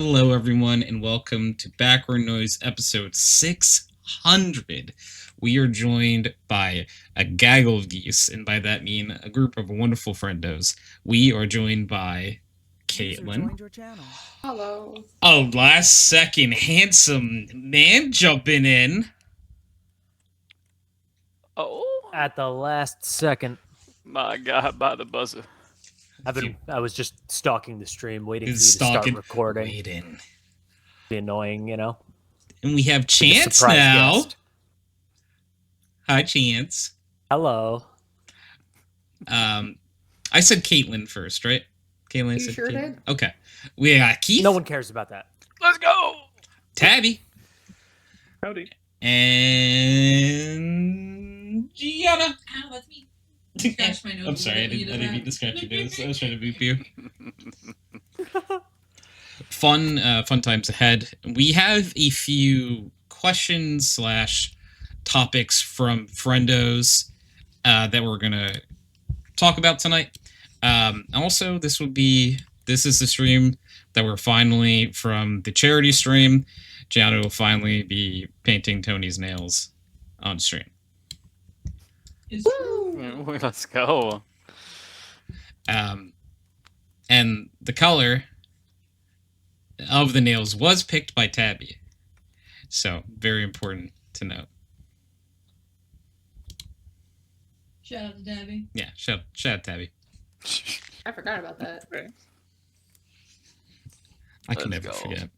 Hello, everyone, and welcome to Background Noise episode 600. We are joined by a gaggle of geese, and by that mean a group of wonderful friendos. We are joined by Katelyn. Hello. Oh, last second, handsome man jumping in. Oh, At the last second. my God, by the buzzer. I was just stalking the stream, waiting for you to He's start stalking. recording. Waiting. Be annoying, you know. And we have Like a Chance surprise now. guest. Hi, Chance. Hello. I said Katelyn first, right? Katelyn You said sure Katelyn? did? Okay. We got Keith. No one cares about that. Let's go. Tabby. Howdy. And Gianna. Ow, that's me. Scratch my nose. I'm sorry, I didn't mean to scratch your nose. I was trying to beep you. Fun times ahead. We have a few questions / topics from friendos that we're gonna talk about tonight. Also, this is the stream that we're finally from the charity stream. Gianna will finally be painting Tony's nails on stream. Let's go. And the color of the nails was picked by Tabby. So, very important to note. Shout out to Tabby. Yeah, shout out Tabby. I forgot about that. I can Let's never go. forget.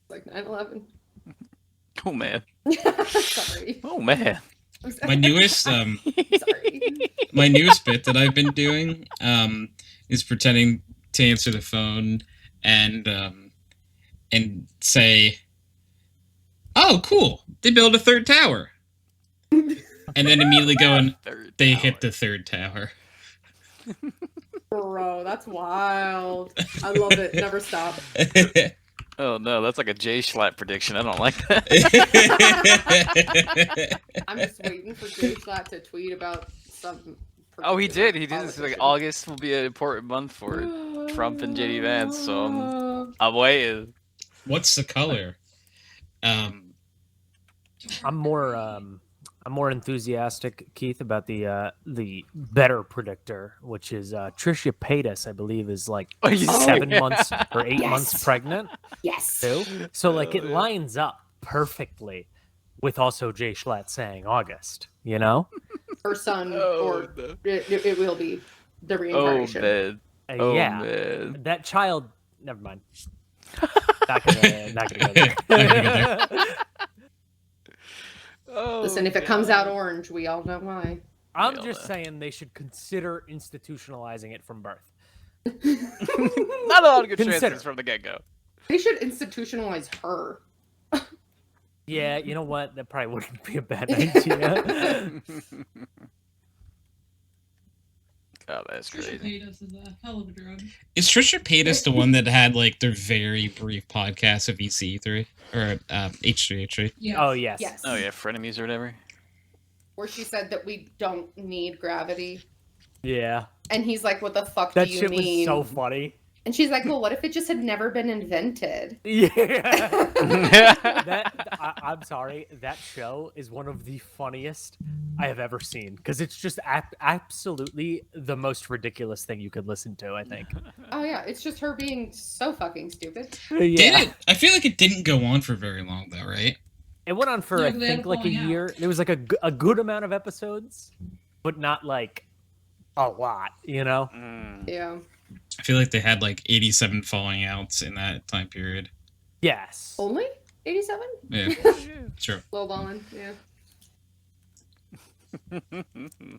Like 9/11. Oh man. Sorry. Oh man. I'm sorry. My newest Sorry. my newest bit that I've been doing is pretending to answer the phone and say, "Oh, cool! They built a third tower," and then immediately going, "They hit the third tower." Bro, that's wild. I love it. Never stop. Oh no, that's like a Jay Schlatt prediction. I don't like that. I'm just waiting for Jay Schlatt to tweet about some. Oh, he did. He did. politician. This like August will be an important month for Trump and JD Vance, so I'm waiting. What's the color? I'm more enthusiastic, Keith, about the better predictor, which is Trisha Paytas, I believe, is like Oh, you 7 serious? months or 8 Yes. months pregnant Yes. too. So like it yeah. lines up perfectly with also Jay Schlatt saying August, you know? Her son, Oh, or no. it will be the Oh reincarnation. man. Oh Yeah. man. That child. Never mind. Not gonna go there. Oh, Listen, if it comes God. out orange, we all know why. I'm Nailed just it. saying they should consider institutionalizing it from birth. Not a lot of good Consider. chances from the get-go. They should institutionalize her. Yeah, you know what? That probably wouldn't be a bad idea. God, that's Trisha crazy. Paytas is a hell of a drug. Is Trisha Paytas the one that had like their very brief podcast of EC3 or H3H3? Yeah. Oh yes. Yes. Oh yeah, frenemies or whatever. Where she said that we don't need gravity. Yeah. And he's like, what the fuck That do you shit mean? was so funny. And she's like, well, what if it just had never been invented? Yeah. I'm sorry. That show is one of the funniest I have ever seen because it's just absolutely the most ridiculous thing you could listen to. I think. Oh, yeah. It's just her being so fucking stupid. Did it? I feel like it didn't go on for very long though, right? It went on for Yeah, I they had think a like a falling out. year. There was like a good amount of episodes, but not like a lot. You know. Mm. Yeah. I feel like they had like 87 falling outs in that time period. Yes. Only 87? Yeah, true. Lowballing. Yeah.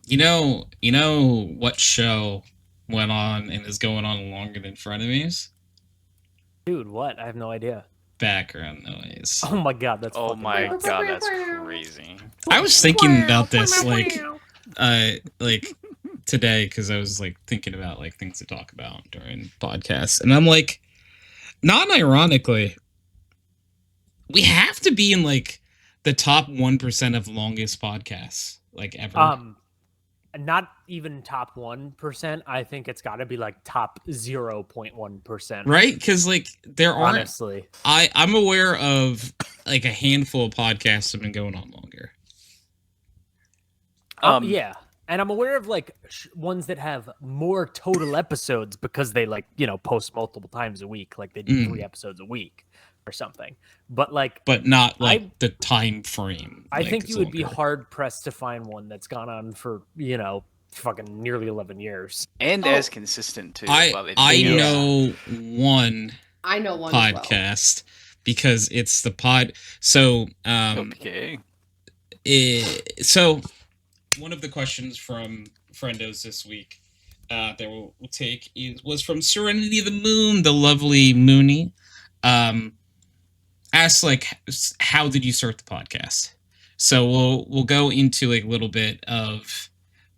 You know what show went on and is going on longer than Frenemies? Dude, what? I have no idea. Background noise. Oh my god, that's Oh fucking my wild. God, that's crazy. I was thinking about this like today because I was like thinking about like things to talk about during podcasts, and I'm like, non-ironically, we have to be in like the top 1% of longest podcasts like ever. not even top 1%. I think it's got to be like top 0.1%. Right? Because like there aren't. Honestly, I'm aware of like a handful of podcasts that have been going on longer. yeah, and I'm aware of like ones that have more total episodes because they like post multiple times a week, like they do 3 episodes a week or something. But like, but not like the time frame. I like, think you would be longer. hard pressed to find one that's gone on for fucking nearly 11 years. And Oh. as consistent too. I videos. know one I know one as well. podcast because it's the pod. So Okay. So one of the questions from friendos this week that we'll take was from Serenity of the Moon, the lovely Mooney. Asked like, how did you start the podcast? So we'll go into like a little bit of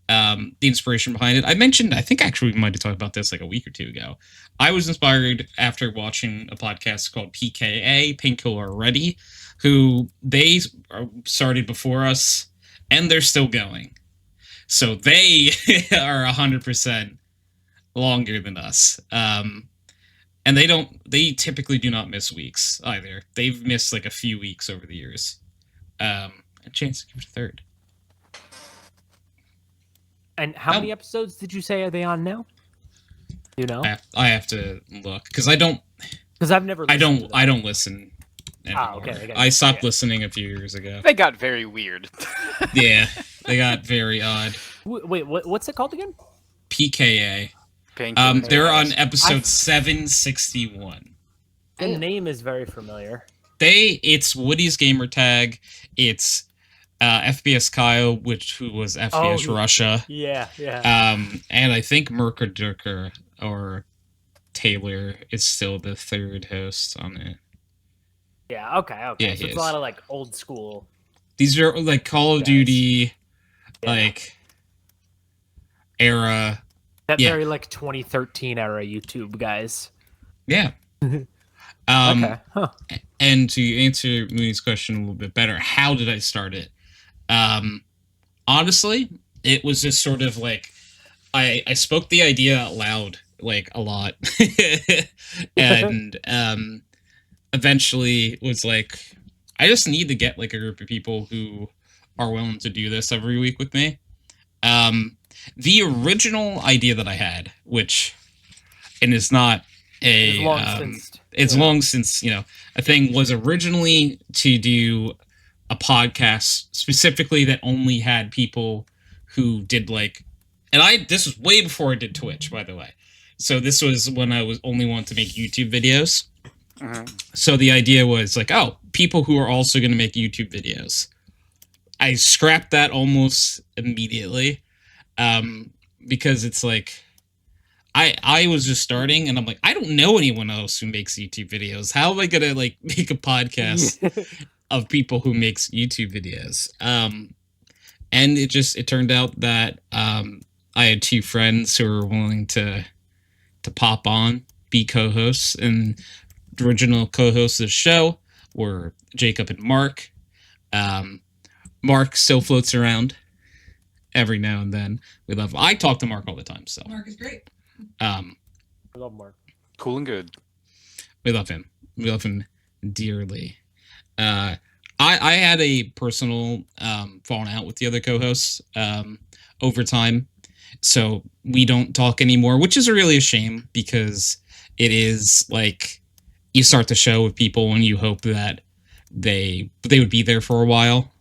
the inspiration behind it. I think actually we might have talked about this like a week or two ago. I was inspired after watching a podcast called PKA, Painkiller Ready, who they started before us and they're still going. So they are 100% longer than us. And they typically do not miss weeks either. They've missed like a few weeks over the years. A chance to give it a third. And how many episodes did you say are they on now? You know, I have to look because I don't. because I've never. I listened to them. don't listen anymore. Okay, I stopped listening a few years ago. They got very weird. Yeah, they got very odd. Wait, what's it called again? PKA. Painkillers. They're on episode 761. The Damn. name is very familiar. It's Woody's gamer tag. It's FPS Kyle, who was FPS Russia. Yeah. And I think Merker or Taylor is still the third host on it. Yeah. Okay. Yeah, So he it's is. a lot of like old school. These are like Call of Guys. Duty, Yeah. like era. That yeah. very like 2013 era YouTube guys. Yeah. Okay. Huh. And to answer Mooney's question a little bit better, how did I start it? Honestly, it was just sort of like I spoke the idea out loud like a lot, and eventually was like, I just need to get like a group of people who are willing to do this every week with me. The original idea that I had, and it's not a long since a thing, was originally to do a podcast specifically that only had people who did this was way before I did Twitch, by the way. So this was when I was only wanted to make YouTube videos. So the idea was like, people who are also going to make YouTube videos. I scrapped that almost immediately. Because it's like I was just starting and I'm like, I don't know anyone else who makes YouTube videos. How am I gonna like make a podcast of people who makes YouTube videos? And it turned out that I had 2 friends who were willing to pop on, be co-hosts, and the original co-hosts of the show were Jacob and Mark. Mark still floats around every now and then. We love him. I talk to Mark all the time, so Mark is great. I love Mark. Cool and good. we love him. We love him dearly. I had a personal falling out with the other co-hosts over time, so we don't talk anymore, which is really a shame because it is like you start the show with people and you hope that they would be there for a while.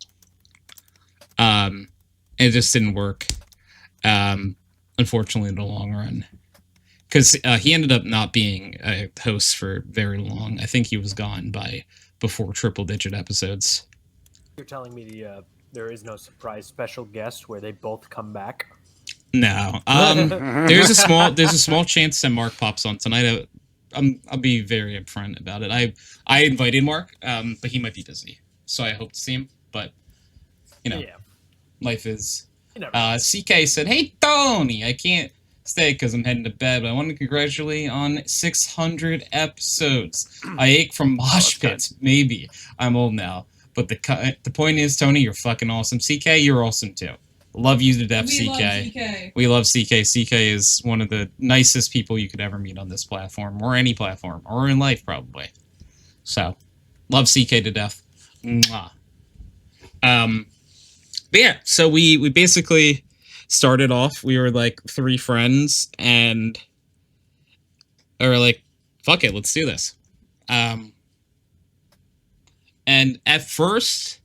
It just didn't work, unfortunately, in the long run. Because he ended up not being a host for very long. I think he was gone by before triple-digit episodes. You're telling me there is no surprise special guest where they both come back? No. There's a small chance that Mark pops on tonight. I'll be very upfront about it. I invited Mark, but he might be busy, so I hope to see him. But Yeah. life is. You never know. CK said, "Hey Tony, I can't stay because I'm heading to bed, but I want to congratulate you on 600 episodes. I ache from mosh pits. Maybe I'm old now, but the point is, Tony, you're fucking awesome. CK, you're awesome too. Love you to death, We love CK. CK. We love CK. CK is one of the nicest people you could ever meet on this platform, or any platform, or in life, probably. So, love CK to death. Mwah. But yeah, so we basically started off. We were like 3 friends, and we were like, "Fuck it, let's do this." And at first,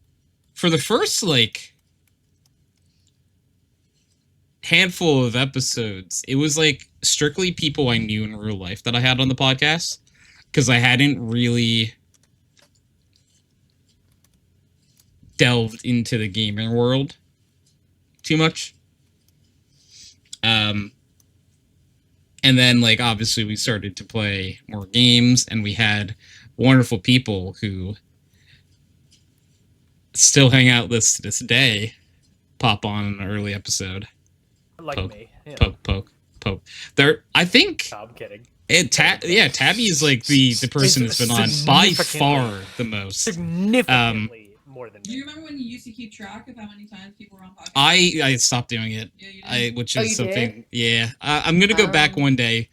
for the first like handful of episodes, it was like strictly people I knew in real life that I had on the podcast, because I hadn't really delved into the gaming world too much. And then like obviously we started to play more games, and we had wonderful people who still hang out with us to this day, pop on an early episode. Like Poke, me. Yeah. Poke. There, I think. No, I'm kidding. Tabby is like the person that's been on by Significantly. far the most. Significantly more than Do me. you remember when you used to keep track of how many times people were on podcast? I stopped doing it. Yeah, you did. Which Oh, is you something. Yeah, I'm gonna go back one day.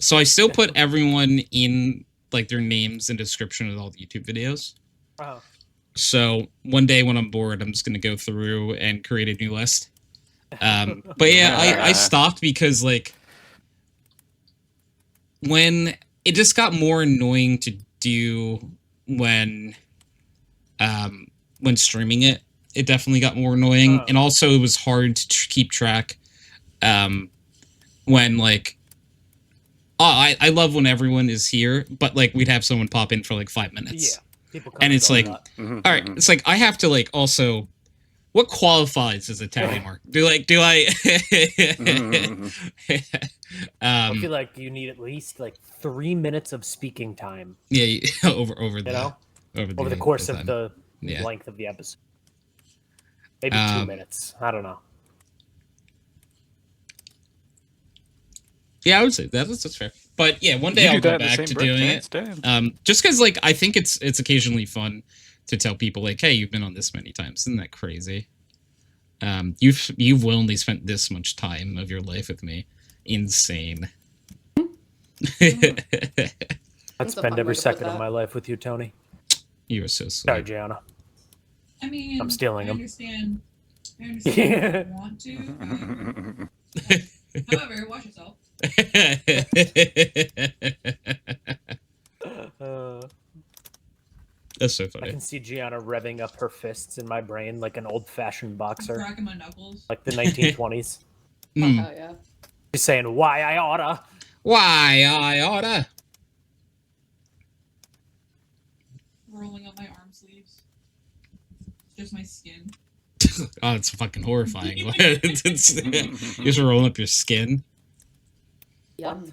So I still put everyone in like their names and description of all the YouTube videos. Oh. So one day when I'm bored, I'm just gonna go through and create a new list. But yeah, I stopped because like when it just got more annoying to do when streaming it. It definitely got more annoying, and also it was hard to keep track when like I love when everyone is here, but like we'd have someone pop in for like 5 minutes. Yeah. People come And it's go a like, lot. all right, it's like I have to like also, what qualifies as a tally mark? Do I I feel like you need at least like 3 minutes of speaking time. Yeah, over You know, over the course of time. the Yeah. length of the episode. Maybe 2 minutes. I don't know. Yeah, I would say that's fair. But yeah, one day I'll go back to doing it. Just because like I think it's occasionally fun to tell people like, hey, you've been on this many times. Isn't that crazy? You've willingly spent this much time of your life with me. Insane. I'd That's a spend fun every way to put second of that. my life with you, Tony. You are so sweet. Sorry, Gianna. I mean, I'm stealing I them. understand. I understand if you want to. But, however, watch yourself. That's so I funny. can see Gianna revving up her fists in my brain like an old-fashioned boxer, Cracking my knuckles. like the 1920s. Mm. Oh, yeah. She's saying, "Why I oughta." Why I oughta. Rolling up my arm sleeves. Just my skin. Oh, it's fucking horrifying. It's you're just rolling up your skin. Yum.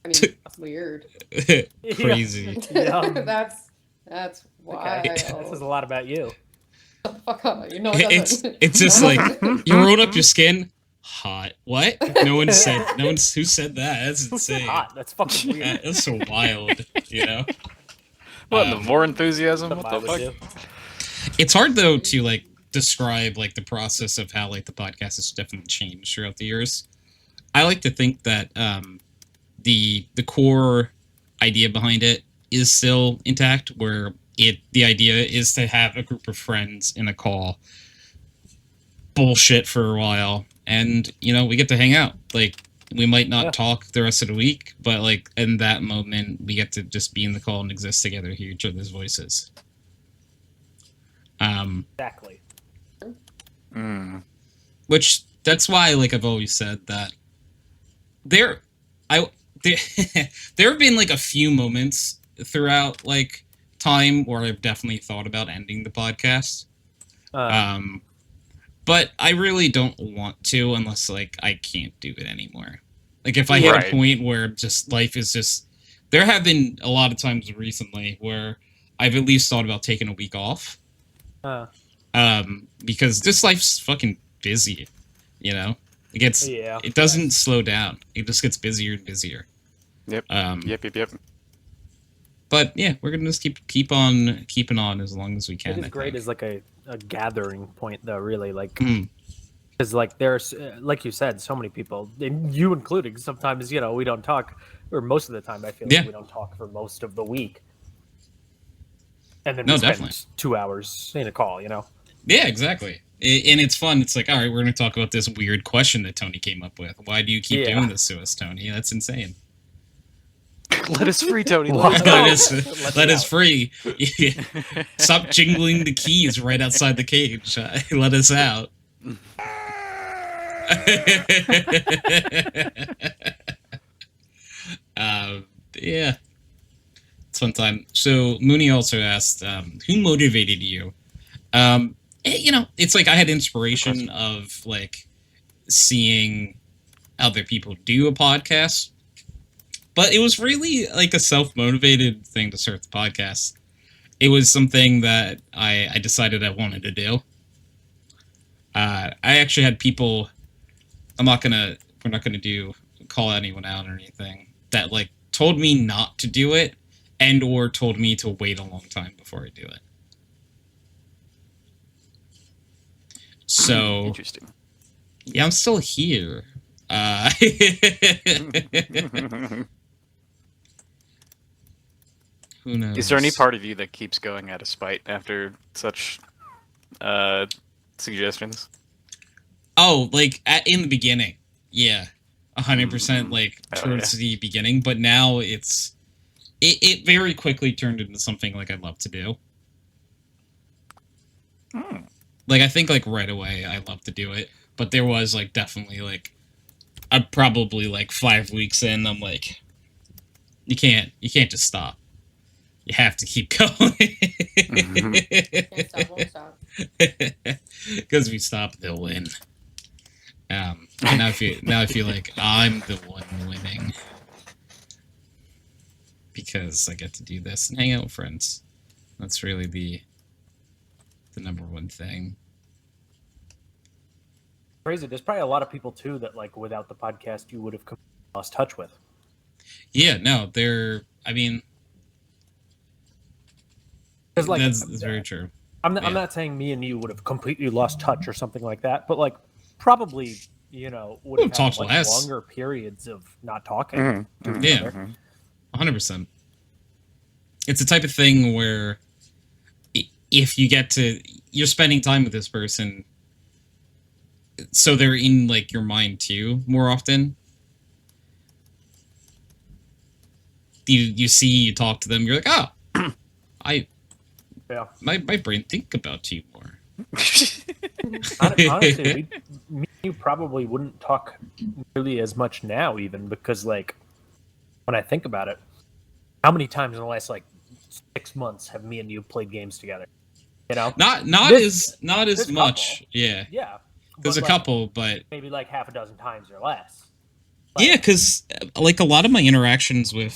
I mean, that's weird. Crazy. Yum. That's wild. Okay. That says a lot about you. Fuck up. You know it doesn't. It's just like you rolled up your skin. Hot. What? No one said. No one. Who said that? That's Who said insane. hot? That's fucking weird. Yeah, that's so wild. You know. What, the more enthusiasm? Something What I the would fuck? do. It's hard though to like describe like the process of how like the podcast has definitely changed throughout the years. I like to think that the core idea behind it is still intact, where the idea is to have a group of friends in a call, bullshit for a while, and you know we get to hang out. Like we might not talk the rest of the week, but like in that moment we get to just be in the call and exist together, hear each other's voices. Exactly. Which that's why like I've always said that there have been like a few moments throughout like time where I've definitely thought about ending the podcast. But I really don't want to unless like I can't do it anymore. Like if I hit a point where just life is just, there have been a lot of times recently where I've at least thought about taking a week off. Because this life's fucking busy, you know? It doesn't slow down. It just gets busier and busier. Yep. Yep. But yeah, we're gonna just keep on keeping on as long as we can. It is great as like a gathering point, though. Really, like Because like there's like you said, so many people, and you including, sometimes we don't talk, or most of the time I feel like we don't talk for most of the week, and then we spend definitely 2 hours in a call. Yeah, exactly. And it's fun. It's like, all right, we're going to talk about this weird question that Tony came up with. Why do you keep doing this to us, Tony? That's insane. Let us free, Tony. Let Let us free. Stop jingling the keys right outside the cage. Let us out. Yeah, it's fun time. So Mooney also asked, who motivated you? It's like I had inspiration of like seeing other people do a podcast, but it was really like a self-motivated thing to start the podcast. It was something that I decided I wanted to do. I actually had people. We're not gonna call anyone out or anything, that like told me not to do it and or told me to wait a long time before I do it. So interesting. Yeah, I'm still here. Who knows? Is there any part of you that keeps going out of spite after such suggestions? Oh, like in the beginning, yeah, 100%. Like towards the beginning, but now it very quickly turned into something like I love to do. Like I think like right away I love to do it, but there was like definitely like I'm probably like 5 weeks in. I'm like, you can't just stop. You have to keep going. Can't stop, won't stop. Because if we stop, they'll win. Now I feel like I'm the one winning because I get to do this and hang out with friends. That's really the number one thing. Crazy. There's probably a lot of people too that like without the podcast you would have lost touch with. Yeah, no, I mean, like that's very true. I'm not saying me and you would have completely lost touch or something like that, but like probably would have had like longer periods of not talking. Yeah, 100%. It's the type of thing where if you're spending time with this person, so they're in like your mind too more often. You talk to them, you're like, my brain think about you more. Honestly, me and you probably wouldn't talk really as much now, even because like when I think about it, how many times in the last like 6 months have me and you played games together? Not as much. Yeah. There's a couple, but maybe like half a dozen times or less. Yeah, because like a lot of my interactions with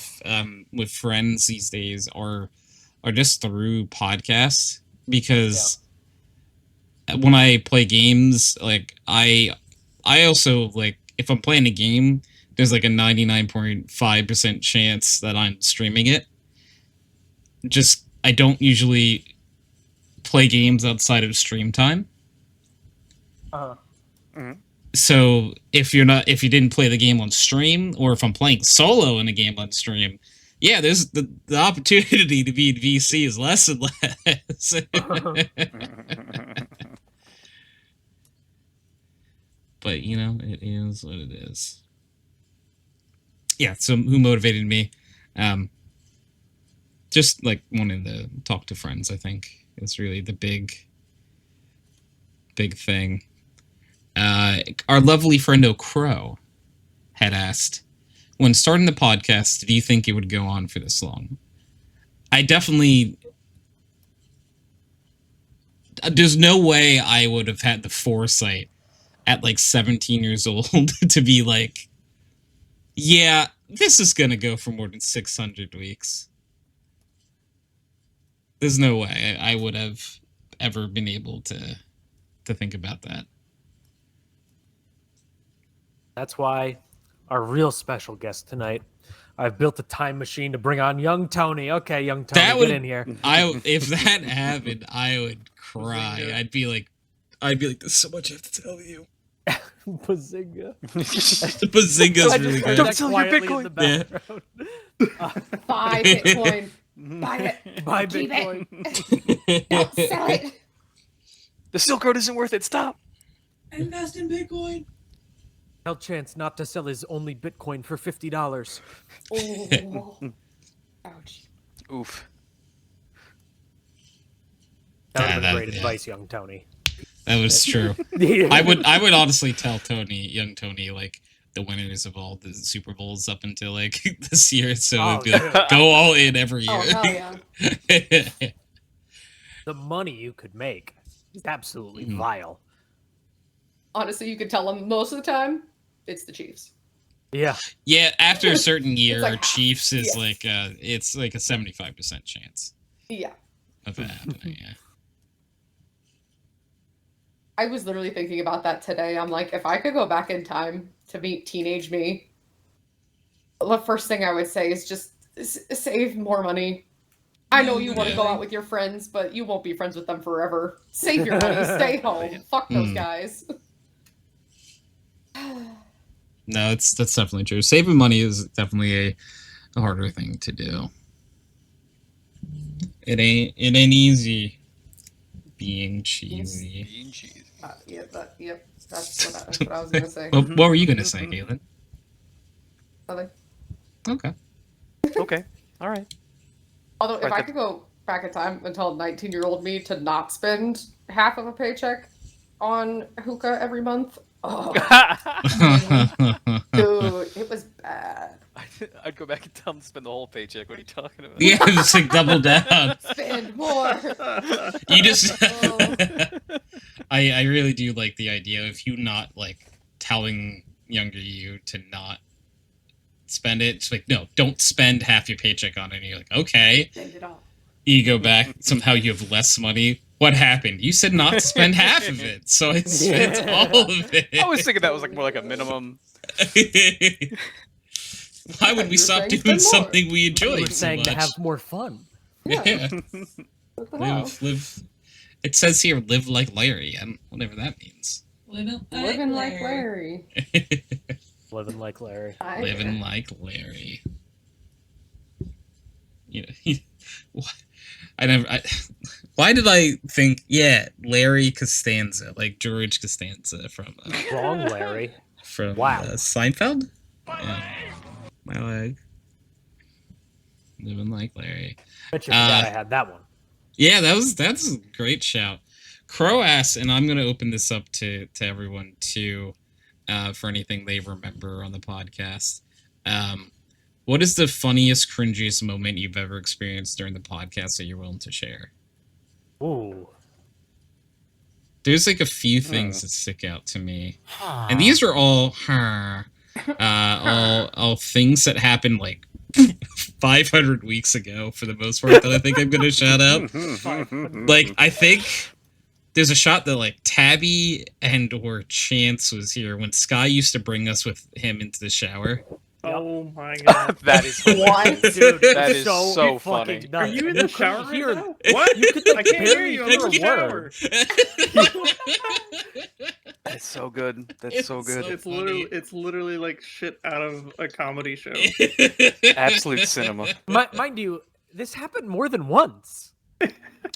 friends these days are just through podcasts, because when I play games, like I also like if I'm playing a game, there's like a 99.5% chance that I'm streaming it. Just I don't usually play games outside of stream time. So if you didn't play the game on stream, or if I'm playing solo in a game on stream, yeah, there's the opportunity to be in VC is less and less. But it is what it is. Yeah. So who motivated me? Just like wanting to talk to friends. I think it's really the big thing. Our lovely friend O'Crow had asked, when starting the podcast, did you think it would go on for this long? I definitely... There's no way I would have had the foresight at like 17 years old to be like, yeah, this is going to go for more than 600 weeks. There's no way I would have ever been able to think about that. That's why our real special guest tonight, I've built a time machine to bring on young Tony. Okay, young Tony, get in here. If that happened, I would cry. I'd be like, there's so much I have to tell you. Bazinga. The Bazinga's really good. Don't sell your Quietly in the background. Buy Bitcoin. Buy it. Buy Keep Bitcoin. it. Don't sell it. The Silk Road isn't worth it. Stop. Invest in Bitcoin. Tell Chance not to sell his only Bitcoin for $50. Oh. Ouch. Oof. That would have been that- great yeah. advice, young Tony. That was true. I would honestly tell young Tony, like the winners of all the Super Bowls up until like this year, so it'd be like go all in every year. Oh, hell yeah. The money you could make is absolutely Mhm. vile. Honestly, you could tell them most of the time, it's the Chiefs. Yeah. Yeah, after a certain year, like, Chiefs is yes. like it's like a 75% chance Yeah. of it happening. Yeah. I was literally thinking about that today. I'm like, if I could go back in time to meet teenage me, the first thing I would say is just save more money. I know you want to go out with your friends, but you won't be friends with them forever. Save your money. Stay home. Fuck those guys. No, that's definitely true. Saving money is definitely a harder thing to do. It ain't easy being cheesy. Bean cheese. Yep. That's what I was gonna say. What were you gonna say, Katelyn? Nothing. Okay. Okay. All right. Although, if Right, I that- could go back in time and tell 19-year-old me to not spend half of a paycheck on hookah every month, oh, dude, it was bad. I'd go back and tell him to spend the whole paycheck. What are you talking about? Yeah, just like double down. Spend more. You just Oh. I really do like the idea of you not like telling younger you to not spend it. It's like, no, don't spend half your paycheck on it. And you're like, okay. Spend it all. You go back, somehow you have less money. What happened? You said not to spend half of it, so I spent all of it. I was thinking that was like more like a minimum. Why would we You were stop saying doing spend more. something we enjoy? You were so saying to much? have more fun. Yeah. What the hell? Live. It says here, live like Larry, and whatever that means. Living like Larry. Living like Larry. Living like Larry. You know, why did I think? Yeah, Larry Costanza, like George Costanza from Wrong, Larry. Wow. Wow. Seinfeld. Yeah. My leg. Living like Larry. Bet you forgot I had that one. Yeah, that's a great shout. Crow asks, and I'm going to open this up to everyone too, for anything they remember on the podcast. What is the funniest, cringiest moment you've ever experienced during the podcast that you're willing to share? Ooh. There's like a few things that stick out to me, and these are all all things that happened like 500 weeks ago for the most part that I think I'm going to shout out. Like, I think there's a shot that like Tabby and or Chance was here when Sky used to bring us with him into the shower. Oh my god. That is What? Dude, That it's is so funny. fucking Are nuts. you in the shower right hear- now? What? You could I can't hear barely you. I'm hear in the a shower. word. That's so good. That's It's so good. so- It's literally like shit out of a comedy show. Absolute cinema. Mind you, this happened more than once.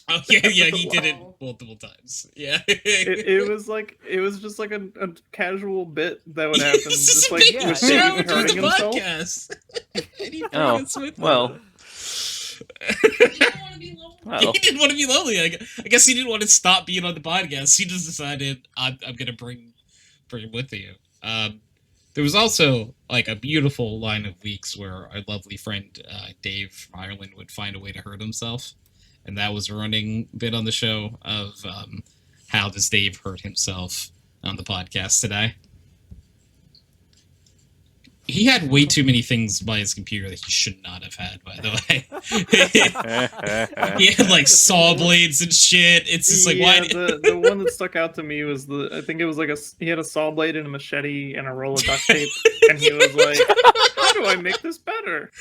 Oh yeah, he did it Wow. multiple times. Yeah. It was just like a casual bit that would happen, It's just a like big with show Dave during hurting the himself. podcast. And he brought Oh, us with him. well. You don't want to be lonely. Well, He didn't want to be lonely. I guess he didn't want to stop being on the podcast. He just decided I'm gonna bring him with you. There was also like a beautiful line of weeks where our lovely friend Dave from Ireland would find a way to hurt himself, and that was a running bit on the show of how does Dave hurt himself on the podcast today. He had way too many things by his computer that he should not have had, by the way. He had like saw blades and shit. It's just like, why? The one that stuck out to me was I think it was like he had a saw blade and a machete and a roll of duct tape, and he was like, "How do I make this better?"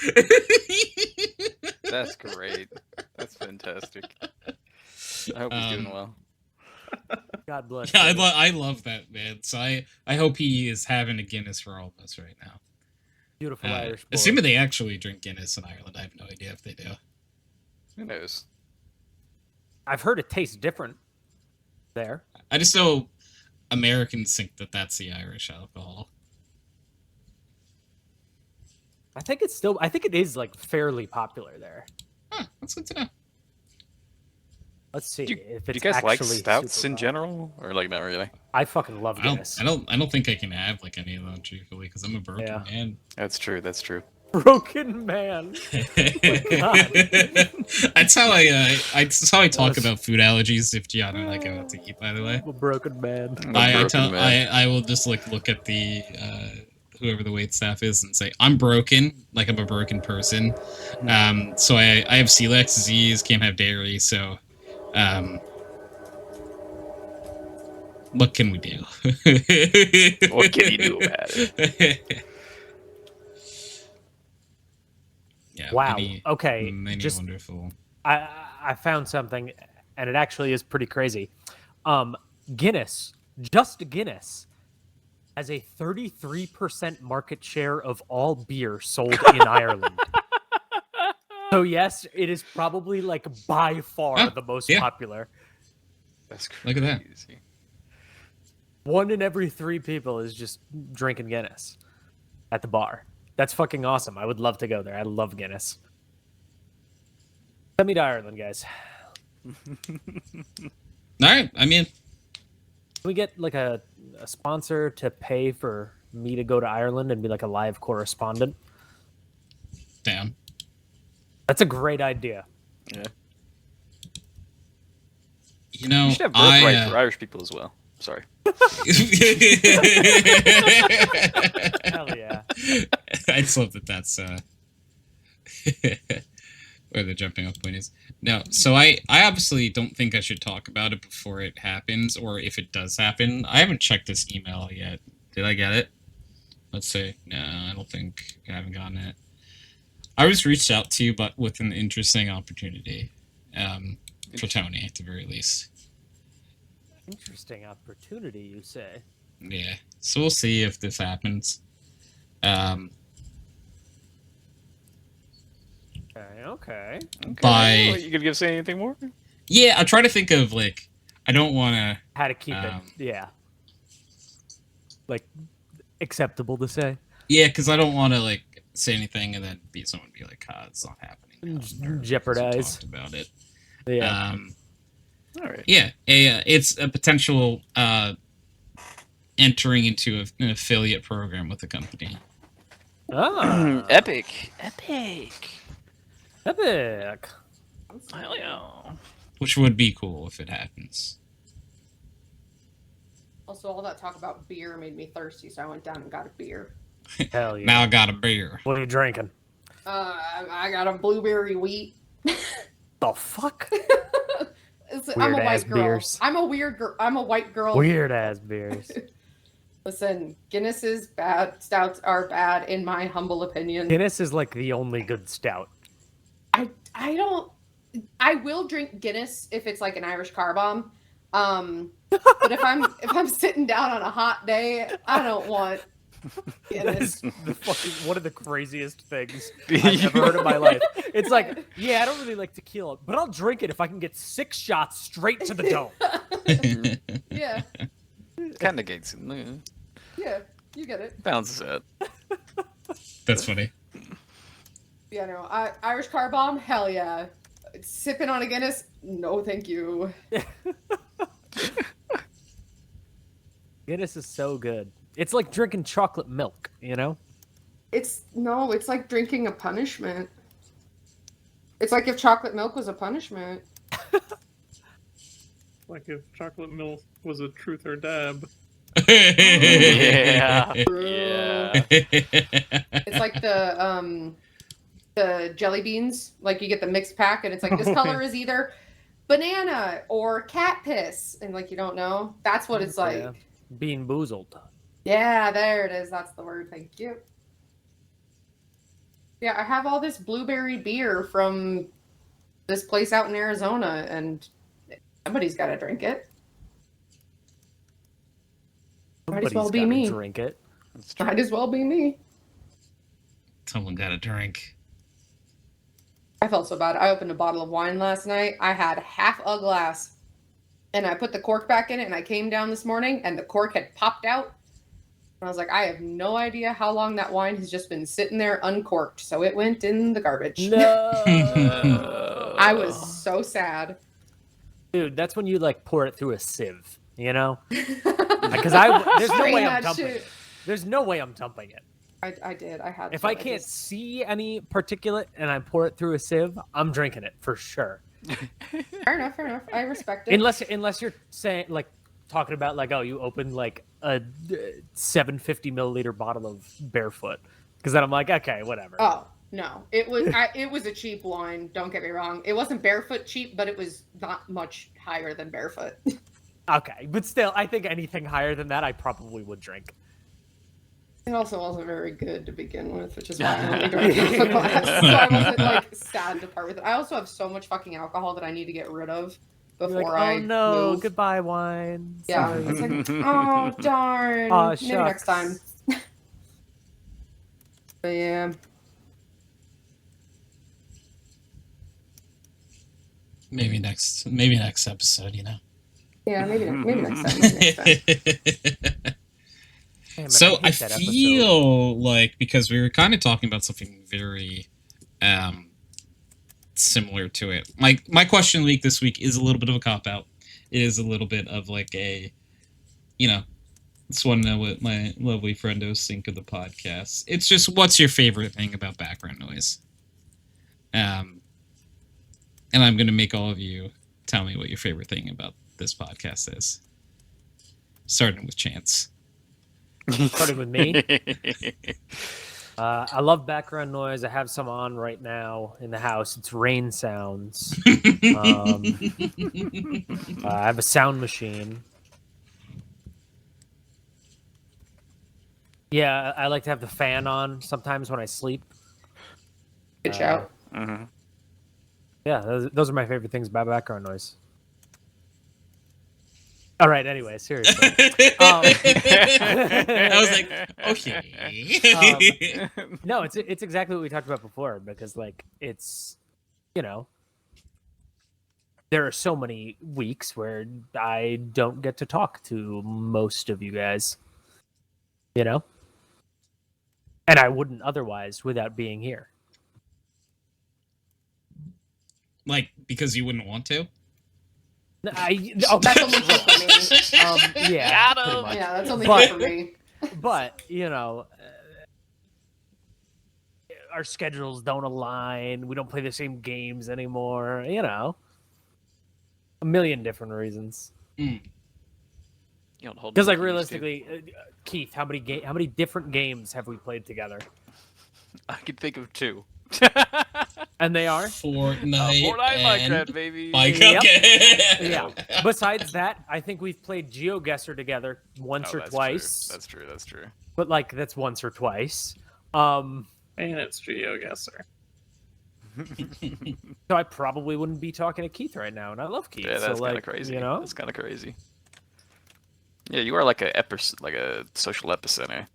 that's great. That's fantastic. I hope he's doing well. God bless. Yeah, Guinness. I love that, man. So I hope he is having a Guinness for all of us right now. Beautiful Irish boy. Assuming they actually drink Guinness in Ireland, I have no idea if they do. Who knows? I've heard it tastes different there. I just know Americans think that that's the Irish alcohol. I think it is like fairly popular there. Huh, that's good to know. Let's see Do you, if do it's you guys like actually stouts super in popular. general, or like not really? I fucking love Guinness. I don't think I can have like any of them truthfully because I'm a broken Yeah. man. That's true. That's true. Broken man. God. That's how I talk Yes. about food allergies if Gianna and I go out to eat. By the way, I'm a broken man. I'm a broken man. I will just like look at the whoever the wait staff is and say I'm broken, like I'm a broken person. So I have celiac disease, can't have dairy, so what can we do? What can you do about it? Yeah, Wow. many Just wonderful. I found something, and it actually is pretty crazy. Guinness, just Guinness, has a 33% market share of all beer sold in Ireland. So yes, it is probably like by far the most popular. That's crazy. Look at that. 1 in every 3 people is just drinking Guinness at the bar. That's fucking awesome. I would love to go there. I love Guinness. Send me to Ireland, guys. All right, I mean, Can we get like a sponsor to pay for me to go to Ireland and be like a live correspondent? damn. That's a great idea. Yeah. You know, You should have birthright for Irish people as well. Sorry. Hell yeah. I just love that that's where the jumping off point is. No, so I obviously don't think I should talk about it before it happens, or if it does happen. I haven't checked this email yet. Did I get it? Let's see. No, I don't think I haven't gotten it. I was reached out to, but with an interesting opportunity for Tony, at the very least. Interesting opportunity, you say? Yeah, so we'll see if this happens. Okay. By Well, you could give say anything more? yeah, I try to think of like I don't want to. How to keep it, yeah. Like, acceptable to say. Yeah, because I don't want to like say anything and then someone be like, it's not happening now," or because we Jeopardize. talked about it. Yeah. All right. Yeah, it's a potential entering into an affiliate program with the company. Ah, Epic. epic. Hell yeah. Which would be cool if it happens. Also, all that talk about beer made me thirsty, so I went down and got a beer. Hell yeah. Now I got a beer. What are you drinking? I got a blueberry wheat. The fuck? I'm a Weird-ass white girl. beers. I'm a weird girl. I'm a white girl. Weird ass beers. Listen, Guinness is bad. Stouts are bad, in my humble opinion. Guinness is like the only good stout. I don't. I will drink Guinness if it's like an Irish car bomb. But if I'm sitting down on a hot day, I don't want That is Guinness. the fucking one of the craziest things I've ever heard in my life. It's like, yeah, I don't really like tequila, but I'll drink it if I can get 6 shots straight to the dome. Yeah, Kind of gates it. yeah, you get it. Balances out. That's funny. Yeah, no, Irish car bomb, hell yeah. Sipping on a Guinness, no, thank you. Guinness is so good. It's like drinking chocolate milk, you know? It's like drinking a punishment. It's like if chocolate milk was a punishment. Like if chocolate milk was a truth or dab. Yeah. Yeah. It's like the jelly beans. Like you get the mixed pack, and it's like this color is either banana or cat piss, and like you don't know. That's what it's like. Yeah. Bean boozled. Yeah, there it is. That's the word. Thank you. Yeah, I have all this blueberry beer from this place out in Arizona, and somebody's got to drink it. Might as Somebody's well be gotta me. drink it. That's true. Might as well be me. Someone got a drink. I felt so bad. I opened a bottle of wine last night. I had half a glass. And I put the cork back in it, and I came down this morning, and the cork had popped out. And I was like, I have no idea how long that wine has just been sitting there uncorked. So it went in the garbage. No. I was so sad. Dude, that's when you like pour it through a sieve, you know? Because Because there's no way I'm dumping it. There's no way I'm dumping it. I did. I had If to. I can't see any particulate and I pour it through a sieve, I'm drinking it for sure. Fair enough. Fair enough. I respect it. Unless you're saying like talking about like, oh, you opened like a 750 milliliter bottle of Barefoot, because then I'm like, okay, whatever. Oh no, it was a cheap wine. Don't get me wrong. It wasn't Barefoot cheap, but it was not much higher than Barefoot. Okay, but still, I think anything higher than that, I probably would drink. It also wasn't very good to begin with, which is why I only drank half a glass. So I wasn't like sad to part with it. I also have so much fucking alcohol that I need to get rid of You're before like, I oh no, move. goodbye wine. Yeah, Sorry. it's like, oh darn. Aw, Maybe next shucks. time. But yeah. Maybe next episode, you know. Yeah, maybe next time. Maybe next time. Damn it, So hate I that episode. feel like, because we were kind of talking about something very similar to it. My question week this week is a little bit of a cop out. It is a little bit of like a, you know, just want to know what my lovely friendos think of the podcast. It's just, what's your favorite thing about background noise? And I'm going to make all of you tell me what your favorite thing about this podcast is. Starting with Chance. Starting with me. I love background noise. I have some on right now in the house. It's rain sounds. I have a sound machine. Yeah, I like to have the fan on sometimes when I sleep. Good shout. Mhm. Yeah, those are my favorite things about background noise. All right, anyway, seriously. I was like, okay. No, it's exactly what we talked about before, because like it's, you know, there are so many weeks where I don't get to talk to most of you guys, you know, and I wouldn't otherwise without being here. Like, because you wouldn't want to? Oh, That's only good for me. yeah, Got pretty him. much. Yeah, that's only But- good for me. But you know, our schedules don't align. We don't play the same games anymore. You know, a million different reasons. You don't hold Because me like you used to. realistically, Keith, how many different games have we played together? I can think of two. And they are Fortnite, Fortnite, and Minecraft, baby. Mike, Yep. okay. yeah. Besides that, I think we've played GeoGuessr together once Oh, or that's twice. True. That's true. But like that's once or twice. And it's GeoGuessr. So I probably wouldn't be talking to Keith right now, and I love Keith. Yeah, so that's kind of like, crazy. you know, That's kind of crazy. Yeah, you are like a social epicenter.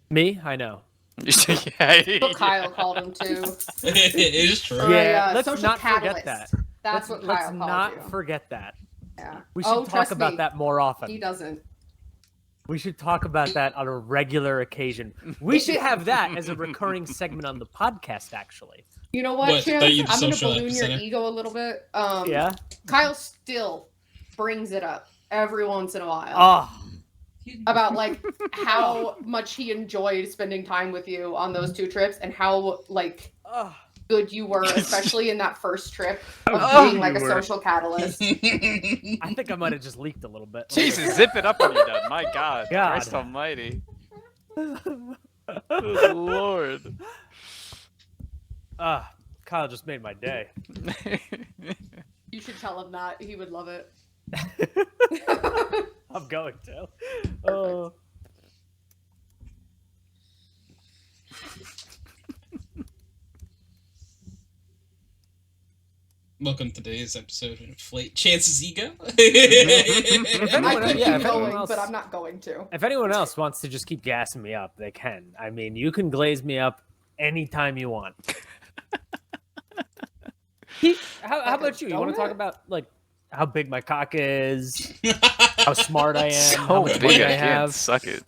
me, I know. Yeah. What Kyle called him too. It is true. Or Yeah, a let's social not forget catalyst. that. That's what Let's Kyle called not you. forget that. Yeah. We should talk trust about me, that more often. He doesn't. We should talk about that on a regular occasion. We should have that as a recurring segment on the podcast, actually. You know what, What, Chance? that you I'm gonna social balloon your epicenter? ego a little bit. Yeah. Kyle still brings it up every once in a while. Oh, About like how much he enjoyed spending time with you on those two trips and how like oh. good you were, especially in that first trip of How being good like a you were. social catalyst. I think I might have just leaked a little bit. Jesus, zip it up when you're done. My God. God. Christ almighty. Good Lord. Kyle just made my day. You should tell him that. He would love it. I'm going to. Oh. Welcome to today's episode of Inflate Chances Ego. I anyone- could yeah, keep if anyone going, else- but I'm not going to. If anyone else wants to just keep gassing me up, they can. I mean, you can glaze me up anytime you want. How about you? You want to talk about like how big my cock is, how smart I am, how So much big, money I I can't have? suck it.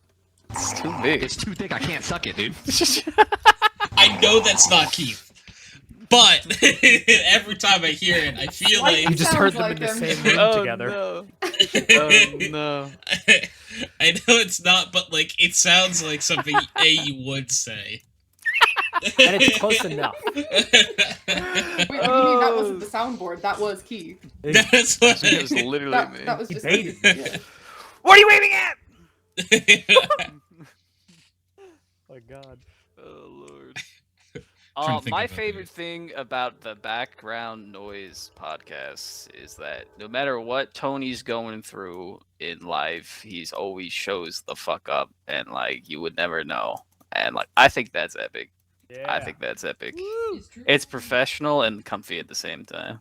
It's too big. It's too thick. I can't suck it, dude. I know that's not Keith, but every time I hear it, I feel Why like You just Sounds heard them like in the him. same room Oh together. no! Oh no! I know it's not, but like it sounds like something you would say. And it's close enough. Wait, what do you mean that wasn't the soundboard? That was Keith. That's what It was literally me. That was He just baited Keith. me. Yeah. What are you waving at? Oh my god. Oh lord. Trying to think My about favorite these. thing about the background noise podcasts is that no matter what Tony's going through in life, he's always shows the fuck up, and like you would never know. And like I think that's epic. Yeah. I think that's epic. It's true. It's professional and comfy at the same time.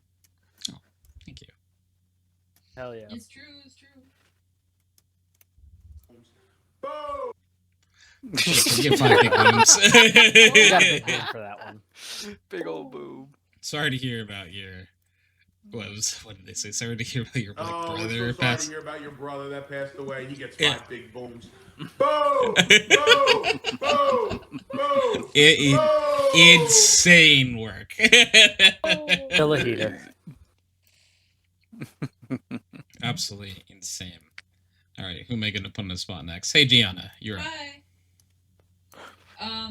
Thank you. Hell yeah. It's true. It's true. You get 5 big rooms. You got a big one for that one. Big old boom. Sorry to hear about your. What did they say? Sorry to hear about your Oh, we're brother so sorry to passed. hear about your brother that passed away. He gets 5 Yeah. big booms. Boom! Boom! Boom! Boom! Insane work. Still a heater. Absolutely insane. All right, who am I going to put on the spot next? Hey, Gianna, you're up. Hi.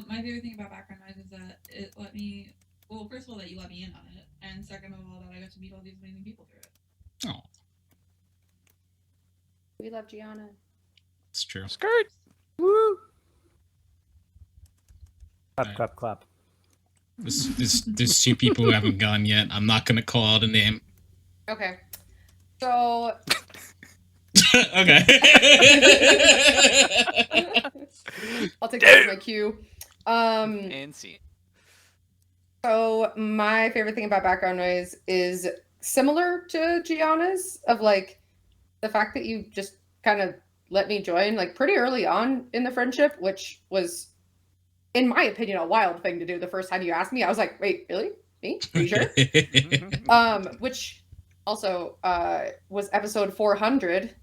My favorite thing about background noise is that it let me. Well, first of all, that you let me in on it, and second of all, that I got to meet all these amazing people through it. Oh, We love Gianna. it's true. Skirt. Clap, clap, clap. There's 2 people who haven't gone yet. I'm not going to call out a name. Okay. So Okay. I'll take that as my cue. And scene. So my favorite thing about background noise is similar to Gianna's, of like the fact that you just kind of let me join like pretty early on in the friendship, which was, in my opinion, a wild thing to do. The first time you asked me, I was like, wait, really? Me? Are you sure? Which also was episode 400.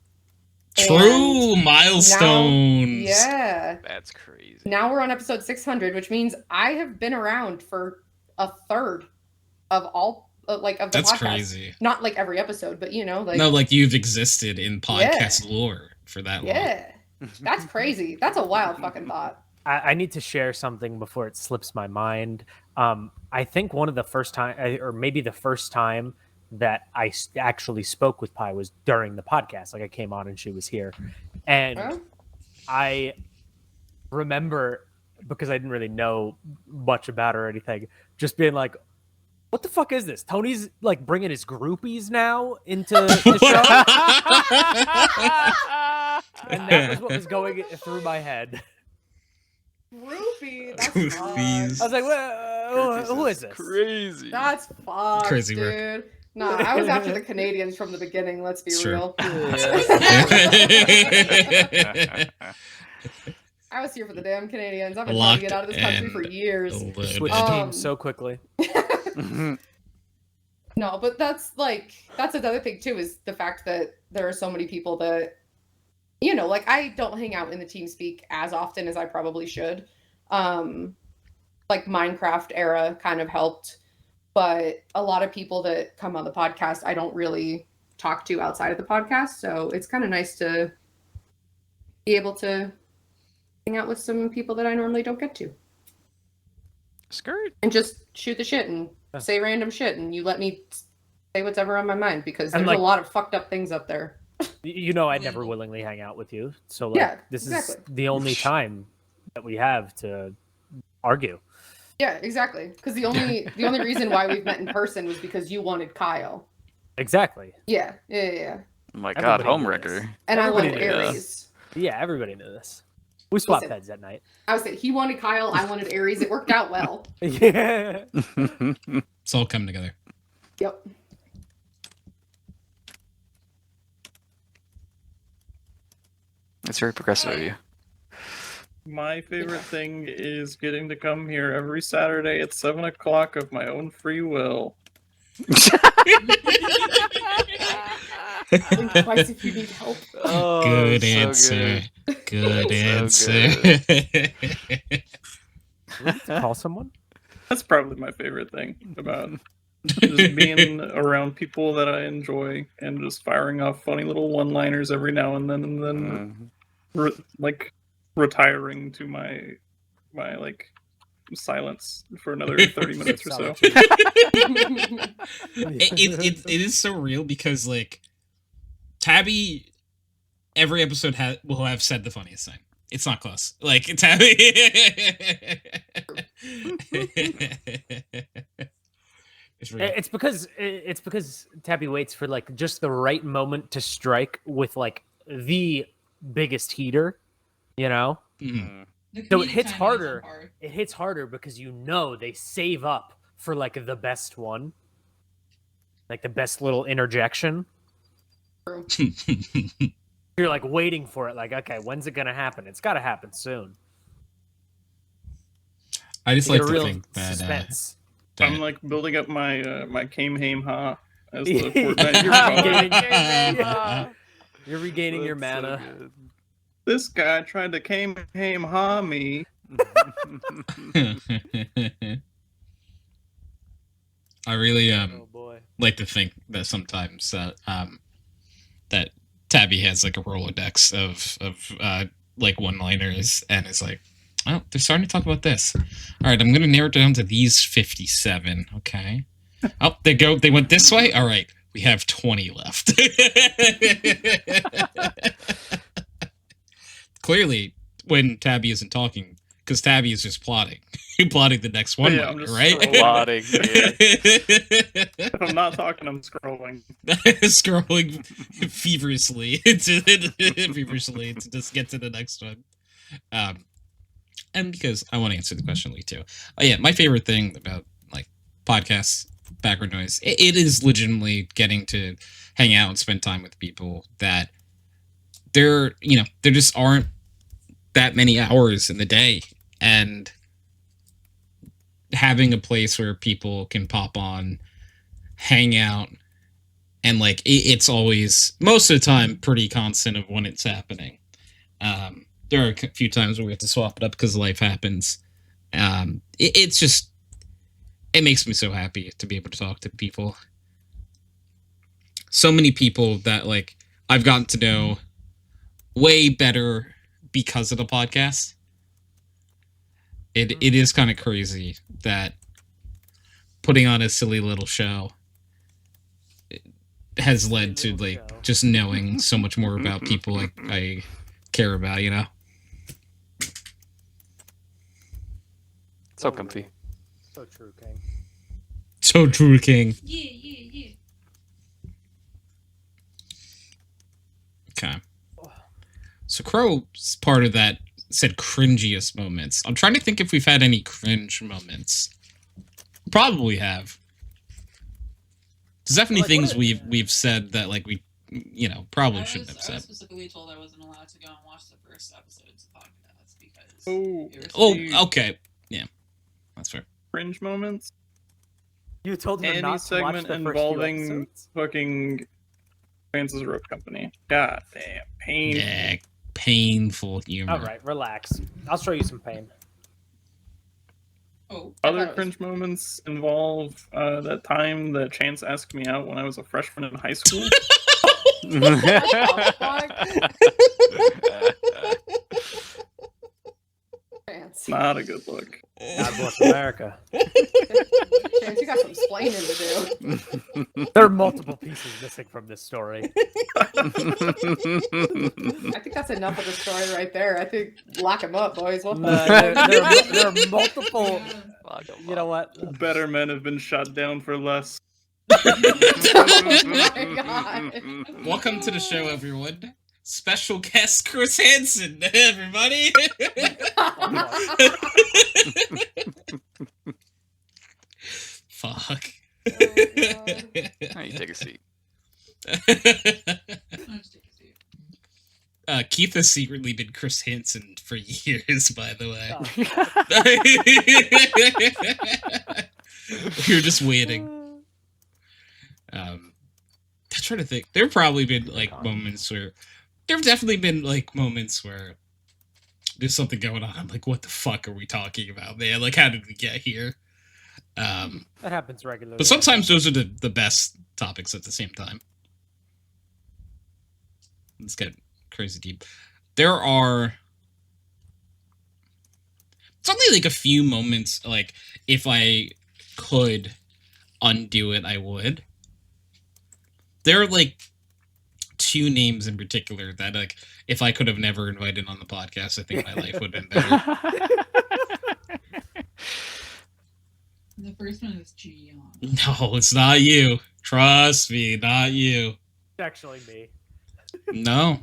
True milestones. Yeah. That's crazy. Now we're on episode 600, which means I have been around for a third of all like of the That's podcast. crazy. Not like every episode, but you know, like No, like you've existed in podcast lore for that long. yeah, that's crazy. That's a wild fucking thought. I need to share something before it slips my mind. I think one of the first time, or maybe the first time that I actually spoke with Pi was during the podcast. Like I came on and she was here, and Well, I remember, because I didn't really know much about her or anything, just being like, what the fuck is this? Tony's like bringing his groupies now into the show? And that was what was going through my head. Groupie, that's Goofies. fucked. I was like, well, who is this? Crazy. That's fucked, Crazy dude. work. No, I was after the Canadians from the beginning. Let's be It's true. real. I was here for the damn Canadians. I've been trying to get out of this country for years. Switch Um, teams so quickly. No, but that's another thing too, is the fact that there are so many people that, you know, like I don't hang out in the TeamSpeak as often as I probably should. Like Minecraft era kind of helped, but a lot of people that come on the podcast I don't really talk to outside of the podcast, so it's kind of nice to be able to hang out with some people that I normally don't get to. Skirt. And just shoot the shit and say random shit, and you let me say what's ever on my mind, because And, there's like, a lot of fucked up things up there. You know, I'd never willingly hang out with you. So, like, Yeah, this exactly. is the only time that we have to argue. Yeah, exactly. Because the only reason why we've met in person was because you wanted Kyle. Exactly. Yeah. Oh my god, Everybody knew homewrecker. And I Everybody wanted knew that. Aries. Yeah, everybody knew this. We swapped Listen. heads at night. I was saying he wanted Kyle, I wanted Aries. It worked out well. Yeah. It's all coming together. Yep. It's very progressive of you. My favorite thing is getting to come here every Saturday at 7 o'clock of my own free will. Blink twice if you need help. Oh, Good so answer. Good So answer. Call someone. That's probably my favorite thing about just being around people that I enjoy and just firing off funny little one-liners every now and then like retiring to my like silence for another 30 minutes or so. It is so real because like Tabby every episode will have said the funniest thing. It's not close. Like Tabby. It's because Tabby waits for like just the right moment to strike with like the biggest heater, you know. Mm. So it hits harder. It hits harder because you know they save up for like the best one, like the best little interjection. You're like waiting for it. Like, okay, when's it gonna happen? It's got to happen soon. I just You like get a to real think that, suspense. I'm like building up my my Came Hame Ha as the You're Fortnite. You're regaining your That's so mana. good. This guy tried to Came Hame Ha me. I really Oh boy. like to think that sometimes that Tabby has like a Rolodex of like one-liners and it's like, oh, they're starting to talk about this. All right, I'm gonna narrow it down to these 57. Okay. Oh, they go. They went this way. All right, we have 20 left. Clearly, when Tabby isn't talking, because Tabby is just plotting, plotting the next one, Yeah, I'm just right? Plotting, If I'm not talking, I'm scrolling. Scrolling feverishly to just get to the next one. And because I want to answer the question, Lee, too. Oh yeah, my favorite thing about like podcasts, background noise, it is legitimately getting to hang out and spend time with people that there just aren't that many hours in the day, and having a place where people can pop on, hang out, and like it's always most of the time pretty constant of when it's happening. There are a few times where we have to swap it up because life happens. It's just, it makes me so happy to be able to talk to people. So many people that like I've gotten to know way better because of the podcast. It is kind of crazy that putting on a silly little show has led to like just knowing so much more about people like I care about, you know. So comfy. So true, King. So true, King. Yeah. Okay. So Crow's part of that said cringiest moments. I'm trying to think if we've had any cringe moments. Probably have. There's definitely Like, things what- we've said that like we probably I shouldn't have was said. specifically told I wasn't allowed to go and watch the first episodes of podcasts because Oh, it was Oh, okay. Yeah. That's fair. cringe moments. You told him Any not to watch segment the first few involving episodes? fucking Francis Rope Company. God damn, pain. Yeah, painful humor. All right, relax. I'll show you some pain. Oh, Other I thought it was- cringe moments involve that time that Chance asked me out when I was a freshman in high school. Chance. Not a good look. God bless America. Chance, you got some splaining to do. There are multiple pieces missing from this story. I think that's enough of the story right there. I think lock him up, boys. What the There are multiple. You know what? Better men have been shot down for less. Oh my god. Welcome to the show, everyone. Special guest Chris Hansen, everybody. Fuck. You take a seat. I'll just take a seat. Keith has secretly been Chris Hansen for years, by the way. We were just waiting. I'm trying to think. There have probably been like moments where there have definitely been like moments where there's something going on. I'm like, what the fuck are we talking about, man? Like, how did we get here? That happens regularly. But sometimes those are the best topics at the same time. Let's get crazy deep. There are... It's only like a few moments, like, if I could undo it, I would. There are, like, two names in particular that, like, if I could have never invited on the podcast, I think my life would have been better. The first one is Gianna. No, it's not you. Trust me, not you. It's actually me. No.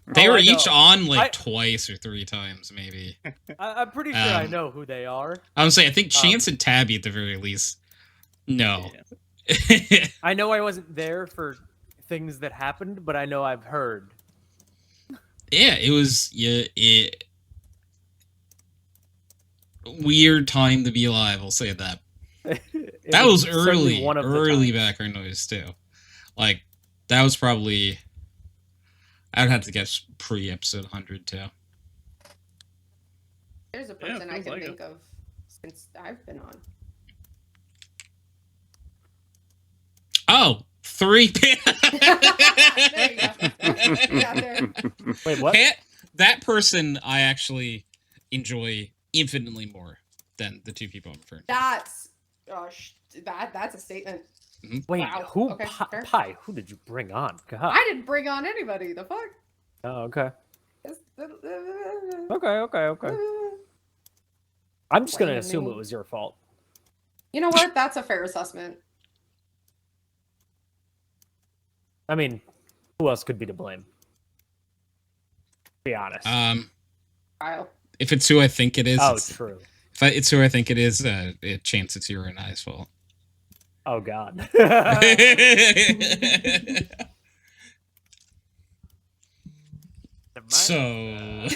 They were I each know. on, like, twice or three times, maybe. I'm pretty sure I know who they are. I would say, I think Chance and Tabby at the very least. No. Yeah. I know I wasn't there for things that happened, but I know I've heard. Yeah, it was weird time to be alive, I'll say that. That was certainly early background noise too. Like, that was probably, I would have to guess pre-episode 100 too. There's a person I feels can like think of since I've been on. Oh, 3 There you go. Yeah, there. Wait, what? That person I actually enjoy infinitely more than the two people I'm referring to. That's that's a statement. Wait, Wow. who? Okay, fair. Pie? Who did you bring on? God. I didn't bring on anybody. The fuck? Oh, okay. Okay. Okay. I'm just gonna Blaming assume me. it was your fault. You know what? That's a fair assessment. I mean, who else could be to blame? Be honest. Kyle. If it's who I think it is, Oh, it's, true. if it's who I think it is, chance it's your and I's fault. Oh God. So,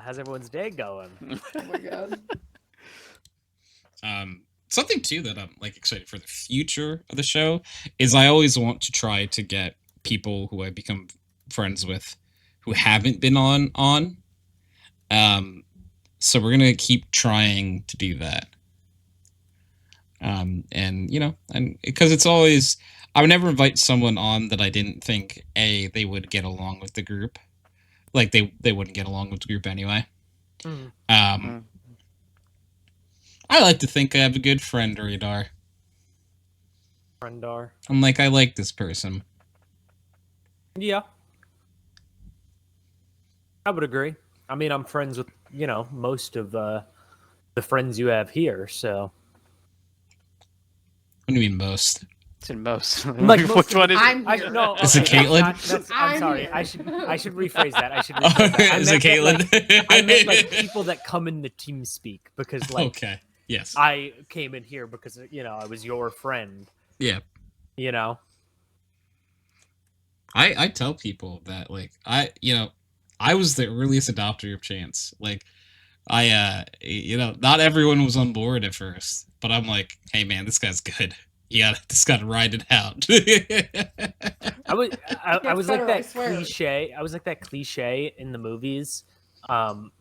How's everyone's day going? Oh my god. something too that I'm like excited for the future of the show is I always want to try to get people who I become friends with who haven't been on. So we're gonna keep trying to do that. And you know, and because it's always, I would never invite someone on that I didn't think they would get along with the group. Like they wouldn't get along with the group anyway. I like to think I have a good friend radar. Friendar. I'm like, I like this person. Yeah. I would agree. I mean, I'm friends with, you know, most of the friends you have here, so. What do you mean most? It's in most. Like most Which one is it? I'm here. No, Is it okay, Katelyn? I'm I'm sorry. here. I should rephrase that. I should rephrase that. Is it Katelyn? I meant like people that come in the team speak because like Okay. Yes. I came in here because you know I was your friend. Yeah. You know. I tell people that like I was the earliest adopter of Chance. Like not everyone was on board at first, but I'm like, hey man, this guy's good. Just gotta ride it out. I was like better, I that swear. cliche. I was like that cliche in the movies,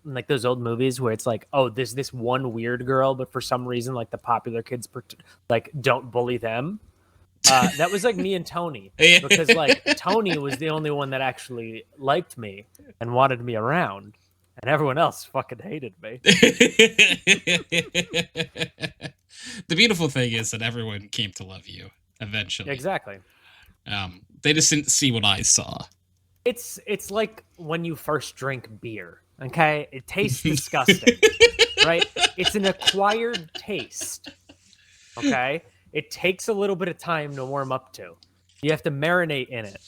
like those old movies where it's like, oh, there's this one weird girl, but for some reason, like the popular kids, like don't bully them. That was like me and Tony, because like Tony was the only one that actually liked me and wanted me around, and everyone else fucking hated me. The beautiful thing is that everyone came to love you eventually. Exactly. They just didn't see what I saw. It's like when you first drink beer. Okay, it tastes disgusting, right? It's an acquired taste. Okay, it takes a little bit of time to warm up to. You have to marinate in it.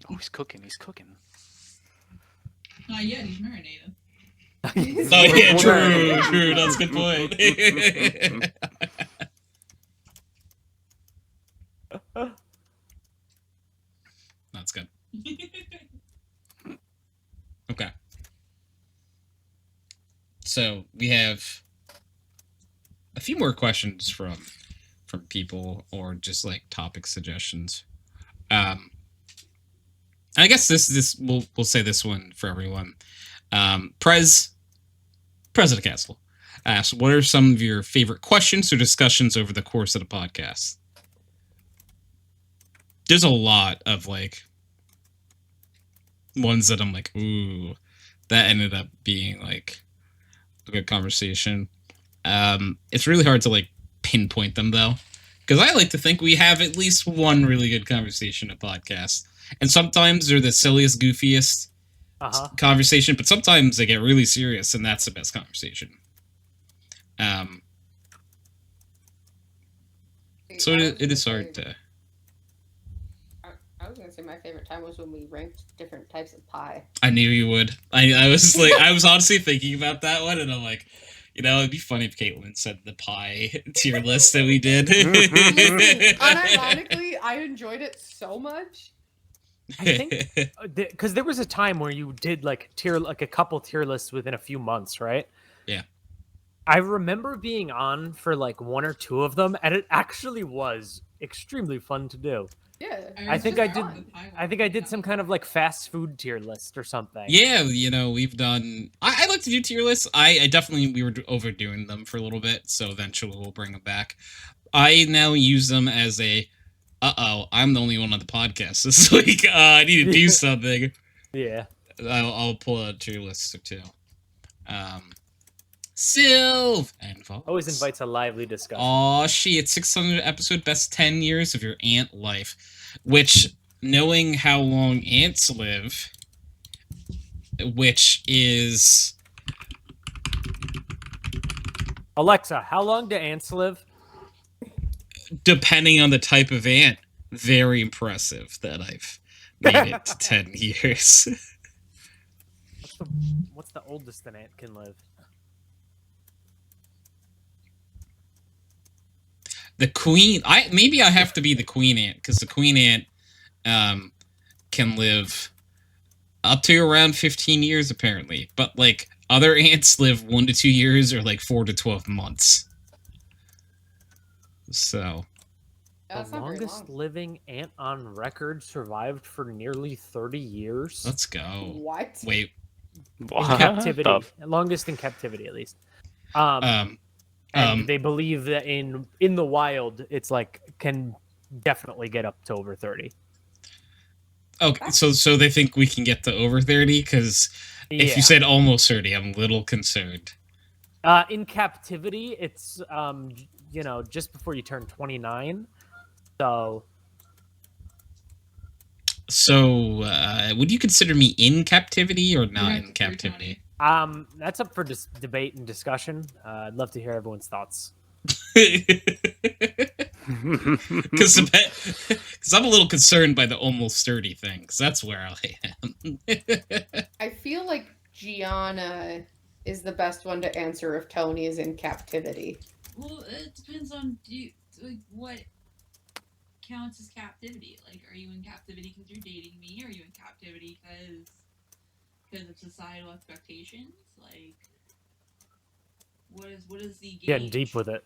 Oh, he's cooking. He's cooking. Not yet, he's marinated. Oh yeah, true. That's a good point. Okay. So we have a few more questions from people, or just like topic suggestions. I guess this we'll say this one for everyone. President Castle asks, what are some of your favorite questions or discussions over the course of the podcast? There's a lot of like ones that I'm like, ooh, that ended up being like a good conversation. It's really hard to like pinpoint them though, because I like to think we have at least one really good conversation a podcast, and sometimes they're the silliest, goofiest conversation, but sometimes they get really serious, and that's the best conversation. So it is hard to. I was gonna say my favorite time was when we ranked different types of pie. I knew you would. I was like, I was honestly thinking about that one, and I'm like, you know, it'd be funny if Katelyn said the pie tier list that we did. Unironically, I enjoyed it so much. I think because there was a time where you did like a couple tier lists within a few months, right? Yeah. I remember being on for like one or two of them, and it actually was extremely fun to do. Yeah, I think I did some kind of like fast food tier list or something. Yeah, you know, we've done. I like to do tier lists. I definitely, we were overdoing them for a little bit, so eventually we'll bring them back. I now use them as a, I'm the only one on the podcast this week. I need to do something. Yeah, I'll pull a tier list or two. Sylv and Vox always invites a lively discussion. Aw, shit, 600 episode best 10 years of your ant life. Which, knowing how long ants live, which is... Alexa, how long do ants live? Depending on the type of ant, very impressive that I've made it to 10 years. What's the oldest an ant can live? The queen, maybe I have to be the queen ant, because the queen ant can live up to around 15 years apparently, but like other ants live 1 to 2 years or like 4 to 12 months. So that's the not very longest long. living ant on record survived for nearly 30 years. let's go. What? Wait. In captivity, longest in captivity at least. And they believe that in the wild, it's like can definitely get up to over 30. Okay, so they think we can get to over 30? Because if you said almost 30, I'm a little concerned. In captivity, it's you know, just before you turn 29. So would you consider me in captivity or not in captivity? that's up for debate and discussion. I'd love to hear everyone's thoughts. Because I'm a little concerned by the almost 30 thing, because that's where I am. I feel like Gianna is the best one to answer if Tony is in captivity. Well, it depends on what counts as captivity. Like, are you in captivity because you're dating me? Are you in captivity because of societal expectations? Like, what is the gauge? Getting deep with it.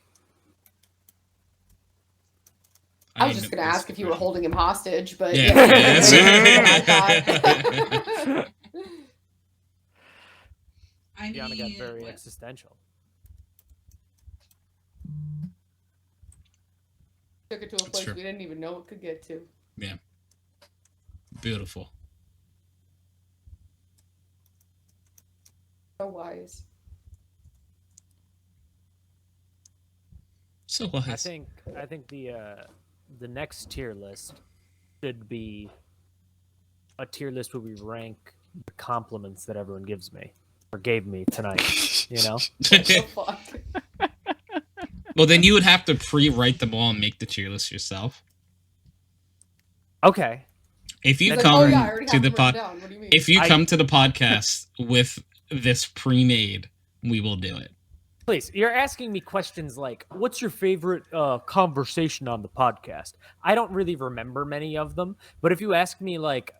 I was just going to ask if you were holding him hostage, but yeah. That's what I thought. Gianna got very existential. Took it to a place we didn't even know it could get to. Yeah. Beautiful. So wise. So wise. I think the next tier list should be a tier list where we rank the compliments that everyone gives me or gave me tonight. You know. What the fuck? Well, then you would have to pre-write them all and make the tier list yourself. Okay. If you He's like, come oh, yeah, I already to have the them written down. What do you mean? if you come to the podcast with this pre-made, we will do it. Please, you're asking me questions like, what's your favorite conversation on the podcast? I don't really remember many of them, but if you ask me, like,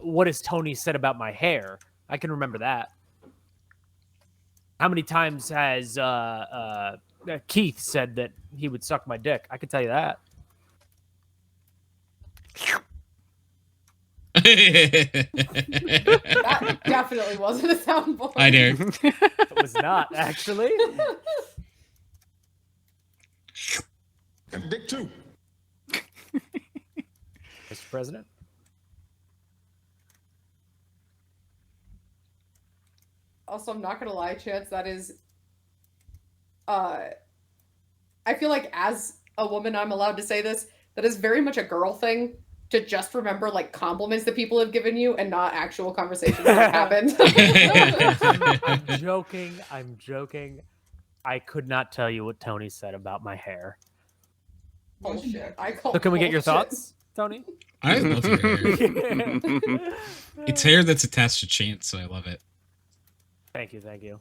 what has Tony said about my hair, I can remember that. How many times has Keith said that he would suck my dick? I can tell you that. That definitely wasn't a soundboard. Hi, Derrick. It was not, actually. Dick too. Mr. President? Also, I'm not gonna lie, Chance, that is I feel like as a woman I'm allowed to say this, that is very much a girl thing to just remember like compliments that people have given you and not actual conversations that happened. I'm joking. I'm joking. I could not tell you what Tony said about my hair. Bullshit. I call So can we get your bullshit. thoughts, Tony? I love your hair. It's hair that's attached to Chance, so I love it. Thank you, thank you.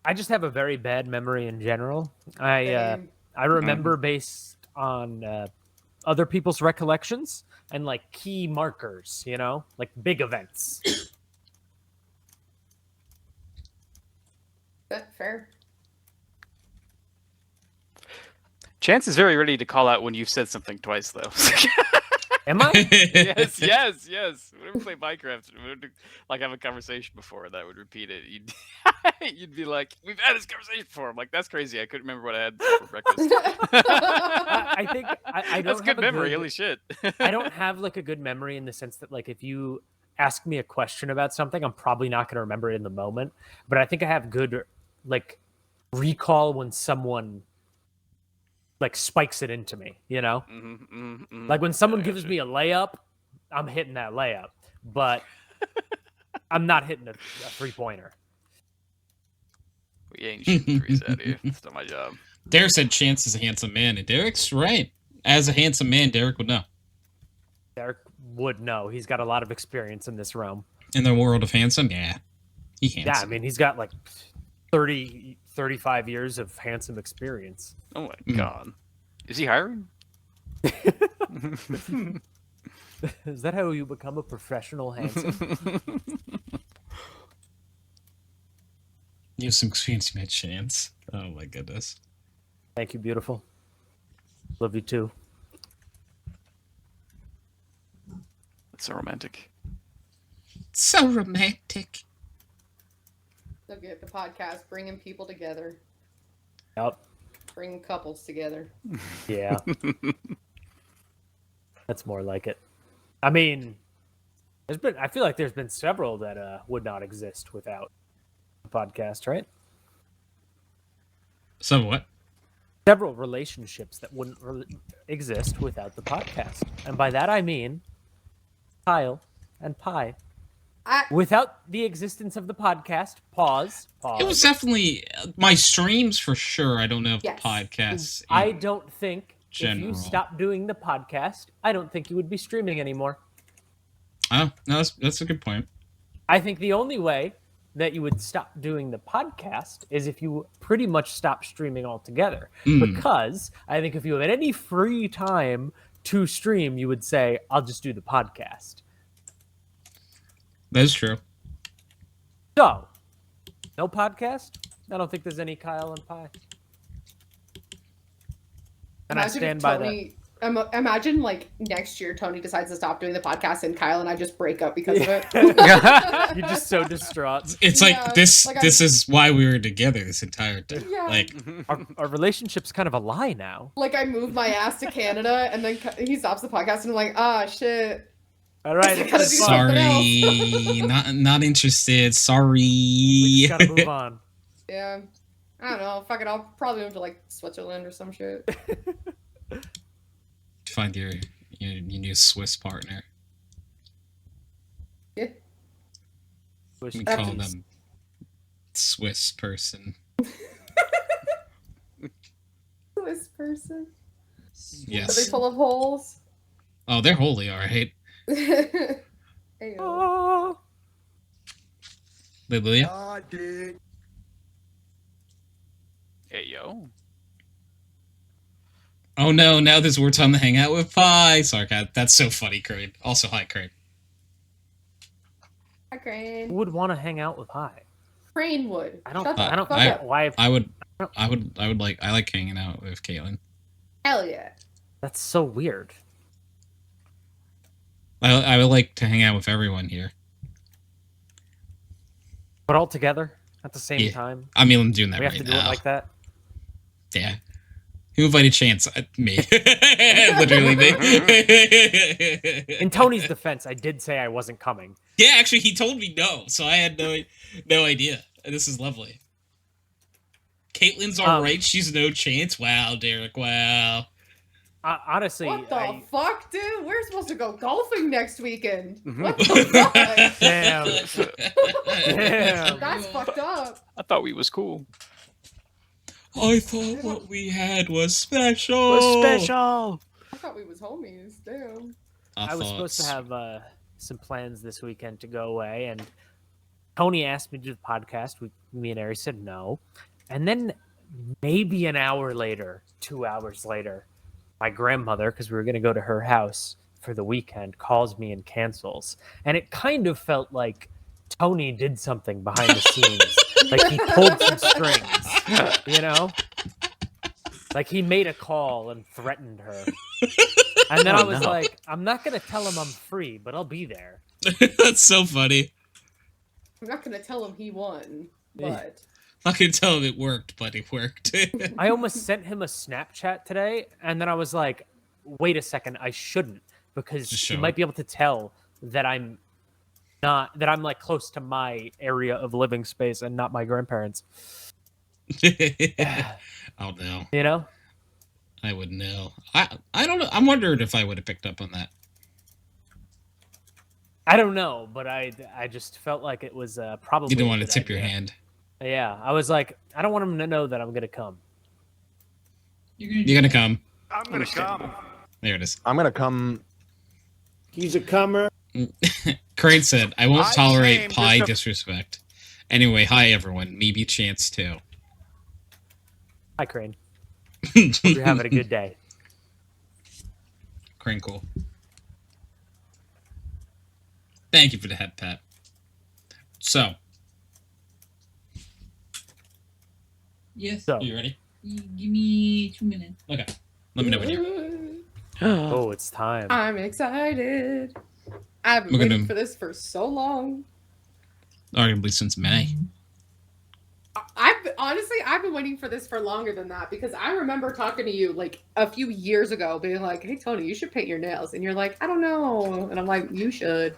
I just have a very bad memory in general. I remember based on other people's recollections and like key markers, you know, like big events. That fair. Chance is very ready to call out when you've said something twice, though. Am I? yes. Whenever we play Minecraft, we would like have a conversation before that would repeat it. You'd be like, "We've had this conversation before." I'm like, "That's crazy. I couldn't remember what I had for breakfast." I think I don't That's have good a memory. Holy shit! I don't have like a good memory in the sense that like if you ask me a question about something, I'm probably not going to remember it in the moment. But I think I have good like recall when someone like spikes it into me, you know? Like when someone gives me a layup, I'm hitting that layup, but I'm not hitting a 3-pointer. We ain't shooting threes out here. It's not my job. Derrick said Chance is a handsome man, and Derrick's right. As a handsome man, Derrick would know. Derrick would know. He's got a lot of experience in this realm. In the world of handsome, yeah. He handsome. Yeah, I mean, he's got like 30, 35 years of handsome experience. Oh my god. Is he hiring? Is that how you become a professional handsome? You have some experience, you had Chance. Oh my goodness. Thank you, beautiful. Love you too. That's so romantic. So romantic. So good. The podcast, bringing people together. Yep. Bringing couples together. Yeah. That's more like it. I mean, I feel like there's been several that would not exist without the podcast, right? So what? Several relationships that wouldn't exist without the podcast. And by that I mean Kyle and Pi. Without the existence of the podcast, pause. It was definitely my streams for sure. I don't know if Yes. podcasts. I don't think general. if you stopped doing the podcast, I don't think you would be streaming anymore. Oh, no, that's a good point. I think the only way that you would stop doing the podcast is if you pretty much stop streaming altogether. Because I think if you had any free time to stream, you would say, I'll just do the podcast. That's true. So, no podcast? I don't think there's any Kyle and Pi. And I stand by that. Imagine like next year Tony decides to stop doing the podcast and Kyle and I just break up because of it. You're just so distraught. It's Yeah, like this. like This is why we were together this entire time. Yeah. Like, Our relationship's kind of a lie now. Like I move my ass to Canada and then he stops the podcast and I'm like, ah, shit. All right, I gotta it's do fun. sorry, not interested. Sorry. We just gotta move on. Yeah. I don't know. Fuck it. I'll probably move to like Switzerland or some shit. Find your new Swiss partner. Yeah. We call them Swiss person. Swiss person. Are Yes. they full of holes? Oh, they're holy, all right. Ayo. Lilia? I did. Hey, yo. Oh no, now there's more time to hang out with Pie. Sorry, God, that's so funny, Crane. Also, hi, Crane. Hi, Crane. Who would want to hang out with High? Crane would. I don't. Shut the I don't fuck get up. why. I like hanging out with Katelyn. Hell yeah. That's so weird. I would like to hang out with everyone here. But all together at the same Yeah. time. I mean, I'm doing that We have right to do now. it like that. Yeah. Who invited Chance? Me. Literally me. In Tony's defense, I did say I wasn't coming. Yeah, actually, he told me no, so I had no idea. This is lovely. Caitlyn's alright. She's no Chance. Wow, Derrick. Wow. Honestly, What the fuck, dude? We're supposed to go golfing next weekend. Mhm. What the fuck? damn, damn. That's fucked up. I thought we was cool. I thought what we had was special. Was special. I thought we was homies. Damn. I was supposed to have some plans this weekend to go away, and Tony asked me to do the podcast. Me and Ari said no. And then maybe an hour later, 2 hours later, my grandmother, because we were going to go to her house for the weekend, calls me and cancels. And it kind of felt like Tony did something behind the scenes. Like he pulled some strings, you know? Like he made a call and threatened her. And then I was like, I'm not going to tell him I'm free, but I'll be there. That's so funny. I'm not gonna tell him he won, but I can tell him it worked, but it worked. I almost sent him a Snapchat today, and then I was like, wait a second, I shouldn't, because Just he show might it. be able to tell that I'm like close to my area of living space and not my grandparents. Oh no, You know? I wouldn't know. I don't know. I'm wondering if I would have picked up on that. I don't know, but I just felt like it was probably You didn't a want to good tip your idea. hand. Yeah, I was like, I don't want him to know that I'm gonna come. You're gonna come. I'm gonna come. There it is. I'm gonna come. He's a comer. Crane said, "I won't I tolerate came pie just to- disrespect." Anyway, hi everyone. Maybe Chance too. Hi, Crane. Hope you're having a good day. Crane, cool. Thank you for the head pat. So, Yes. So, you ready? Give me 2 minutes. Okay. Let me know when you're. oh, it's time. I'm excited. I've been We're waiting gonna- for this for so long. Arguably since May. I've been waiting for this for longer than that because I remember talking to you like a few years ago, being like, "Hey Tony, you should paint your nails," and you're like, "I don't know," and I'm like, "You should."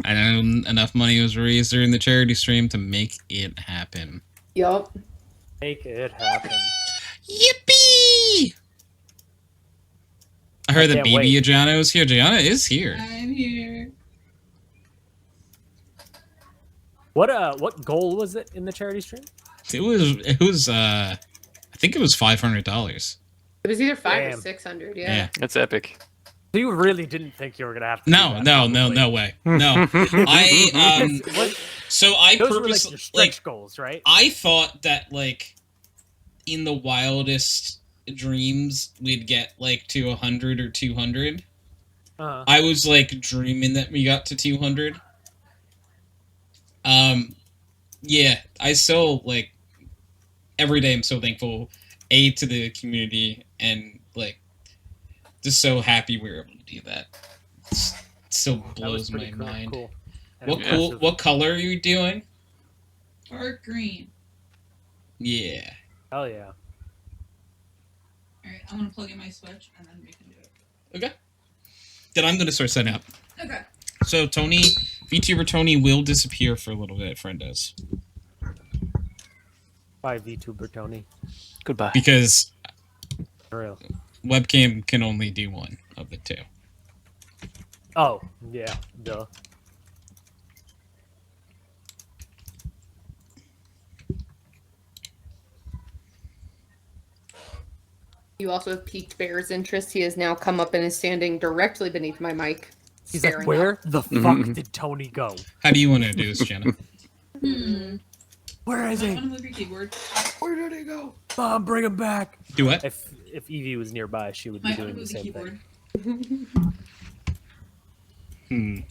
I know enough money was raised during the charity stream to make it happen. Yup. Make it happen. Yippee! I heard that can't baby wait. Gianna is here. Gianna is here. I'm here. What goal was it in the charity stream? It was I think it was $500. It was either 5 or Damn. 600. Yeah. Yeah. That's epic. So you really didn't think you were gonna have to? No, do that, no, probably. no way. No. I What- so I Those were like purposely your stretch goals, right? I thought that like in the wildest dreams we'd get like to 100 or 200. I was like dreaming that we got to 200. Yeah, I still like every day I'm so thankful to the community and like just so happy we were able to do that. It still That was blows my pretty cool. mind. Cool. And What impressive. what color are you doing? Dark green. Yeah. Hell yeah. Alright, I'm gonna plug in my switch and then we can do it. Okay. Then I'm gonna start setting up. Okay. So Tony, VTuber Tony will disappear for a little bit, friendos, Bye, VTuber Tony. Goodbye. because For real. webcam can only do one of the two. Oh, yeah. Duh. You also have piqued Bear's interest. He has now come up and is standing directly beneath my mic. He's like, staring where up. the fuck did Tony go? How do you want to do this, Jenna? Where is I he? want to move your keyboard. Where did he go? Mom, bring him back. Do what? If Evie was nearby, she would be Might want to doing the move the same keyboard. thing.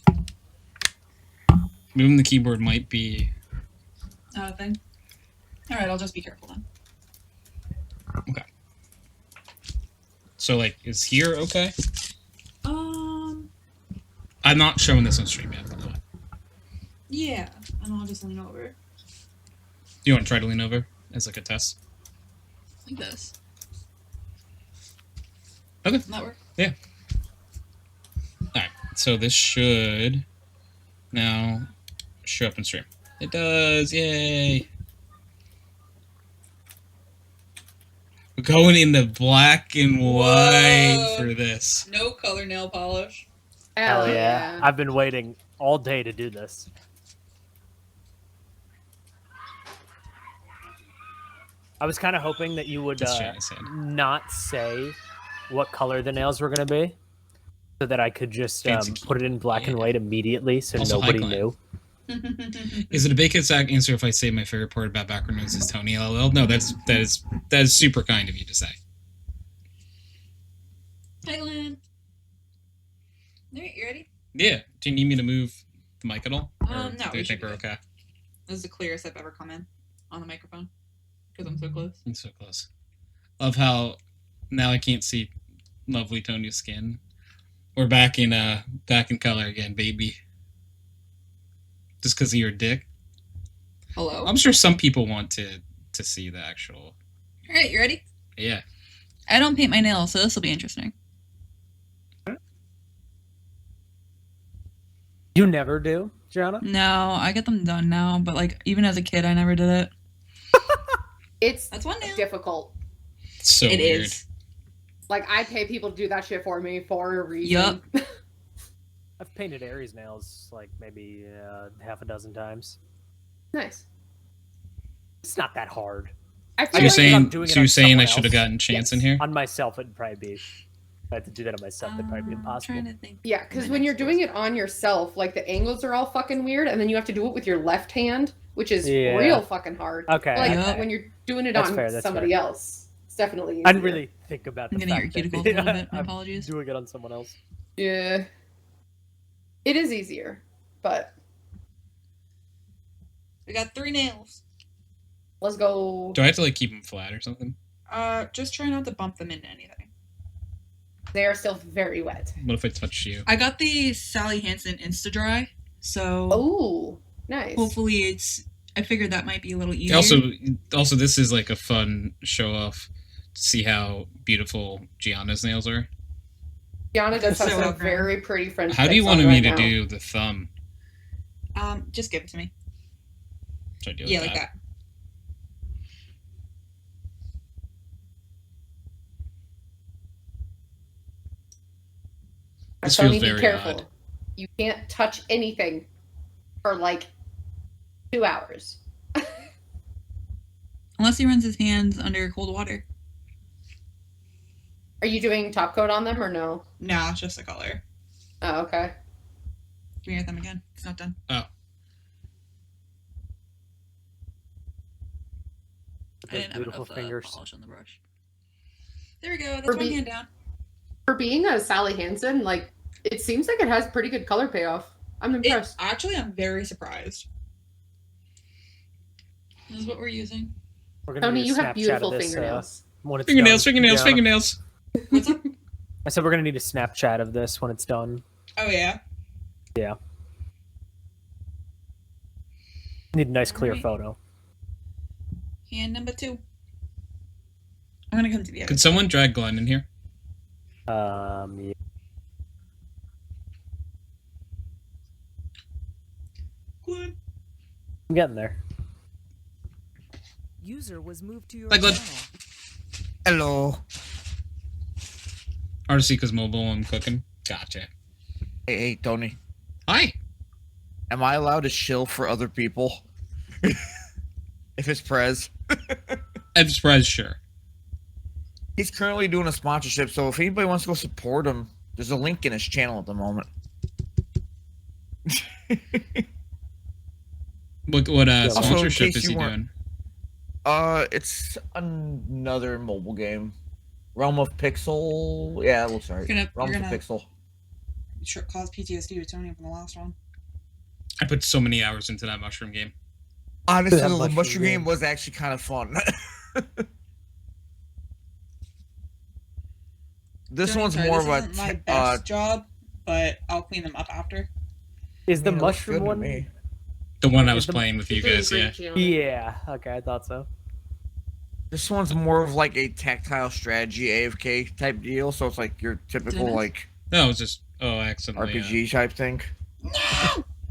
Moving the keyboard might be. Thing. All right, I'll just be careful then. Okay. So, like, is here okay? I'm not showing this on stream yet, by the way. Yeah, and I'll just lean over Do you want to try to lean over as, like, a test? like this. Okay. Does that work? Yeah. Alright, so this should now show up in stream. It does, yay! We're going in the black and white Whoa. for this. No color nail polish. Hell yeah. I've been waiting all day to do this. I was kind of hoping that you would That's Gianna's hand. not say what color the nails were going to be, so that I could just Fancy put it in black and yeah. white immediately, so Also, nobody hi, Glen. knew. Is it a big exact answer if I say my favorite part about background noise is Tony LOL? No, that is super kind of you to say. Hey, Glen. Alright, you ready? Yeah. Do you need me to move the mic at all? Or No, do we you should think be we're good. okay? This is the clearest I've ever come in on the microphone because I'm so close. I'm so close. Love how now I can't see lovely Tony's skin. We're back in color again, baby. Just because of your dick. Hello? I'm sure some people want to see the actual. Alright, you ready? Yeah. I don't paint my nails, so this will be interesting. You never do, Gianna? No, I get them done now, but like even as a kid, I never did it. It's That's one nail. difficult. It's so It weird. is. Like, I pay people to do that shit for me for a reason. Yup. I've painted Aries nails like maybe half a dozen times. Nice. It's not that hard. I So feel you're like saying, doing it so you're on saying I someone should have else. gotten Chance Yes. in here? On myself, it'd probably be. If I had to do that on myself, that'd probably be I'm impossible. trying to think. yeah, because My when you're next doing was- it on yourself, like the angles are all fucking weird, and then you have to do it with your left hand, which is Yeah. real fucking hard. Okay. Like Yeah. when you're doing it That's on fair, that's somebody fair. else, it's definitely. I didn't easier. really think about the I'm getting fact your that cuticles a little bit. My I'm apologies. doing it on someone else. Yeah. It is easier, but We got 3 nails. let's go. Do I have to like keep them flat or something? Just try not to bump them into anything. They are still very wet. What if I touch you? I got the Sally Hansen Insta Dry, so Oh, nice. hopefully it's. I figured that might be a little easier. Also, this is like a fun show off to see how beautiful Gianna's nails are. Gianna does have So some okay. very pretty French. How do you tips want on me right to now. do the thumb? Just give it to me. Should I do it Yeah, like that. This Tony, feels be very careful. odd. You can't touch anything for like 2 hours. Unless he runs his hands under cold water. Are you doing top coat on them or no? Nah, it's just the color. Oh, okay. Give me your thumb again. It's not done. Oh, I didn't have Beautiful enough fingers. polish on the brush. There we go. That's For one me- hand down. For being a Sally Hansen, like it seems like it has pretty good color payoff. I'm impressed. Actually, I'm very surprised. This is what we're using. We're gonna Tony, need a you have Snapchat beautiful of this, fingernails. when it's fingernails, done. fingernails, Yeah. fingernails. What's up? I said we're gonna need a Snapchat of this when it's done. Oh yeah. Need a nice clear Alright. photo. Hand number 2. I'm gonna come to the other. Could someone drag Glen in here? Yeah. Good. I'm getting there. User was moved to your Hi, Glen. channel. Hello. Artisica's mobile and cooking. Gotcha. Hey, Tony. Hi. Am I allowed to shill for other people? If it's Prez. I'm surprised, sure. He's currently doing a sponsorship, so if anybody wants to go support him, there's a link in his channel at the moment. What Also, in sponsorship case is you he weren't- doing? It's another mobile game. Realm of Pixel. Yeah, it looks right. You're Realms of gonna Pixel. cause PTSD with Tony from the last one. I put so many hours into that mushroom game. Honestly, That the mushroom mushroom game game. was actually kind of fun. This Tony, one's sorry, more this of a isn't my best job, but I'll clean them up after. Is the it looks mushroom good to one? me. The one I Is was the- playing with you You're doing guys, yeah. great, Gianna. Yeah. Okay, I thought so. This one's more of like a tactile strategy AFK type deal, so it's like your typical Dennis? like No, it was just I accidentally RPG type thing.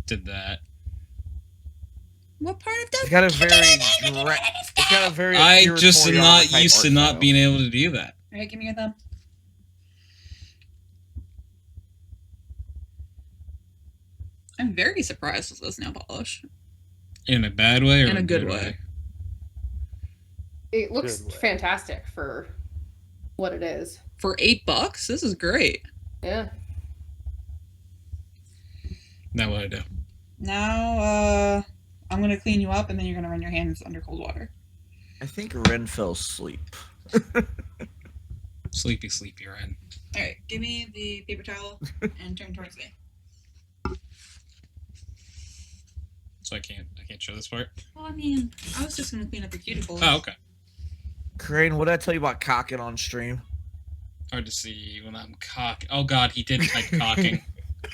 did that. What part of It's got a very it's got a very I just Akira am not Toriyama type used to art not style. being able to do that. Alright, give me your thumb. I'm very surprised with this nail polish. In a bad way or In a good way. It looks Good way. fantastic for what it is. For $8, this is great. Yeah. Now what I do? Now, I'm gonna clean you up, and then you're gonna run your hands under cold water. I think Ren fell asleep. Sleepy, Ren. Alright, give me the paper towel and turn towards me. So I can't show this part. Well, I mean, I was just gonna clean up your cuticles. Oh, okay. Crane, what did I tell you about cocking on stream? Hard to see when I'm cock. Oh god, he did type cocking.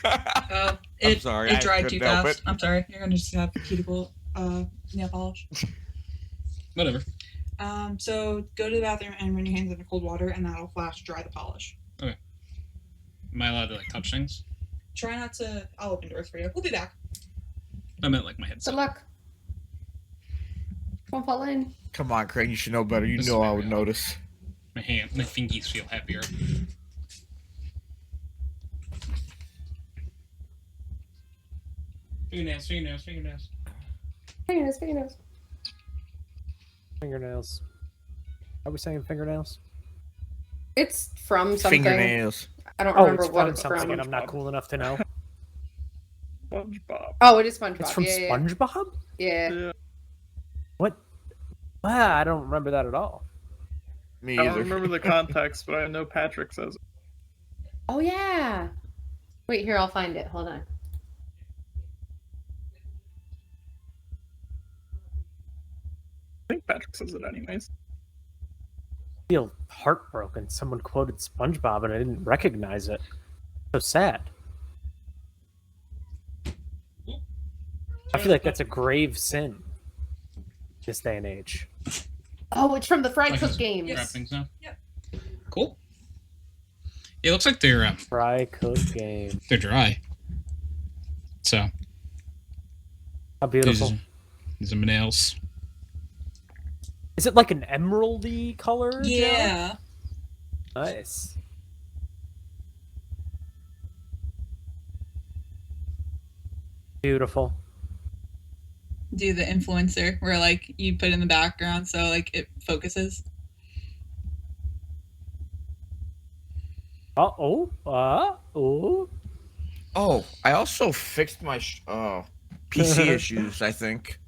Oh, I'm sorry, I it dried too couldn't help fast. it. I'm sorry. You're gonna just have cuticle nail polish. Whatever. So go to the bathroom and run your hands under cold water, and that'll flash dry the polish. Am I allowed to like touch things? Try not to. I'll open doors for you. We'll be back. I meant like my headset. Good luck. Don't fall in. Come on, Crane, you should know better. You This know is I would very notice. My fingies feel happier. Fingernails. Fingernails, fingernails. Fingernails. Are we saying fingernails? It's from something. Fingernails. I don't Oh, remember it's what from it's something, from. and I'm not cool enough to know. SpongeBob. Oh, it is SpongeBob. It's from yeah, SpongeBob. Yeah. Yeah. What? Ah, I don't remember that at all. Me I don't either. remember the context, but I know Patrick says it. Oh yeah. Wait, here I'll find it. Hold on. I think Patrick says it anyways. I feel heartbroken. Someone quoted SpongeBob and I didn't recognize it. So sad. I feel like that's a grave sin this day and age. Oh, it's from the Fry Like Cook this- games. Grab things now. Yep. Cool. It looks like they're Fry cook game. they're dry. So How beautiful. these are my nails. Is it like an emeraldy color? Joe? Yeah. Nice. Beautiful. Do the influencer where like you put in the background so like it focuses. Oh. Oh, I also fixed my PC issues, I think.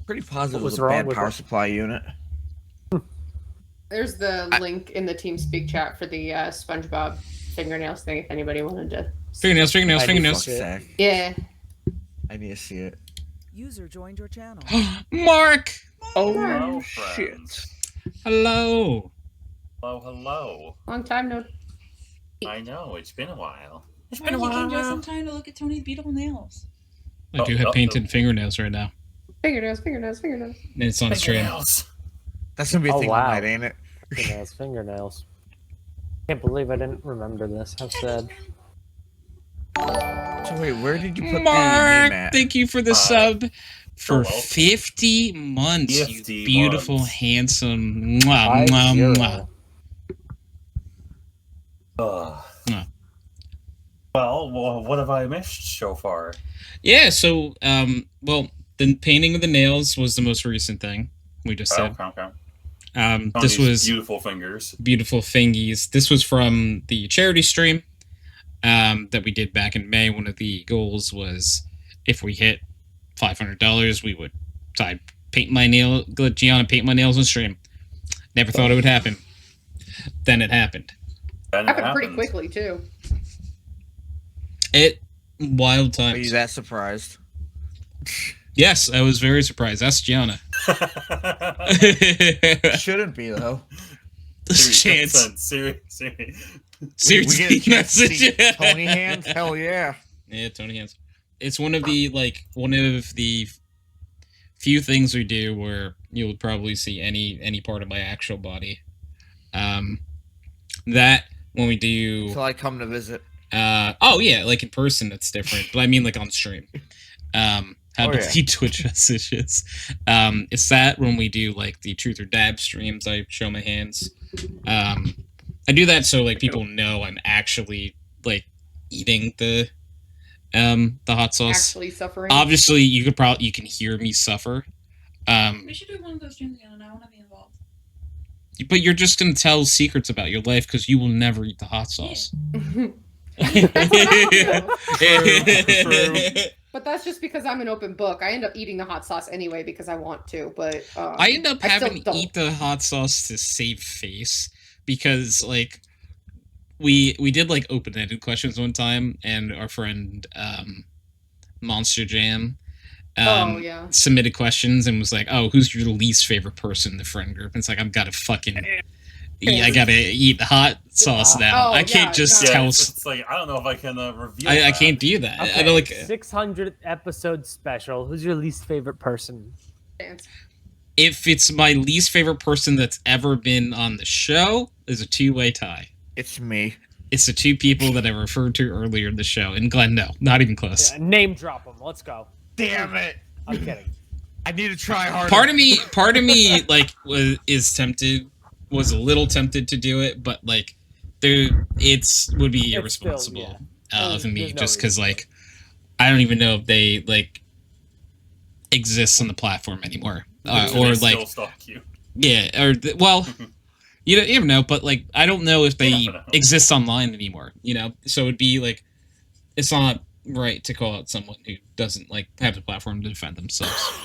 Pretty positive What was it was a wrong bad with power it? supply unit. There's the link in the TeamSpeak chat for the SpongeBob fingernails thing. If anybody wanted to. Fingernails. I do Fingernails. fuck it. Sack. Yeah. I need to see it. User joined your channel. Mark. Oh Hello, shit. friends. Hello. Hello. Long time no. I know, it's been a while. It's been a while. You came just in time to look at Tony's beautiful nails. I do have painted fingernails right now, Fingernails. and it's on stream. Fingernails. That's gonna be a Oh, thing wow. tonight, ain't it? Fingernails. Can't believe I didn't remember this. How sad. So wait, where did you put the name Mark, at? thank you for the sub for You're welcome. 50 months. 50 you beautiful, months. handsome. Mwah, mwah, 5-0. mwah. Uh, well, what have I missed so far? Yeah. So, well, the painting of the nails was the most recent thing we just said. Okay. This was beautiful fingers. beautiful fingies. This was from the charity stream that we did back in May. One of the goals was if we hit $500, we would let Gianna paint my nails on stream. Never thought it would happen. Then it happened. Happened pretty quickly too. Wild times. Are you that surprised? Yes, I was very surprised. That's Gianna. Shouldn't be though. Chance. Seriously. We get a chance to see Tony hands. Hell yeah. Yeah, Tony hands. It's one of the few things we do where you'll probably see any part of my actual body. That when we do. So I come to visit. Oh yeah, like in person that's different, but I mean like on stream. How to see Twitch messages. It's that when we do like the Truth or Dab streams, I show my hands. I do that so like people know I'm actually like eating the hot sauce. Actually suffering. Obviously, you can hear me suffer. We should do one of those streams again, and I want to be involved. But you're just gonna tell secrets about your life because you will never eat the hot sauce. True. But that's just because I'm an open book. I end up eating the hot sauce anyway because I want to. But I end up having to eat the hot sauce to save face because like we did like open-ended questions one time, and our friend Monster Jam submitted questions and was like, "Oh, who's your least favorite person in the friend group?" And it's like, I gotta eat hot sauce now. I can't just tell. It's like I don't know if I can reveal. I can't do that. Okay, I don't like 600th episode special. Who's your least favorite person? If it's my least favorite person that's ever been on the show, there's a two-way tie. It's me. It's the two people that I referred to earlier in the show. And Glen, no, not even close. Yeah, name drop them. Let's go. Damn it! I'm kidding. I need to try harder. Part of me, like, was a little tempted to do it, but like, would be irresponsible of me just because like, I don't even know if they like exist on the platform anymore, or like, still stalk you. Yeah, or well. You never know, but like I don't know if they exist online anymore. You know, so it'd be like it's not right to call out someone who doesn't like have the platform to defend themselves.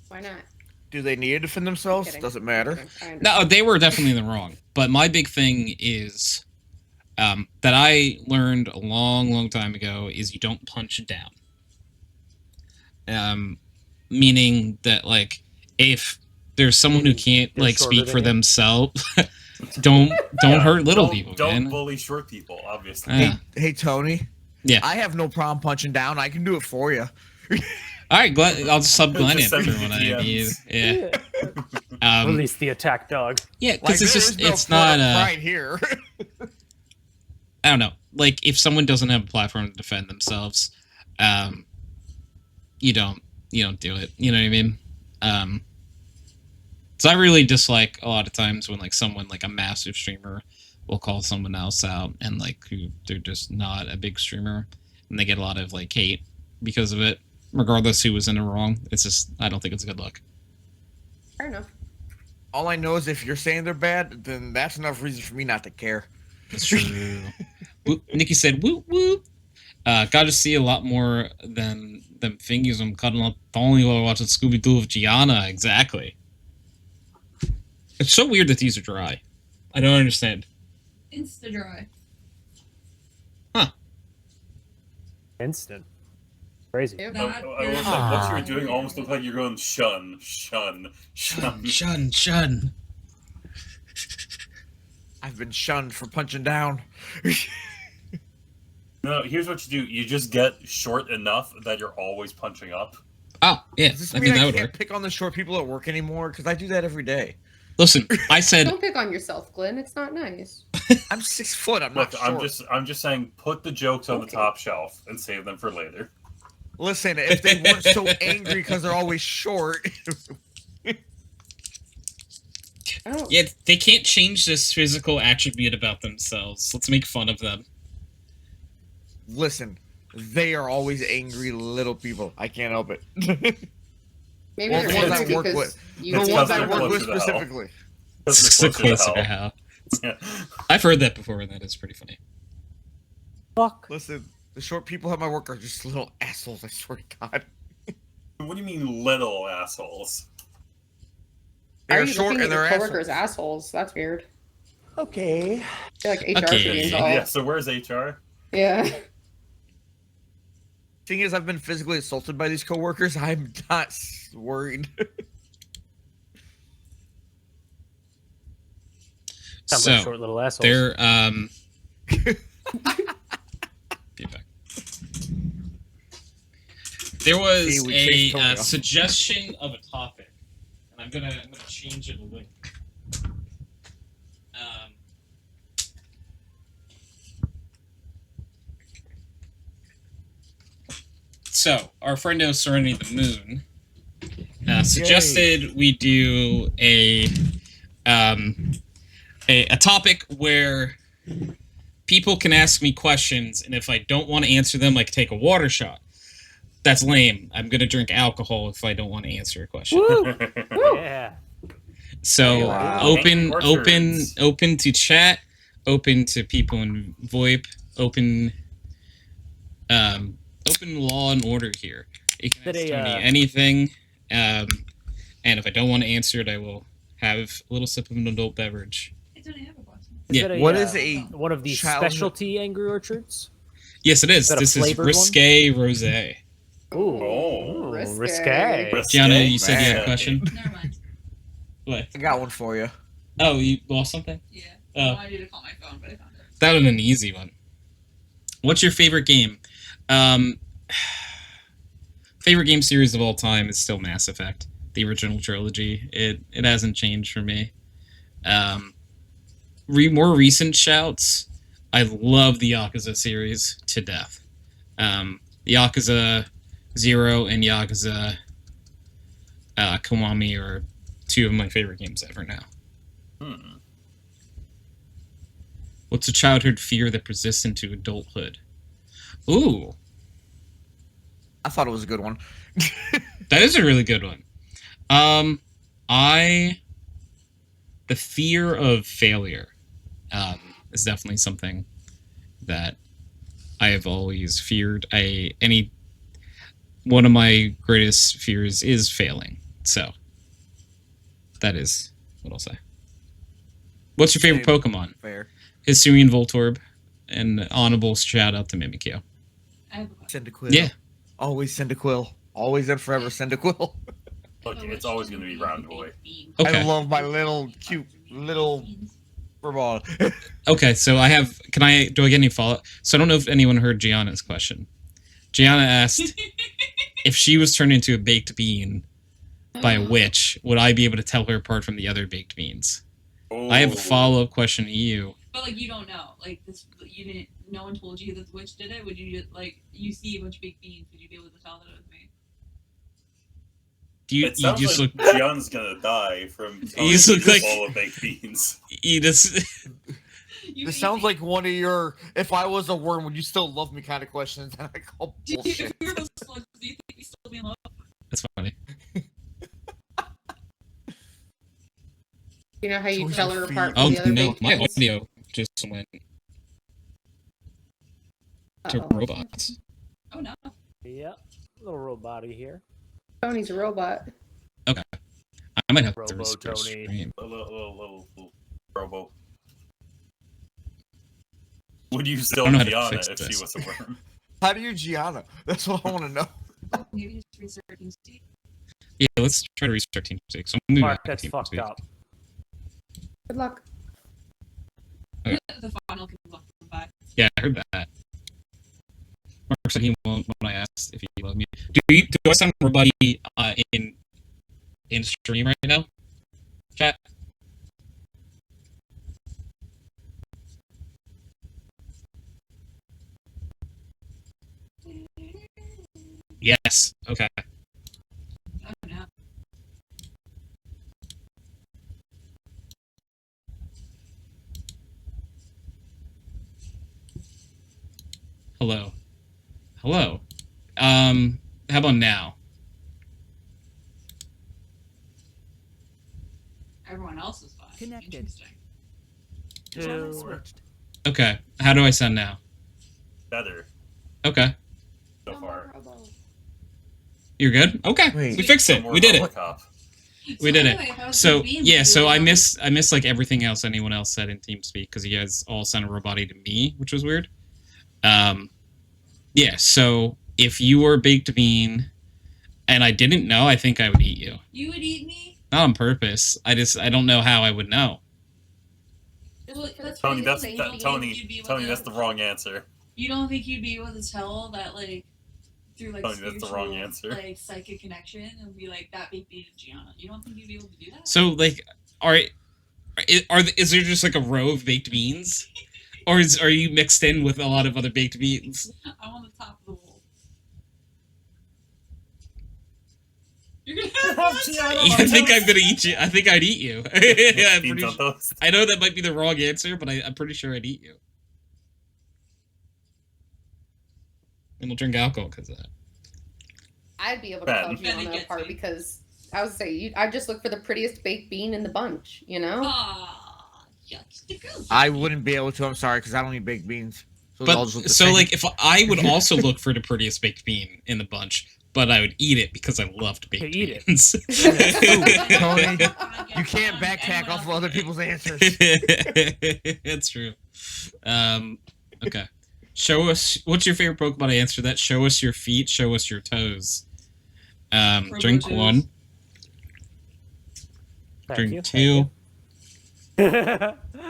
Why not? Do they need to defend themselves? Does it matter? No, they were definitely in the wrong. But my big thing is that I learned a long time ago is you don't punch down. Meaning that like if there's someone who can't like speak for themselves. don't hurt little people. Don't bully short people. Obviously. Hey, Tony. Yeah. I have no problem punching down. I can do it for you. All right, Glenn, I'll just sub Glen in for what I need. Yeah. Release the attack dog. Yeah, because it's not right here. I don't know. Like if someone doesn't have a platform to defend themselves, you don't do it. You know what I mean? So I really dislike a lot of times when like someone like a massive streamer will call someone else out and like who they're just not a big streamer and they get a lot of like hate because of it, regardless who was in the wrong. It's just I don't think it's a good look. Fair enough. All I know is if you're saying they're bad, then that's enough reason for me not to care. That's true. Nikki said, "Whoop whoop." Got to see a lot more than them fingers. I'm cutting up only while watching Scooby Doo with Gianna. Exactly. It's so weird that these are dry. I don't understand. Insta dry. Huh. Instant. Crazy. I will say, what you were doing almost looked like you're going shun. I've been shunned for punching down. No, here's what you do. You just get short enough that you're always punching up. Oh, yeah. Does this I mean think that I would can't work. pick on the short people at work anymore? Because I do that every day. Listen, I said... Don't pick on yourself, Glenn. It's not nice. I'm 6 foot. I'm Look, not short. I'm just saying, put the jokes on the top shelf and save them for later. Listen, if they weren't so angry because they're always short. Yeah, they can't change this physical attribute about themselves. Let's make fun of them. Listen, they are always angry little people. I can't help it. Maybe well, they're angry because the ones I work with specifically. So closer to hell. Yeah. I've heard that before, and that is pretty funny. Fuck. Listen, The short people at my work are just little assholes, I swear to God. What do you mean, little assholes? Why are They're you short looking and at your they're coworkers' assholes. assholes? That's weird. Okay. I feel like HR Okay. should be Yeah, involved. so where's HR? Yeah. Thing is, I've been physically assaulted by these coworkers. I'm not worried. Sounds So like short little assholes. they're feedback. There was See, we chased Tony a off. suggestion of a topic, and I'm gonna change it a little. So our friend of Serenity the Moon suggested we do a topic where people can ask me questions, and if I don't want to answer them, I can take a water shot. That's lame. I'm gonna drink alcohol if I don't want to answer a question. Yeah. So Wow. open Orchards. to chat, open to people in VoIP, open law and order here. You can ask Tony anything, and if I don't want to answer it, I will have a little sip of an adult beverage. I don't have a question. Yeah. What is a one of the childhood- specialty Angry Orchards? Yes, it is. that a This is flavored one? risque rosé. Ooh, risque. risque. Gianna, you said you had a Man. question. Never mind. What? I got one for you. Oh, you lost something? Yeah. Oh. I wanted you to call my phone, but I found it. That was an easy one. What's your favorite game? Favorite game series of all time is still Mass Effect, the original trilogy. It hasn't changed for me. More recent shouts, I love the Yakuza series to death. The Yakuza 0 and Yakuza Kiwami are two of my favorite games ever now. What's a childhood fear that persists into adulthood? Ooh, I thought it was a good one. that is a really good one. The fear of failure is definitely something that I have always feared. One of my greatest fears is failing. So that is what I'll say. What's your favorite Pokemon? Fair. Hisuian Voltorb, and honorable shout out to Mimikyu. I have a question. Cyndaquil. Yeah. Always Cyndaquil. Always and forever Cyndaquil. Look, it's always going to be Round Boy. Okay. I love my little cute little robot. Okay, so do I get any follow-up? So I don't know if anyone heard Gianna's question. Gianna asked if she was turned into a baked bean by a witch, would I be able to tell her apart from the other baked beans? I have a follow-up question to you. But like you don't know, like this, you didn't. No one told you that the witch did it. Would you just like you see a bunch of baked beans? Would you be able to tell that it was me? It sounds just like look. Gianna's gonna die from You look like all of baked beans. You just. This sounds like one of your "if I was a worm, would you still love me" kind of questions. And I call bullshit. If we were those slugs, do you think we still be in love? That's funny. You know how you Choice tell of her feet. apart Oh from the other no, baked my beans? audio just went to Uh-oh. robots. Oh no. Yeah, little robot here. Tony's a robot. I might have to Robo restart Tony. A stream. little robo. Would you still I don't know how to Gianna fix if this. she was a worm? How do you Gianna? That's what I want to know. Maybe just restart TeamSpeak. Yeah, let's try to restart TeamSpeak. So I'm moving Mark, back to that's fucked TeamSpeak. up. Good luck. Okay. The final comes off the back. Yeah, I heard that. Mark said he won't when I asked if he loved me. Do I sound everybody in stream right now? Chat. Yes. Okay. Oh no. Hello. Hello. How about now? Everyone else is fine. Connected. Interesting. Channel switched. Okay. How do I sound now? Better. Okay. So far. You're good? Okay. Wait. We fixed it. More We did it. Robocop. We did anyway, it. if I was So, Baked Beans, yeah, would so you I want- missed like everything else anyone else said in TeamSpeak because you guys all sounded roboty to me, which was weird. Yeah, so if you were a baked bean and I didn't know, I think I would eat you. You would eat me? Not on purpose. I don't know how I would know. Well, that's Tony, crazy, that's you that, don't think Tony. you'd be able Tony, to- that's the wrong answer. You don't think you'd be able to tell that, like, through, like, Tony, that's the wrong spiritual, answer. like, psychic connection and be like, that baked bean of Gianna? You don't think you'd be able to do that? So, like, is there just like a row of baked beans? Or are you mixed in with a lot of other baked beans? I'm on the top of the wall. You're gonna have You think I'm gonna eat you? I think I'd eat you. Yeah, I'm Beans pretty on sure. toast. I know that might be the wrong answer, but I'm pretty sure I'd eat you. And we'll drink alcohol because of that. I'd be able to Ben. tell Ben Gianna gets apart me. because I would say I just look for the prettiest baked bean in the bunch, you know? Ah, yuck. The girl I baked bean. wouldn't be able to. I'm sorry, because I don't eat baked beans. So they all But just look the so same. like if I would also look for the prettiest baked bean in the bunch, but I would eat it because I loved baked eat it. beans. Tony, Get you can't on backtrack anyone off of else other to people's do. answers. That's true. Okay. Show us what's your favorite Pokemon to answer that. Show us your feet. Show us your toes. Drink Toes. 1. Thank Drink you, 2. thank you.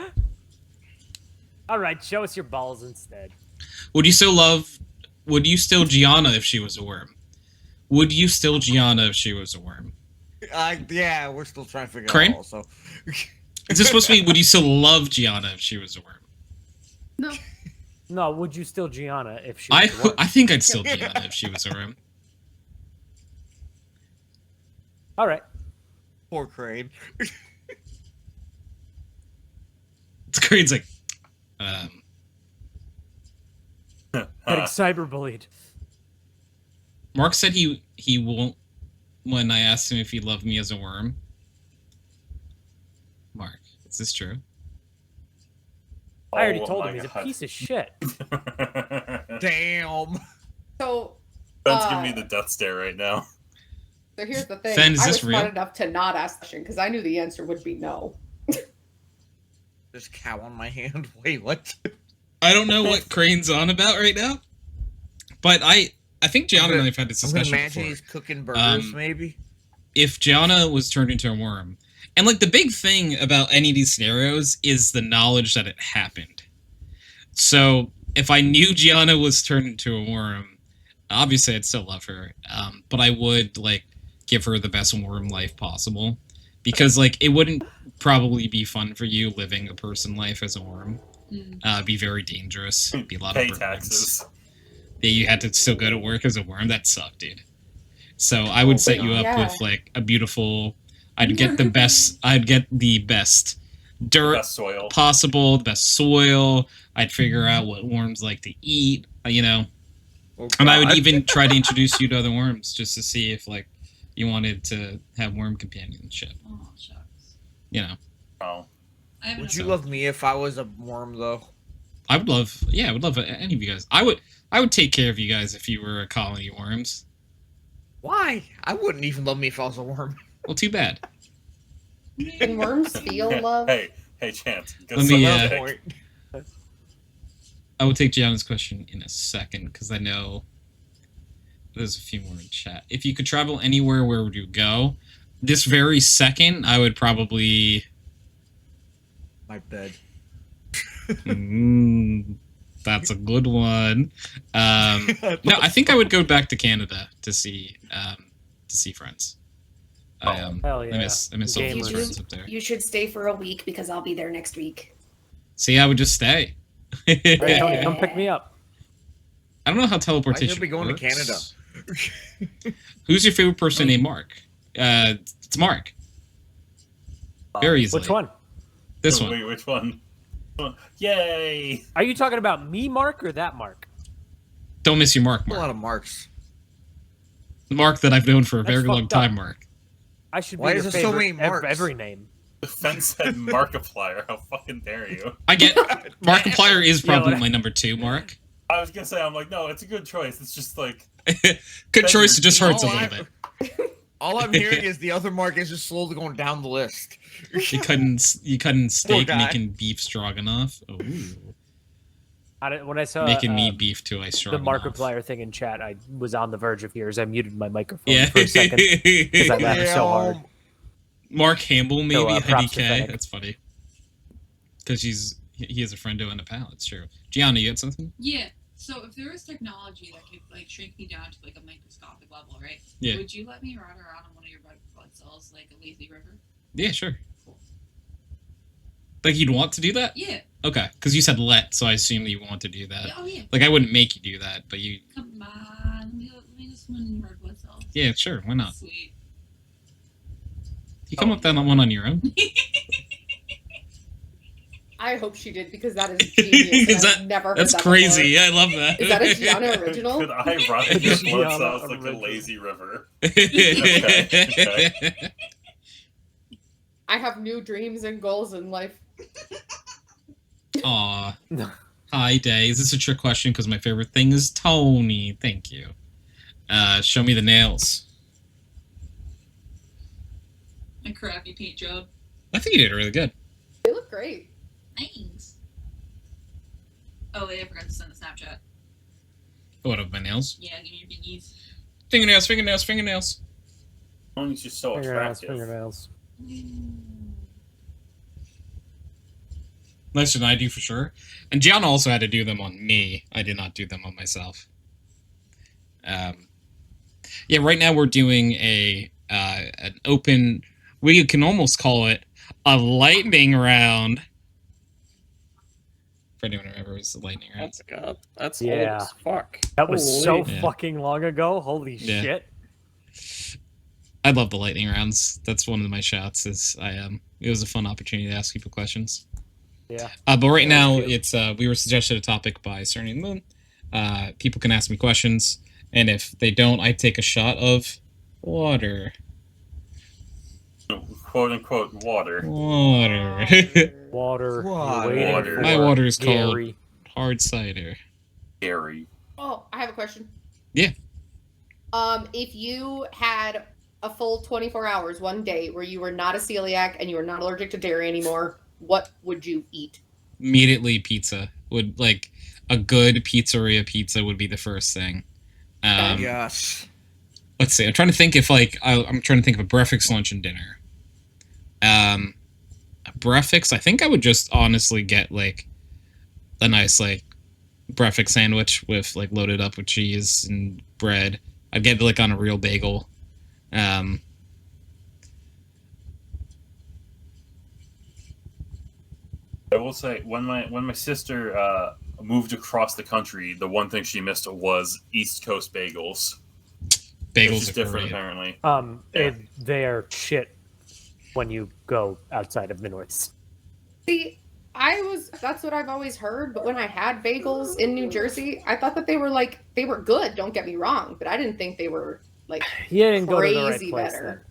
All right, show us your balls instead. Would you still Gianna if she was a worm? Would you still Gianna if she was a worm? Yeah, we're still trying to figure Crane? it out. Also, Is this supposed to be would you still love Gianna if she was a worm? No, would you still Gianna if she was a worm? I think I'd still Gianna if she was a worm. All right. poor Crane. Crane's like, Getting cyberbullied. Mark said he won't when I asked him if he loved me as a worm. Mark, is this true? I already Oh told my him he's a God. piece of shit. Damn. So, Ben's giving me the death stare right now. so here's the thing. Fen, is I this was smart real? enough to not ask the question because I knew the answer would be no. There's a cow on my hand. Wait, what? I don't know what Crane's on about right now, but I think Gianna and I have had this I'm gonna discussion imagine before. he's cooking burgers, Um, maybe. If Gianna was turned into a worm, and like the big thing about any of these scenarios is the knowledge that it happened. So if I knew Gianna was turned into a worm, obviously I'd still love her, but I would like give her the best worm life possible, because like it wouldn't probably be fun for you living a person life as a worm. It'd be very dangerous. It'd be a lot Pay of burdens. taxes. Yeah, you had to still go to work as a worm. That sucked, dude. So I would set you up Yeah. with like a beautiful. I'd get the best dirt Best soil. possible, the best soil. I'd figure out what worms like to eat, you know. Oh, And I would God. even try to introduce you to other worms just to see if like you wanted to have worm companionship, Oh, shucks. you know. Oh. I have Would enough- you love me if I was a worm, though? I would love any of you guys. I would take care of you guys if you were a colony of worms. Why? I wouldn't even love me if I was a worm. Well, too bad. Can worms feel love? Hey, Chance. Go Let me, suck uh, a dick. I will take Gianna's question in a second because I know there's a few more in chat. If you could travel anywhere, where would you go? This very second, I would probably. My bed. That's a good one. No, I think I would go back to Canada to see friends. Hell yeah. I miss all those Gamers. friends up there. You should stay for a week because I'll be there next week. See, I would just stay. Hey, Tony, come pick me up. I don't know how Why teleportation should be going works. to Canada? Who's your favorite person named Mark? It's Mark. Very easily. Which one? This one. Wait, which one? Yay! Are you talking about me, Mark, or that Mark? Don't miss your Mark, A lot Mark. of marks. The Mark that I've known for a That's very long fucked up. time, Mark. I should be Why your is there so favorite many Marks? every name. The fence said Markiplier. How fucking dare you? I get Markiplier is Yeah, probably what- my number 2 Mark. I was gonna say, I'm like, no, it's a good choice. It's just like good choice. It just hurts a little bit. All I'm hearing is the other mark is just slowly going down the list. You couldn't steak making beef stroganoff. Oh. When I saw making me beef too, I stroganoff. The Markiplier thing in chat, I was on the verge of tears. I muted my microphone Yeah. for a second because I laughed so hard. Mark Hamble, maybe props to HuddyK. Fennec. That's funny. Because he has a friendo and a pal. It's true. Gianna, you had something? Yeah. So if there was technology that could like shrink me down to like a microscopic level, right? Yeah. Would you let me run around on one of your red blood cells like a lazy river? Yeah, sure. Like you'd want to do that? Yeah. Okay, because you said let, so I assume that you want to do that. Oh yeah. Like I wouldn't make you do that, but you. Come on, let me just swim in red blood cells. Yeah, sure. Why not? Sweet. You come up with that one on your own. I hope she did because that is genius. I've never heard That's that crazy. before. Yeah, I love that. Is that a Gianna original? Could I run your blood cells like a lazy river? Okay. I have new dreams and goals in life. Aw. Hi, Day. Is this a trick question? Because my favorite thing is Tony. Thank you. Show me the nails. My crappy paint job. I think you did really good. They look great. Thanks. Oh wait, I forgot to send the Snapchat. What of my nails? Yeah, give me your bingies. Fingernails. Tony's just so attractive. Fingernails. Nicer than I do for sure. And Gianna also had to do them on me. I did not do them on myself. Yeah, right now we're doing an open. We can almost call it a lightning round. For anyone who remembers the lightning round. That's old as fuck. That was so Yeah. fucking long ago. Holy Yeah. shit. I love the lightning rounds. That's one of my shots. It was a fun opportunity to ask people questions. Yeah. But right now it's we were suggested a topic by Cerny Moon. People can ask me questions, and if they don't, I take a shot of water. Quote unquote water. Water. Water. Water. My water is called Gary. hard cider. Gary. Oh, I have a question. Yeah. If you had a full 24 hours, one day, where you were not a celiac and you were not allergic to dairy anymore, what would you eat? Immediately pizza. Would like a good pizzeria pizza would be the first thing. Yes. Let's see. I'm trying to think if I'm trying to think of a breakfast, lunch, and dinner. Breakfast, I think I would just honestly get like a nice like breakfast sandwich with like loaded up with cheese and bread. I'd get like on a real bagel. I will say when my sister moved across the country, the one thing she missed was East Coast bagels. Bagels are different, great. apparently. They are shit when you go outside of the North. See, that's what I've always heard, but when I had bagels in New Jersey, I thought that they were good, don't get me wrong, but I didn't think they were like You didn't go to crazy the right place, better.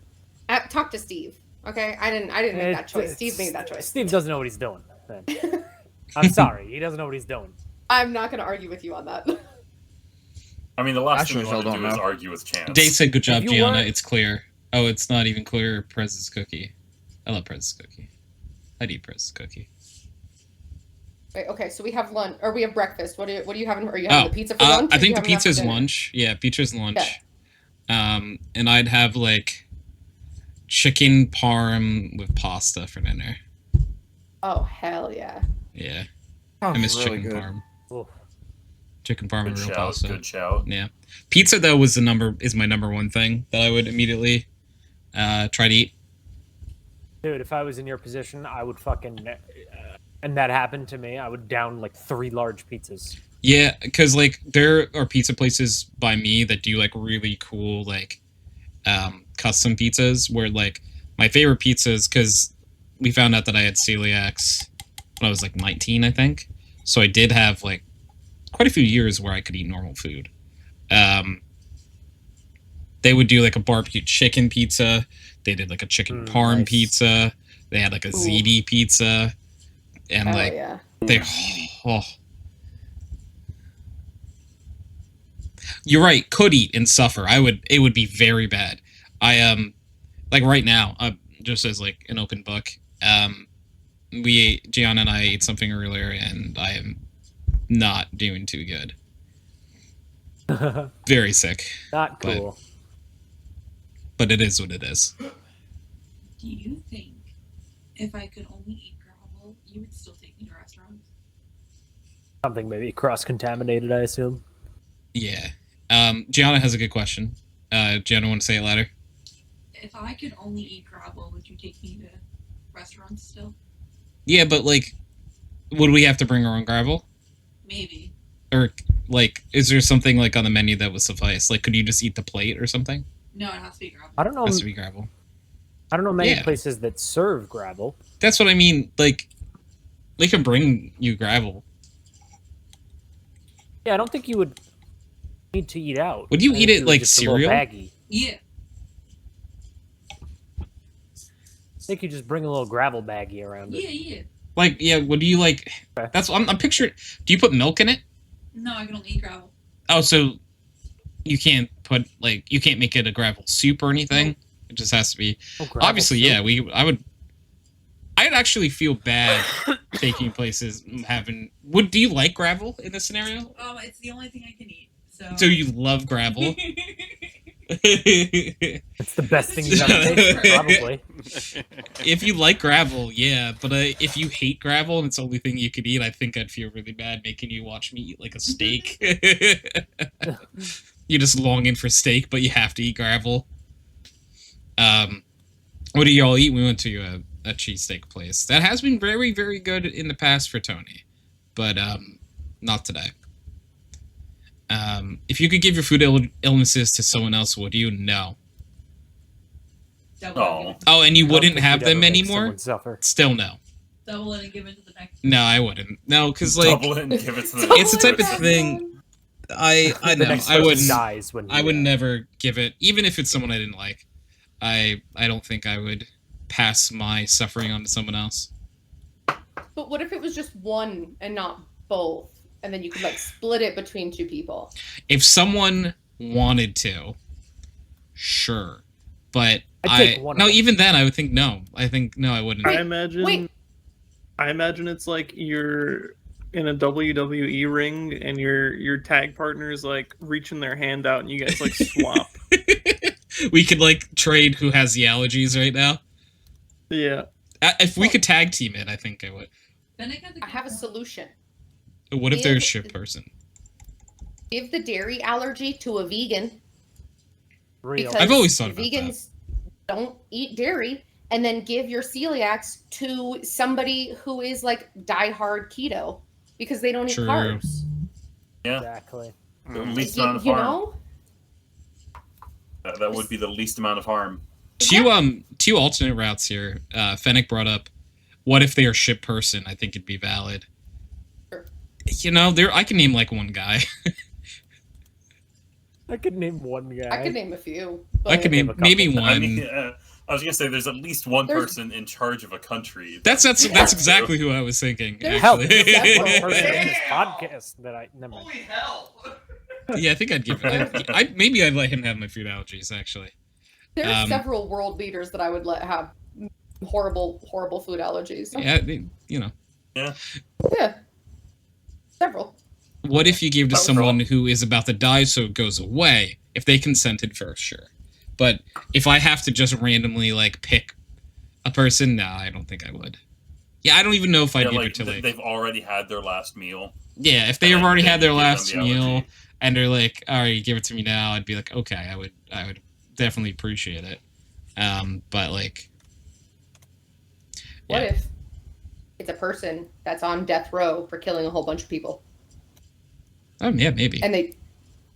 Talk to Steve. Okay? I didn't make that choice. Steve made that choice. Steve doesn't know what he's doing. I'm sorry, he doesn't know what he's doing. I'm not going to argue with you on that. I mean, the last thing sure we want don't to do is know. argue with Chance. Dave said, "Good job, you Gianna. weren't- It's clear." Oh, it's not even clear. Prez's cookie. I love Prez's cookie. I'd eat Prez's cookie. Wait, okay, so we have lunch or we have breakfast. What are you having? Are you having the pizza for lunch? I or think you the having that for pizza's dinner? lunch. Yeah, pizza's lunch. Okay. And I'd have like chicken parm with pasta for dinner. Oh hell yeah! Yeah, Sounds I miss really chicken good. parm. Oof. Chicken parm and Good real shout. pasta. Good shout. Yeah, pizza though is my number one thing that I would immediately try to eat. Dude, if I was in your position, I would fucking... and that happened to me, I would down like 3 large pizzas. Yeah, because like there are pizza places by me that do like really cool like custom pizzas where like my favorite pizzas, because we found out that I had celiacs when I was like 19, I think. So I did have like quite a few years where I could eat normal food. They would do like a barbecue chicken pizza. They did like a chicken parm nice. pizza. They had like a ziti pizza. And Oh like yeah. they You're right. Could eat and suffer. It would be very bad. I like right now. Just as like an open book. Gianna and I ate something earlier, and I am not doing too good. Very sick. Not cool. But it is what it is. Do you think if I could only eat gravel, you would still take me to restaurants? Something maybe cross-contaminated, I assume. Yeah. Gianna has a good question. Gianna, want to say it louder? If I could only eat gravel, would you take me to restaurants still? Yeah, but like, would we have to bring our own gravel? Maybe. Or like, is there something like on the menu that would suffice? Like, could you just eat the plate or something? No, it has to be gravel. I don't know. It has to be gravel. I don't know many places that serve gravel. That's what I mean. Like, they can bring you gravel. Yeah, I don't think you would need to eat out. Would you eat it like cereal? Baggy. Yeah. I think you just bring a little gravel baggie around it. Yeah. Like, yeah, would you like... That's what I'm picturing... Do you put milk in it? No, I can only eat gravel. Oh, so you can't put, like... You can't make it a gravel soup or anything? No. It just has to be... Obviously, soup. Yeah, I'd actually feel bad taking places having... Do you like gravel in this scenario? It's the only thing I can eat, so... So you love gravel? It's the best thing you've ever tasted, probably. If you like gravel, yeah, but if you hate gravel and it's the only thing you could eat, I think I'd feel really bad making you watch me eat like a steak. You're just longing for steak, but you have to eat gravel. What do y'all eat? We went to a cheesesteak place that has been very, very good in the past for Tony, but not today. If you could give your food illnesses to someone else, would you? No. Oh, and you wouldn't have them anymore? Still no. Double it and give it to the next. No, I wouldn't. No, because like double it and give it to the next. It's the type of thing. I know. I wouldn't. Dies when I would never give it, even if it's someone I didn't like. I don't think I would pass my suffering on to someone else. But what if it was just one and not both? And then you could like split it between two people. If someone wanted to, sure. But even then I would think no. I think no, I wouldn't. I imagine it's like you're in a WWE ring and your tag partner's like reaching their hand out and you guys like swap. We could like trade who has the allergies right now. Yeah. If we could tag team it, I think I would. I have a solution. What if they're a shit person? Give the dairy allergy to a vegan. Because I've always thought about vegans don't eat dairy, and then give your celiacs to somebody who is like diehard keto because they don't eat carbs. Yeah, exactly. The least amount of harm. Know? That would be the least amount of harm. Two alternate routes here. Fennec brought up, what if they're a shit person? I think it'd be valid. You know, I can name like one guy. I could name one guy. I could name a few. I could name maybe one. I mean, I was gonna say there's at least one person in charge of a country. That's exactly who I was thinking. Hell, one person in this podcast that I never. Holy hell! Yeah, I think I'd give it. Maybe I'd let him have my food allergies. Actually, there's several world leaders that I would let have horrible food allergies. Yeah, you know. Yeah. Yeah. Several. What if you gave to someone who is about to die so it goes away? If they consented first, sure. But if I have to just randomly, like, pick a person, no, I don't think I would. Yeah, I don't even know if I'd give it to, like... They've already had their last meal. Yeah, if they have already had their last meal, and they're like, alright, give it to me now, I'd be like, okay, I would definitely appreciate it. But, like... What if it's a person that's on death row for killing a whole bunch of people? Oh, yeah, maybe. And they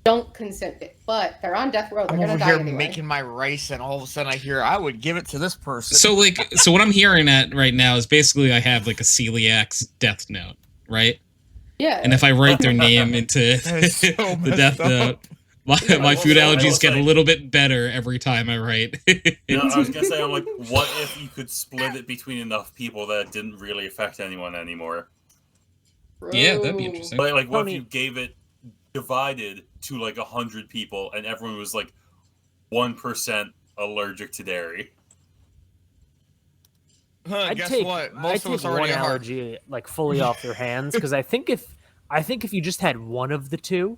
don't consent it, but they're on death row. They're I'm gonna over die here anyway. making my rice, and all of a sudden I hear I would give it to this person. So, like, so what I'm hearing at right now is basically I have like a celiac's death note, right? Yeah. And if I write their name into the death note, my food allergies get a little bit better every time I write. You know, I was gonna say, I'm like, what if you could split it between enough people that it didn't really affect anyone anymore? Yeah, that'd be interesting. Like what if you gave it divided to like 100 people, and everyone was like 1% allergic to dairy. Guess what? Most of us already one are. allergy like fully off their hands because I think if you just had one of the two,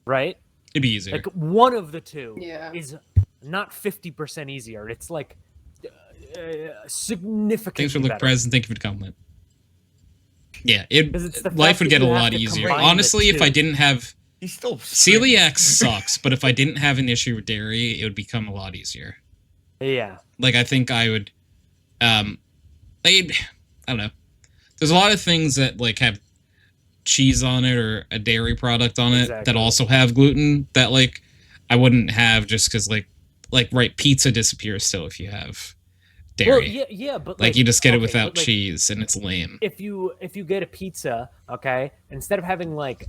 right? It'd be easier. Like one of the two Yeah. is not 50% easier. It's like significantly Thanks for the better. present. Thank you for the compliment. Yeah, 'Cause it's the life fact would that get a you have lot to easier. combine the Honestly, if I two. didn't have He's still celiac sucks, but if I didn't have an issue with dairy, it would become a lot easier. Yeah. Like I think I would, I don't know. There's a lot of things that like have cheese on it or a dairy product on it that Exactly. also have gluten that like I wouldn't have just because like right, pizza disappears still if you have dairy. Well, yeah, but like you just get it okay, without but, like, cheese and it's lame. If you get a pizza, okay, instead of having like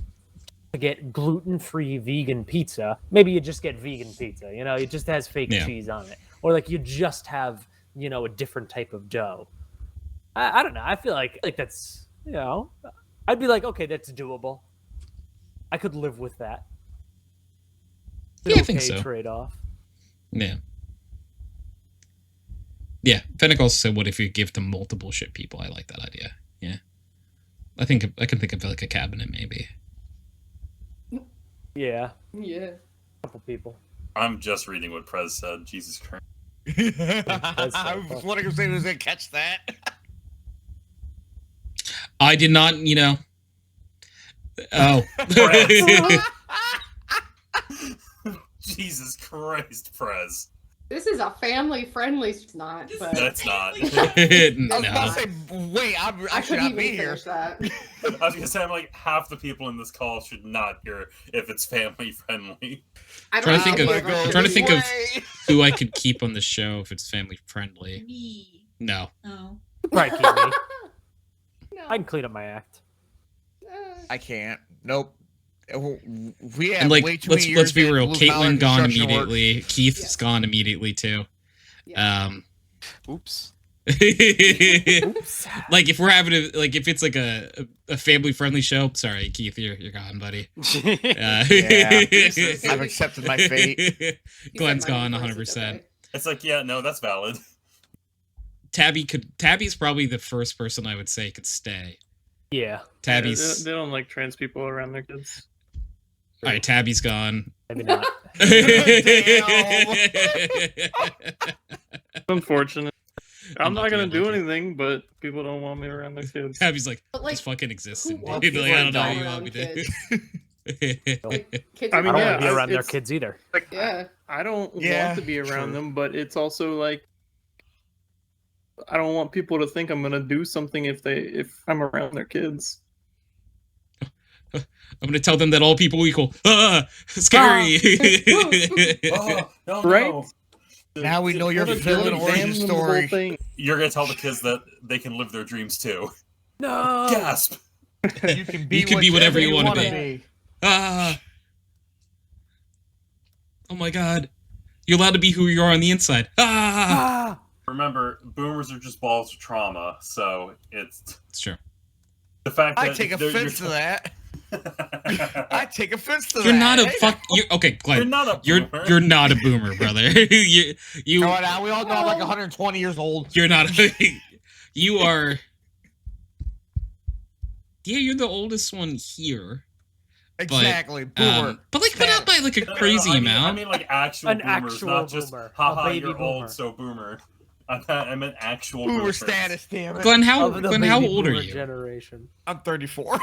to get gluten-free vegan pizza, maybe you just get vegan pizza. You know, it just has fake Yeah. cheese on it, or like you just have a different type of dough. I don't know. I feel like that's I'd be like, okay, that's doable. I could live with that. Yeah, I think so. Trade-off. Yeah. Yeah, Fennec also said, what if you give to multiple shit people? I like that idea. Yeah. I can think of like a cabinet maybe. Yeah. Yeah. A couple people. I'm just reading what Prez said. Jesus Christ. I was wondering if they was gonna catch that. I did not, Oh. Jesus Christ, Prez. This is a family-friendly. It's not, but That's not. I was about to say, wait, I I should couldn't not be even here. finish that. I was gonna say, I'm like, half the people in this call should not hear if it's family friendly. I Trying don't to think know of if trying to think of Way. who I could keep on the show if it's family friendly. Me. No. Oh. Right, keep me. No. I can clean up my act. I can't. Nope. We have And like way too let's many years be in real, blue-collar Katelyn gone construction work. immediately. Keith's Yes. gone immediately too. Yeah. Oops. Like if we're having if it's like a family friendly show, sorry Keith, you're gone, buddy. Yeah. I've accepted my fate. You Glenn's said my gone name 100%. first, it's okay. It's like, yeah, no, that's valid. Tabby's probably the first person I would say could stay. Yeah. Tabby's They don't like trans people around their kids. all right. Tabby's gone. Maybe not. Unfortunate. I'm not Unlucky, gonna do unlucky. anything, but people don't want me around their kids. Tabby's like, But, like, just fucking existing. who wants Dude. to Like, I don't know be how you around want me kids? to. Kids I are mean, I don't yeah, want to be around their it's- kids either. Like, Yeah. I don't Yeah, want to be around true. them, but it's also like I don't want people to think I'm gonna do something if I'm around their kids. I'm gonna tell them that all people equal. Ah, scary. Oh, no, Right? no. Now we know your What a villain damn origin damnable story. thing. You're gonna tell the kids that they can live their dreams too. No. Gasp! You can be, You can be whatever you wanna wanna be. Ah. Oh my god. You're allowed to be who you are on the inside. Ah. Ah. Remember, boomers are just balls of trauma, so it's It's true. the fact that I take they're- offense to that. I take offense to You're that. not a fuck. Okay, Glenn. You're not a You're boomer. you're not a boomer, brother. you Come on now, we all know I'm like 120 years old. you're not. You are. Yeah, you're the oldest one here. Exactly, boomer. But not by like a No, no, crazy I mean, amount. I mean, like actual An boomers, actual not just boomer. haha, A baby you're boomer. old, so boomer. I meant actual Boomer boomers. status, damn it. Glenn, how Of the Glenn, how baby old are boomer you? Generation. I'm 34.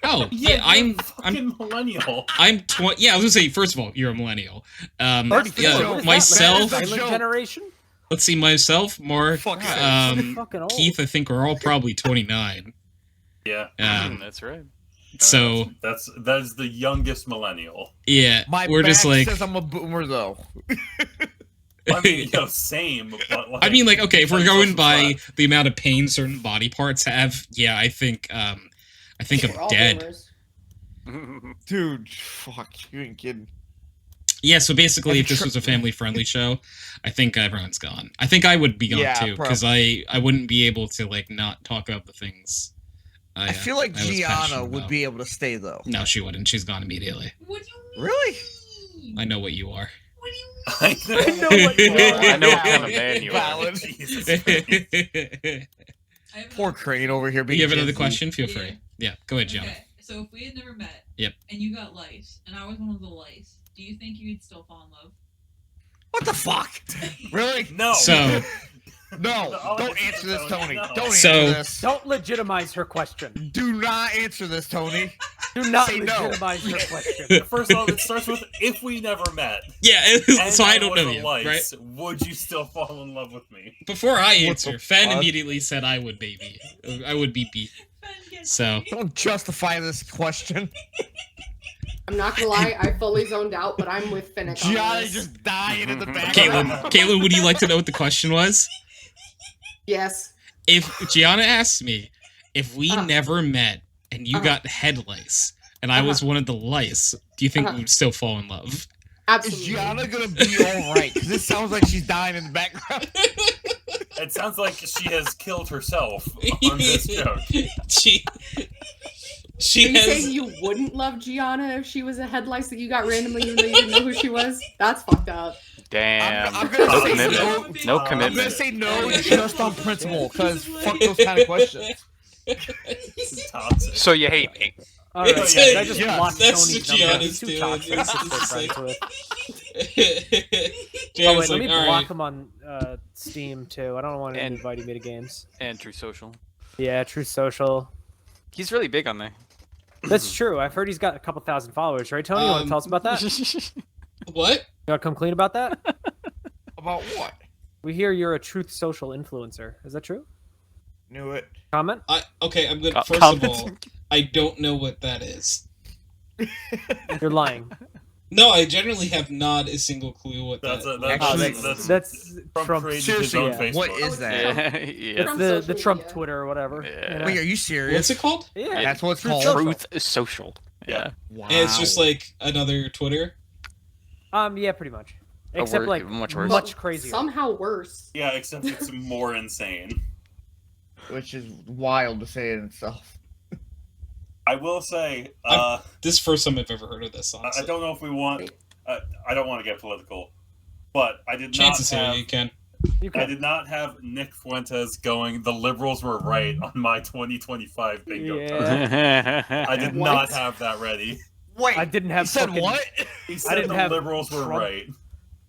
Oh, Yeah, yeah, I'm fucking millennial. I'm 20. Yeah, I was gonna say. First of all, you're a millennial. That's the Yeah, joke. myself. That's the Silent joke. generation. Let's see, myself, Mark, Fuck Fucking old. Keith. I think we're all probably 29. Yeah, That's right. So that's the youngest millennial. yeah, My we're just back like. says I'm a boomer though. I mean, same. But like, I mean, like, okay, if we're depends going what's by left. the amount of pain certain body parts have, yeah, I think I'm We're all dead. boomers. Dude, fuck, you ain't kidding. Yeah, so basically, Have if this you was a family-friendly show, I think everyone's gone. I think I would be gone Yeah, too, because I wouldn't be able to like not talk about the things I feel like I was Gianna passionate would about. be able to stay though. No, she wouldn't. She's gone immediately. What do you Really? I know what you are. What do you I know what you are. I know what kind of man you are. Valid. Jesus Christ. I have Poor Crane over here being You have another Gen Z. question? Feel free. Yeah, go ahead, Gianna. Okay, so if we had never met, Yep. and you got lice, and I was one of the lice, do you think you'd still fall in love? What the fuck? Really? No. So, No, I'll don't answer answer this, this, Tony. no. Don't So- answer this. Don't legitimize her question. Do not answer this, Tony. Do not Say no. legitimize her question. First of all, it starts with if we never met. yeah, And so I don't was know a you, lice, right? Would you still fall in love with me? Before I the answer, Fen fuck? immediately said I would, baby. I would be beat. So, Don't justify this question. I'm not gonna lie, I fully zoned out, but I'm with Finnick on Gianna this. just dying in the background. Caitlin, would you like to know what the question was? Yes. If Gianna asked me if we Uh-huh. never met and you got head lice and I was one of the lice, do you think we would still fall in love? Is Absolutely. Gianna gonna be alright? Because this sounds like she's dying in the background. It sounds like she has killed herself on this joke. she Are you has. saying you wouldn't love Gianna if she was a head lice that you got randomly even though you didn't know who she was? That's fucked up. Damn. I'm gonna no say commitment. no. No I'm gonna commitment. say no just on principle, because fuck those kind of questions. This is toxic. So you hate me? All right, It's I a- just yeah, blocked that's Tony's what number. Gianna's He's too doing. toxic It's to be just friends like- with. Oh Gianna's wait, let me like, all block right. him on Steam too. I don't want him And- inviting me to games. And True Social. Yeah, True Social. He's really big on there. That's true. I've heard he's got a couple thousand followers, right, Tony? You want to tell us about that? You What? want to come clean about that? About what? We hear you're a Truth Social influencer. Is that true? Knew it. Comment? Okay, I'm good. Co- First comment. of all, I don't know what that is. You're lying. No, I generally have not a single clue what That's that. a, that's, Actually, that's That's Trump Trump. created his Seriously, own yeah. Facebook. What is that? Yeah. It's From the social Trump media. Twitter or whatever. Yeah. you know? Wait, are you serious? What's it called? Yeah. That's what it's Truth called. Social. Truth Social. Yeah. Wow. And it's just like another Twitter. Yeah, pretty much. Except wor- like much worse. much crazier. Somehow worse. Yeah, except it's more insane. Which is wild to say in itself. I will say, This is the first time I've ever heard of this. I Honestly. don't know if we want. I don't want to get political, but I did Chances not are have. you can. You I can. did not have Nick Fuentes going. The liberals were right on my 2025 bingo Yeah. card. I did What? not have that ready. Wait, I didn't have you said fucking- what? He said didn't the have liberals were Trump. right.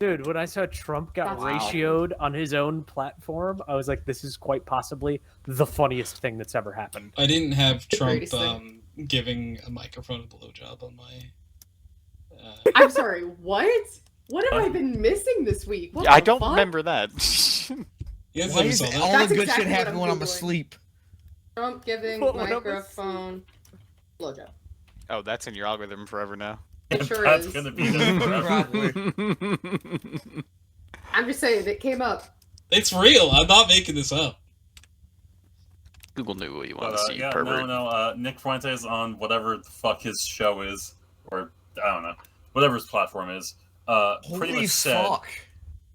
Dude, when I saw Trump got Wow. ratioed on his own platform, I was like, this is quite possibly the funniest thing that's ever happened. I didn't have The Trump greatest thing. giving a microphone a blowjob on my. I'm sorry, what? What have I been missing this week? What I the don't fuck? remember that. You guys Why never is saw that? all That's the good exactly shit what happen I'm when I'm Googling. asleep? Trump giving What am I microphone blowjob. Oh, that's in your algorithm forever now. It sure That's is. gonna be there forever. Probably. I'm just saying, it came up. It's real. I'm not making this up. Google knew what you want But, to see, yeah, pervert. no. Nick Fuentes on whatever the fuck his show is, or I don't know, whatever his platform is. Pretty Holy much said fuck.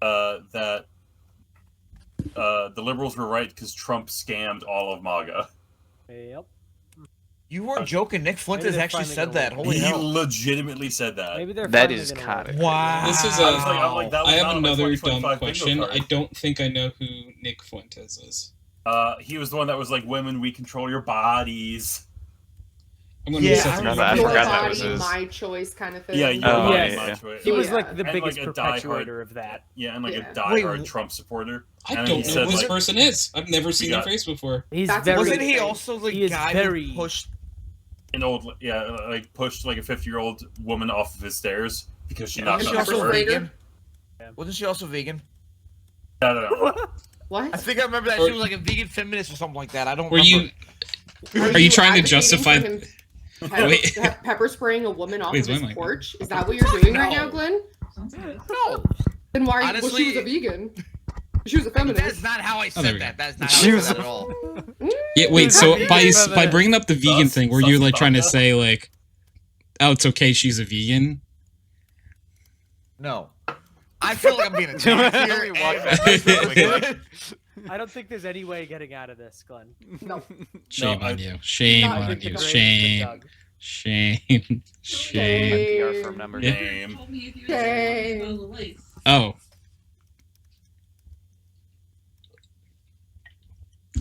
that the liberals were right because Trump scammed all of MAGA. Yep. You weren't joking. Nick Fuentes they're actually finally said gonna that. win. Holy He hell. legitimately said that. Maybe they're That finally is gonna kinda win. Wow. This is I'm like, that was I have not on my another dumb 2025 bingo question. card. I don't think I know who Nick Fuentes is. He was the one that was like, "Women, we control your bodies." I'm gonna Yeah, miss I it. remember I Your forgot that body, was his. my choice kind of thing. Yeah, your Oh, body, yeah, my yeah. choice. He was Yeah. like the And, biggest like, a diehard- perpetuator of that. Yeah, and like Yeah. a diehard Wait, Trump supporter. I And don't he know said, who this like- person is. I've never seen their got- face before. He's That's very. Wasn't he thing. also the He is guy very- who pushed? An old, like pushed like a 50-year-old woman off of his stairs because she Yeah, knocked Wasn't she on pepper also her. sprayed her? vegan? Wasn't she also vegan? No. What? I think I remember that Or- she was like a vegan feminist or something like that. I don't Were remember. you? Are you trying to advocating justify- for him Wait. pepper spraying a woman off Wait, of his why am I- porch? Is that what you're doing right No. now, Glenn? Sounds good. No, Then why? Well, she Honestly- was a vegan. She was a that is feminist. not how I Oh, there we said that. go. That's not She how I was said that a- at all. Yeah. Wait. So Vegan by feminist. bringing up the vegan Sus- thing, were you like sus trying to about say like, oh, it's okay, she's a vegan? No. I feel like I'm being attacked here. We walked and- back. I don't think there's any way getting out of this, Glenn. No. Shame on you. Shame Not on even you. the Shame. Doug. Shame. Shame. NPR from number Yeah. Shame. Told me if you Shame. were the lights. Oh.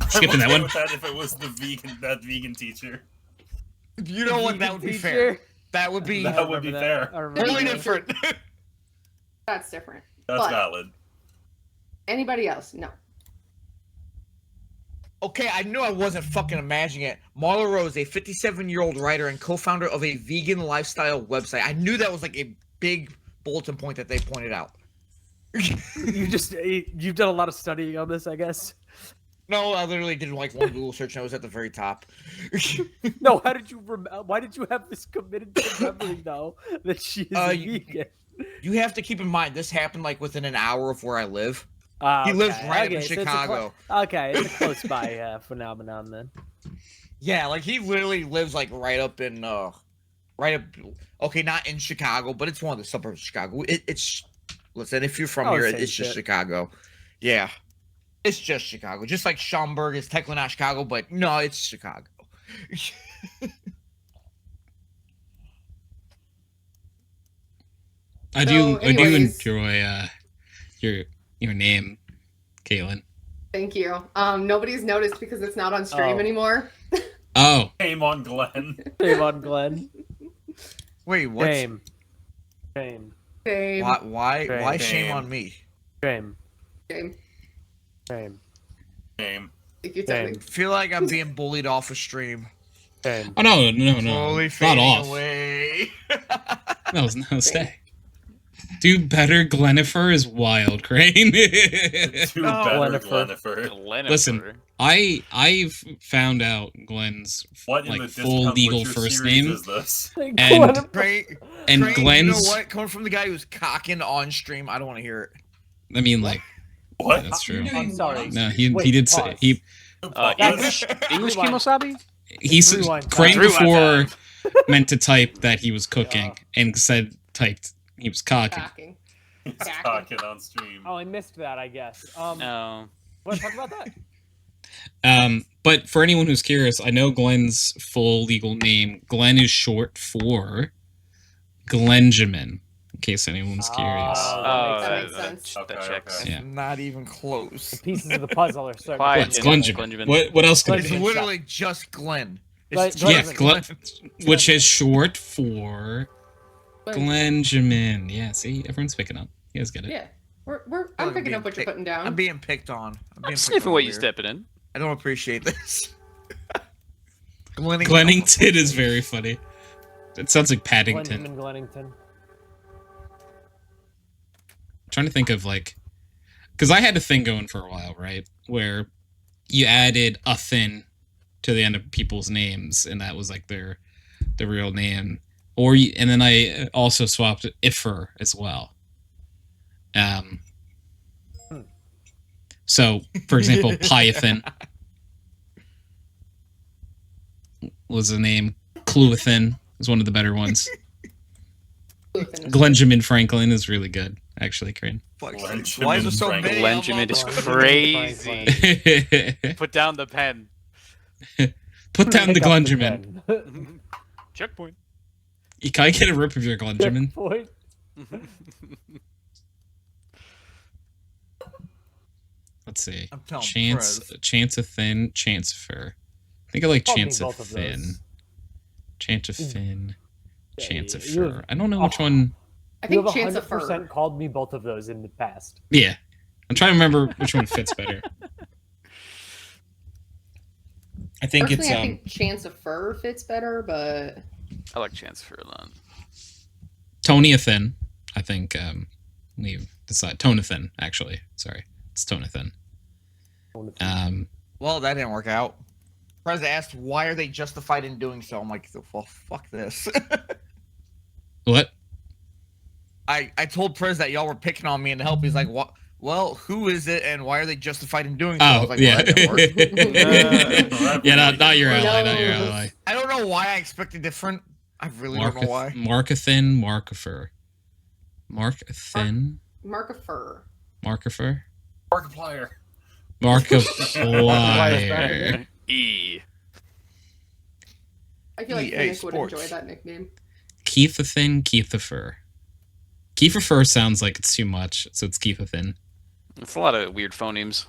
Skipping that I'm okay one. with that if it was that vegan teacher. You know what? That would be fair. That would be That would be fair. totally different. That's different. That's But- valid. Anybody else? No. Okay, I knew I wasn't fucking imagining it. Marla Rose, a 57-year-old writer and co-founder of a vegan lifestyle website. I knew that was like a big bulletin point that they pointed out. You've done a lot of studying on this, I guess. No, I literally did like one Google search and I was at the very top. No, why did you have this committed to memory though that she is a you- vegan? You have to keep in mind this happened like within an hour of where I live. He Okay, lives right up in so it's a Chicago. it's a close by phenomenon then. Yeah, like he literally lives like right up. Okay, not in Chicago, but it's one of the suburbs of Chicago. It's listen, if you're from Oh, here, same it's just shit. Chicago. Yeah, it's just Chicago. Just like Schaumburg is technically not Chicago, but no, it's Chicago. I do anyways. enjoy your name, Katelyn. Thank you. Nobody's noticed because it's not on stream Oh. anymore. Oh. Shame on Glenn. Shame on Glenn. Wait, what? Shame. Shame. Shame. Why shame Shame. on me? Shame. Shame. Shame. Shame. Thank you, Shame. Tabby. Feel like I'm being bullied off a stream. Shame. Oh no, Slowly not fading off. away. No, stay. Do better, Glenifer is wild, Crane. Do No, better, Glennifer. Glennifer. Listen, I've found out Glenn's What in like the full Discount legal Witcher first series name, is this? and Crane, and you know Glenn's. what? Coming from the guy who's cocking on stream, I don't want to hear it. I mean, like What? that's true. I'm sorry. No, he Wait, did say pause. he English Rewind. Kimosabi? he's Rewind Crane time. before meant to type that he was cooking and typed he was cocking. Backing. He's Backing. talking on stream. Oh, I missed that, I guess. No. Want to talk about that? But for anyone who's curious, I know Glenn's full legal name. Glen is short for Glenjamin, in case anyone's curious. Oh, that makes sense. that checks. Okay. Yeah. Not even close. The pieces of the puzzle are starting Quiet. to What's Glenjamin. Glenjamin? What else could It's it be? literally just Glenn. Glenn- It's Yeah, just Glen, which is short for Glenjamin. Yeah, see, everyone's picking up. You guys get it. Yeah. I'm picking up what you're putting down. I'm being picked on. I'm sniffing what you're stepping in. I don't appreciate this. Glennington. Glennington is very funny. It sounds like Paddington. Glenjamin Glennington. I'm trying to think of like, because I had a thing going for a while, right, where you added a thin to the end of people's names, and that was like their real name, and then I also swapped Ifer as well. So for example, Python was the name. Cluathan is one of the better ones. Glenjamin Franklin is really good, actually, Crane. Glenjamin Why is there so Franklin. many? Glenjamin is Glenjamin crazy. Put down the pen. Put down the Pick up Glenjamin. pen. Checkpoint. Can I get a rip of your Glenjamin? Point. Let's see. I'm telling Chance of Thin, Chance of Fur. I think I like Call me Chance of both of Thin. those. Chance of Fin. Chance of you have- Fur. I don't know which one. I You think have Chance of 100% Fur. called me both of those in the past. Yeah. I'm trying to remember which one fits better. I think Personally, it's I think Chance of Fur fits better, but I like Chance for a lot. Tonathan. I think we decided Tonathan, actually. Sorry. It's Tonathan. Well, that didn't work out. Prez asked, why are they justified in doing so? I'm like, well, fuck this. What? I told Prez that y'all were picking on me and to help. He's like, what? Well, who is it and why are they justified in doing so? I Oh, was like, yeah. well, that didn't work. Yeah, not your ally, not your ally. I don't know why I expected different. I really don't know why. Markathin, Markifer. Markathin? Mark of Fur. Markifer? Markiplier. Markiplier. E. I feel like EA Phoenix would Sports. enjoy that nickname. Keithathin, Keithafer. Keithafer sounds like it's too much, so it's Keithathin. It's a lot of weird phonemes.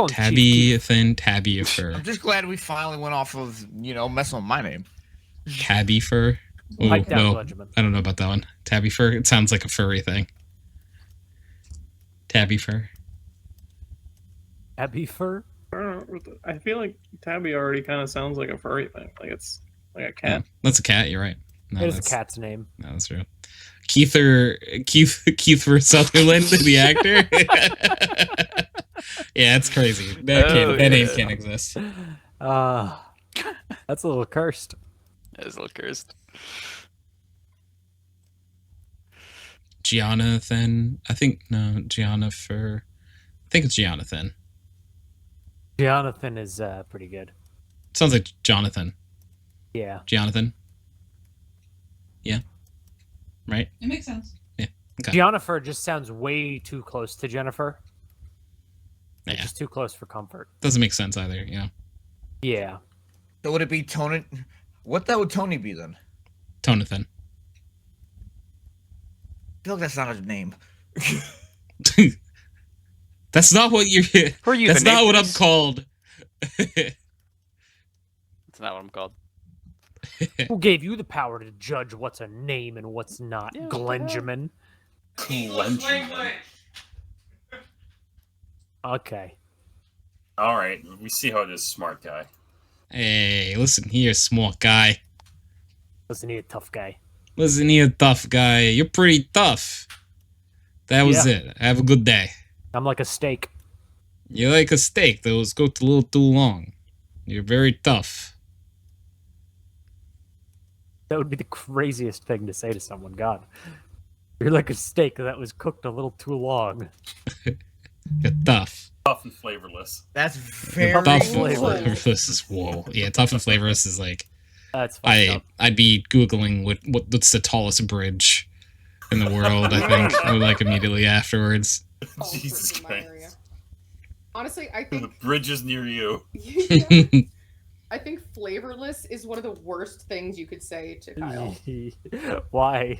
Tabby-thin, I'm Tabbyifer. just glad we finally went off of, messing with my name. Tabbyfer. Ooh, Pipe down, no, Benjamin. I don't know about that one. Tabbyfer. It sounds like a furry thing. Tabbyfer. Tabby fur? I feel like Tabby already kind of sounds like a furry thing. Like it's like a cat. That's a cat. You're right. No, It is a that's- cat's name. No, that's true. Keith Sutherland, the actor. Yeah, it's crazy. That name can't exist. That's a little cursed. That is a little cursed. Gianna-thin. I think Gianna-fer. I think it's Gianna-thin. Jonathan is pretty good. Sounds like Jonathan. Yeah. Jonathan. Yeah. Right? It makes sense. Yeah. Okay. Jennifer just sounds way too close to Jennifer. Yeah. Just too close for comfort. Doesn't make sense either, Yeah. So would it be Tony? What that would Tony be then? Tonathan. I feel like that's not his name. That's not what you're. Who are you? That's the not what I'm Naples? called. It's not what I'm called. Who gave you the power to judge what's a name and what's not? Yeah, Glenjamin. Glen. Okay. All right, we see how it is, smart guy. Hey, listen here, smart guy. Listen here, tough guy. Listen here, tough guy. You're pretty tough. That was Yeah. it. Have a good day. I'm like a steak. You're like a steak that was cooked a little too long. You're very tough. That would be the craziest thing to say to someone. God. You're like a steak that was cooked a little too long. You're tough. Tough and flavorless. That's very Tough and flavorless. flavorless is whoa. Yeah, tough and flavorless is like That's fucked up. I'd be googling what's the tallest bridge in the world. I think or like immediately afterwards. All Jesus in my Christ. area. Honestly, I The think bridge is near you. yeah, I think flavorless is one of the worst things you could say to Kyle. Why?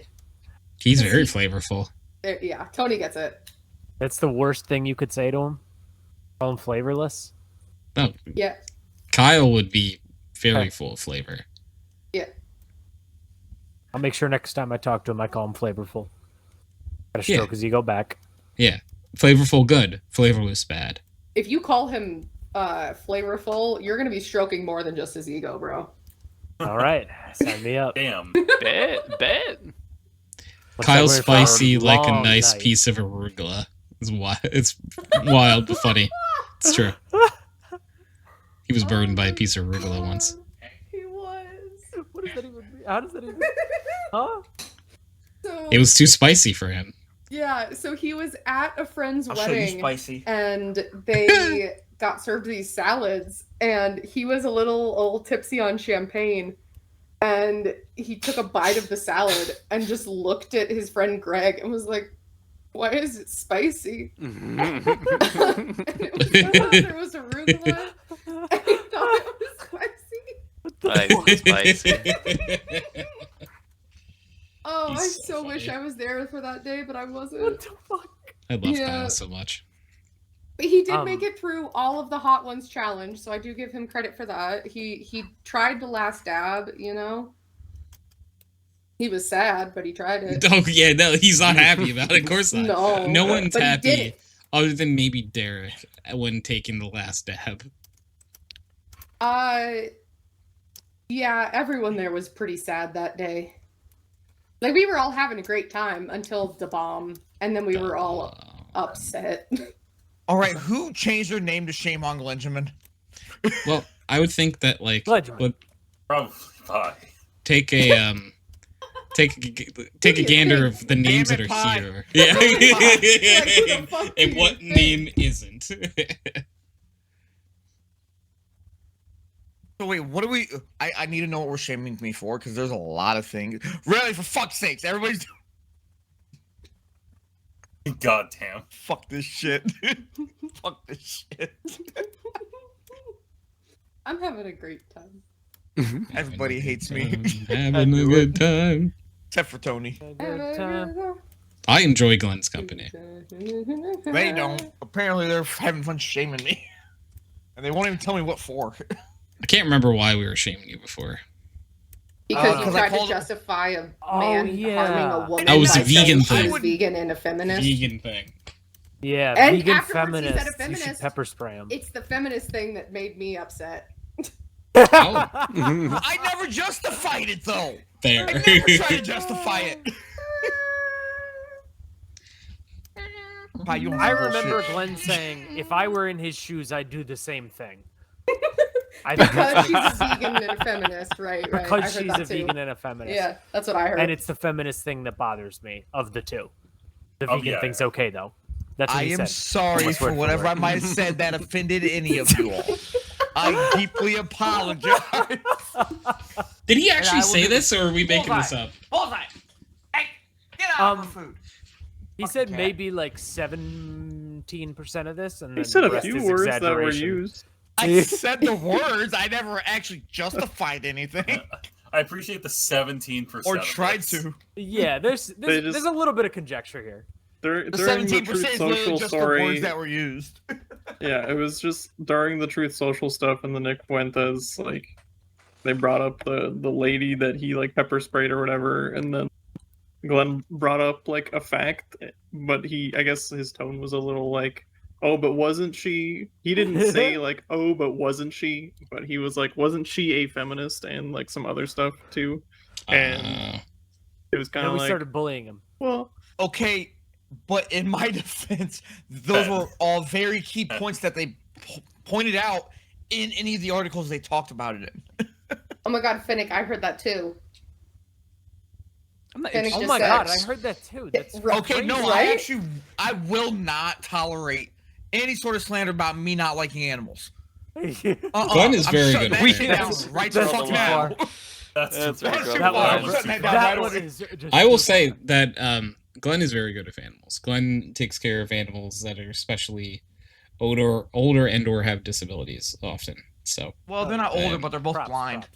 He's very flavorful. Yeah, Tony gets it. That's the worst thing you could say to him? Call him flavorless? No, Yeah, Kyle would be very Okay. full of flavor. yeah. I'll make sure next time I talk to him, I call him flavorful. Gotta Yeah. stroke his ego back. Yeah, flavorful good, flavorless bad. If you call him flavorful, you're gonna be stroking more than just his ego, bro. All right, sign me up. Damn. Bet. What's Kyle's that word for spicy like a long nice night? piece of arugula. It's wild. It's wild but funny. It's true. He was burned by a piece of arugula once. He was. What does that even mean? How does that even... Huh? So It was too spicy for him. yeah, so he was at a friend's I'll show you wedding, spicy. and they got served these salads, and he was a little tipsy on champagne, and he took a bite of the salad and just looked at his friend Greg and was like, "Why is it spicy?" And it was because there was arugula, and he thought it was spicy. Spicy. Oh, I He's so so wish funny. I was there for that day, but I wasn't. I love Yeah. Kyle so much. But he did make it through all of the Hot Ones challenge, so I do give him credit for that. He tried the last dab, you know. He was sad, but he tried it. Oh yeah, no, he's not happy about it. Of course not. No, No one's but he did happy it. other than maybe Derrick when taking the last dab. Yeah, everyone there was pretty sad that day. Like, we were all having a great time until the bomb, and then we were all upset. All right, who changed their name to Shame on Glenjamin? Well, I would think that like Glenjamin. Probably pie. take a take a gander of the names that it, are Pie. here. Yeah. Like, who the fuck do And you what think? name isn't? So wait, what do we? I need to know what we're shaming me for because there's a lot of things. Really, for fuck's sakes, everybody's. God damn. Fuck this shit. Fuck this shit. I'm having a great time. Everybody hates me. Having a good time. Except for Tony. Good time. I enjoy Glen's company. They don't. Apparently they're having fun shaming me. And they won't even tell me what for. I can't remember why we were shaming you before. Because you 'cause I tried to called- justify a Oh, man yeah. harming a woman. That was by a vegan saying she thing. was vegan and a feminist. Vegan thing. Yeah, And vegan afterwards he said a feminists. You should feminist. pepper spray them. It's the feminist thing that made me upset. Oh, I never justified it though. there. I never tried to justify it. Pa, you don't I have remember bullshit. Glenn saying, "If I were in his shoes, I'd do the same thing." Because she's a vegan and a feminist, right? I Because heard she's that a too. vegan and a feminist. Yeah, that's what I heard. And it's the feminist thing that bothers me of the two. The Oh, vegan yeah. thing's okay though. That's what I he am said. sorry Almost for word for whatever word. I might have said that offended any of you all. I deeply apologize. Did he I actually will say do- this, or are we making this up? Bullseye! Hey, get out of Um, my food. He Fuck said cat. maybe like 17% of this, and He then said the a rest few is words that were exaggeration. used. I said the words. I never actually justified anything I appreciate the 17%. or of tried this. to. Yeah, there's a little bit of conjecture here. The During the 17% Truth is literally Social just the words story, that were used. yeah, it was just during the Truth Social stuff and the Nick Fuentes, like, they brought up the lady that he, like, pepper sprayed or whatever, and then Glenn brought up, like, a fact, but I guess his tone was a little like, oh, but wasn't she? He didn't say, like, oh, but wasn't she? But he was like, wasn't she a feminist and, like, some other stuff, too? And it was kind And of we like, started bullying him. well, Okay, but in my defense, those were all very key points that they pointed out in any of the articles they talked about it in. Oh my god, Finnick, I heard that too. I'm not Finnick Oh just my said, god, I heard that too. That's Okay, no, Right? I will not tolerate any sort of slander about me not liking animals. Glenn is I'm very shutting good that at shit animals. down right the That's fuck too now. far. That's very That good. shit That was- one, I'm shutting that down that right one away. is just I will too say far. that Glenn is very good with animals. Glenn takes care of animals that are especially older and or have disabilities often. So Well, they're not older, Um, but they're both props, blind.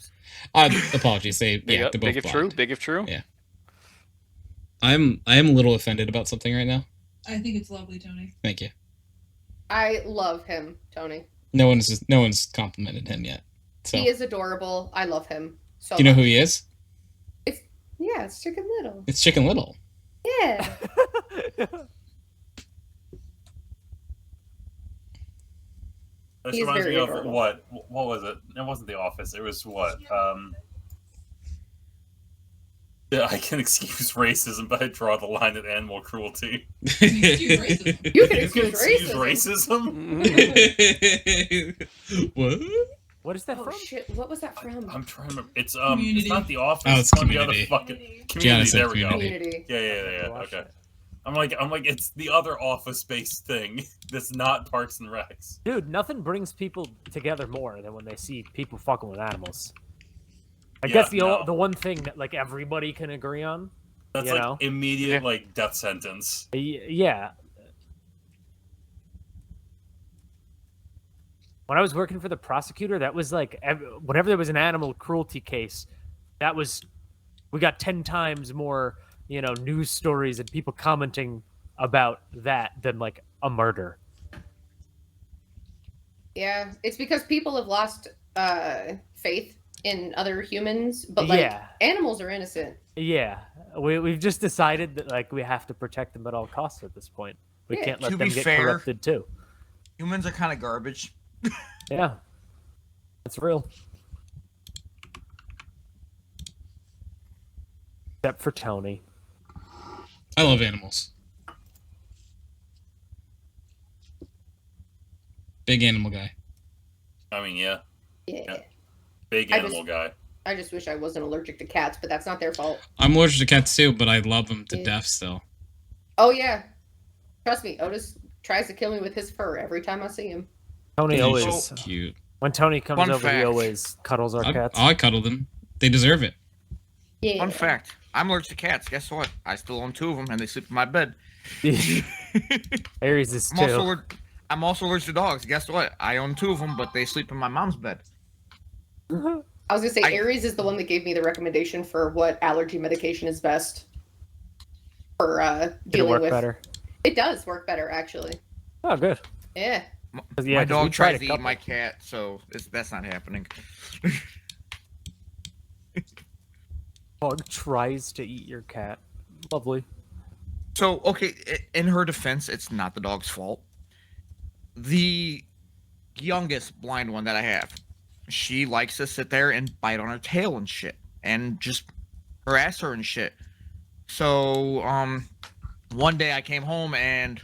props. apologies. They're both big if true. blind. Big if true. Yeah. I am a little offended about something right now. I think it's lovely, Tony. Thank you. I love him, Tony. No one's complimented him yet. So He is adorable. I love him. So do you know much. who he is? Yeah, it's Chicken Little. It's Chicken Little. Yeah. This He's reminds very me of adorable. what was it? It wasn't The Office. It was what? Yeah, I can excuse racism, but I draw the line at animal cruelty. Excuse racism. You can You can excuse excuse racism. racism? What? What is that Oh from? shit! What was that from? I'm trying to remember. It's Community. it's not The Office. Oh, it's one of the other Community. fucking Gianna Community. said There we go. Community. Community. Yeah. Watch Okay. it. I'm like, it's the other Office-based thing that's not Parks and Recs. Dude, nothing brings people together more than when they see people fucking with animals. I Yeah, guess no. the one thing that like everybody can agree on. That's You like know? immediate like death sentence. Yeah. When I was working for the prosecutor, that was like whenever there was an animal cruelty case, we got 10 times more, news stories and people commenting about that than like a murder. Yeah, it's because people have lost faith in other humans, but like Yeah. animals are innocent. Yeah, we've just decided that like we have to protect them at all costs at this point. We Yeah. can't let To them be get fair- corrupted too. Humans are kind of garbage. Yeah, that's real. Except for Tony. I love animals. Big animal guy. I mean, yeah, Yeah. big I animal just- guy. I just wish I wasn't allergic to cats, but that's not their fault. I'm allergic to cats too, but I love them to Yeah. death still. Oh yeah, trust me, Otis tries to kill me with his fur every time I see him. Tony He's always, just cute. when Tony comes Fun over, he fact. always cuddles our cats. I cuddle them. They deserve it. Yeah. Fun fact: I'm allergic to cats. Guess what? I still own 2 of them, and they sleep in my bed. Aries is too. I'm also allergic to dogs. Guess what? I own 2 of them, but they sleep in my mom's bed. I was gonna say Aries is the one that gave me the recommendation for what allergy medication is best for dealing with. Better? It does work better, actually. Oh, good. Yeah. My dog tries to eat my cat, so that's not happening. Dog tries to eat your cat. Lovely. So, okay, in her defense, it's not the dog's fault. The youngest blind one that I have, she likes to sit there and bite on her tail and shit, and just harass her and shit. So, one day I came home and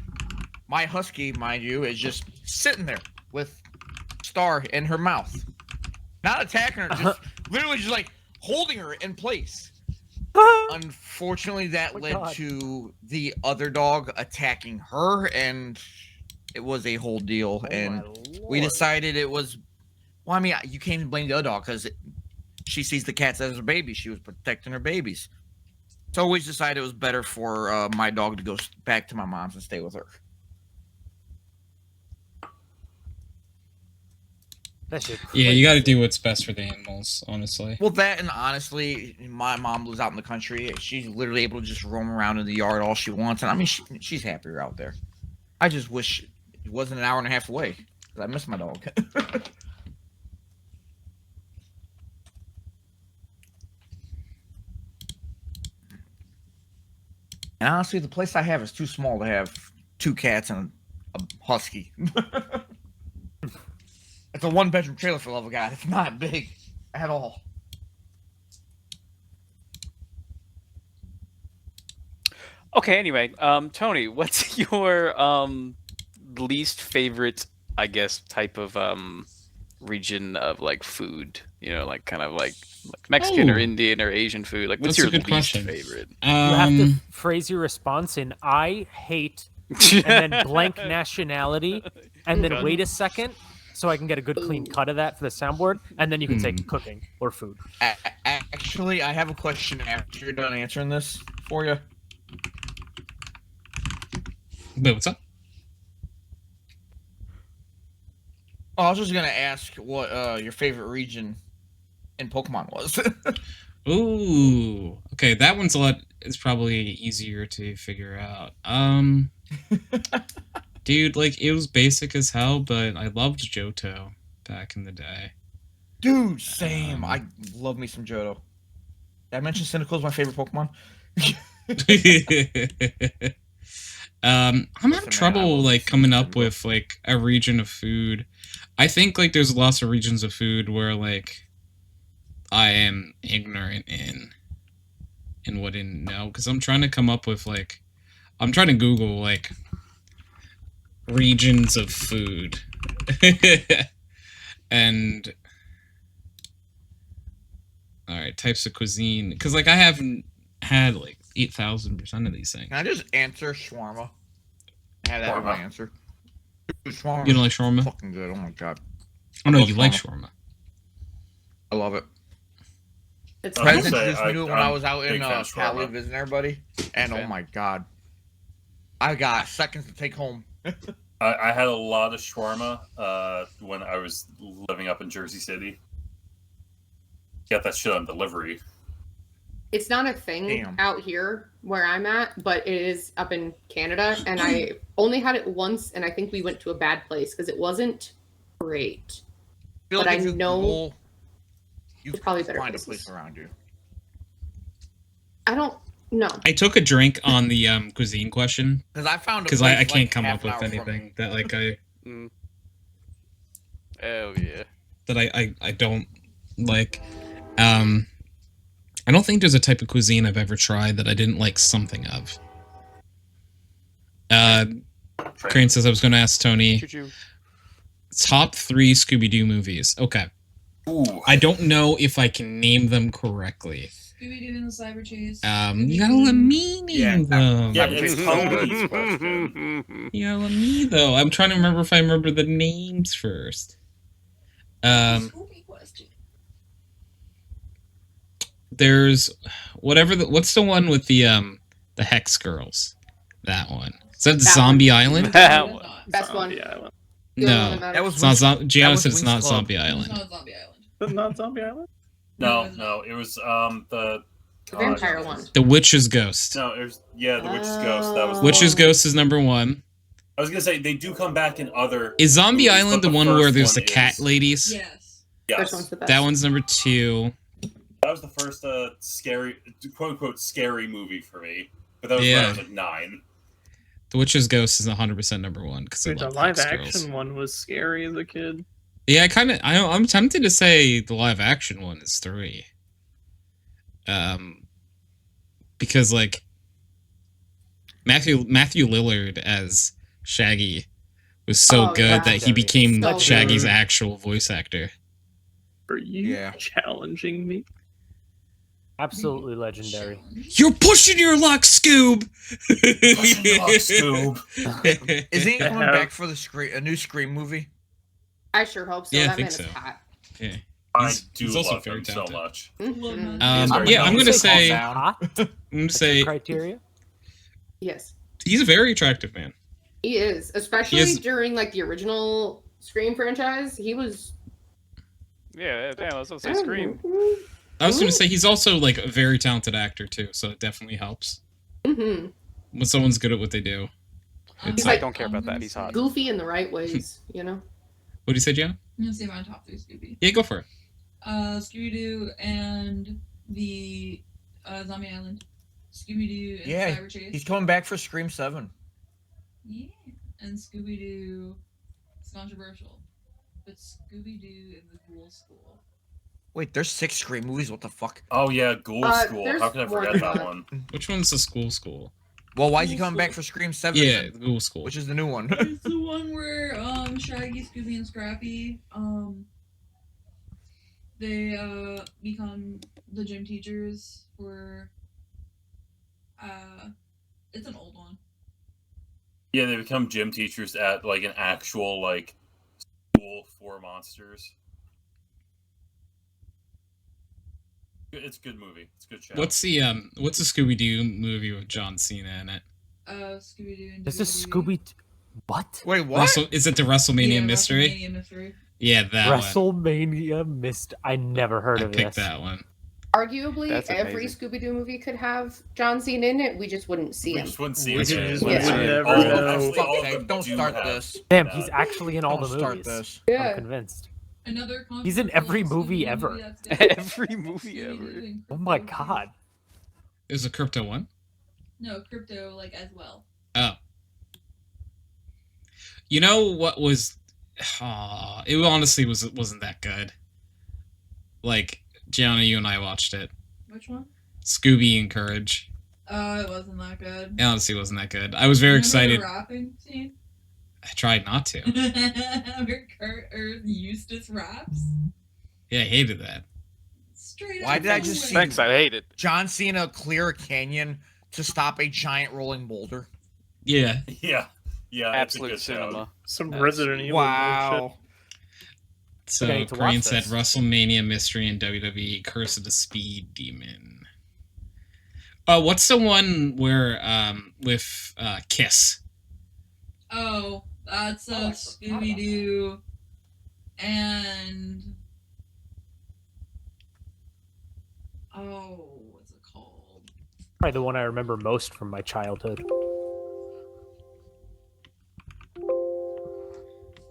my husky, mind you, is just sitting there with Star in her mouth. Not attacking her, just literally just like holding her in place. Unfortunately, that led to the other dog attacking her, and it was a whole deal. And we decided it was, well, I mean, you can't even blame the other dog because she sees the cats as her baby. She was protecting her babies. So we decided it was better for my dog to go back to my mom's and stay with her. Yeah, you got to do what's best for the animals, honestly. Well, that and honestly, my mom lives out in the country. She's literally able to just roam around in the yard all she wants, and I mean, she's happier out there. I just wish it wasn't an hour and a half away because I miss my dog. And honestly, the place I have is too small to have 2 cats and a husky. It's a 1-bedroom trailer for the love of God. It's not big at all. Okay, anyway, Tony, what's your least favorite, I guess, type of region of like food? You know, like kind of like Mexican or Indian or Asian food. Like, what's your least favorite? You have to phrase your response in "I hate" and then blank nationality, and then wait a second so I can get a good clean cut of that for the soundboard, and then you can say cooking or food. Actually, I have a question after you're done answering this for you. Wait, what's up? Oh, I was just gonna ask what your favorite region in Pokemon was. Ooh, okay, that one's it's probably easier to figure out. Dude, like, it was basic as hell, but I loved Johto back in the day. Dude, same. I love me some Johto. Did I mention Cyndaquil is my favorite Pokemon? I'm having trouble like coming up with like a region of food. I think like there's lots of regions of food where like I am ignorant in and wouldn't know, because I'm trying to come up with like, I'm trying to Google like regions of food and all right, types of cuisine, because like I haven't had like 8,000% of these things. Can I just answer shawarma? I had that as my answer. Dude, shawarma. You don't like shawarma? Fucking good. Oh my god. Oh no, you like shawarma. I love it. It's Friends introduced me to it when I was out in Cali visiting everybody, and oh my god, I got seconds to take home. I had a lot of shawarma when I was living up in Jersey City. Get that shit on delivery. It's not a thing out here where I'm at, but it is up in Canada, and I only had it once, and I think we went to a bad place because it wasn't great. But I know you probably better find places. a place around you. I don't know. I took a drink on the cuisine question because I found because I can't come up with anything that like I. Oh yeah. That I don't like. I don't think there's a type of cuisine I've ever tried that I didn't like something of. Crane says I was going to ask Tony. Top 3 Scooby-Doo movies. Okay. Ooh. I don't know if I can name them correctly. Scooby-Doo and the Cyber Chase. You gotta let me name them. Yeah, it's Tony's question. You gotta let me though. I'm trying to remember if I remember the names first. There's what's the one with the Hex girls? That one. Is that Zombie Island? That one. Best one. Zombie Island. No. That was It's not Wings- Gianna that was said it's Wings not Club. Zombie It's Island. not Zombie Island. Is it not Zombie Island? No, it was the Vampire one. The Witch's Ghost. No, it was the Witch's Ghost. That was Witch's Ghost is number 1. I was gonna say they do come back in other. Is Zombie movies, Island but the one where first there's one the cat is- ladies? Yes. Yes. Which one's the best? That one's number 2. That was the first scary, quote unquote, scary movie for me. But that was when I was like 9. The Witch's Ghost is 100% number 1 because I Dude, the love live Hex action Girls. one was scary as a kid. Yeah, I'm tempted to say the live action one is 3. Because like Matthew Lillard as Shaggy was so Oh, good yeah. that he became So Shaggy's good. actual voice actor. Are you Yeah. challenging me? Absolutely legendary. You're pushing your luck, Scoob. Pushing your luck, Scoob. Is he coming Yeah. back for a new Scream movie? I sure hope so. Yeah, I that think man so. is hot. Yeah. I He's- do he's also love very him so talented. much. Mhm. Yeah, I'm gonna say hot. I'm gonna That's say your criteria. Yes, he's a very attractive man. he is. Especially He is- during like the original Scream franchise. He was. Yeah, damn, I was gonna say Scream. I was gonna say he's also like a very talented actor too, so it definitely helps Mm-hmm. when someone's good at what they do. He's I like don't care about that. He's hot. goofy in the right ways, you know. What do you say, Gianna? I'm gonna say my top 3 Scooby. Yeah, go for it. Scooby Doo and the Zombie Island. Scooby Doo and Yeah, Cyber Chase. he's coming back for Scream 7. Yeah, and Scooby Doo. It's controversial, but Scooby Doo and the Ghoul School. Wait, there's 6 Scream movies. What the fuck? Oh yeah, Ghoul School. there's How could I forget one that more. one? Which one's the school? Well, why is he coming back for Scream 7? Yeah, then? the Ghoul School. Which is the new one? It's the one where Shaggy, Scooby, and Scrappy they become the gym teachers for it's an old one. Yeah, they become gym teachers at like an actual like school for monsters. It's a good movie. It's a good show. What's the Scooby Doo movie with John Cena in it? Scooby Doo and Is this WWE. Scooby? What? Wait, what? Is it the WrestleMania Yeah, mystery? WrestleMania Mystery. Yeah, that one. WrestleMania missed. I never heard I of picked this. that one. Arguably, That's every amazing. Scooby Doo movie could have John Cena in it. We just wouldn't see We him. just wouldn't see We it. just would never All of them- know. actually, all of Okay, them don't do start have this. Damn, that. he's actually in all Don't the start movies. this. Yeah. I'm convinced. Another He's in every controversial movie Scooby-Doo ever. movie that's different. Every movie Scooby-Doo ever. and Oh my Crypto. god. Is a crypto one? No, Crypto like as well. Oh. You know what was? It honestly wasn't that good. Like Gianna, you and I watched it. Which one? Scooby and Courage. It wasn't that good. It honestly wasn't that good. I was very Remember excited. The rapping scene. I tried not to. Where Kurt or Eustace raps. Yeah, I hated that. Straight Why up did I from just the see- way. Thanks, I hate it. John Cena clear a canyon to stop a giant rolling boulder. Yeah. Yeah, yeah. Absolute it's a good show. cinema. Some Resident Evil Wow. So Okay, I need to Korean watch said this. WrestleMania mystery and WWE Curse of the Speed Demon. What's the one where with Kiss? Oh, that's Scooby Doo and what's it called? Probably the one I remember most from my childhood.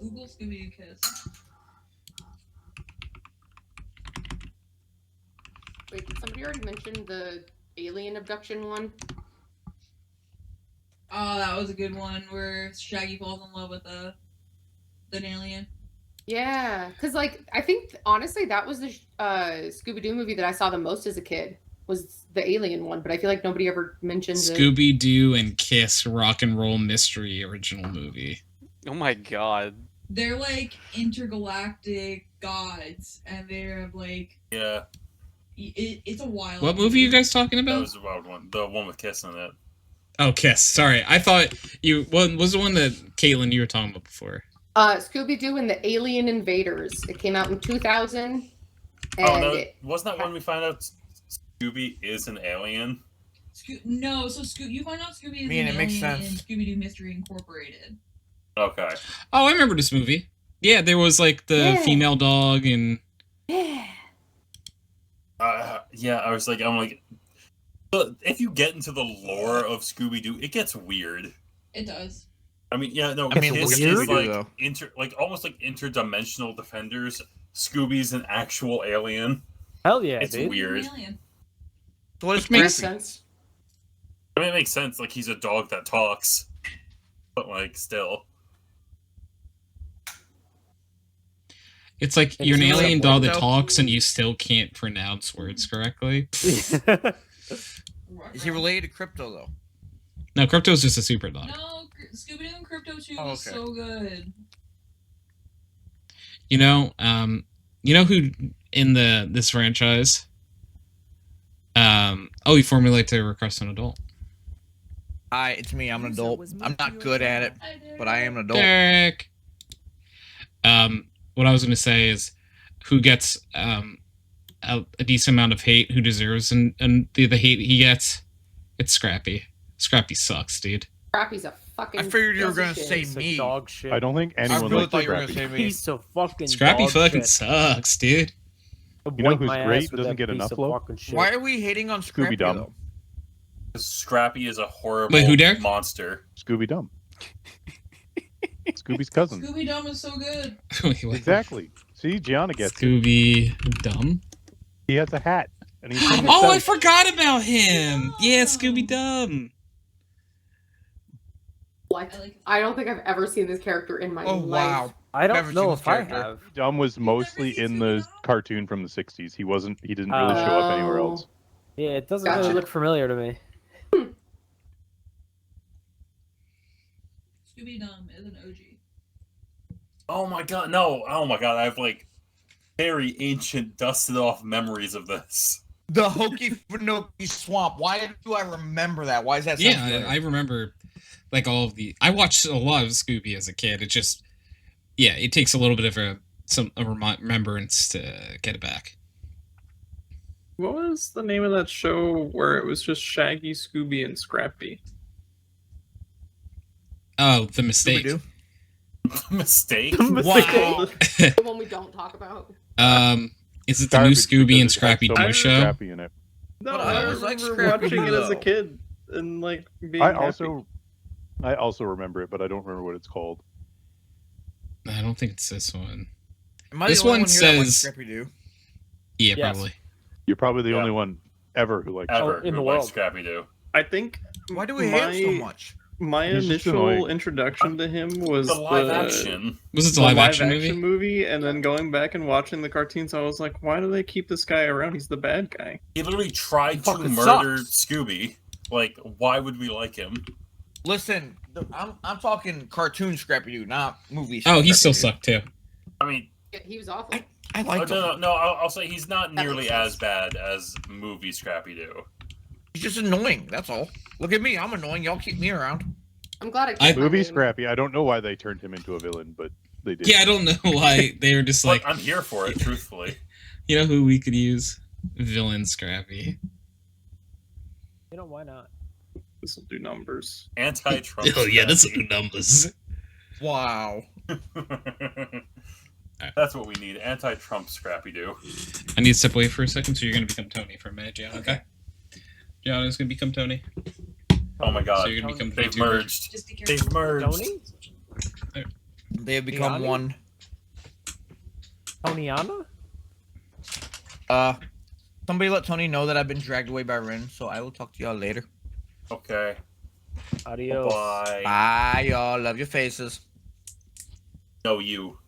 Google Scooby Doo Kiss. Wait, did somebody already mention the alien abduction one? Oh, that was a good one where Shaggy falls in love with an alien. Yeah, because like I think honestly that was the Scooby Doo movie that I saw the most as a kid was the alien one, but I feel like nobody ever mentions it. Scooby Doo and Kiss Rock and Roll Mystery original movie. Oh my god. They're like intergalactic gods, and they're like Yeah, it's a wild. What movie are you guys talking that about? was the wild one. The one with Kiss in it. Oh, Kiss. Sorry, I thought you. What was the one that Katelyn you were talking about before? Scooby Doo and the Alien Invaders. It came out in 2000. And Oh no, it, wasn't that when we find out Scooby is an alien? You find out Scooby is Man, an it makes alien sense. in Scooby-Doo Mystery Incorporated. Okay. Oh, I remember this movie. Yeah, there was like the female dog and Yeah, I'm like, but if you get into the lore of Scooby Doo, it gets weird. It does. I mean, yeah, no, I mean, it's weird, like though. almost like interdimensional defenders. Scooby's an actual alien. Hell yeah, It's dude. weird. Alien. So what is Makes Scrappy? sense. I mean, it makes sense. Like, he's a dog that talks, but like, still. it's like And you're an is he like alien dog that Waldo? talks and you still can't pronounce words correctly. Is he related to Crypto though? No, Crypto's just a super dog. No, Scooby-Doo and Crypto 2 Oh, was okay. so good. You know who in this franchise? He formulated to request an adult. Hi, it's me. I'm an User adult. was moved I'm to not your good at it, channel. but I am an adult. Derrick. What I was going to say is, who gets a decent amount of hate, who deserves and the hate he gets? It's Scrappy. Scrappy sucks, dude. Scrappy's a fucking. I figured you were piece of gonna shit. say Piece of me. dog shit. I don't think I anyone really likes thought you were gonna Scrappy. say me. Piece of fucking Scrappy dog fucking shit. sucks, dude. You know Wipe who's my great, ass with doesn't that get piece enough of love? fucking shit. Why are we hating on Scrappy Scooby-Dum. though? Scrappy is a horrible Wait, who, Derek? monster. Scooby Dum. Scooby's cousin. Scooby-Dum is so good. Wait, what? Exactly. See, Gianna gets it. Scooby Dumb. He has a hat. And he's Oh, I forgot about him. Yeah, Scooby Dumb. What? I don't think I've ever seen this character in my Oh life. wow. I Never don't seen know this if I character. have. Dumb was mostly seen in the Scooby-Dum? cartoon from the 60s. He didn't really show up anywhere else. Yeah, it doesn't Gotcha. really look familiar to me. Scooby-Dum is an OG. Oh my god, no! Oh my god, I have like very ancient, dusted off memories of this. The Hokey Pinoki Swamp. Why do I remember that? Why is that? Yeah, I remember like all of the. I watched a lot of Scooby as a kid. It just, yeah, it takes a little bit of a remembrance to get it back. What was the name of that show where it was just Shaggy, Scooby, and Scrappy? Oh, The Mistake. Scooby-Doo? Mistake? Wow. The one we don't talk about. Is it the new Garbage Scooby because and it Scrappy had so Doo much show? Scrappy in it. No, But I I was like remember Scrappy watching it as a though. kid and like being I happy. also remember it, but I don't remember what it's called. I don't think it's this one. Am I This the only one here that likes says- Scrappy-Doo? Yeah, Yes. probably. You're probably the Yeah. only one ever who likes Ever in who the likes world. Scrappy Doo. I think Why do we hate him so much? my He's just initial annoying. introduction to him was The live action. Was it the the live action movie? and then going back and watching the cartoons, I was like, why do they keep this guy around? He's the bad guy. He literally tried to Fucking murder sucks. Scooby. Like, why would we like him? Listen, I'm talking cartoon Scrappy-Doo, not movie. Oh, he still Scrappy-Doo. sucked too. I mean, Yeah, he was awful. I oh, like him. no, I'll say he's not That nearly makes as sense. bad as movie Scrappy Doo. He's just annoying. That's all. Look at me. I'm annoying. Y'all keep me around. I'm glad I I- kept my Movie name. Scrappy. I don't know why they turned him into a villain, but they did. Yeah, I don't know why they were just Like, like, I'm here for it, truthfully. you know who we could use? Villain Scrappy. You know, why not? This will do numbers. Anti-Trump. Oh yeah, that's Scrappy. the numbers. Wow. That's what we need. Anti-Trump Scrappy Doo. I need to step away for a second, so you're gonna become Tony for a minute, Gianna. Okay. Gianna's gonna become Tony. Oh my god. So you're gonna become They've VTuber. merged. Just be careful. They've merged. Tony? They have become Gianni? one. Tonyana? Somebody let Tony know that I've been dragged away by Rin, so I will talk to y'all later. Okay. Adios. Bye. Bye, y'all. Love your faces. No, you.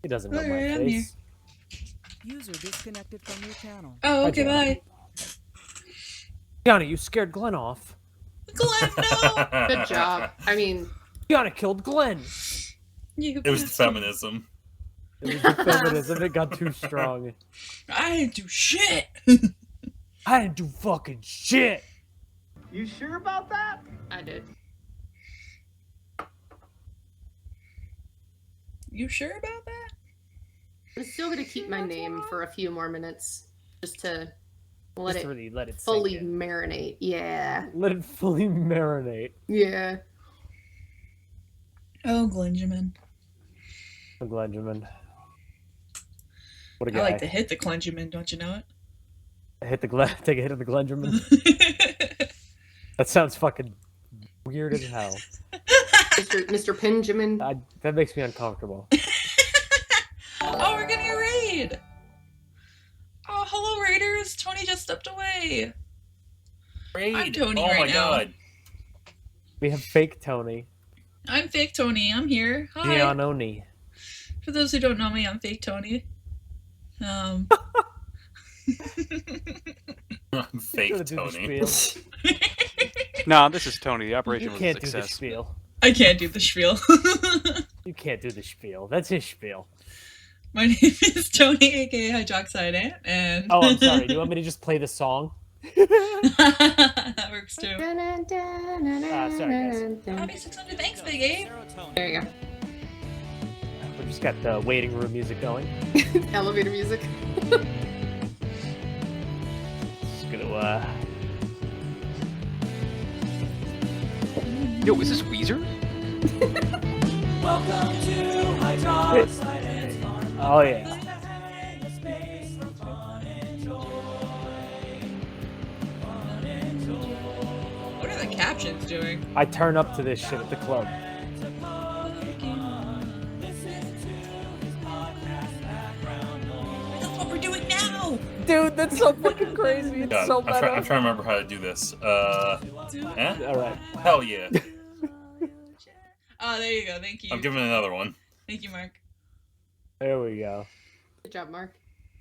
He doesn't know my Alright, I'm here. face. User disconnected from your channel. Oh, Hi, okay, Gianna. bye. Gianna, you scared Glen off. Glen, no! Good job. I mean, Gianna killed Glen. You It was the bastard. feminism. It was the feminism. It got too strong. I didn't do shit! I didn't do fucking shit. You sure about that? I did. You sure about that? I'm still gonna keep my name for a few more minutes, just to Let Just it really let it fully sink in. marinate. Yeah. Let it fully marinate. Yeah. Oh, Glenjamin. Glenjamin. What a I guy. like to hit the Glenjamin, don't you know it? Take a hit of the Glenjamin. That sounds fucking weird as hell. Mr. Pinjamin. That makes me uncomfortable. Oh, we're getting a raid! Oh, hello, Raiders! Tony just stepped away. Raid. I'm Tony Oh right my now. god. We have fake Tony. I'm fake Tony. I'm here. Hi. Giannoni. For those who don't know me, I'm fake Tony. Fake Tony. No, this is Tony. The operation You was can't a do the success. spiel. I can't do the spiel. You can't do the spiel. That's his spiel. My name is Tony, aka HydroxideAnt, and Oh, I'm sorry. Do you want me to just play the song? that works too. Sorry, guys. Happy 600 thanks, Big Ape. There you go. We just got the waiting room music going. Elevator music. Just gonna Yo, is this Weezer? Welcome to HydroxideAnt. Oh yeah. What are the captions doing? I turn up to this shit at the club. That's what we're doing now! Dude, that's so fucking crazy. It's God, so I'm, bad. trying to remember how to do this. All right. Hell yeah. Oh, there you go. Thank you. I'm giving another one. Thank you, Mark. There we go. Good job, Mark.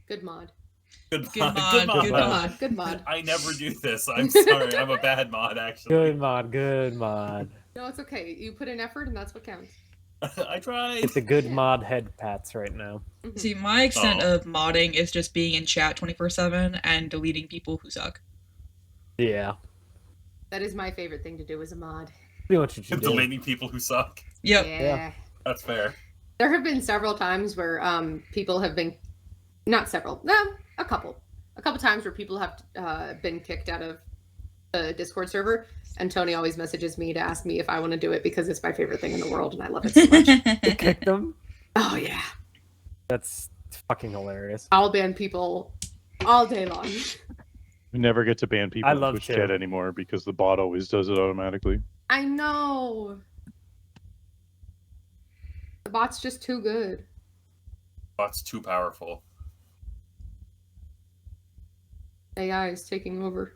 Good mod. Good Good mod. mod, Good mod. good Good mod. Good mod. I never do this. I'm sorry. I'm a bad mod, actually. Good mod. Good mod. No, it's okay. You put in effort, and that's what counts. I tried. Get the good mod head pats right now. See, my extent of modding is just being in chat 24/7 and deleting people who suck. Yeah. That is my favorite thing to do as a mod. Pretty much what you do. Deleting people who suck. Yep. Yeah. That's fair. There have been several times where people have been, not several, no, a couple times where people have been kicked out of the Discord server, and Tony always messages me to ask me if I want to do it because it's my favorite thing in the world and I love it so much. You kicked them? Oh yeah. That's fucking hilarious. I'll ban people all day long. We never get to ban people I in love Twitch to. chat anymore because the bot always does it automatically. I know. The bot's just too good. Bot's too powerful. AI is taking over.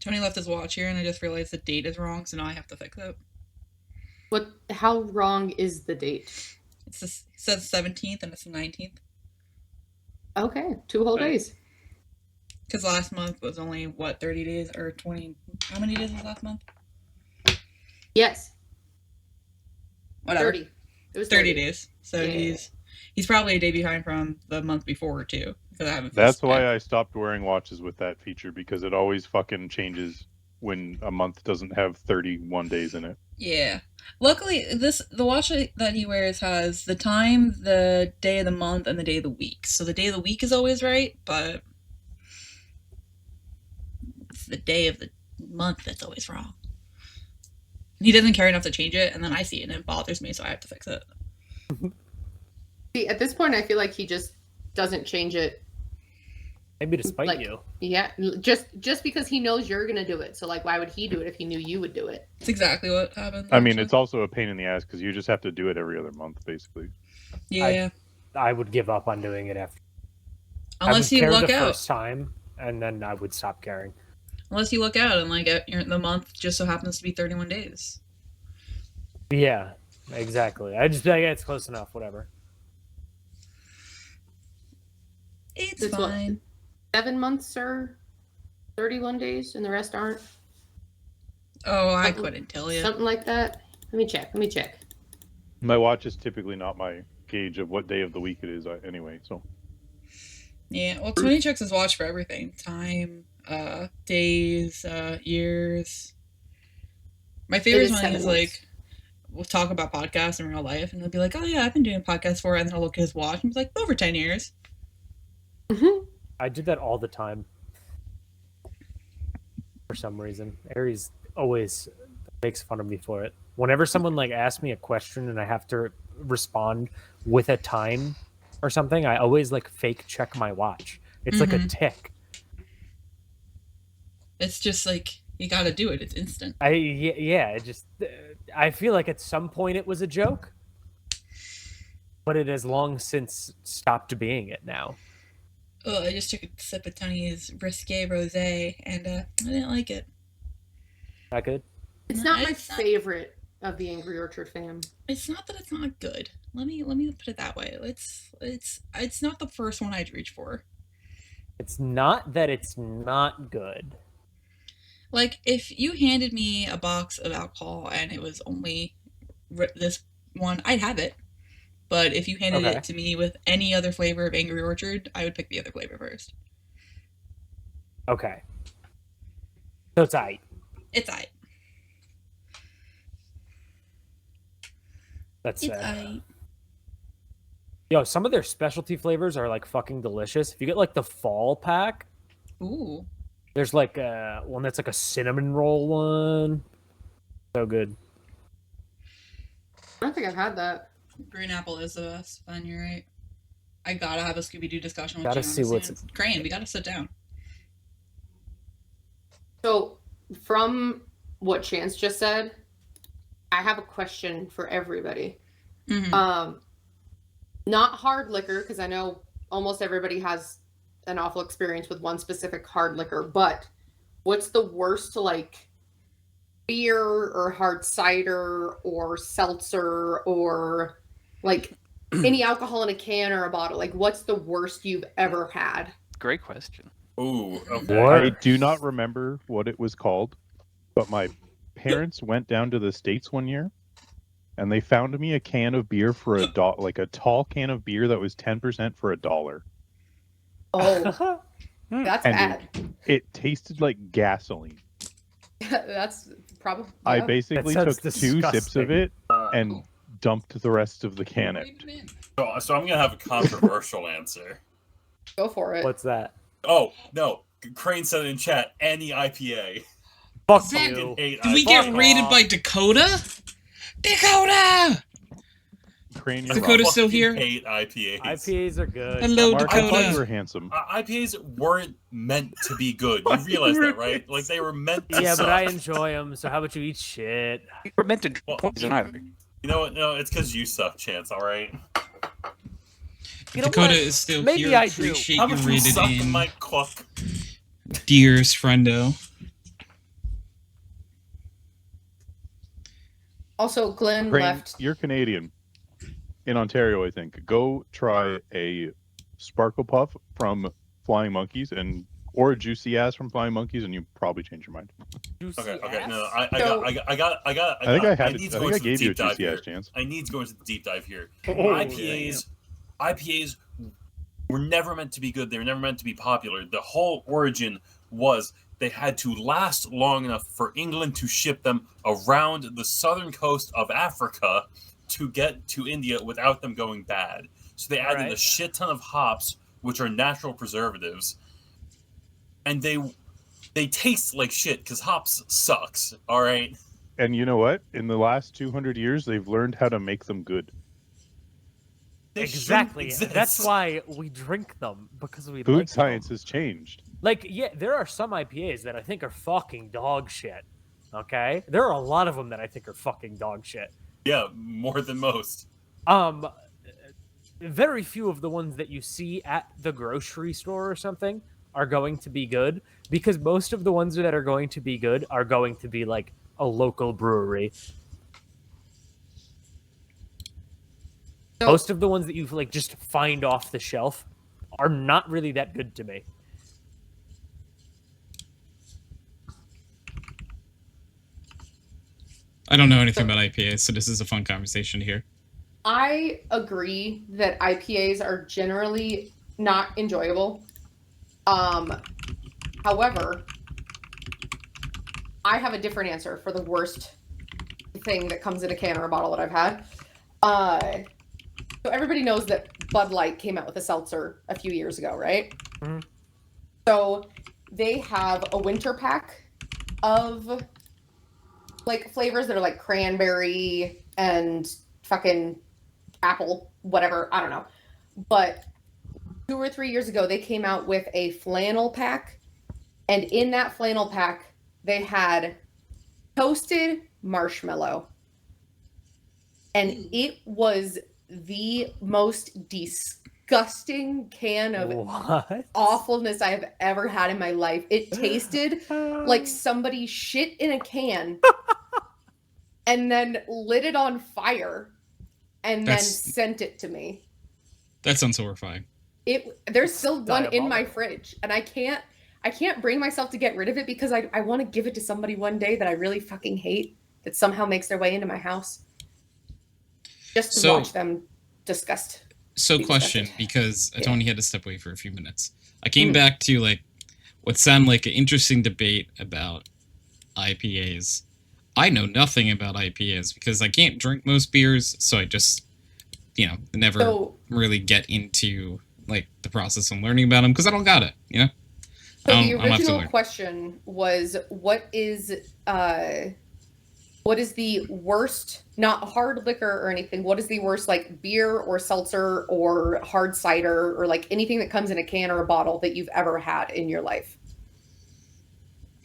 Tony left his watch here, and I just realized the date is wrong, so now I have to fix it. What? How wrong is the date? It says 17th, and it's the 19th. Okay, 2 whole days. Because last month was only, what, 30 days? Or 20... How many days was last month? Yes. Whatever. 30. It was 30 days. So Yeah. he's probably a day behind from the month before, too. Because I haven't That's fixed it. why I stopped wearing watches with that feature because it always fucking changes when a month doesn't have 31 days in it. Yeah. Luckily, the watch that he wears has the time, the day of the month, and the day of the week. So the day of the week is always right, but it's the day of the month that's always wrong. And he doesn't care enough to change it, and then I see it and it bothers me, so I have to fix it. See, at this point, I feel like he just doesn't change it. Maybe to spite Like, you. Yeah, just because he knows you're gonna do it. So like, why would he do it if he knew you would do it? It's exactly what happened. I mean, it's also a pain in the ass because you just have to do it every other month, basically. Yeah. I would give up on doing it after. Unless I would you care luck the out. first time, and then I would stop caring. Unless you look out and like the month just so happens to be 31 days. Yeah, exactly. I just be like, yeah, it's close enough. Whatever. It's That's what- fine. 7 months or 31 days, and the rest aren't. Oh, I Something- couldn't tell you. Something like that. Let me check. My watch is typically not my gauge of what day of the week it is anyway, so. Yeah, well, Tony checks his watch for everything. Time, days, years. My favorite is one 7 is months. like, we'll talk about podcasts in real life, and he'll be like, oh yeah, I've been doing podcasts for, and then I'll look at his watch, and he's like, over 10 years. I did that all the time. For some reason, Aries always makes fun of me for it. Whenever someone like asks me a question and I have to respond with a time or something, I always like fake check my watch. It's like a tick. It's just like you got to do it. It's instant. It just I feel like at some point it was a joke, but it has long since stopped being it now. Oh, I just took a sip of Tony's risque rosé, and I didn't like it. Not good. It's not my favorite of the Angry Orchard fam. It's not that it's not good. Let me put it that way. It's not the first one I'd reach for. It's not that it's not good. Like, if you handed me a box of alcohol and it was only this one, I'd have it. But if you handed it to me with any other flavor of Angry Orchard, I would pick the other flavor first. Okay. So it's aight. It's aight. That's it's aight. Yo, some of their specialty flavors are like fucking delicious. If you get like the fall pack, ooh, there's like one that's like a cinnamon roll one. So good. I don't think I've had that. Green apple is the best. Fun, you're right. I gotta have a Scooby-Doo discussion with Gotta Gianna see what's soon. Crane, we gotta sit down. So, from what Chance just said, I have a question for everybody. Not hard liquor, because I know almost everybody has an awful experience with one specific hard liquor, but what's the worst, like, beer or hard cider or seltzer or, like, any alcohol in a can or a bottle? Like, what's the worst you've ever had? Great question. Ooh, okay. I do not remember what it was called, but my parents went down to the States one year, and they found me a can of beer for $1, like a tall can of beer that was 10% for $1. Oh, that's And bad. It tasted like gasoline. That's probably. I basically That took sounds 2 sips of disgusting. it and dumped the rest of the can out. So I'm gonna have a controversial answer. Go for it. What's that? Oh no, Crane said it in chat. Any IPA. Fuck Fucking you. hate Did we IPA. get raided by Dakota? Dakota! Crane, Is Dakota still Fucking here? hate IPAs. IPAs are good. Hello, Mark, I thought Dakota. you were handsome. IPAs weren't meant to be good. You realize that, right? Like they were meant to Yeah, suck. but I enjoy them. So how about you eat shit? You were meant to poison either. You know what? No, it's because you suck, Chance. All right. You know Dakota what? is still Maybe here. I do. Appreciate How you about you rated suck in, my cook? dearest friendo. Also, Glen Crane, left. you're Canadian. In Ontario, I think. Go try a Sparkle Puff from Flying Monkeys or a Juicy Ass from Flying Monkeys, and you probably change your mind. Okay. No. I think I had it. need I to go think I into the gave you a deep dive Juicy here. Ass chance. I need to go into the deep dive here. Oh, IPAs were never meant to be good. They were never meant to be popular. The whole origin was they had to last long enough for England to ship them around the southern coast of Africa to get to India without them going bad. So they added Right. a shit ton of hops, which are natural preservatives, and they taste like shit because hops sucks. All right. And you know what? In the last 200 years, they've learned how to make them good. They Exactly. shouldn't That's exist. why we drink them, because we Food like science has changed. Like, yeah, there are some IPAs that I think are fucking dog shit. Okay? There are a lot of them that I think are fucking dog shit. Yeah, more than most. Very few of the ones that you see at the grocery store or something are going to be good, because most of the ones that are going to be good are going to be like a local brewery. Most of the ones that you like just find off the shelf are not really that good to me. I don't know anything about IPAs, so this is a fun conversation here. I agree that IPAs are generally not enjoyable. However, I have a different answer for the worst thing that comes in a can or a bottle that I've had. So everybody knows that Bud Light came out with a seltzer a few years ago, right? Mm-hmm. So they have a winter pack of like flavors that are like cranberry and fucking apple, whatever, I don't know. But 2 or 3 years ago, they came out with a flannel pack, and in that flannel pack, they had toasted marshmallow, and it was the most disgusting can of awfulness I have ever had in my life. It tasted like somebody shit in a can and then lit it on fire and then sent it to me. That sounds horrifying. There's still one in my fridge, and I can't bring myself to get rid of it because I want to give it to somebody one day that I really fucking hate that somehow makes their way into my house just to watch them disgust. So question, because Tony had to step away for a few minutes. I came back to like what sounded like an interesting debate about IPAs. I know nothing about IPAs because I can't drink most beers, so I just, never really get into like the process of learning about them because I don't got it, So the original question was, what is the worst, not hard liquor or anything, what is the worst like beer or seltzer or hard cider or like anything that comes in a can or a bottle that you've ever had in your life?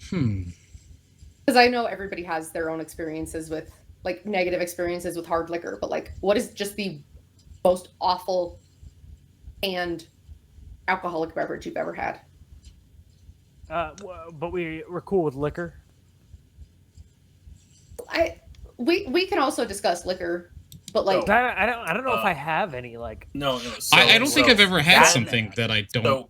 Because I know everybody has their own experiences with like negative experiences with hard liquor, but like what is just the most awful and alcoholic beverage you've ever had? But we're cool with liquor. We can also discuss liquor, but like I don't know if I have any like. No. I don't think I've ever had something that I don't. So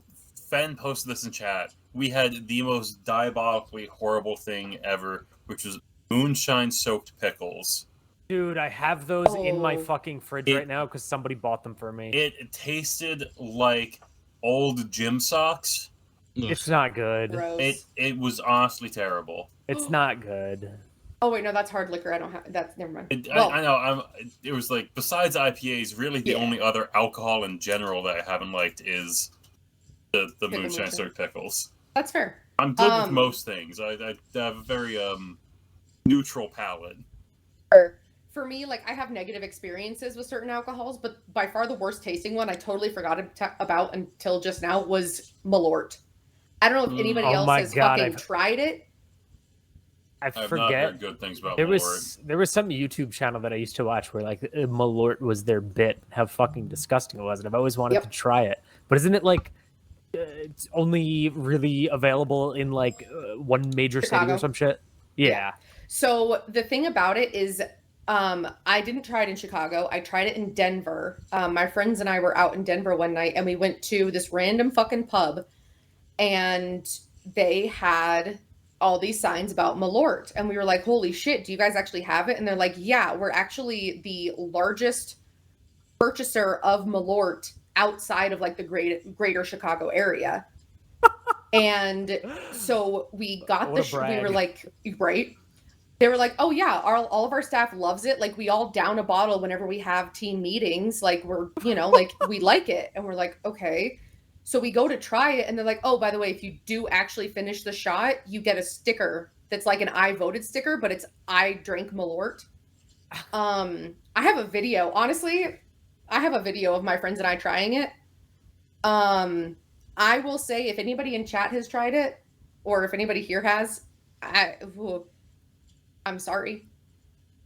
Fen posted this in chat. We had the most diabolically horrible thing ever, which was moonshine-soaked pickles. Dude, I have those in my fucking fridge right now because somebody bought them for me. It tasted like old gym socks. It's not good. Gross. It was honestly terrible. It's not good. Oh wait, no, that's hard liquor. I don't have. That's never mind. I know. It was like besides IPAs, really the only other alcohol in general that I haven't liked is the moonshine-soaked pickles. That's fair. I'm good with most things. I have a very neutral palate. For me, like I have negative experiences with certain alcohols, but by far the worst tasting one I totally forgot about until just now was Malort. I don't know if anybody else has fucking tried it. I I've forget. not heard good things about there Malort. There was some YouTube channel that I used to watch where like Malort was their bit. How fucking disgusting it was, and I've always wanted to try it. But isn't it like it's only really available in like one major city or some shit? Yeah. So the thing about it is, I didn't try it in Chicago. I tried it in Denver. My friends and I were out in Denver one night, and we went to this random fucking pub, and they had all these signs about Malort, and we were like, holy shit, do you guys actually have it? And they're like, yeah, we're actually the largest purchaser of Malort outside of like the greater Chicago area. And so we got the we were like, right? They were like, oh yeah, all of our staff loves it. Like we all down a bottle whenever we have team meetings. Like we're, like we like it. And we're like, okay. So we go to try it, and they're like, oh, by the way, if you do actually finish the shot, you get a sticker that's like an I voted sticker, but it's I drank Malort. I have a video. Honestly, I have a video of my friends and I trying it. I will say if anybody in chat has tried it, or if anybody here has, I'm sorry.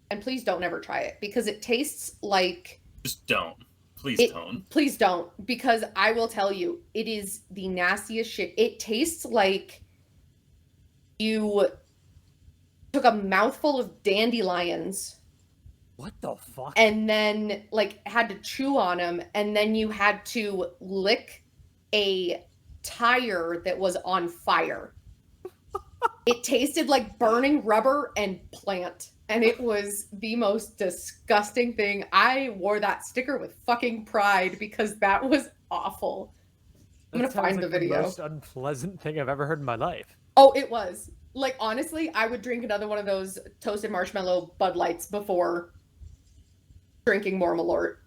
And please don't ever try it because it tastes like... Just don't. Please don't. Please don't, because I will tell you, it is the nastiest shit. It tastes like you took a mouthful of dandelions. What the fuck? And then, like, had to chew on them, and then you had to lick a tire that was on fire. It tasted like burning rubber and plant. And it was the most disgusting thing. I wore that sticker with fucking pride because that was awful. I'm going to find the video. The most unpleasant thing I've ever heard in my life. Oh, it was. Like, honestly, I would drink another one of those toasted marshmallow Bud Lights before drinking more Malort.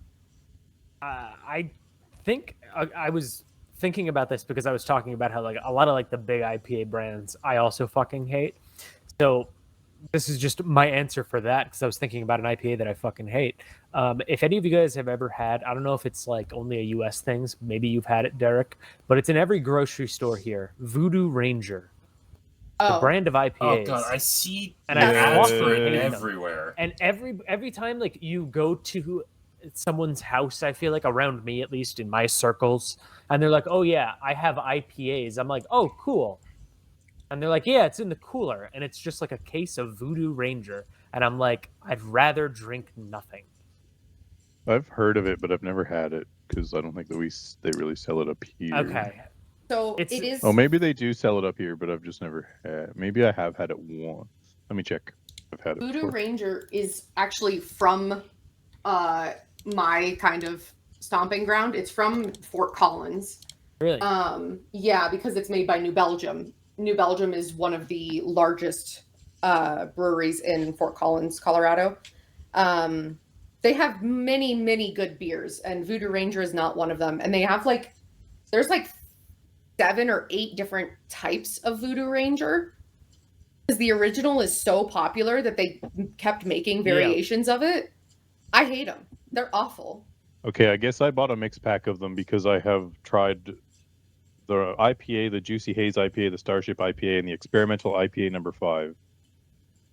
I think I was thinking about this because I was talking about how like a lot of like the big IPA brands I also fucking hate. So this is just my answer for that because I was thinking about an IPA that I fucking hate. If any of you guys have ever had, I don't know if it's like only a US things, maybe you've had it, Derrick, but it's in every grocery store here. Voodoo Ranger. The brand of IPAs. Oh god, I see and ads I for it hate them. everywhere. And every time like you go to someone's house, I feel like around me at least in my circles, and they're like, "Oh yeah, I have IPAs." I'm like, "Oh cool," and they're like, "Yeah, it's in the cooler," and it's just like a case of Voodoo Ranger, and I'm like, "I'd rather drink nothing." I've heard of it, but I've never had it because I don't think that they really sell it up here. Okay. So it is. Oh, maybe they do sell it up here, but I've just never had. Maybe I have had it once. Let me check. I've had it. Voodoo before. Ranger is actually from my kind of stomping ground. It's from Fort Collins. Really? Yeah, because it's made by New Belgium. New Belgium is one of the largest breweries in Fort Collins, Colorado. They have many, many good beers, and Voodoo Ranger is not one of them. And they have there's 7 or 8 different types of Voodoo Ranger. Because the original is so popular that they kept making variations of it. I hate them. They're awful. Okay, I guess I bought a mixed pack of them because I have tried the IPA, the Juicy Haze IPA, the Starship IPA, and the Experimental IPA number 5.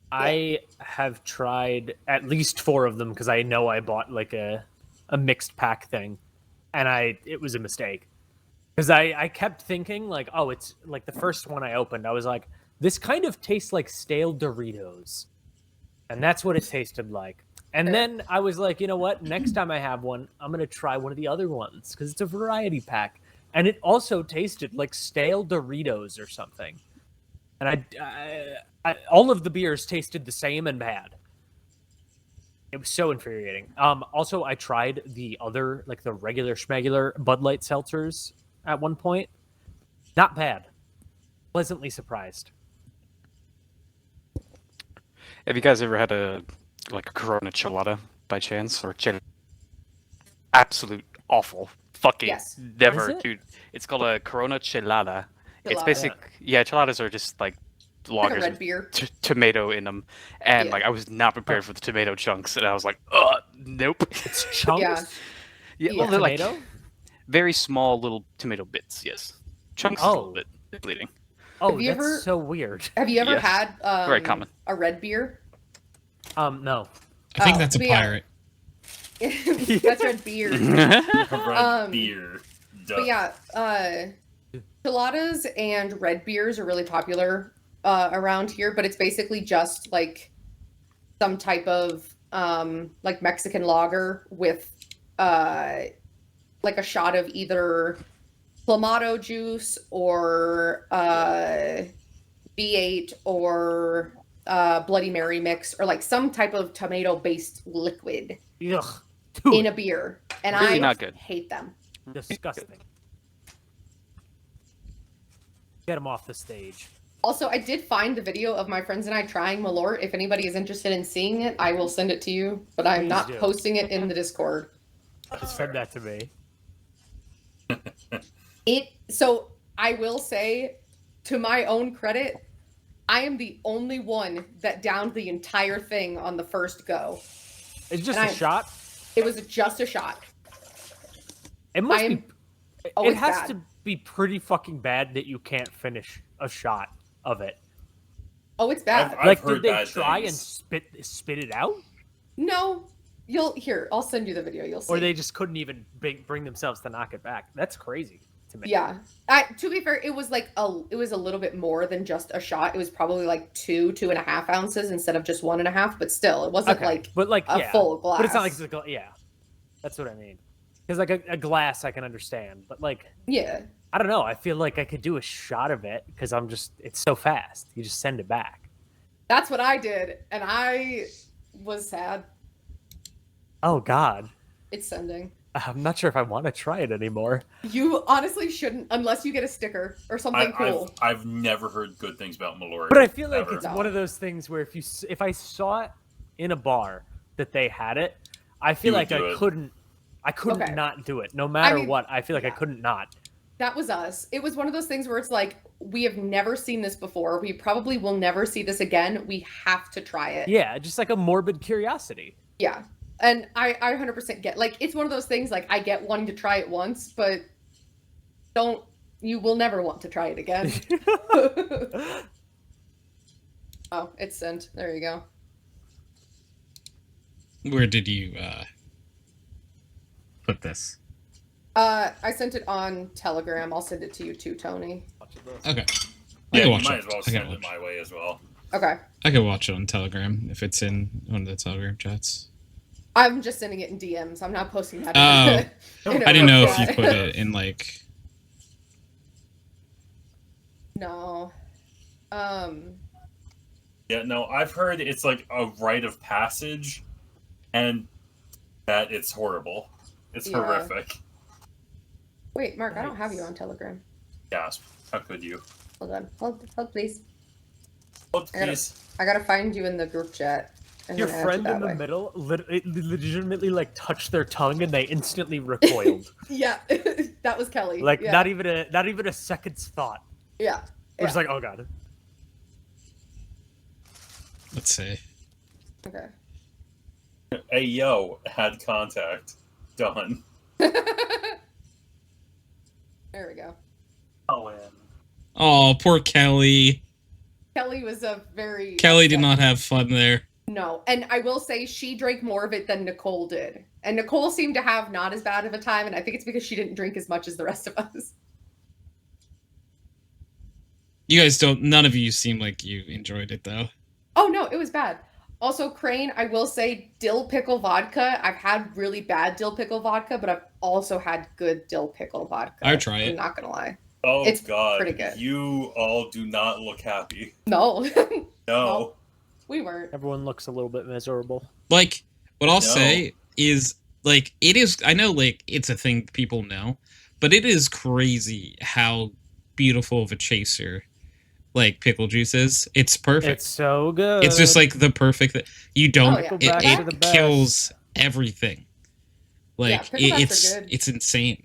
I have tried at least 4 of them because I know I bought like a mixed pack thing, and it was a mistake because I kept thinking like, oh, it's like the first one I opened, I was like, this kind of tastes like stale Doritos, and that's what it tasted like. And then I was like, you know what? Next time I have one, I'm gonna try one of the other ones because it's a variety pack, and it also tasted like stale Doritos or something. And I all of the beers tasted the same and bad. It was so infuriating. Also, I tried the other, like the regular schmegular Bud Light seltzers at one point. Not bad. Pleasantly surprised. Have you guys ever had a Corona Chelada by chance, or absolute awful? Fucking yes. Never, dude. It's called a Corona Chelada. It's basic. Yeah, cheladas are just like lagers like a red with beer. Tomato in them, and like I was not prepared for the tomato chunks, and I was like, nope. It's chunks. Yeah, well, they're like very small little tomato bits. Yes, chunks is a little bit bleeding. Oh, that's so weird. Have you ever had very common a red beer? No. I think that's a pirate. That's red beer. Red beer. Duh. But yeah, geladas and red beers are really popular around here, but it's basically just like some type of like Mexican lager with like a shot of either Clamato juice or B8 or Bloody Mary mix, or like some type of tomato-based liquid in a beer, and really I not good. hate them. Disgusting. Get them off the stage. Also, I did find the video of my friends and I trying Malort. If anybody is interested in seeing it, I will send it to you, but I'm not posting it in the Discord. Send that to me. So I will say, to my own credit, I am the only one that downed the entire thing on the first go. It's just a shot? It was just a shot. It must be. Oh, it has to be pretty fucking bad that you can't finish a shot of it. Oh, it's bad. I've did heard they bad try things. and spit it out? No. I'll send you the video. You'll see. Or they just couldn't even bring themselves to knock it back. That's crazy to me. Yeah. To be fair, it was it was a little bit more than just a shot. It was probably like 2.5 ounces instead of just 1.5. But still, it wasn't a full glass. But it's not like it's a yeah. That's what I mean. Because like a glass, I can understand. But like, yeah, I don't know. I feel like I could do a shot of it because it's so fast. You just send it back. That's what I did, and I was sad. Oh God. It's sending. I'm not sure if I want to try it anymore. You honestly shouldn't, unless you get a sticker or something cool. I've never heard good things about Malort. But I feel like ever. it's one of those things where if I saw it in a bar that they had it, I feel like I couldn't not do it. No matter what, I feel like I couldn't not. That was us. It was one of those things where it's like, we have never seen this before. We probably will never see this again. We have to try it. Yeah, just like a morbid curiosity. Yeah. And I 100% get, like, it's one of those things, like, I get wanting to try it once, but you will never want to try it again. Oh, it's sent. There you go. Where did you put this? I sent it on Telegram. I'll send it to you too, Tony. Okay. Yeah, you watch might it. as well I send can it my way as well. Okay. I can watch it on Telegram if it's in one of the Telegram chats. I'm just sending it in DMs. I'm not posting that. Oh, in I didn't know if chat. you put it in like. No. Yeah, no, I've heard it's like a rite of passage, and that it's horrible. It's Yeah. horrific. Wait, Mark, I don't have you on Telegram. Gasp! How could you? Hold on. Hold, please. Hold, I gotta, please. I gotta find you in the group chat. and Your then add you friend that in the way. middle legitimately like touched their tongue and they instantly recoiled. Yeah, that was Kelly. Like yeah. not even a second's thought. Yeah. We're just like, oh god. Let's see. Okay. Hey, yo, had contact. Done. There we go. Oh, poor Kelly. Kelly was a very Kelly did not have fun there. No, and I will say she drank more of it than Nicole did. And Nicole seemed to have not as bad of a time, and I think it's because she didn't drink as much as the rest of us. You guys don't. None of you seem like you enjoyed it though. Oh no, it was bad. Also, Crane, I will say dill pickle vodka. I've had really bad dill pickle vodka, but I've also had good dill pickle vodka. I'd try it. I'm not gonna lie. Oh It's god, pretty good. you all do not look happy. No. No. We weren't. Everyone looks a little bit miserable. Like, what I'll No. say is, like, it is. I know, like, it's a thing people know, but it is crazy how beautiful of a chaser, like, pickle juice is. It's perfect. It's so good. It's just like the perfect. You don't. Oh, yeah. Picklebacks are the It best. kills everything. Like picklebacks are good. it's insane.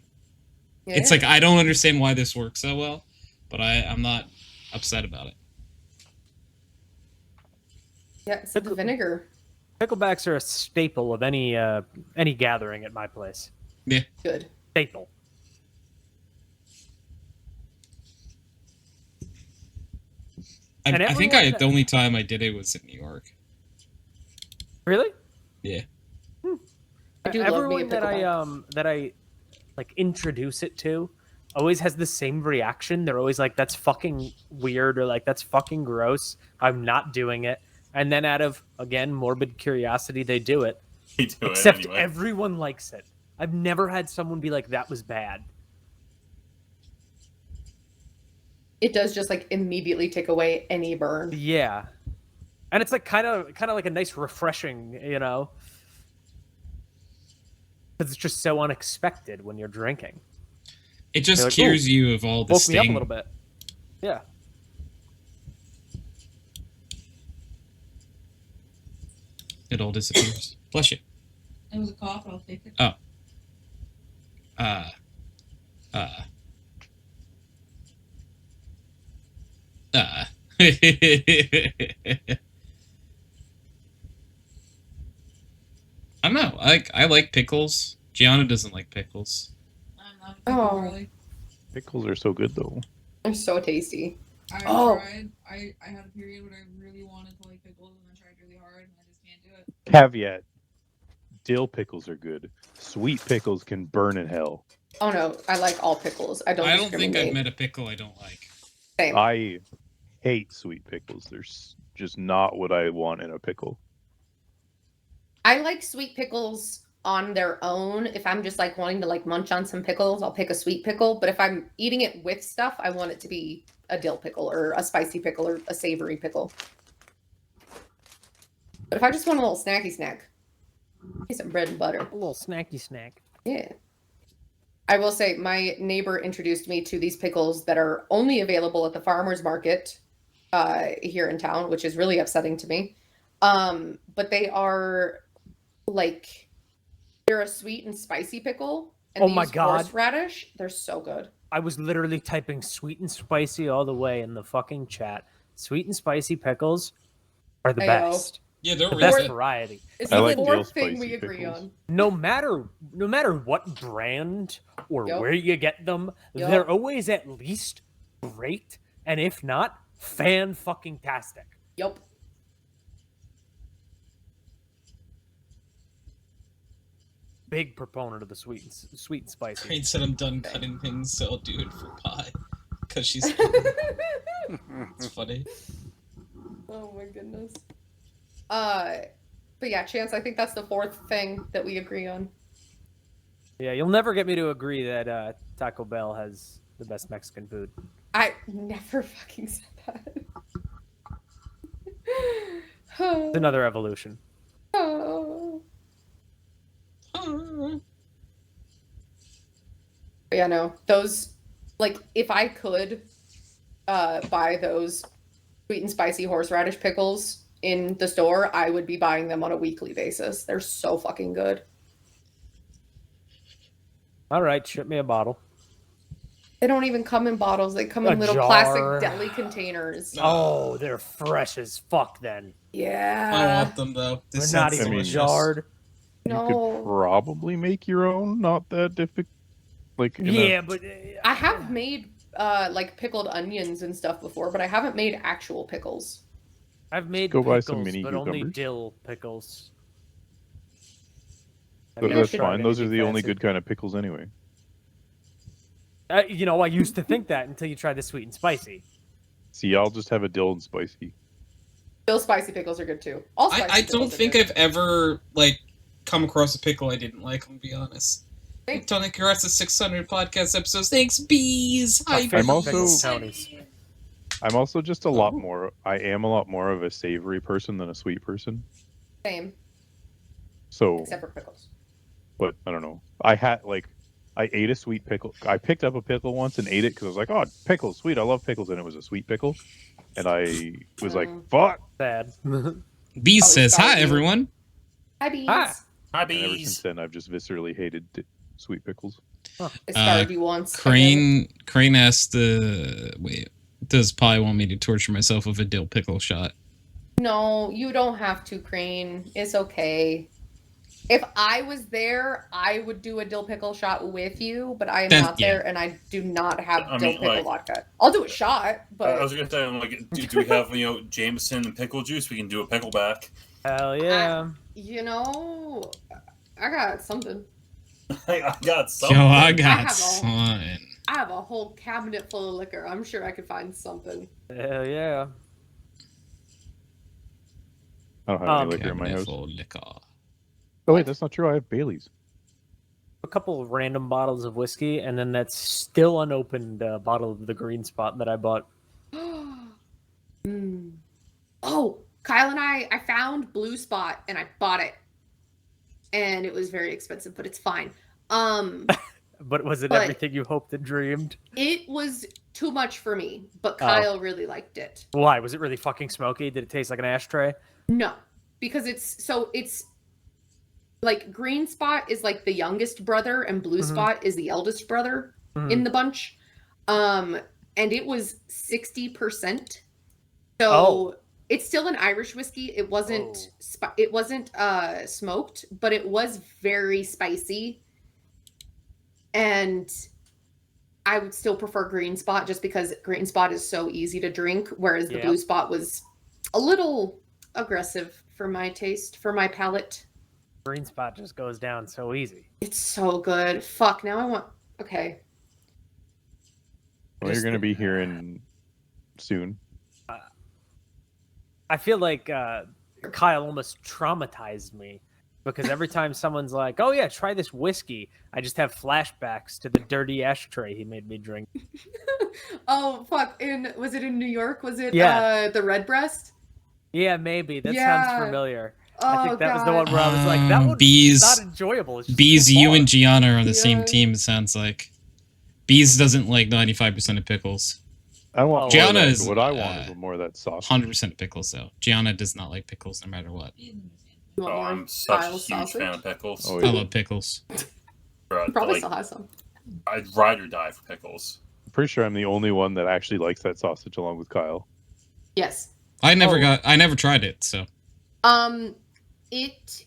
Yeah. It's like I don't understand why this works so well, but I'm not upset about it. Yeah, it's the vinegar. Picklebacks are a staple of any gathering at my place. Yeah. Good. Staple. And I think everyone- the only time I did it was in New York. Really? Yeah. I do love me a Everyone pickleback. that I like introduce it to always has the same reaction. They're always like, "That's fucking weird," or like, "That's fucking gross. I'm not doing it." And then, out of again morbid curiosity, they do it. They do Except it anyway. everyone likes it. I've never had someone be like, "That was bad." It does just like immediately take away any burn. Yeah, and it's like kind of like a nice refreshing, you know, because it's just so unexpected when you're drinking. It just You're like, cures "Ooh, you of all the woke me up a sting. little bit. Yeah. It all disappears. Bless you. It was a cough, I'll take it. Oh. I don't know. I like pickles. Gianna doesn't like pickles. I'm not a pickle girly. Pickles are so good though. They're so tasty. I Oh. tried. I had a period when I really wanted to like pickles, and I tried really hard, and I just can't do it. Caveat: dill pickles are good. Sweet pickles can burn in hell. Oh no, I like all pickles. I don't I don't think I've discriminate. met a pickle I don't like. Same. I hate sweet pickles. They're just not what I want in a pickle. I like sweet pickles on their own. If I'm just like wanting to like munch on some pickles, I'll pick a sweet pickle. But if I'm eating it with stuff, I want it to be a dill pickle or a spicy pickle or a savory pickle. But if I just want a little snacky snack, get some bread and butter. A little snacky snack. Yeah. I will say my neighbor introduced me to these pickles that are only available at the farmer's market here in town, which is really upsetting to me. But they are like, they're a sweet and spicy pickle. And Oh they my use God. horseradish. They're so good. I was literally typing sweet and spicy all the way in the fucking chat. Sweet and spicy pickles are the Ayo. best. Yeah, they're The really best good. variety. It's I the like dill fourth thing spicy we agree pickles. on. No matter what brand or Yup. where you get them, Yup. they're always at least great, and if not, fan-fucking-tastic. Yup. Big proponent of the sweet and spicy. Crane said I'm done cutting things, so I'll do it for pie. Because she's... It's funny. Oh my goodness. But yeah, Chance, I think that's the fourth thing that we agree on. Yeah, you'll never get me to agree that Taco Bell has the best Mexican food. I never fucking said that. It's another evolution. Oh. But yeah, no, those, like, if I could buy those sweet and spicy horseradish pickles in the store, I would be buying them on a weekly basis. They're so fucking good. All right, ship me a bottle. They don't even come in bottles. They come in A little jar. plastic deli containers. Oh, they're fresh as fuck then. Yeah. I want them, though. They're This not sounds even delicious. jarred. You No. could probably make your own. Not that difficult. Like Yeah, but I have made like pickled onions and stuff before, but I haven't made actual pickles. I've made Go buy pickles, some mini but only cucumbers. dill pickles. I've But never that's tried fine. Those are anything the only fancy. good kind of pickles anyway. You know, I used to think that until you tried the sweet and spicy. See, I'll just have a dill and spicy. Dill spicy pickles are good too. All spicy I don't pickles are think good. I've ever, like, come across a pickle I didn't like, I'm gonna be honest. Hey, Tony, congrats to 600 podcast episodes. Thanks, bees! Hi, I'm also- bees. Tony's. I'm also just a lot more. I am a lot more of a savory person than a sweet person. Same, So, except for pickles. but I don't know. I ate a sweet pickle. I picked up a pickle once and ate it because I was like, "Oh, pickles, sweet! I love pickles," and it was a sweet pickle. And I was like, "Fuck!" Sad. Bees Oh, says, sorry, hi, you. everyone. Hi, bees. Hi. Hi, And ever since bees. then, I've just viscerally hated sweet pickles. I scarred you once. Crane asked, wait, does Pie want me to torture myself with a dill pickle shot? No, you don't have to, Crane. It's okay. If I was there, I would do a dill pickle shot with you, but I am Then- not there, and I do not have I dill mean, pickle like- vodka. I'll do a shot, but I was gonna say, like, do we have Jameson and pickle juice? We can do a pickleback. Hell yeah. you know, I got something. I got something. Yo, I I got have a- fun. I have a whole cabinet full of liquor. I'm sure I could find something. Hell yeah. I don't have any liquor in my Cabinet house. full of liquor. Oh wait, that's not true. I have Bailey's. A couple of random bottles of whiskey, and then that still unopened bottle of the Green Spot that I bought. Mm. Oh, Kyle and I found Blue Spot and I bought it. And it was very expensive, but it's fine. But was it But- everything you hoped and dreamed? It was too much for me, but Oh. Kyle really liked it. Why? Was it really fucking smoky? Did it taste like an ashtray? No, because it's like Green Spot is like the youngest brother and Blue Mhm. Spot is the eldest brother in the bunch. And it was 60%. So Oh. it's still an Irish whiskey. It wasn't it wasn't smoked, but it was very spicy. And I would still prefer Green Spot just because Green Spot is so easy to drink, whereas the Yep. Blue Spot was a little aggressive for my taste, for my palate. Green Spot just goes down so easy. It's so good. Fuck, now I want... Okay. Well, you're going to be hearing soon. I feel like Kyle almost traumatized me because every time someone's like, "Oh yeah, try this whiskey," I just have flashbacks to the dirty ashtray he made me drink. Oh, fuck. Was it in New York? Was it Yeah. the Redbreast? Yeah, maybe that Yeah. sounds familiar. Oh, I think that was the God. one where I was like, "That one's Bees- not enjoyable." It's just Bees, too you far. and Gianna are on the Yeah. same team, it sounds like. Bees doesn't like 95% of pickles. I want more of Gianna that. is, What I want is more of that sauce. 100% pickles, though. Gianna does not like pickles no matter what. You want Oh, more I'm such a Kyle's huge sausage? fan of pickles. Oh, I love pickles. Bro, Probably like, still has some. I'd ride or die for pickles. I'm pretty sure I'm the only one that actually likes that sausage along with Kyle. Yes. I never tried it, so. It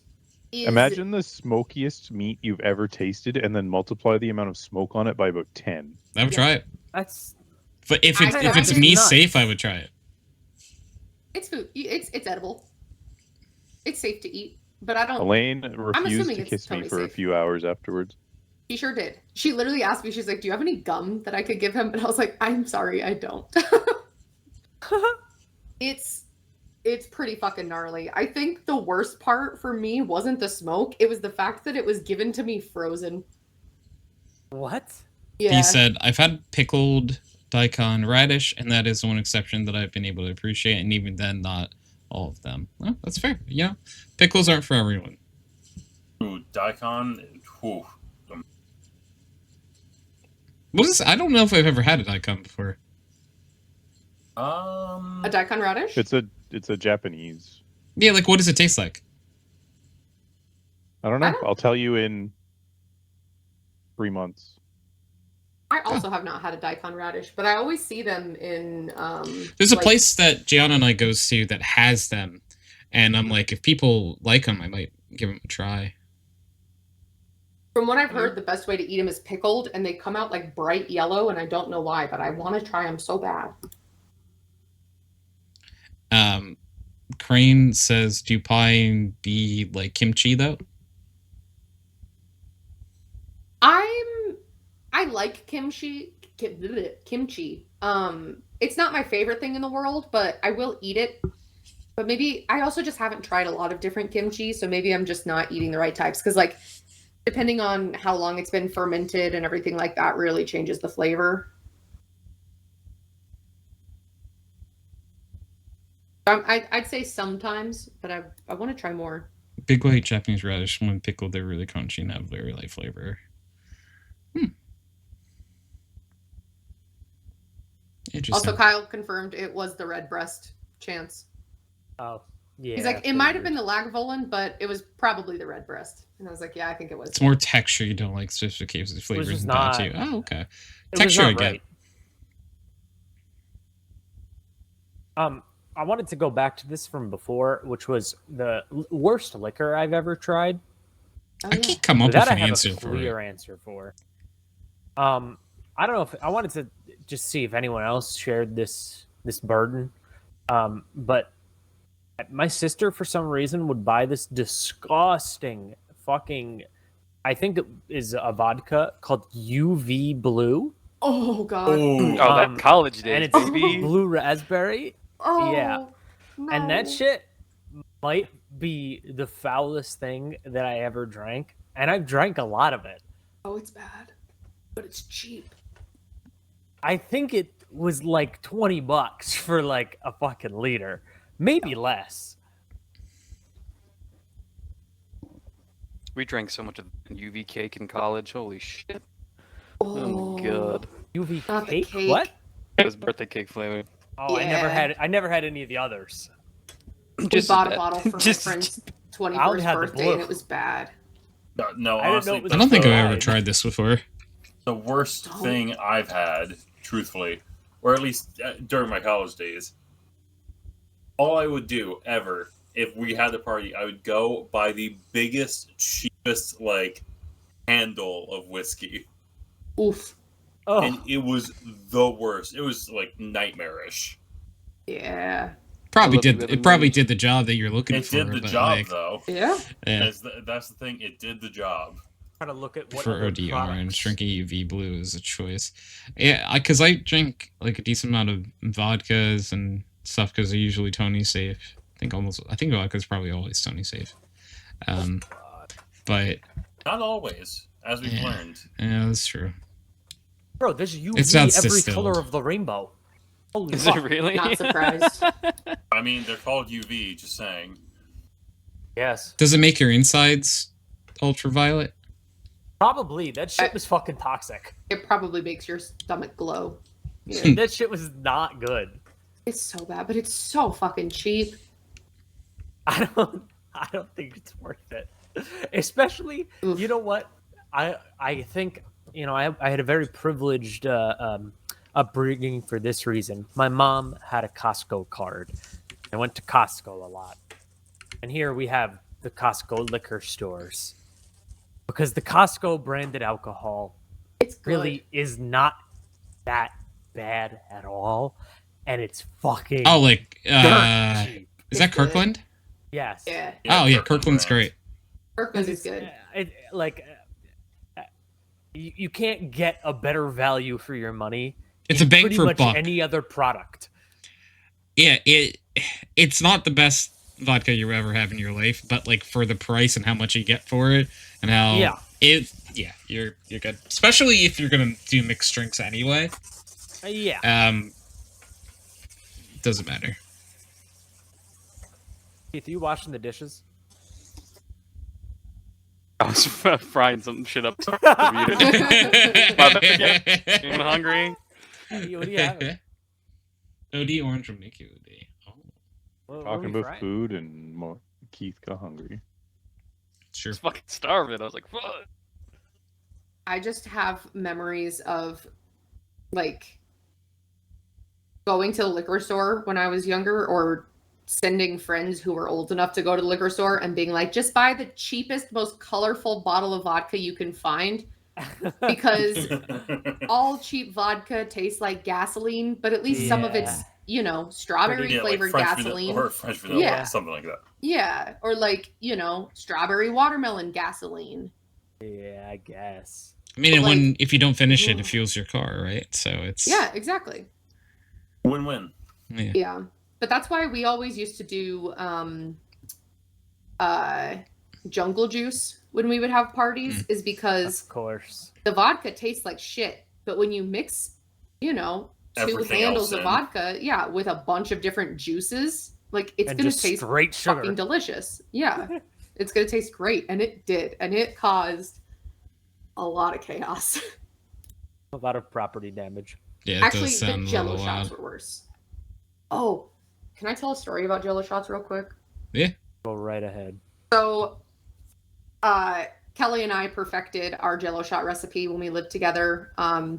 is. Imagine the smokiest meat you've ever tasted, and then multiply the amount of smoke on it by about 10. I would try it. That's. But if it's meat safe, I would try it. It's food. It's edible. It's safe to eat, but I don't. Elaine refused to kiss me for a few hours afterwards. She sure did. She literally asked me. She's like, "Do you have any gum that I could give him?" And I was like, "I'm sorry, I don't." It's pretty fucking gnarly. I think the worst part for me wasn't the smoke. It was the fact that it was given to me frozen. What? Yeah. He said, "I've had pickled daikon radish, and that is the one exception that I've been able to appreciate, and even then, not all of them." Well, that's fair. You know, pickles aren't for everyone. Ooh, daikon. Whew. What is? I don't know if I've ever had a daikon before. A daikon radish? It's a Japanese. Yeah, like what does it taste like? I don't know. I'll tell you in 3 months. I also have not had a daikon radish, but I always see them in. There's a place that Gianna and I goes to that has them, and I'm like, if people like them, I might give them a try. From what I've heard, the best way to eat them is pickled, and they come out like bright yellow, and I don't know why, but I want to try them so bad. Crane says, "Do pie be like kimchi though?" I like kimchi. Kimchi. It's not my favorite thing in the world, but I will eat it. But maybe I also just haven't tried a lot of different kimchi, so maybe I'm just not eating the right types. Because like, depending on how long it's been fermented and everything like that, really changes the flavor. I'd say sometimes, but I want to try more. Big white Japanese radish, when pickled, they're really crunchy and have very light flavor. Interesting. Also, Kyle confirmed it was the red breast chance. Oh, yeah. He's like, it might have been the Lagavulin, but it was probably the red breast. And I was like, yeah, I think it was. It's more texture. You don't like specific cases of flavors just and that not- too. Oh, okay. It Texture was I not get. right. I wanted to go back to this from before, which was the worst liquor I've ever tried. I can't come up with That I an have answer a for clear it. answer for. I don't know if I wanted to just see if anyone else shared this burden. But my sister, for some reason, would buy this disgusting fucking, I think it is a vodka called UV Blue. Oh God! That college days, and it's baby. blue raspberry. Oh, Yeah, and that no. shit might be the foulest thing that I ever drank, and I've drank a lot of it. Oh, it's bad, but it's cheap. I think it was like $20 for like a fucking liter, maybe less. We drank so much of UV cake in college. Holy shit! Oh my god. UV Not the cake? cake. What? It was birthday cake flavored. Oh, I never had any of the others. We Just bought a that. bottle for my friend's I 21st only had the birthday, blue. and it was bad. No, I didn't know honestly, it was I don't think I've bad. ever tried this before. the worst thing I've had, truthfully, or at least during my college days, all I would do ever, if we had a party, I would go buy the biggest, cheapest, like, handle of whiskey. Oof. Oh, And it was the worst. It was, like, nightmarish. Yeah. Probably love you, did. Evan It probably Lee. did the job that you're looking It for. did the but, job, like, though. Yeah. Yeah. That's the thing. It did the job. trying to look at what For other OD products. orange, drinking UV blue is a choice. Yeah, because I drink like a decent amount of vodkas and stuff because they're usually Tony safe. I think vodka's probably always Tony safe. But Not always, as we've learned. yeah, that's true. Bro, there's UV It's not every distilled. color of the rainbow. Holy Is fuck. it really? Not surprised. I mean, they're called UV, just saying. Yes. Does it make your insides ultraviolet? Probably. That shit was fucking toxic. It probably makes your stomach glow. Yeah. That shit was not good. It's so bad, but it's so fucking cheap. I don't think it's worth it. Especially, you know what? I think I had a very privileged upbringing for this reason. My mom had a Costco card. I went to Costco a lot. And here we have the Costco liquor stores. Because the Costco branded alcohol really is not that bad at all. And it's fucking Oh, like, dirt cheap. is that Kirkland? Yes. Yeah. Oh, yeah, Kirkland's great. Kirkland is good. You can't get a better value for your money. It's in a bang pretty for much buck. any other product. Yeah, it's not the best vodka you ever have in your life, but like for the price and how much you get for it, and how you're good. Especially if you're gonna do mixed drinks anyway. Doesn't matter. Keith, are you washing the dishes? I was frying some shit up. I'm hungry. What do you have? OD orange will make you OD. Talking about food and more, Keith got hungry. Sure. I was fucking starving. I was like, fuck. I just have memories of like going to the liquor store when I was younger, or sending friends who were old enough to go to the liquor store and being like, just buy the cheapest, most colorful bottle of vodka you can find, because all cheap vodka tastes like gasoline, but at least some of it's, strawberry flavored gasoline. Or French vanilla, something like that. Yeah, or like, strawberry watermelon gasoline. Yeah, I guess. I mean, if you don't finish it, it fuels your car, right? So it's... Yeah, exactly. Win-win. Yeah. But that's why we always used to do jungle juice when we would have parties, is because of course the vodka tastes like shit. But when you mix, two Everything handles else of vodka, with a bunch of different juices, like it's And gonna just taste straight sugar. fucking delicious. Yeah. It's gonna taste great. And it did. And it caused a lot of chaos. A lot of property damage. Yeah, it Actually, does the sound a Jello little shots wild. were worse. Oh, can I tell a story about Jello shots real quick? Yeah. Go right ahead. So, Kelly and I perfected our Jello shot recipe when we lived together,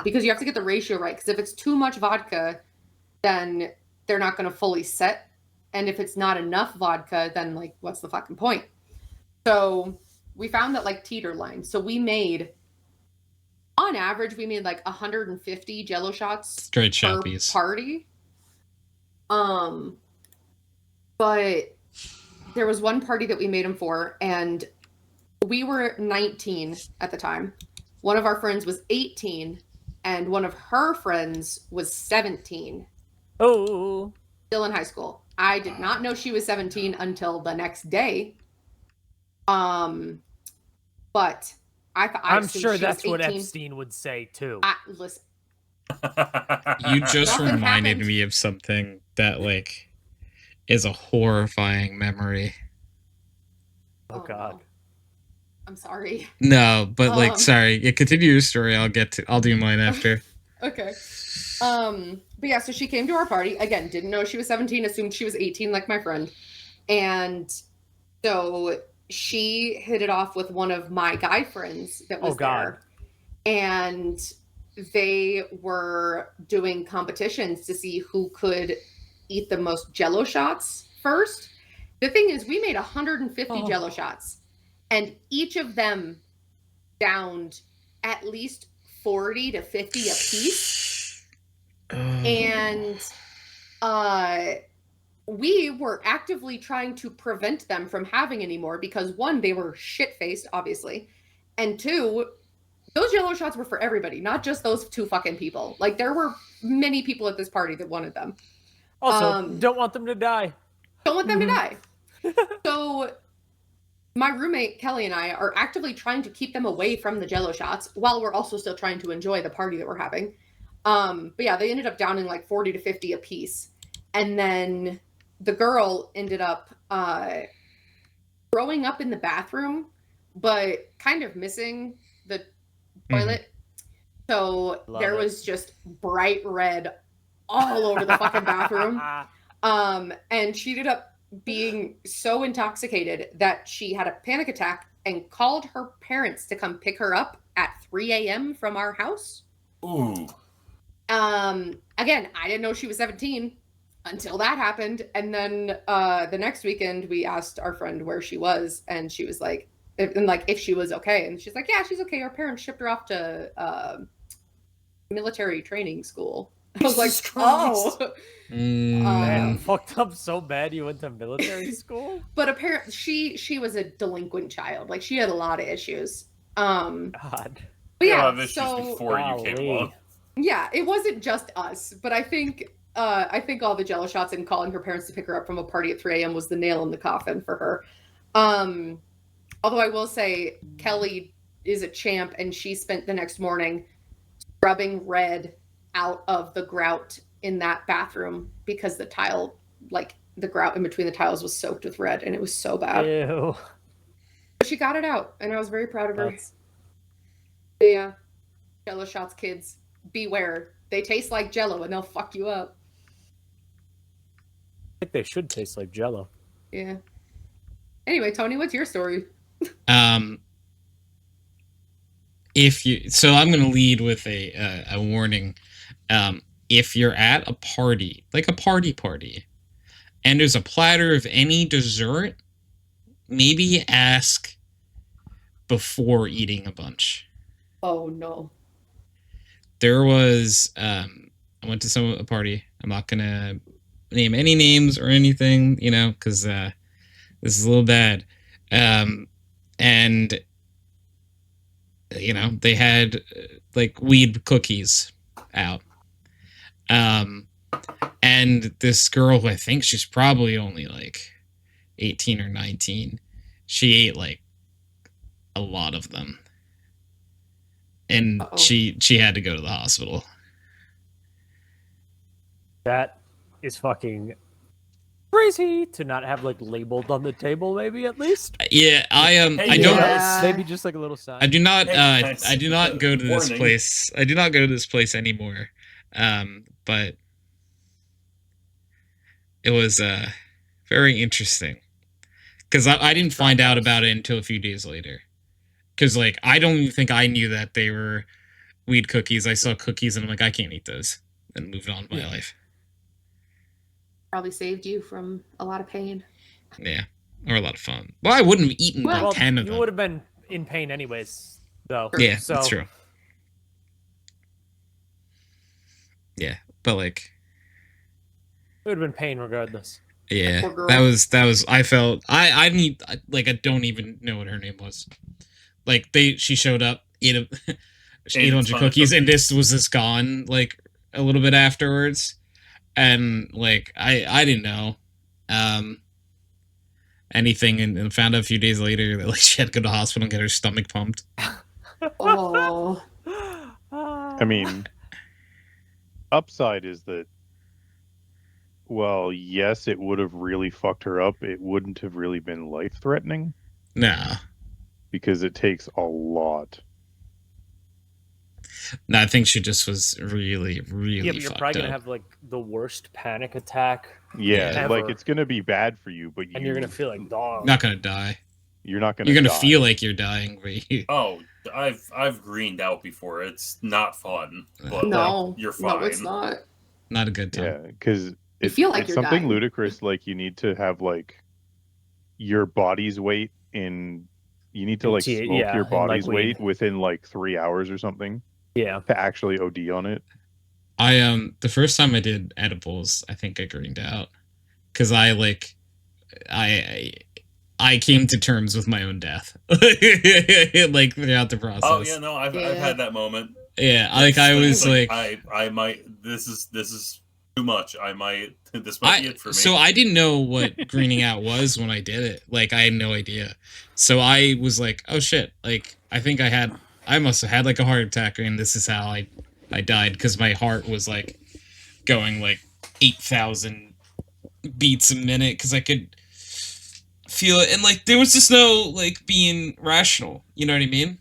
because you have to get the ratio right. Because if it's too much vodka, then they're not going to fully set, and if it's not enough vodka, then like, what's the fucking point? So we found that like teeter line. So we made, on average, like 150 Jello shots Straight per shoppies. party. But there was one party that we made them for, and we were 19 at the time. One of our friends was 18, and one of her friends was 17. Oh. Still in high school. I did not know she was 17 until the next day. But I'm assumed sure she that's was what 18. Epstein would say too. Listen, You just Nothing reminded happened. me of something that like is a horrifying memory. Oh God. I'm sorry. No, but like, Um, sorry. Yeah, continue your story. I'll do mine after. Okay. But yeah, so she came to our party. Again, didn't know she was 17, assumed she was 18 like my friend. And so she hit it off with one of my guy friends that was there. And they were doing competitions to see who could eat the most Jello shots first. The thing is, we made 150 Jello shots, and each of them downed at least 40 to 50 a piece. And we were actively trying to prevent them from having any more because, one, they were shit-faced, obviously, and two, those Jello shots were for everybody, not just those two fucking people. Like, there were many people at this party that wanted them. Also, don't want them to die. Don't want them to die. So my roommate Kelly and I are actively trying to keep them away from the Jello shots while we're also still trying to enjoy the party that we're having. But yeah, they ended up downing like 40 to 50 a piece. And then the girl ended up throwing up in the bathroom, but kind of missing the toilet. So there was just bright red all over the fucking bathroom. And she ended up being so intoxicated that she had a panic attack and called her parents to come pick her up at 3 a.m. from our house. Ooh. Again, I didn't know she was 17 until that happened. And then the next weekend, we asked our friend where she was, and she was like, if she was okay. And she's like, yeah, she's okay. Our parents shipped her off to military training school. I was like, oh. Man, fucked up so bad you went to military school? But apparently she was a delinquent child. Like, she had a lot of issues. God. But yeah, issues before you came along. Yeah, it wasn't just us, but I think all the Jello shots and calling her parents to pick her up from a party at 3 a.m. was the nail in the coffin for her. Although I will say Kelly is a champ, and she spent the next morning rubbing red out of the grout in that bathroom because the tile, like the grout in between the tiles, was soaked with red, and it was so bad. Ew. But she got it out, and I was very proud of her. Yeah. Jello shots, kids. Beware. They taste like Jello, and they'll fuck you up. I think they should taste like Jello. Yeah. Anyway, Tony, what's your story? So I'm going to lead with a warning. If you're at a party, like a party, and there's a platter of any dessert, maybe ask before eating a bunch. Oh, no. There was, I went to a party. I'm not going to name any names or anything, because this is a little bad. And, they had, like, weed cookies out. And this girl, who I think she's probably only, like, 18 or 19, she ate, like, a lot of them. And she had to go to the hospital. That is fucking crazy to not have like labeled on the table, maybe at least. Yeah, I don't. Maybe just like a little sign. I do not. I do not go to this place. I do not go to this place anymore. But it was very interesting because I didn't find out about it until a few days later. Because, like, I don't even think I knew that they were weed cookies. I saw cookies and I'm like, I can't eat those. And moved on with my life. Probably saved you from a lot of pain. Yeah. Or a lot of fun. Well, I wouldn't have eaten like 10 of them. You would have been in pain anyways, though. Yeah, that's true. Yeah, but, like... It would have been pain regardless. Yeah, that was, I felt, I don't even know what her name was. Like, she showed up, ate a bunch of cookies, and this gone, like, a little bit afterwards. And, like, I didn't know anything, and found out a few days later that, like, she had to go to the hospital and get her stomach pumped. Oh. I mean, upside is that, well, yes, it would have really fucked her up. It wouldn't have really been life-threatening. Nah. Because it takes a lot. No, I think she just was really, really yeah, but you're probably going to have, like, the worst panic attack ever. Like, it's going to be bad for you, but and you're going to feel like dog. Not going to die. You're not going to You're going to feel like you're dying. Oh, I've greened out before. It's not fun. But no, you're fine. No, it's not. Not a good time. Yeah, because you feel like it's you're something dying. ludicrous. Like, you need to have, like, your body's weight in... You need to, like, smoke your body's weight within, like, 3 hours or something. Yeah. To actually OD on it. The first time I did edibles, I think I greened out. Because I came to terms with my own death. Like, throughout the process. Oh, yeah, no, I've had that moment. Yeah, like, I was like... I might... This is too much. This might be it for me. So I didn't know what greening out was when I did it. Like, I had no idea. So I was like, oh shit. Like, I think I must have had like a heart attack, and this is how I died, because my heart was like going like 8,000 beats a minute because I could feel it. And like, there was just no like being rational. You know what I mean?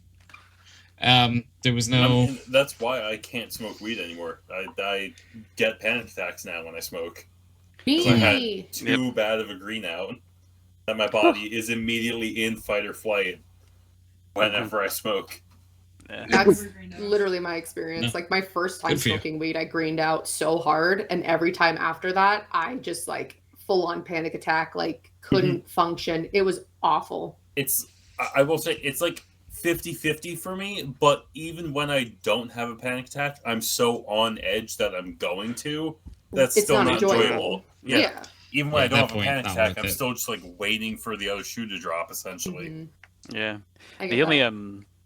There was no... That's why I can't smoke weed anymore. I get panic attacks now when I smoke. Me. I had too bad of a green out that my body is immediately in fight or flight. whenever I smoke. That's literally my experience. No. Like my first time Good for you. smoking weed, I greened out so hard, and every time after that, I just like full on panic attack, like couldn't function. It was awful. I will say, it's like 50-50 for me, but even when I don't have a panic attack, I'm so on edge that I'm going to. That's It's still not not enjoyable. Yeah. Even when Yeah, I at don't that have a point, panic not attack, worth I'm it. still just like waiting for the other shoe to drop, essentially. Mm-hmm. Yeah. I The get only that.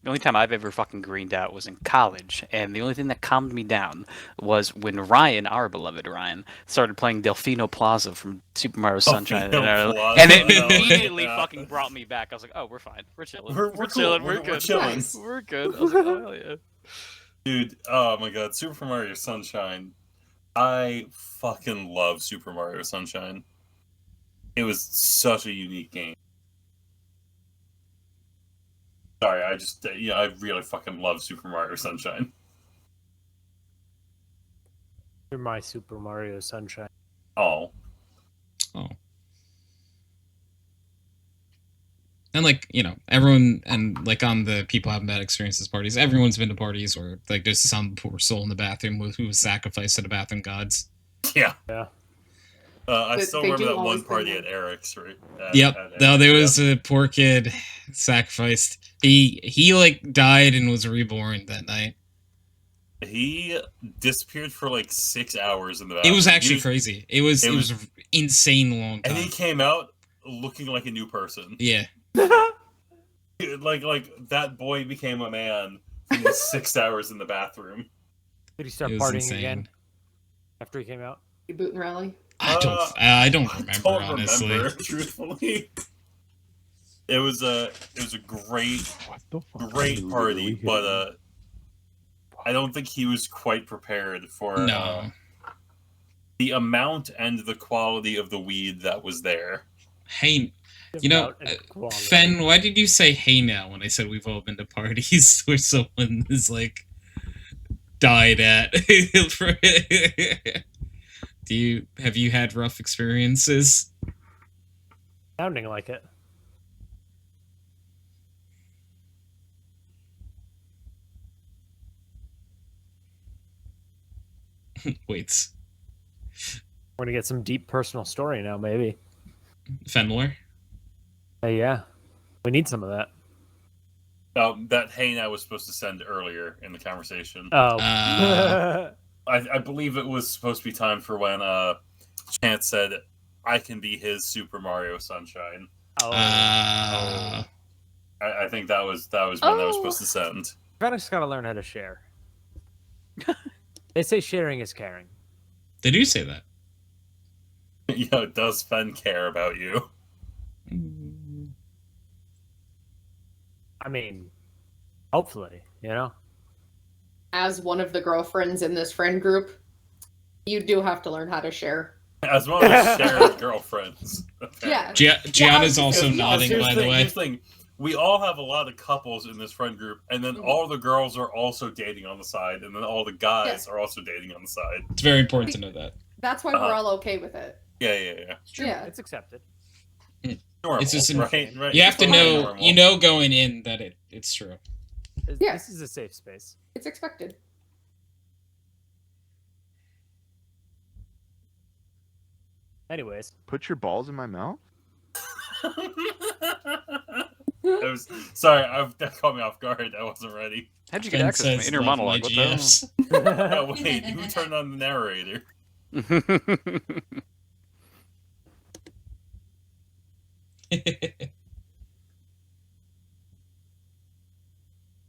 the only time I've ever fucking greened out was in college, and the only thing that calmed me down was when Ryan, our beloved Ryan, started playing Delfino Plaza from Super Mario Sunshine, Delfino and it Plaza, immediately yeah. fucking brought me back. I was like, "Oh, we're fine, we're chilling, We're chilling, cool. we're We're good, chilling. we're good." I was like, "Oh hell yeah!" Dude, oh my god, Super Mario Sunshine. I fucking love Super Mario Sunshine. It was such a unique game. Sorry, I really fucking love Super Mario Sunshine. You're my Super Mario Sunshine. Oh. And like, everyone, and like on the people having bad experiences parties, everyone's been to parties where like there's some poor soul in the bathroom who was sacrificed to the bathroom gods. Yeah. Yeah. I still They remember do that one always party bring at Eric's, right? Yep. At No, Eric's, there yep. was a poor kid sacrificed. He like died and was reborn that night. He disappeared for like 6 hours in the bathroom. It was actually crazy. It was insane long time. And he came out looking like a new person. Yeah. like that boy became a man from the 6 hours in the bathroom. Did he start It was partying insane. again after he came out? Boot and rally. I don't remember, I don't honestly. remember, truthfully. It was a great party, but I don't think he was quite prepared for the amount and the quality of the weed that was there. Hey, Fen, why did you say "hey" now when I said we've all been to parties where someone is like died at? Have you had rough experiences? Sounding like it. Wait. We're gonna get some deep personal story now, maybe. Fenmore? Hey, yeah. We need some of that. That hey now was supposed to send earlier in the conversation. Oh. I believe it was supposed to be time for when Chance said, "I can be his Super Mario Sunshine." I think that was when that was supposed to send. I just gotta learn how to share. They say sharing is caring. They do say that. Does Fen care about you? I mean, hopefully, As one of the girlfriends in this friend group, you do have to learn how to share. As one of the shared girlfriends. Yeah. Gianna's also nodding, by the way. Here's the thing. We all have a lot of couples in this friend group, and then all the girls are also dating on the side, and then all the guys are also dating on the side. It's very important to know that. That's why we're all okay with it. Yeah. It's true. Yeah. It's accepted. Normal, It's just right? You have to It's know, normal. going in that it's true. Yeah. This is a safe space. It's expected. Anyways. Put your balls in my mouth? Sorry, that caught me off guard. I wasn't ready. How'd you get access to my inner monologue? What the hell? Oh, wait, who turned on the narrator?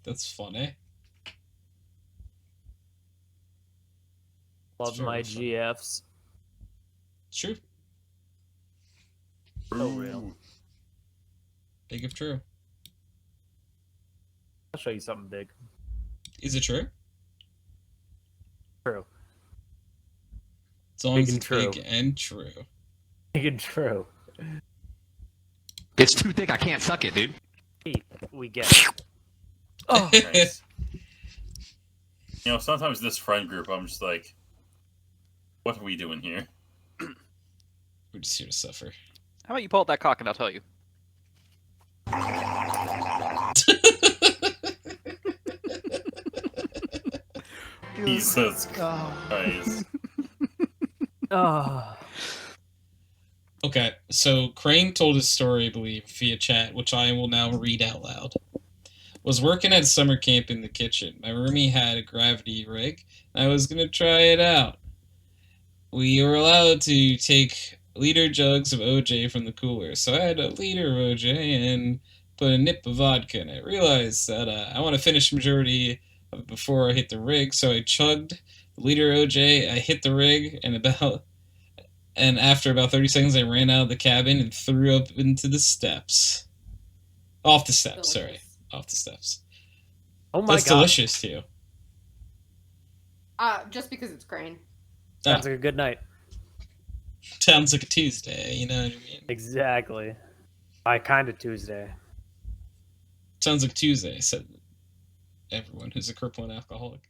That's funny. Love my GFs. True. So real. Big if true. I'll show you something big. Is it true? True. As long Big as and it's true. big and true. Big and true. It's too thick. I can't suck it, dude. We get it. Oh, nice. Sometimes this friend group, I'm just like, what are we doing here? We're just here to suffer. How about you pull out that cock and I'll tell you? Jesus Christ. Oh. Okay, so Crane told his story, I believe, via chat, which I will now read out loud. Was working at summer camp in the kitchen. My roomie had a gravity rig, and I was going to try it out. We were allowed to take liter jugs of OJ from the cooler, so I had a liter of OJ and put a nip of vodka in it. I realized that I want to finish the majority of it before I hit the rig, so I chugged the liter of OJ, I hit the rig, and after about 30 seconds, I ran out of the cabin and threw up into the steps. Off the steps, sorry. Off the steps. Oh my That's god. delicious, too. Just because it's Crane. Sounds like a good night. Sounds like a Tuesday, you know what I mean? Exactly. My kind of Tuesday. Sounds like Tuesday, said everyone who's a crippling alcoholic.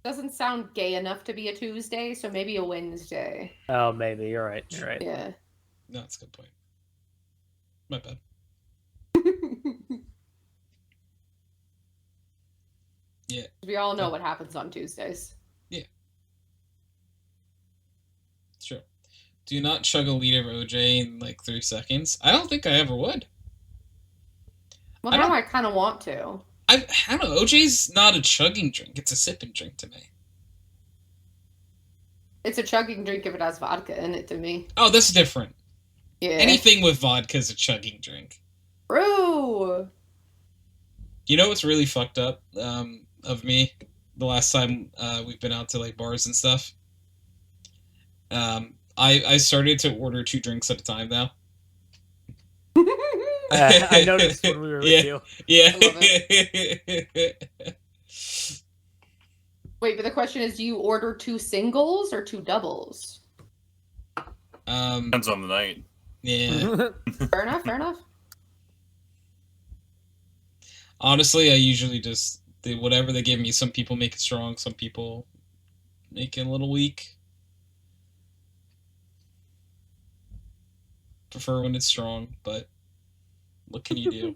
Doesn't sound gay enough to be a Tuesday, so maybe a Wednesday. Oh, maybe. You're right. You're right. Yeah. No, that's a good point. My bad. Yeah. We all know what happens on Tuesdays. Yeah. Sure. Do not chug a liter of OJ in like 3 seconds. I don't think I ever would. Well, now I kind of want to. I don't know. OJ's not a chugging drink. It's a sipping drink to me. It's a chugging drink if it has vodka in it to me. Oh, that's different. Yeah. Anything with vodka is a chugging drink. True. You know what's really fucked up of me? The last time we've been out to like bars and stuff. I started to order 2 drinks at a time now. I noticed when we were with you. Yeah. I love it. Wait, but the question is, do you order 2 singles or 2 doubles? Depends on the night. Yeah. Fair enough, fair enough. Honestly, I usually just whatever they give me. Some people make it strong, some people make it a little weak. Prefer when it's strong, but what can you do?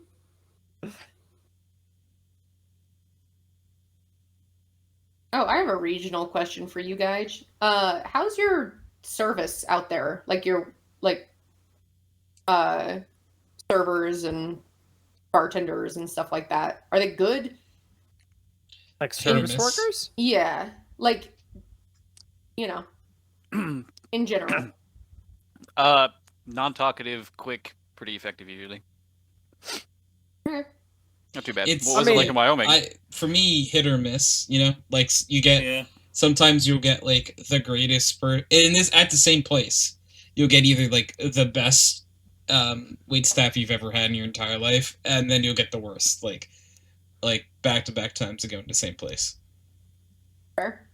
Oh, I have a regional question for you guys. How's your service out there? Like your servers and bartenders and stuff like that. Are they good? Like service workers? Yeah. Like, you know, in general. Non-talkative, quick, pretty effective usually. Okay. Not too bad. It's, What was it like in Wyoming? For me, hit or miss. You know, like you get sometimes you'll get like the greatest in this at the same place. You'll get either like the best wait staff you've ever had in your entire life, and then you'll get the worst, like back-to-back times to go in the same place. Fair.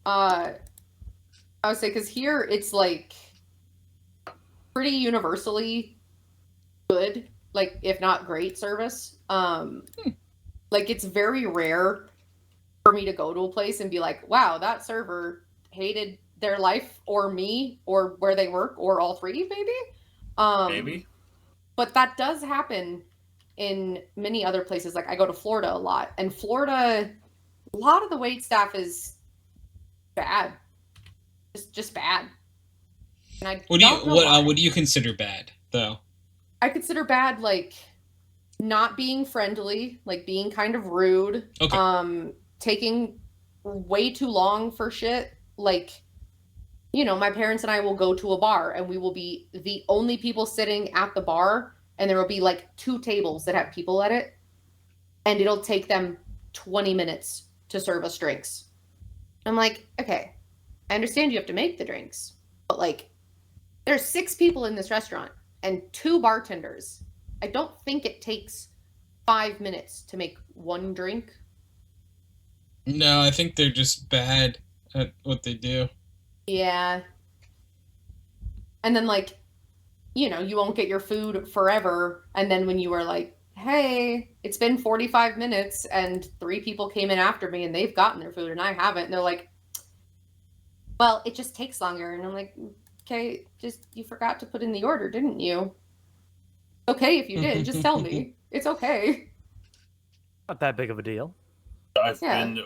I would say, because here it's like pretty universally good, like if not great service. Like it's very rare for me to go to a place and be like, wow, that server hated their life or me or where they work or all three, maybe. Maybe. But that does happen in many other places. Like I go to Florida a lot, and Florida, a lot of the wait staff is bad. Just bad. And I what do you consider bad though? I consider bad like not being friendly, like being kind of rude, taking way too long for shit. Like, you know, my parents and I will go to a bar and we will be the only people sitting at the bar, and there will be like 2 tables that have people at it, and it'll take them 20 minutes to serve us drinks. I'm like, okay, I understand you have to make the drinks, but like there's 6 people in this restaurant and 2 bartenders. I don't think it takes 5 minutes to make 1 drink. No, I think they're just bad at what they do. Yeah. And then like, you know, you won't get your food forever, and then when you are like, hey, it's been 45 minutes and 3 people came in after me and they've gotten their food and I haven't, and they're like, well, it just takes longer. And I'm like, okay, just you forgot to put in the order, didn't you? Okay, if you did, just tell me. It's okay. Not that big of a deal. I've been.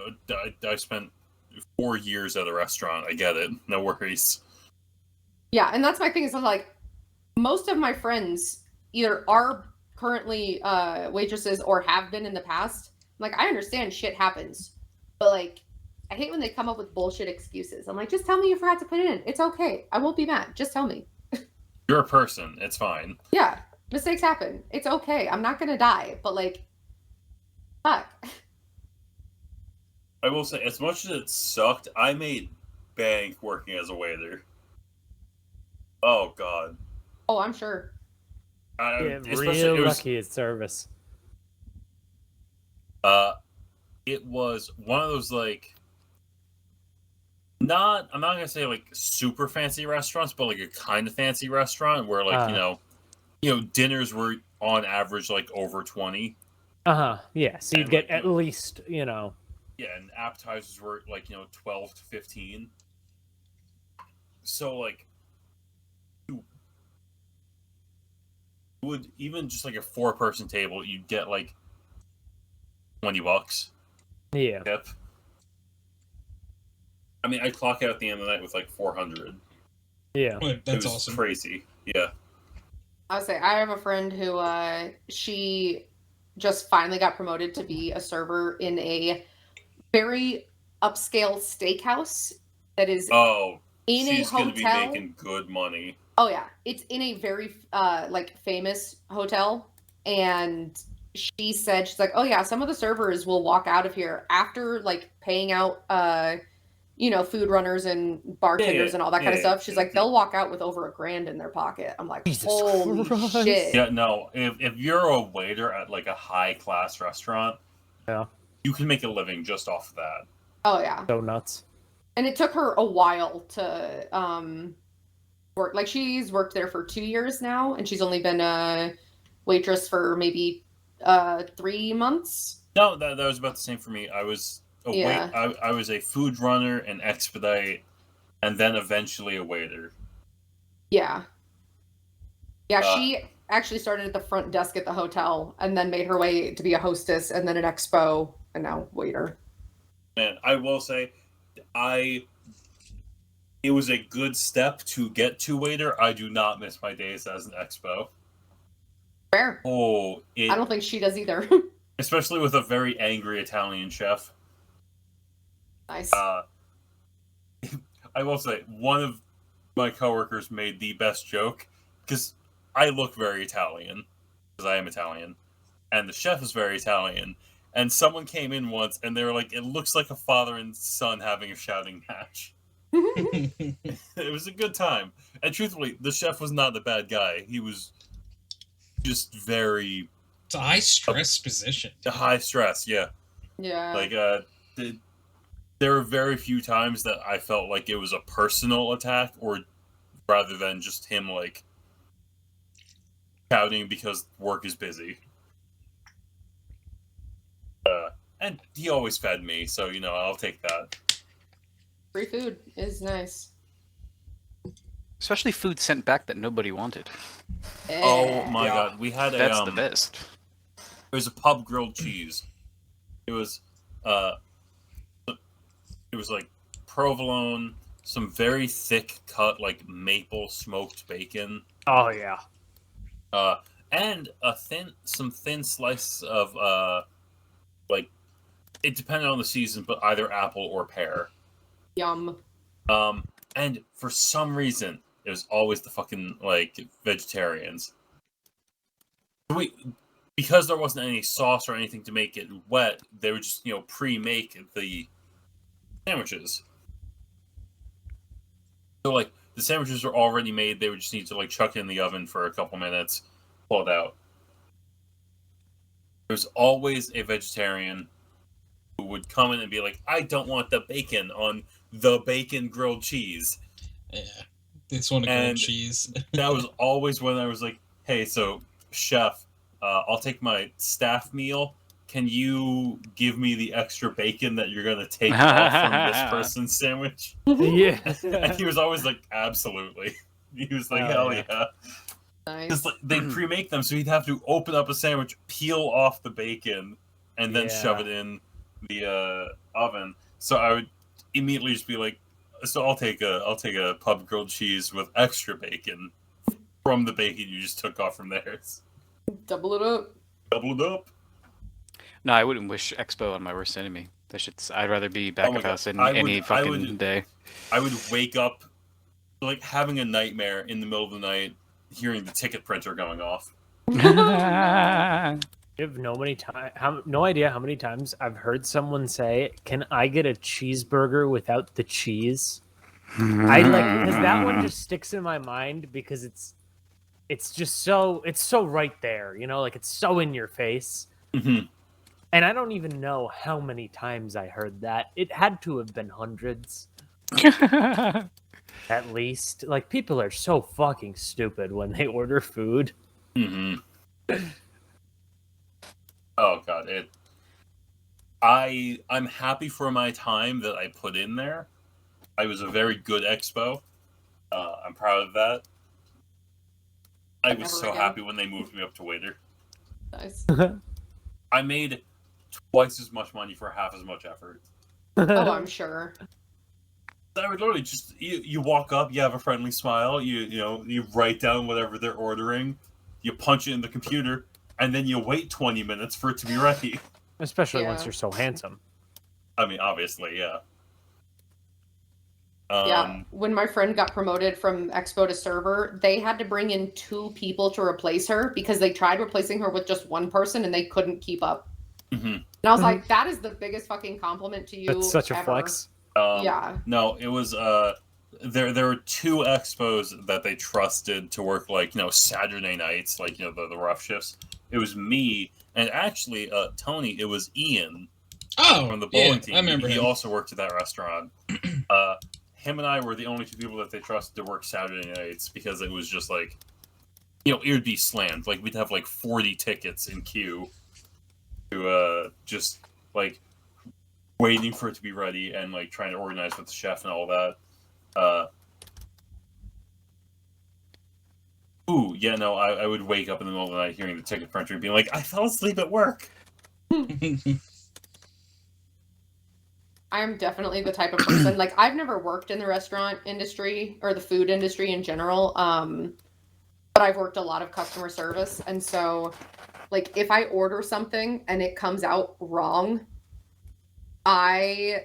I spent 4 years at a restaurant. I get it. No worries. Yeah, and that's my thing is like most of my friends either are currently waitresses or have been in the past. Like I understand shit happens, but like I hate when they come up with bullshit excuses. I'm like, just tell me you forgot to put it in. It's okay. I won't be mad. Just tell me. You're a person. It's fine. Yeah, mistakes happen. It's okay. I'm not gonna die, but like, fuck. I will say, as much as it sucked, I made bank working as a waiter. Oh God. Oh, I'm sure. Real lucky at service. It was one of those like, I'm not gonna say like super fancy restaurants, but like a kind of fancy restaurant where like you know dinners were on average like over 20. Yeah, so you'd get at least, you know. Yeah, and appetizers were like 12 to 15. So like, you would even just like a 4-person table, you'd get like $20. Yeah. Tip. I mean, I'd clock out at the end of the night with like 400. Yeah, that's awesome. Crazy. Yeah. I'll say I have a friend who she just finally got promoted to be a server in a very upscale steakhouse that is in a she's hotel. Gonna be making good money. Oh yeah, it's in a very like famous hotel, and she said she's like, oh yeah, some of the servers will walk out of here after like paying out food runners and bartenders and all that kind of stuff. She's like, they'll walk out with over $1,000 in their pocket. I'm like, holy shit. Yeah, no. If you're a waiter at like a high class restaurant, you can make a living just off of that. Oh yeah. So nuts. And it took her a while to work. Like she's worked there for 2 years now, and she's only been a waitress for maybe 3 months. No, that was about the same for me. I was I was a food runner, an expedite, and then eventually a waiter. Yeah. Yeah, she actually started at the front desk at the hotel and then made her way to be a hostess and then an expo and now waiter. And I will say, it was a good step to get to waiter. I do not miss my days as an expo. Fair. Oh, I don't think she does either. Especially with a very angry Italian chef. Nice. I will say, one of my coworkers made the best joke, because I look very Italian, because I am Italian, and the chef is very Italian, and someone came in once, and they were like, it looks like a father and son having a shouting match. It was a good time. And truthfully, the chef was not the bad guy. He was just very... It's a high-stress position. High stress, yeah. Yeah. Like, there were very few times that I felt like it was a personal attack, or rather than just him, like, shouting because work is busy. And he always fed me, so, I'll take that. Free food is nice. Especially food sent back that nobody wanted. Oh my god, we had That's the best. It was a pub grilled cheese. It was like provolone, some very thick cut like maple smoked bacon. Oh yeah. And some thin slice of like, it depended on the season, but either apple or pear. Yum. And for some reason, it was always the fucking like vegetarians. Because there wasn't any sauce or anything to make it wet, they would just pre-make the sandwiches. So like the sandwiches were already made, they would just need to like chuck it in the oven for a couple minutes, pull it out. There's always a vegetarian who would come in and be like, I don't want the bacon on the bacon grilled cheese. Yeah, this one grilled cheese. That was always when I was like, hey, so chef, I'll take my staff meal. Can you give me the extra bacon that you're going to take off from this person's sandwich? Yeah. And he was always like, absolutely. He was like, hell yeah. Nice. Like, they'd pre-make them, so he'd have to open up a sandwich, peel off the bacon, and then shove it in oven. So I would immediately just be like, so I'll take a pub grilled cheese with extra bacon from the bacon you just took off from theirs. Double it up. Double it up. No, I wouldn't wish Expo on my worst enemy. I'd rather be back at house any fucking day. I would wake up like having a nightmare in the middle of the night, hearing the ticket printer going off. You have no idea how many times I've heard someone say, "Can I get a cheeseburger without the cheese?" I like because that one just sticks in my mind because it's just so right there, like it's so in your face. Mm-hmm. And I don't even know how many times I heard that. It had to have been hundreds. At least. Like, people are so fucking stupid when they order food. Mm-hmm. Oh, God. I'm happy for my time that I put in there. I was a very good expo. I'm proud of that. I was so happy when they moved me up to waiter. Nice. I made twice as much money for half as much effort. Oh, I'm sure. I would literally just you walk up, you have a friendly smile, you write down whatever they're ordering, you punch it in the computer, and then you wait 20 minutes for it to be ready. Especially once you're so handsome. I mean, obviously, yeah. Yeah, when my friend got promoted from expo to server, they had to bring in 2 people to replace her because they tried replacing her with just one person and they couldn't keep up. Mm-hmm. And I was like, that is the biggest fucking compliment to you. That's such a ever. flex. Yeah. No, it was there were 2 expos that they trusted to work Saturday nights, the rough shifts. It was me and actually Tony, it was Ian from the bowling team. I remember he him. also worked at that restaurant. Him and I were the only 2 people that they trusted to work Saturday nights because it was just it would be slammed. Like we'd have 40 tickets in queue to just waiting for it to be ready and trying to organize with the chef and all that. I would wake up in the middle of the night hearing the ticket printer and being like, I fell asleep at work. I'm definitely the type of person, I've never worked in the restaurant industry or the food industry in general, but I've worked a lot of customer service. And so, if I order something and it comes out wrong, if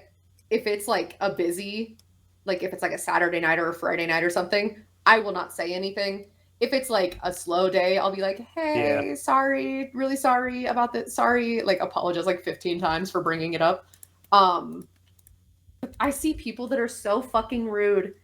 it's a busy, if it's a Saturday night or a Friday night or something, I will not say anything. If it's a slow day, I'll be like, hey, sorry, really sorry about this. Sorry, apologize 15 times for bringing it up. I see people that are so fucking rude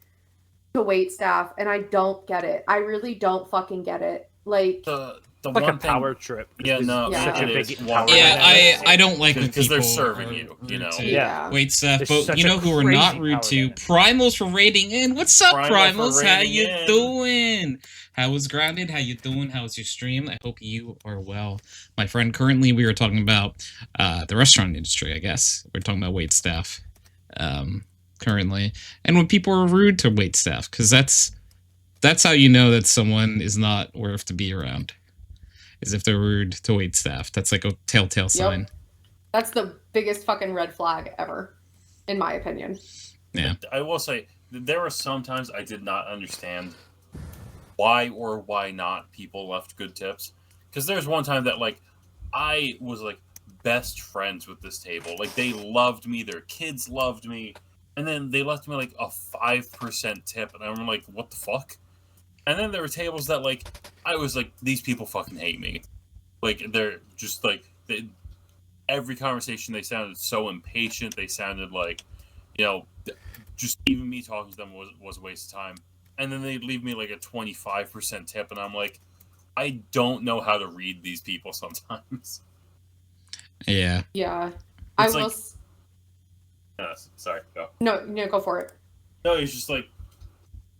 to wait staff, and I don't get it. I really don't fucking get it. The like a power trip. Yeah, no, such a big power I don't like when because people they're serving are you, rude to Yeah. wait staff. There's But such you know a who are not crazy rude power to? dynamic. Primals for raiding in. What's up, Primal for Primals? How raiding you in. doing? How was grounded? How you doing? How's your stream? I hope you are well, my friend. Currently, we were talking about the restaurant industry. I guess we're talking about wait staff. Currently, and when people are rude to wait staff, because that's how you know that someone is not worth to be around. Is if they're rude to wait staff. That's like a telltale sign. That's the biggest fucking red flag ever, in my opinion. Yeah. I will say there were some times I did not understand why or why not people left good tips. Because there's one time that I was best friends with this table. They loved me, their kids loved me, and then they left me a 5% tip, and I'm like, what the fuck? And then there were tables that I was these people fucking hate me. They're just every conversation they sounded so impatient. They sounded just even me talking to them was a waste of time. And then they'd leave me a 25% tip, and I'm like, I don't know how to read these people sometimes. Yeah. Yeah. It's sorry, go. No, go for it. No, it's just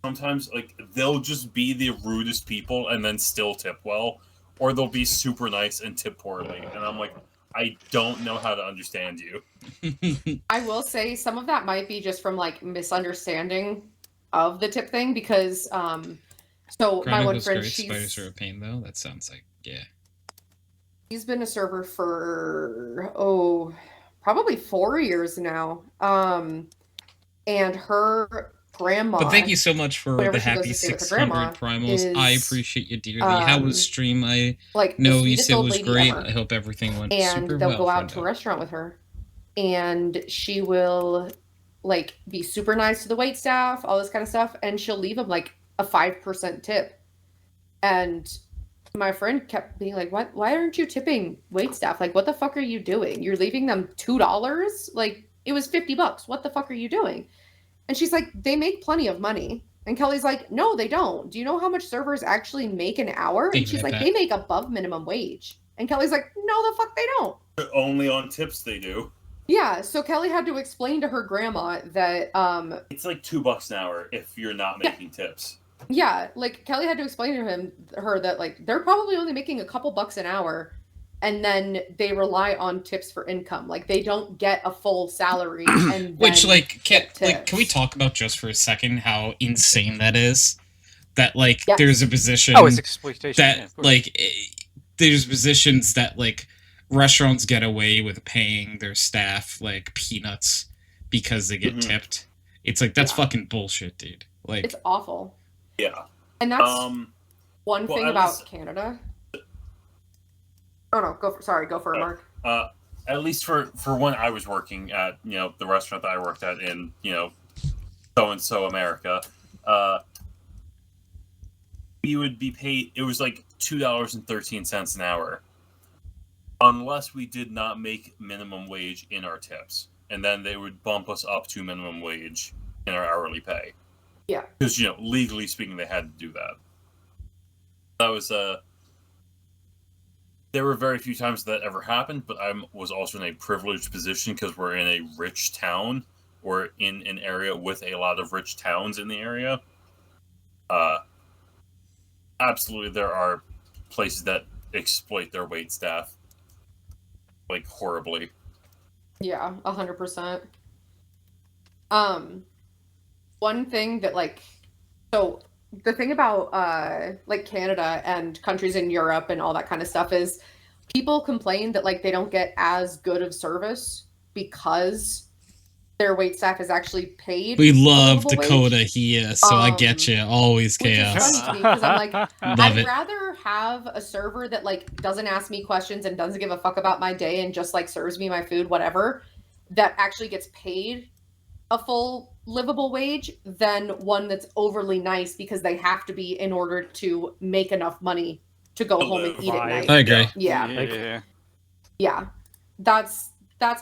sometimes they'll just be the rudest people and then still tip well, or they'll be super nice and tip poorly, and I'm like, I don't know how to understand you. I will say some of that might be just from misunderstanding of the tip thing, because so my one friend, spiders are a pain though. That sounds like she's been a server for probably 4 years now. And her grandma. But thank you so much for whenever the she goes happy to stay with her 600 grandma, primals. I is, appreciate you dearly. How was stream? I like the know you sweetest said it old was lady great. ever. I hope everything went And super they'll well. go out to a restaurant with her, and she will like be super nice to the wait staff, all this kind of stuff, and she'll leave them like a 5% tip. And my friend kept being like, "What? Why aren't you tipping wait staff? Like, what the fuck are you doing? You're leaving them $2? Like, it was $50. What the fuck are you doing?" And she's like, "They make plenty of money." And Kelly's like, "No, they don't. Do you know how much servers actually make an hour?" And she's like, "They make above minimum wage." And Kelly's like, "No, the fuck they don't." Only on tips they do. Yeah, so Kelly had to explain to her grandma that it's like $2 an hour if you're not making tips. Yeah, like Kelly had to explain to her that like they're probably only making a couple bucks an hour, and then they rely on tips for income. Like they don't get a full salary. And Which then can we talk about just for a second how insane that is? That like Yes. there's a position. Oh, it's exploitation. That yeah, of course. like there's positions that like restaurants get away with paying their staff like peanuts because they get tipped. It's like that's fucking bullshit, dude. Like it's awful. Yeah. And that's one well, thing at about least- Canada. Oh no, go for it, Mark. At least for when I was working at, you know, the restaurant that I worked at in, you know, so-and-so America, we would be paid, it was like $2.13 an hour, unless we did not make minimum wage in our tips. And then they would bump us up to minimum wage in our hourly pay. Yeah. Because, you know, legally speaking, they had to do that. That was, there were very few times that ever happened, but I was also in a privileged position because we're in a rich town, or in an area with a lot of rich towns in the area. Absolutely, there are places that exploit their wait staff, like, horribly. Yeah, 100%. One thing that like, so the thing about like Canada and countries in Europe and all that kind of stuff is people complain that like they don't get as good of service because their wait staff is actually paid. we a love livable Dakota wage. here, so I get you. Always Which is chaos. funny to me because I'm like, Love I'd it. rather have a server that like doesn't ask me questions and doesn't give a fuck about my day and just like serves me my food, whatever, that actually gets paid a full livable wage than one that's overly nice because they have to be in order to make enough money to go home and eat at night. I agree. Yeah. Yeah. That's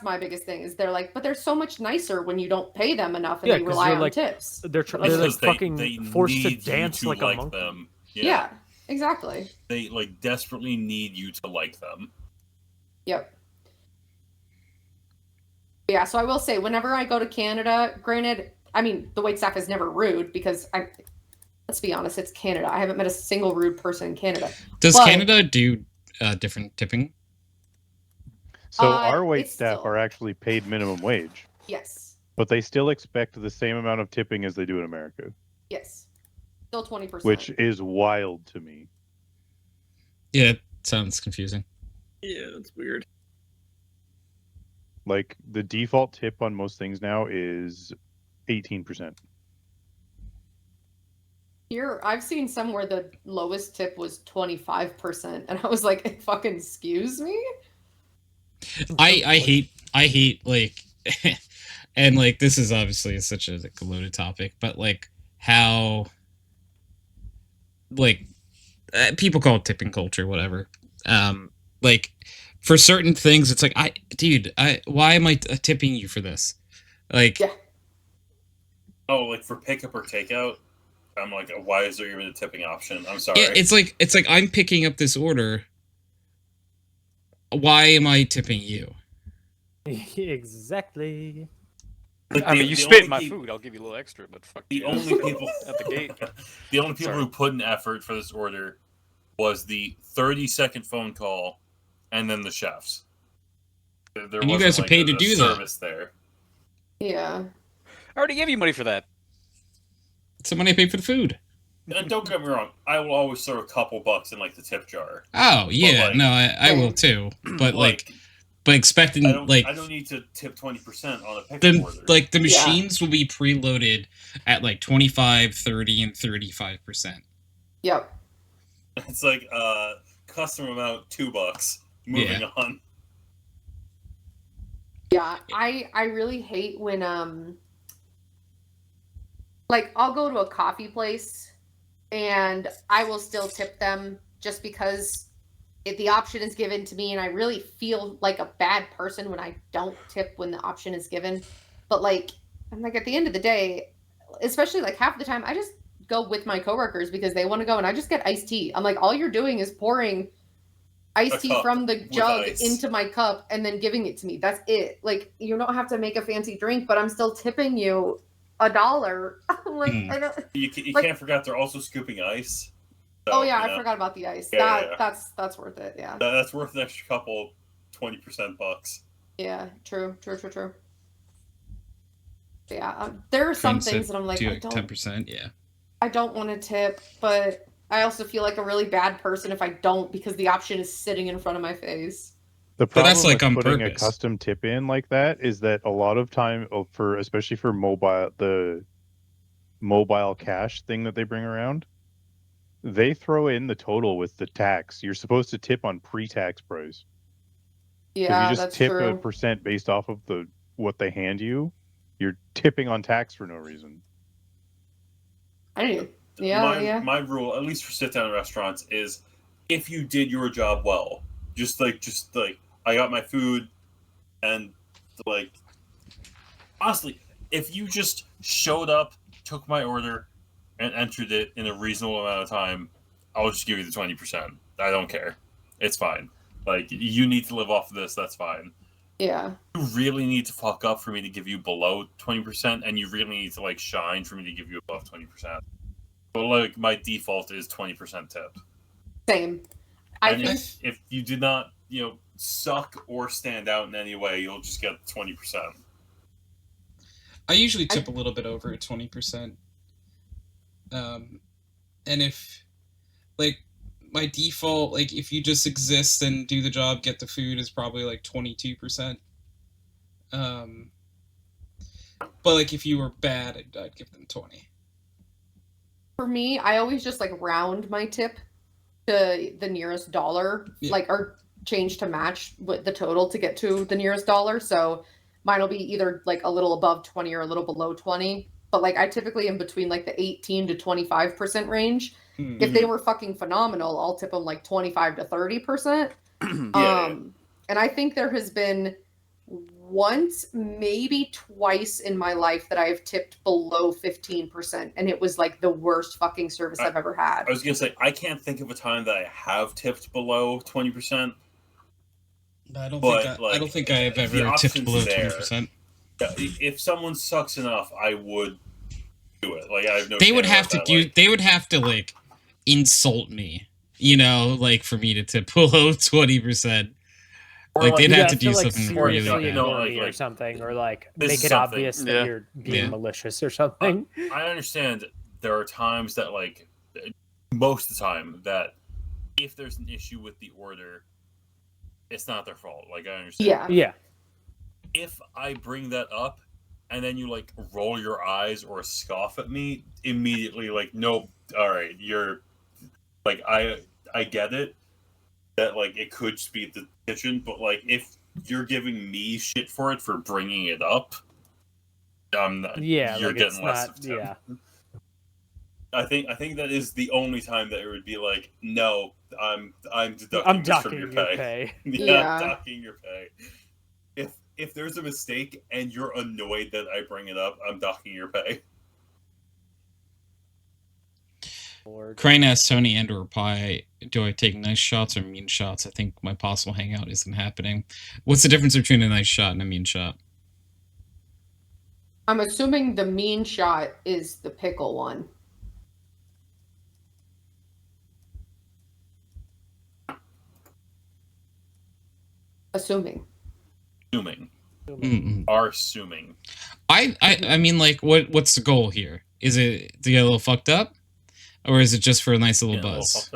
my biggest thing is they're like, but they're so much nicer when you don't pay them enough and Yeah, they 'cause rely they're on like- tips. They're like Because fucking they forced to need you dance to like a like monkey. them. Yeah, exactly. They like desperately need you to like them. Yep. Yeah, so I will say, whenever I go to Canada, granted, I mean, the waitstaff is never rude because let's be honest, it's Canada. I haven't met a single rude person in Canada. Does But- Canada do different tipping? So our wait it's staff still- are actually paid minimum wage, Yes. but they still expect the same amount of tipping as they do in America, Yes. Still 20%. which is wild to me. Yeah, it sounds confusing. Yeah, it's weird. Like the default tip on most things now is 18%. Here, I've seen some where the lowest tip was 25%, and I was like, fucking excuse me? I hate like and like this is obviously such a like, loaded topic, but like how like people call it tipping culture, whatever. Like for certain things, it's like why am I tipping you for this? Like, Oh, like for pickup or takeout? I'm like, why is there even a tipping option? I'm sorry. it's like I'm picking up this order. Why am I tipping you? Exactly. Like, I mean, you spit in my food, I'll give you a little extra, but fuck The you. only people at the gate. The only people Sorry. who put in effort for this order was the 30-second phone call and then the chefs. There And you wasn't, guys are like, paid to a do that. service there. Yeah. I already gave you money for that. Somebody paid for the food. And don't get me wrong, I will always throw a couple bucks in like the tip jar. Oh yeah, like- no, I will too. But like but expecting I like don't need to tip 20% on a pickup order. the machines will be preloaded at like 25, 30, and 35%. Yep. It's like custom amount $2. Moving on. Yeah, I really hate when like I'll go to a coffee place and I will still tip them just because if the option is given to me, and I really feel like a bad person when I don't tip when the option is given. But like I'm like at the end of the day, especially like half the time I just go with my coworkers because they want to go and I just get iced tea. I'm like, all you're doing is pouring iced tea from the jug into my cup and then giving it to me. That's it. Like you don't have to make a fancy drink, but I'm still tipping you $1. Like I don't. You like, can't forget they're also scooping ice. So, oh yeah, I forgot about the ice. Yeah, that's worth it. Yeah. That's worth an extra couple 20% bucks. Yeah. True. Yeah. There are some things that I'm like, I don't. 10%. Yeah. I don't want to tip, but I also feel like a really bad person if I don't because the option is sitting in front of my face. The problem that's like with on putting purpose. a custom tip in like that is that a lot of time especially for the mobile cash thing that they bring around, they throw in the total with the tax. You're supposed to tip on pre-tax price. Yeah, if you just that's tip true. a percent based off of what they hand you, you're tipping on tax for no reason. My rule, at least for sit-down restaurants, is if you did your job well, just like I got my food, and like honestly, if you just showed up, took my order, and entered it in a reasonable amount of time, I'll just give you the 20%. I don't care. It's fine. Like you need to live off of this. That's fine. Yeah. You really need to fuck up for me to give you below 20%, and you really need to like shine for me to give you above 20%. But like my default is 20% tip. Same. If you did not, suck or stand out in any way, you'll just get 20%. I usually tip a little bit over 20%. And if like my default, like if you just exist and do the job, get the food, is probably like 22%. But like if you were bad, I'd give them 20. For me, I always just like round my tip to the nearest dollar, like or change to match with the total to get to the nearest dollar. So mine will be either like a little above 20 or a little below 20. But like I typically am between like the 18 to 25% range. Mm-hmm. If they were fucking phenomenal, I'll tip them like 25 to 30%. And I think there has been once, maybe twice in my life that I've tipped below 15%, and it was like the worst fucking service I've ever had. I was gonna say I can't think of a time that I have tipped below 20%. I don't think I have ever tipped below 20%. If someone sucks enough, I would do it. Like I have no. They would have to do. They would have to like insult me, like for me to tip below 20%. Like they'd have to do something really bad. Or something, or like make it obvious that you're being malicious or something. I understand there are times that like most of the time that if there's an issue with the order, it's not their fault. Like I understand. Yeah. If I bring that up and then you like roll your eyes or scoff at me, immediately like, nope, all right, you're like I get it that like it could speed the kitchen, but like if you're giving me shit for it for bringing it up, I'm not. Yeah, you're like getting less of tip. Yeah. I think that is the only time that it would be like, no, I'm deducting this from your pay. Yeah, I'm docking your pay. If there's a mistake and you're annoyed that I bring it up, I'm docking your pay. Crane asks Tony and/or Pie, do I take nice shots or mean shots? I think my possible hangout isn't happening. What's the difference between a nice shot and a mean shot? I'm assuming the mean shot is the pickle one. Assuming. Are assuming. I mean, like, what's the goal here? Is it to get a little fucked up, or is it just for a nice little buzz?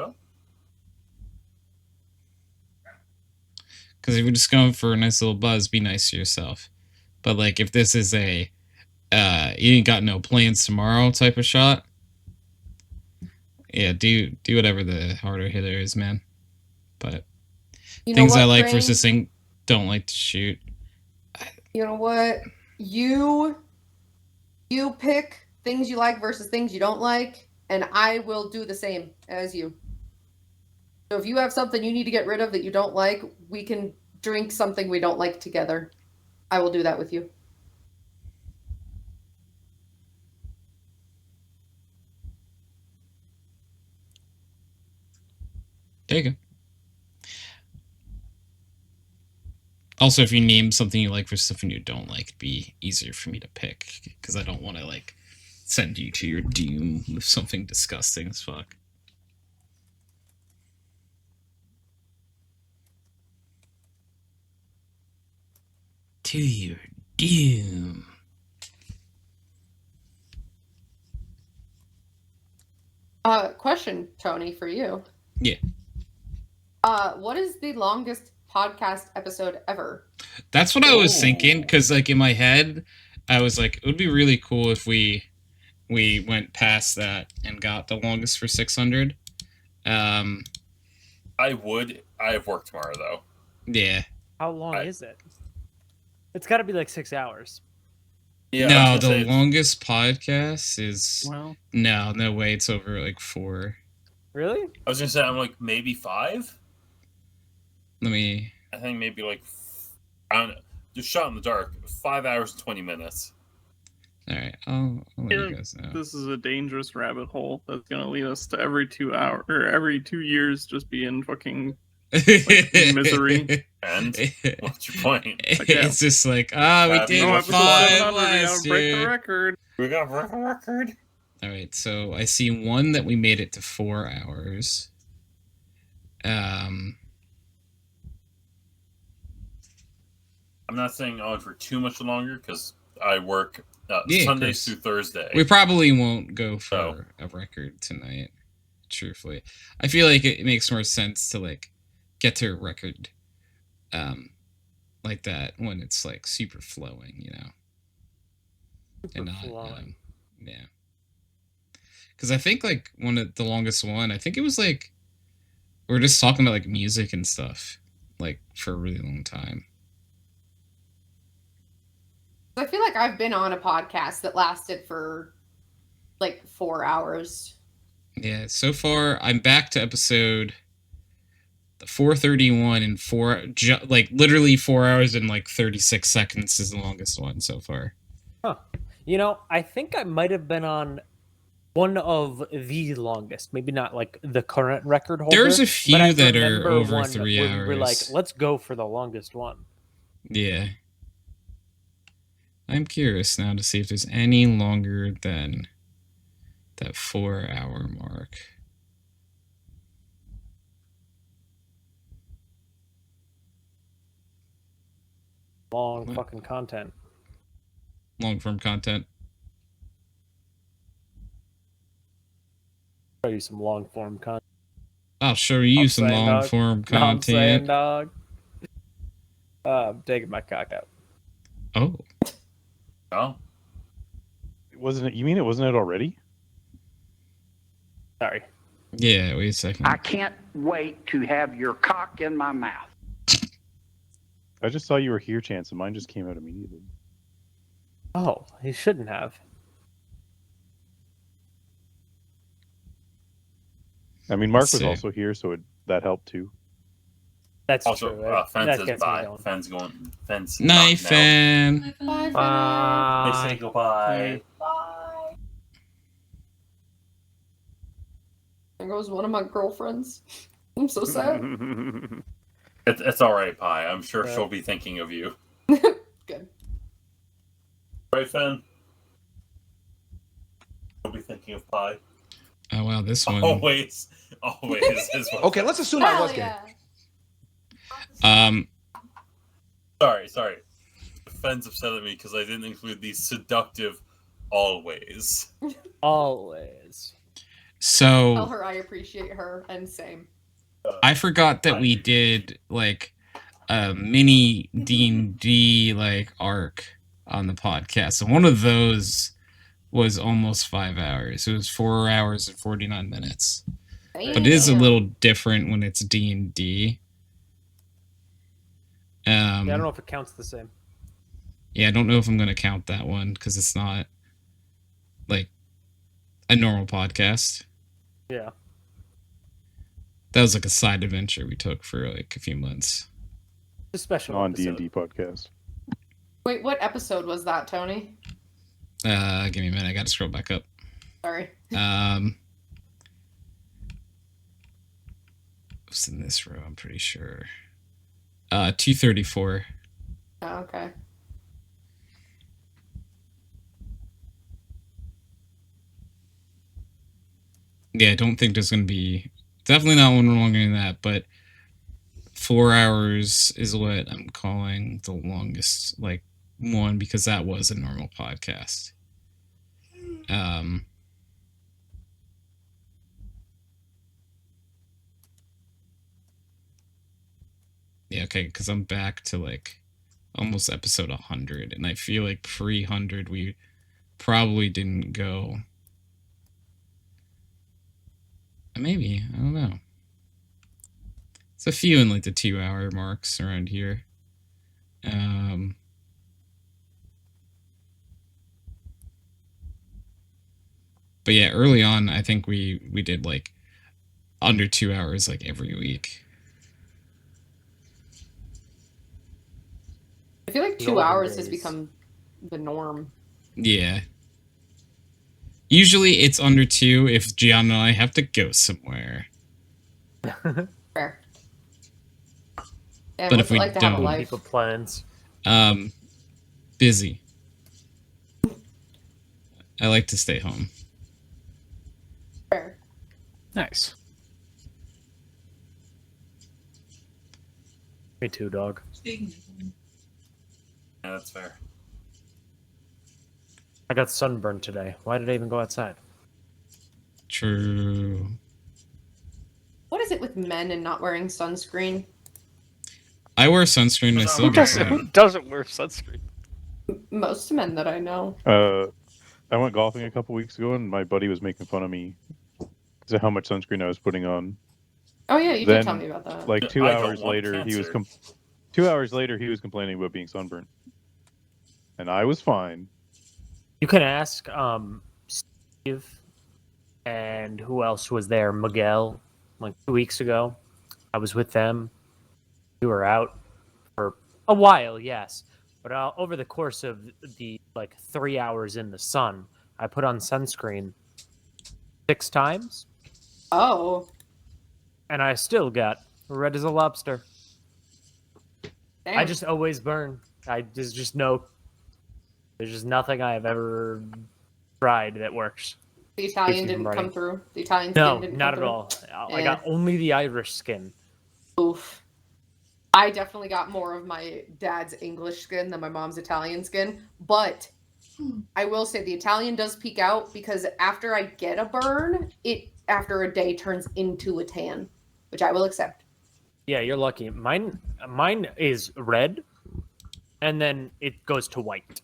Because if you're just going for a nice little buzz, be nice to yourself. But like, if this is a you ain't got no plans tomorrow type of shot, yeah, do whatever the harder hitter is, man. But things I like versus things don't like to shoot. You know what? You pick things you like versus things you don't like, and I will do the same as you. So if you have something you need to get rid of that you don't like, we can drink something we don't like together. I will do that with you. There you go. Also, if you name something you like versus something you don't like, it'd be easier for me to pick, because I don't want to like send you to your doom with something disgusting as fuck. To your doom. Question, Tony, for you. Yeah. What is the longest podcast episode ever? That's what I was thinking, because like in my head, I was like, it would be really cool if we went past that and got the longest for 600. I would. I have work tomorrow though. Yeah. How long is it? It's got to be like 6 hours. Yeah. No, the longest podcast is Well, no way. It's over like 4. Really? I was gonna say I'm like maybe 5. Let me. I think maybe like I don't know. Just shot in the dark. 5 hours and 20 minutes. All right, I'll let you guys know. this is a dangerous rabbit hole that's gonna lead us to every 2 hours or every 2 years just be in fucking like, misery. And what's your point? It's just like, we did 5 last break the year. record. We got break the record. All right, so I see one that we made it to 4 hours. I'm not saying on for too much longer because I work Sundays through Thursday. We probably won't go for a record tonight. Truthfully, I feel like it makes more sense to like get to a record, like that when it's like super flowing, you know, and not yeah. Because I think like one of the longest one, I think it was like we were just talking about like music and stuff, like for a really long time. I feel like I've been on a podcast that lasted for like 4 hours. Yeah, so far I'm back to episode 431 and like literally 4 hours and like 36 seconds is the longest one so far. Huh. You know, I think I might have been on one of the longest, maybe not like the current record holder. There's a few but I that are remember over one 3 when hours. We're like, let's go for the longest one. Yeah. I'm curious now to see if there's any longer than that 4 hour mark. Long fucking content. Long form content. Show you some long form content. I'll show you I'm some saying, long dog. form No, I'm saying, content. dog. I'm taking my cock out. Oh. Oh. Wasn't it? You mean it wasn't it already? Sorry. Yeah, wait a second. I can't wait to have your cock in my mouth. I just saw you were here, Chance, and mine just came out immediately. Oh, he shouldn't have. I mean, Mark Let's was see. also here, so that helped too. That's Also, true. Fence That is gets me by. going. Fence going. Fence. Night fan. Bye. They say goodbye. Bye. There goes one of my girlfriends. I'm so sad. It's all right, Pi. I'm sure Yeah. she'll be thinking of you. Good. Right, Fen? She'll be thinking of Pi. Oh wow, this one. Always is what. Okay, let's assume I was gay. Sorry. Fen's upset at me because I didn't include the seductive always. Always. So Tell her I appreciate her, and same. I forgot that we did like a mini D&D like arc on the podcast, and one of those was almost 5 hours. It was 4 hours and 49 minutes. But it is a little different when it's D&D. Yeah, I don't know if it counts the same. Yeah, I don't know if I'm going to count that one because it's not like a normal podcast. Yeah. That was like a side adventure we took for like a few months. A special on D&D podcast. Wait, what episode was that, Tony? Give me a minute. I got to scroll back up. Sorry. It was in this row, I'm pretty sure. 234. Oh, okay. Yeah, I don't think there's going to be... Definitely not one longer than that, but 4 hours is what I'm calling the longest, like, one, because that was a normal podcast. Yeah, okay, because I'm back to, like, almost episode 100, and I feel like pre-100 we probably didn't go... Maybe, I don't know. It's a few in like the 2 hour marks around here. But yeah, early on, I think we did like under 2 hours like every week. I feel like 2 hours has become the norm. Yeah. Usually it's under 2 if Gianna and I have to go somewhere. Fair. And But if we like to have a don't, life? People plans. Busy. I like to stay home. Fair. Nice. Me too, dog. Yeah, that's fair. I got sunburned today. Why did I even go outside? True. What is it with men and not wearing sunscreen? I wear sunscreen. I still get Who doesn't wear sunscreen? Most men that I know. I went golfing a couple weeks ago, and my buddy was making fun of me because of how much sunscreen I was putting on. Oh yeah, you did tell me about that. Like 2 I don't hours want later, he was cancer. 2 hours later he was complaining about being sunburned, and I was fine. You can ask Steve and who else was there? Miguel, like 2 weeks ago. I was with them. We were out for a while, yes. But over the course of the 3 hours in the sun, I put on sunscreen 6 times. Oh. And I still got red as a lobster. Damn. I just always burn. There's just nothing I have ever tried that works. The Italian Keeps me didn't from come running. through. The Italian No, skin didn't not come at through. all. I got only the Irish skin. Oof. I definitely got more of my dad's English skin than my mom's Italian skin, but I will say the Italian does peak out because after I get a burn, it after a day turns into a tan, which I will accept. Yeah, you're lucky. Mine is red, and then it goes to white.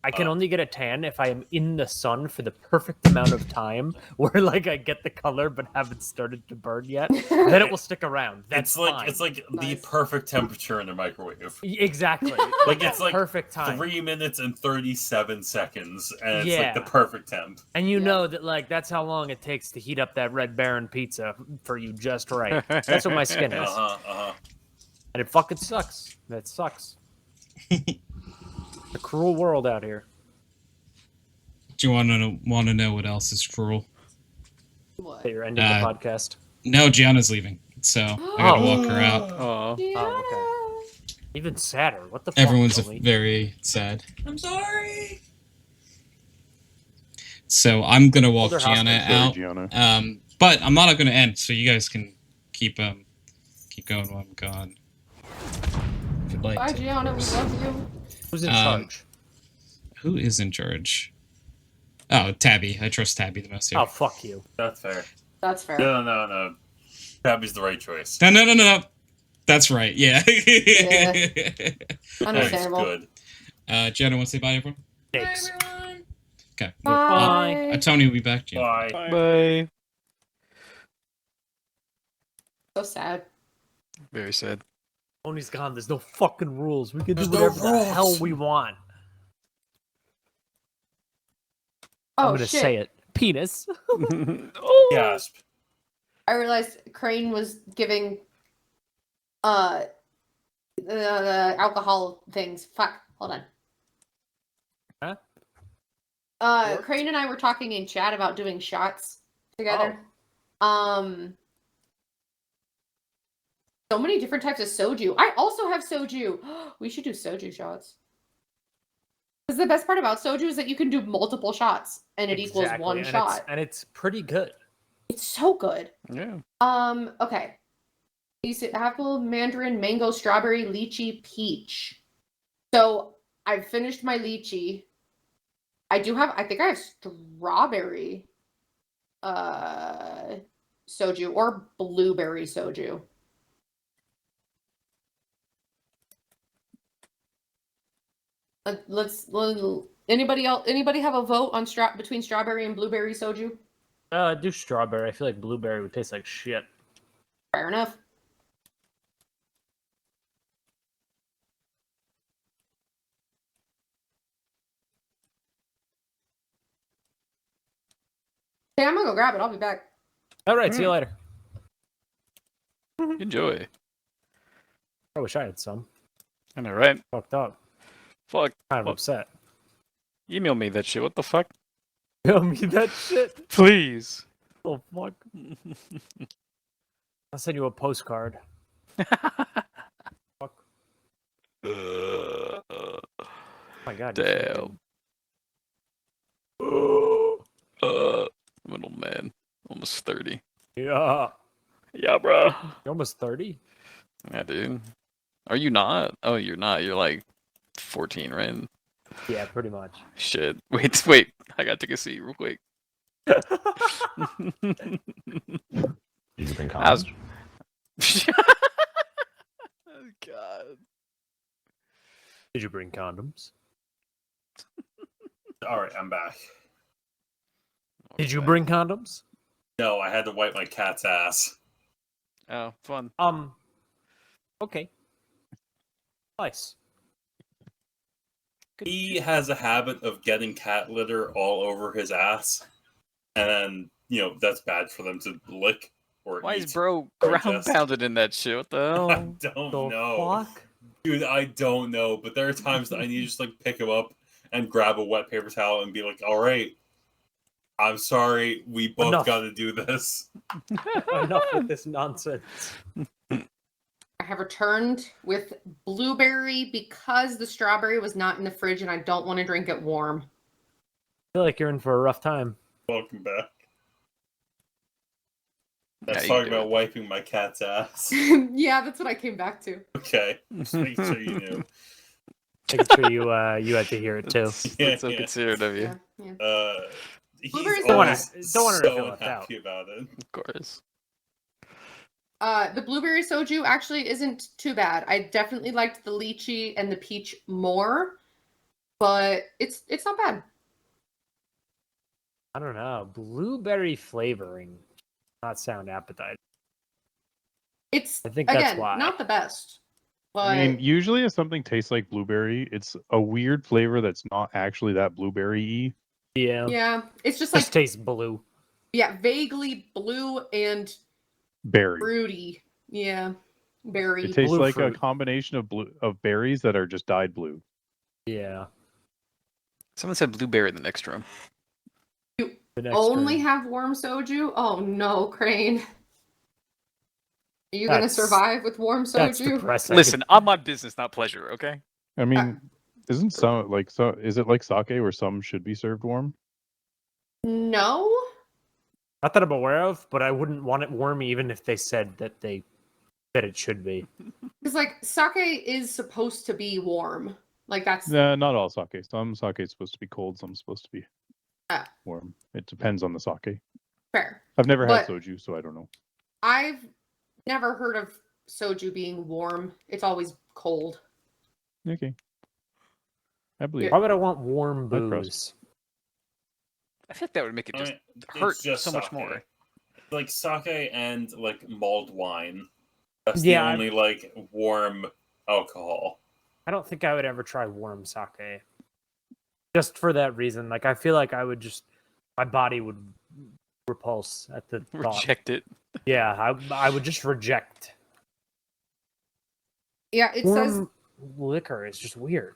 I can only get a tan if I am in the sun for the perfect amount of time, where I get the color but haven't started to burn yet. Then it will stick around. That's fine. It's like the perfect temperature in the microwave. Exactly. It's like perfect time. 3 minutes and 37 seconds, and it's Yeah. like the perfect temp. And you know that that's how long it takes to heat up that Red Baron pizza for you just right. That's what my skin is. And it fucking sucks. That sucks. A cruel world out here. Do you want to know what else is cruel? What? That you're ending the podcast. No, Gianna's leaving, so I gotta walk her out. Oh, okay. Even sadder. What the fuck? Everyone's Joey? very sad. I'm sorry. So I'm gonna walk Hold her Gianna hostage. out. Sorry, Gianna. But I'm not gonna end, so you guys can keep going while I'm gone. If you'd like Bye, to, Gianna. of We course. love you. Who's in charge? Who is in charge? Oh, Tabby. I trust Tabby the most here. Oh, fuck you. That's fair. That's fair. No. Tabby's the right choice. No. That's right. Yeah. Understandable. Good. Gianna, want to say bye, everyone? Thanks. Bye, everyone. Okay. Bye. Tony will be back. Gianna. Bye. Bye. So sad. Very sad. Tony's gone. There's no fucking rules. We can do There's no whatever the hell rules. we want. Oh, I'm gonna shit. say it. Penis. Gasp. I realized Crane was giving the alcohol things. Fuck. Hold on. Huh? Crane and I were talking in chat about doing shots together. So many different types of soju. I also have soju. We should do soju shots. Because the best part about soju is that you can do multiple shots and it equals one shot. And it's pretty good. It's so good. Yeah. Okay. You said apple, mandarin, mango, strawberry, lychee, peach. So I've finished my lychee. I think I have strawberry soju or blueberry soju. Anybody have a vote on between strawberry and blueberry soju? Do strawberry. I feel like blueberry would taste like shit. Fair enough. Hey, I'm gonna go grab it. I'll be back. All right, see you later. Enjoy. I wish I had some. I know, right? Fucked up. Fuck. Kind of upset. Email me that shit. What the fuck? Tell me that shit. Please. Oh fuck. I'll send you a postcard. Fuck. Oh my god. Damn. Little man. Almost 30. Yeah. Yeah, bro. You're almost 30? Yeah, dude. Are you not? Oh, you're not. You're like 14, right? Yeah, pretty much. Shit. Wait. I gotta take a seat real quick. Did you bring condoms? Oh, God. Did you bring condoms? All right, I'm back. Did you bring condoms? No, I had to wipe my cat's ass. Oh, fun. Okay. Nice. He has a habit of getting cat litter all over his ass, and then that's bad for them to lick or Why eat is bro or ground ingest. pounded in that shit? What the hell? I don't know, dude. I don't know, but there are times that I need to just pick him up and grab a wet paper towel and be like, "All right, I'm sorry, we both got to do this." Enough with this nonsense. I have returned with blueberry because the strawberry was not in the fridge and I don't want to drink it warm. I feel like you're in for a rough time. Welcome back. Yeah, Let's you talk do about it. wiping my cat's ass. Yeah, that's what I came back to. Okay, just making sure you knew. Making sure you had to hear it too. That's so considerate of you. Yeah. He's Blueberries don't always want her to so feel left out. unhappy about it. Of course. The blueberry soju actually isn't too bad. I definitely liked the lychee and the peach more, but it's not bad. I don't know. Blueberry flavoring does not sound appetizing. It's I think that's again why. not the best, but I mean, usually if something tastes like blueberry, it's a weird flavor that's not actually that blueberry-y. yeah, it's just Just tastes blue. yeah, vaguely blue and Berry. fruity. Yeah, berry. It tastes Blue like fruit. a combination of berries that are just dyed blue. Yeah. Someone said blueberry in the next room. You The next only turn. have warm soju? Oh no, Crane. Are you gonna That's- survive with warm That's soju? depressing. Listen, I'm my business, not pleasure, okay? I mean, isn't some is it like sake where some should be served warm? No. Not that I'm aware of, but I wouldn't want it warm even if they said that it should be. Because sake is supposed to be warm. That's Nah, not all sake. Some sake is supposed to be cold, some supposed to be Ah. warm. It depends on the sake. fair. I've never had But- soju, so I don't know. I've never heard of soju being warm. It's always cold. Okay. I believe. Why would I want warm I trust. booze? I think that would make it just It's hurt just so much sake. more. Like sake and like mulled wine. That's Yeah, the only like warm alcohol. I don't think I would ever try warm sake. Just for that reason. Like, I feel like I would just... My body would repulse at the thought. Reject it. Yeah, I would just reject. Yeah, it Warm says liquor is just weird.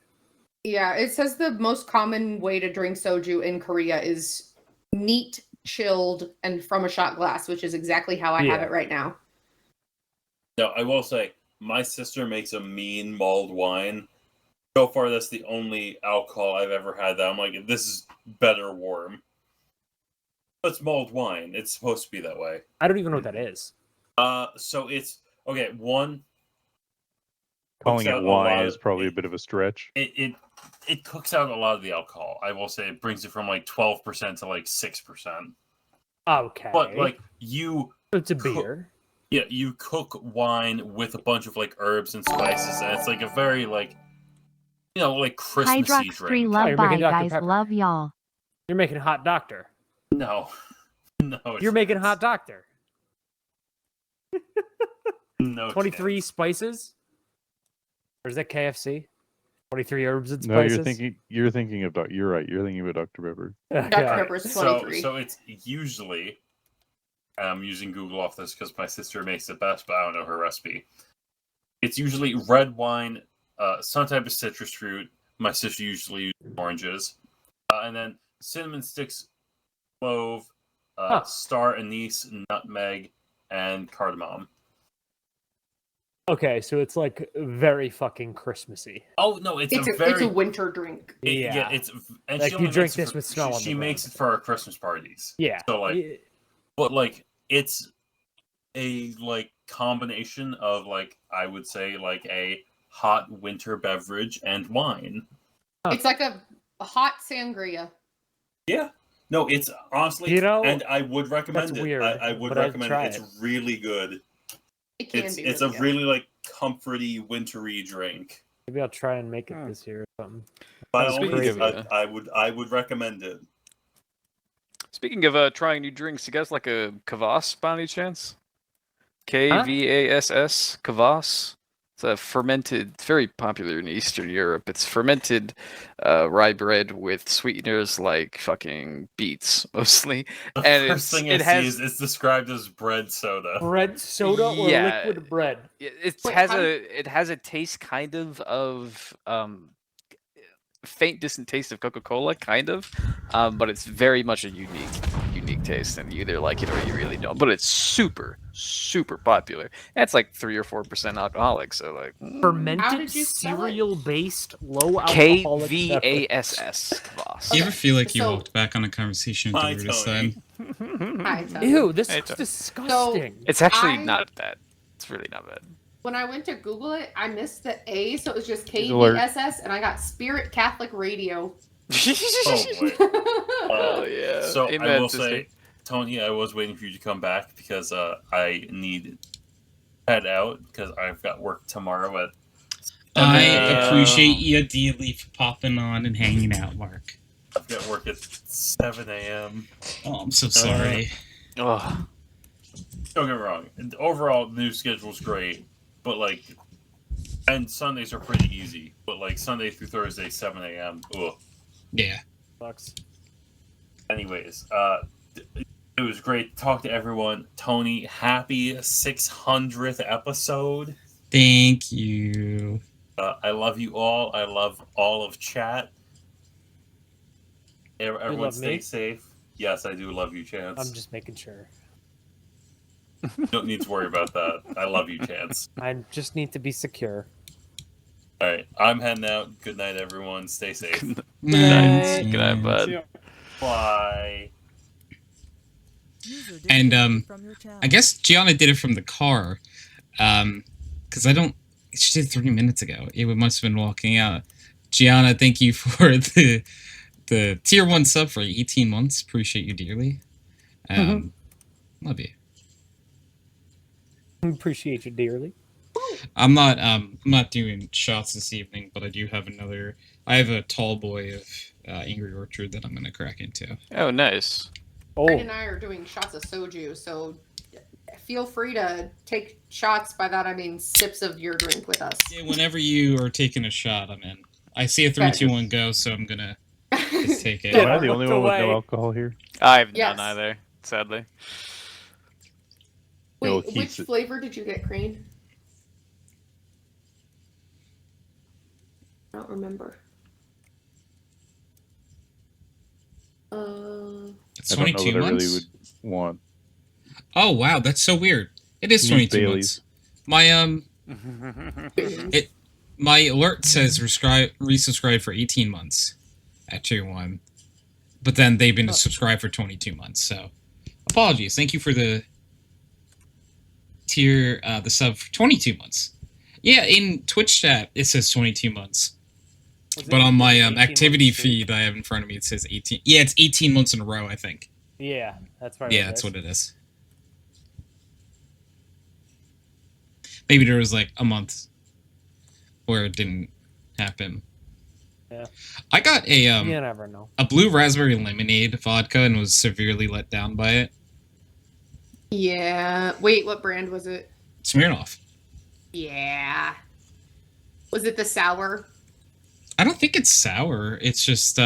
Yeah, it says the most common way to drink soju in Korea is neat, chilled, and from a shot glass, which is exactly how I have Yeah. it right now. No, I will say, my sister makes a mean mulled wine. So far, that's the only alcohol I've ever had that I'm like, this is better warm. But it's mulled wine. It's supposed to be that way. I don't even know what that is. So it's okay. One, Calling cooks it out a wine lot is of- probably a bit of a stretch. it cooks out a lot of the alcohol. I will say it brings it from like 12% to like 6%. Okay. But like you, it's a beer. Yeah, you cook wine with a bunch of like herbs and spices, and it's like a very like, you know, like Christmassy Hydrox 3 drink. love you're bye, making Dr. guys. Pepper. Love y'all. You're making Hot Doctor. No, no, You're making Hot Doctor. no. 23 spices? Or is that KFC? 23 herbs and No, spices? you're thinking of you're right. You're thinking of Dr. Pepper. Dr. Pepper is 23. So it's usually, I'm using Google off this because my sister makes it best, but I don't know her recipe. It's usually red wine, some type of citrus fruit. My sister usually uses oranges, and then cinnamon sticks, clove, star anise, nutmeg, and cardamom. Okay, so it's like very fucking Christmassy. Oh no, it's a winter drink. Yeah, it's and Like she you only drink makes it this for- with snow on the She ground. makes it for our Christmas parties. Yeah. So like, but like it's a like combination of like I would say like a hot winter beverage and wine. It's like a hot sangria. Yeah. No, it's honestly, You know, and I would recommend that's it. weird, I would but I'd recommend try it. It's it. really good. It can It's be it's really a good. really like comforty, wintry drink. Maybe I'll try and make it this year or something. By That's all means, crazy. I would recommend it. Speaking of trying new drinks, you guys like a kvass by any chance? Kvass, kvass. It's a fermented, it's very popular in Eastern Europe. It's fermented rye bread with sweeteners like fucking beets, mostly. The And first thing I it see has is it's described as bread soda. Bread soda or Yeah. liquid bread? It Wait, has how it has a taste kind of faint distant taste of Coca-Cola, kind of, but it's very much a unique taste, and you either like it or you really don't. But it's super popular. And it's like 3 or 4% alcoholic, so like How Fermented did you spell it? cereal-based low alcoholic beverage. KVASS kvass. You ever feel like you so- walked back on a conversation with Hi, the weirdest Tony. side? Hi, Tony. Ew, this Hey, is Tony. disgusting. It's actually I- not bad. It's really not bad. When I went to Google it, I missed the A, so it was just Alert. KVSS, and I got Spirit Catholic Radio. Oh boy. Oh, yeah. So I Amen, will sister. say, Tony, I was waiting for you to come back because I need to head out because I've got work tomorrow at. I 7 a.m. appreciate you dearly for popping on and hanging out, Mark. I've got work at 7 a.m. Oh, I'm so sorry. Oh, Don't get me wrong. Overall, the new schedule's great, but like, and Sundays are pretty easy. But like Sunday through Thursday, 7 a.m. Ugh. Yeah. Sucks. Anyways, it was great to talk to everyone. Tony, happy 600th episode. Thank you. I love you all. I love all of chat. Everyone love stay me? safe. Yes, I do love you, Chance. I'm just making sure. You don't need to worry about that. I love you, Chance. I just need to be secure. All right, I'm heading out. Good night, everyone. Stay safe. Nice. good night, bud. Bye. User And disconnected from your channel. I guess Gianna did it from the car. Because I don't. She did 3 minutes ago. It must have been walking out. Gianna, thank you for the tier 1 sub for 18 months. Appreciate you dearly. Love you. Appreciate you dearly. I'm not doing shots this evening, but I do have another. I have a tall boy of Angry Orchard that I'm gonna crack into. Oh, nice. Brandon and I are doing shots of soju, so feel free to take shots. By that I mean sips of your drink with us. Yeah, whenever you are taking a shot, I'm in. I see a 3, 2, 1 go, so I'm gonna just take it. Am I the only one with no alcohol here? I have Yes. none either, sadly. Wait, No, which keeps it. flavor did you get, Crane? I don't remember. It's I don't know 22 that I months. really would want. Oh wow, that's so weird. It is Need 22 Baileys. months. My alert says resubscribe for 18 months at tier 1, but then they've been subscribed for 22 months. So apologies. Thank you for the tier the sub for 22 months. Yeah, in Twitch chat it says 22 months. But on my activity feed I have in front of me, it says 18. Yeah, it's 18 months in a row, I think. Yeah, that's probably Yeah, that's what it is. Maybe there was like a month where it didn't happen. Yeah. I got a You never know. a blue raspberry lemonade vodka and was severely let down by it. Yeah. Wait, what brand was it? Smirnoff. Yeah. Was it the sour? I don't think it's sour. It's just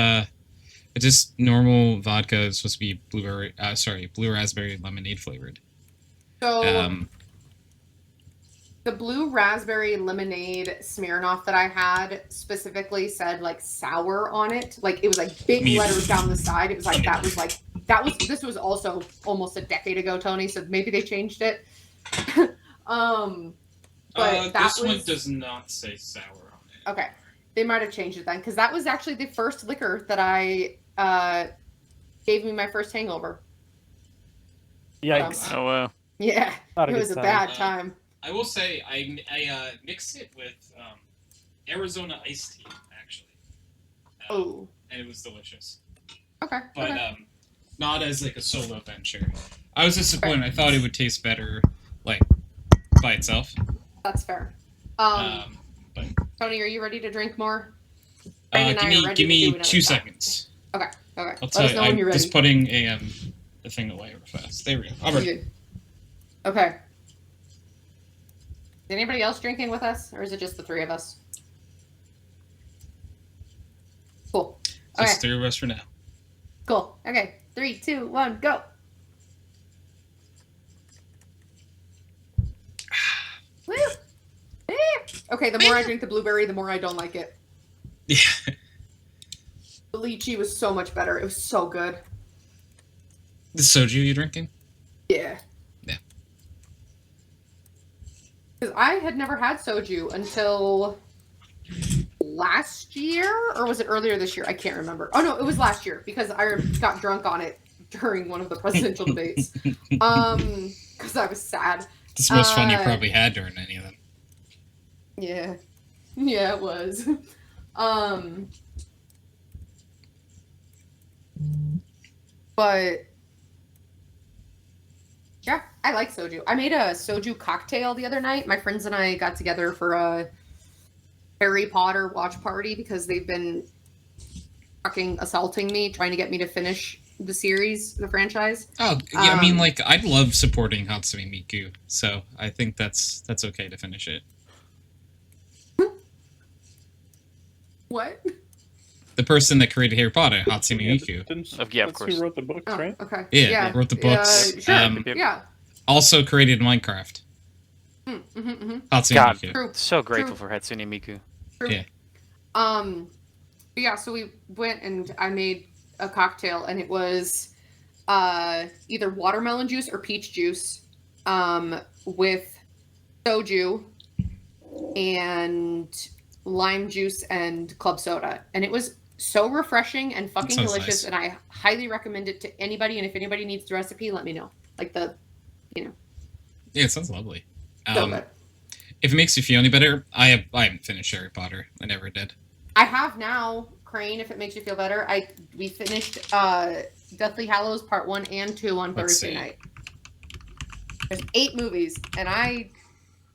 normal vodka. It's supposed to be blue raspberry lemonade flavored. So the blue raspberry lemonade Smirnoff that I had specifically said like sour on it. Like it was like big letters down the side. It was like this was also almost a decade ago, Tony. So maybe they changed it. But this one does not say sour on it. Okay. They might have changed it then, because that was actually the first liquor that I gave me my first hangover. Yikes! Oh wow. Yeah, Not a it good was a sign. bad time. I will say I mixed it with Arizona iced tea actually. Oh. And it was delicious. Okay. But okay. not as like a solo venture. I was disappointed. I thought it would taste better like by itself. That's fair. But Tony, are you ready to drink more? Brandon and I are ready give to me do another 2 shot. seconds. Okay. Okay. I'll Let tell us you. know when I'm you're ready. just putting the thing away real fast. There we go. I'm ready. Good. Okay. Is anybody else drinking with us, or is it just the 3 of us? Cool. Okay. Just 3 of us for now. Cool. Okay. 3, 2, 1, go. Woo! Woo! Okay, the more I drink the blueberry, the more I don't like it. Yeah. The lychee was so much better. It was so good. The soju you drinking? Yeah. Yeah. Because I had never had soju until last year, or was it earlier this year? I can't remember. Oh no, it was last year because I got drunk on it during one of the presidential debates. Because I was sad. It's the most fun you probably had during any of them. Yeah. Yeah, it was. But yeah, I like soju. I made a soju cocktail the other night. My friends and I got together for a Harry Potter watch party because they've been fucking assaulting me, trying to get me to finish the series, the franchise. Oh, yeah, I mean, like, I'd love supporting Hatsune Miku, so I think that's okay to finish it. What? The person that created Harry Potter, Hatsune Miku. Yeah, of That's course. who wrote the books, Oh, right? okay. Yeah, wrote the books. Sure. Yeah. Also created Minecraft. Hatsune God, Miku. True. so grateful True. for Hatsune Miku. True. Yeah. But yeah, so we went and I made a cocktail, and it was either watermelon juice or peach juice with soju and lime juice and club soda, and it was so refreshing and fucking Sounds delicious. nice. And I highly recommend it to anybody. And if anybody needs the recipe, let me know. Like Yeah, it sounds lovely. So good. If it makes you feel any better, I haven't finished Harry Potter. I never did. I have now, Crane. If it makes you feel better, we finished Deathly Hallows Part 1 and 2 on Let's Thursday see. night. There's 8 movies, and I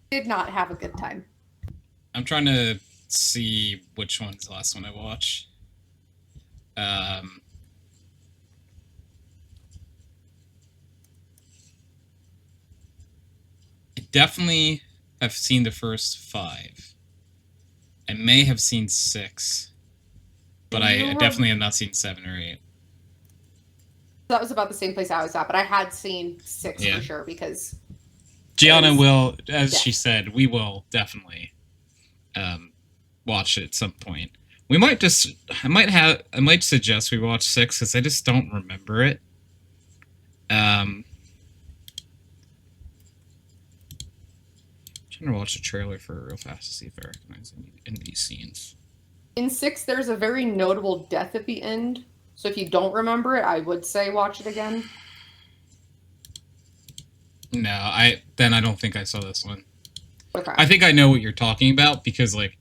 Did not have a good time. I'm trying to see which one's the last one I watched. I definitely have seen the first 5. I may have seen 6, but I definitely have not seen 7 or 8. That was about the same place I was at, but I had seen 6 for sure because Gianna will, as she said, we will definitely watch it at some point. We might just, I might suggest we watch 6 because I just don't remember it. Trying to watch a trailer for it real fast to see if I recognize any in these scenes. In 6, there's a very notable death at the end. So if you don't remember it, I would say watch it again. No, I don't think I saw this one. Okay. I think I know what you're talking about because like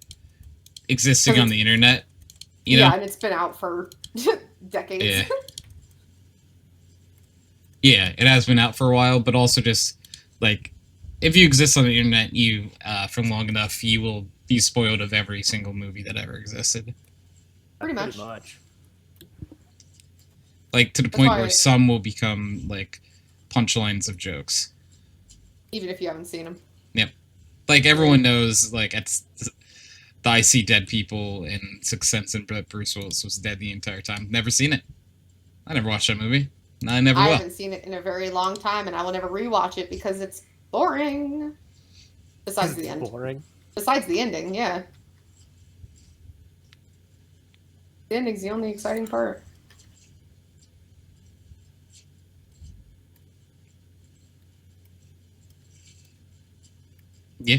existing on the internet, you know. And it's been out for decades. Yeah. Yeah, it has been out for a while, but also just like if you exist on the internet, you for long enough, you will be spoiled of every single movie that ever existed. Pretty much. Like to the point where some will become like punchlines of jokes. Even if you haven't seen them. Yep. Like everyone knows, like it's the I See Dead People in Sixth Sense and Bruce Willis was dead the entire time. Never seen it. I never watched that movie. I never will. I haven't seen it in a very long time, and I will never rewatch it because it's boring. Besides the end. Boring. Besides the ending, yeah. The ending's the only exciting part. Yeah.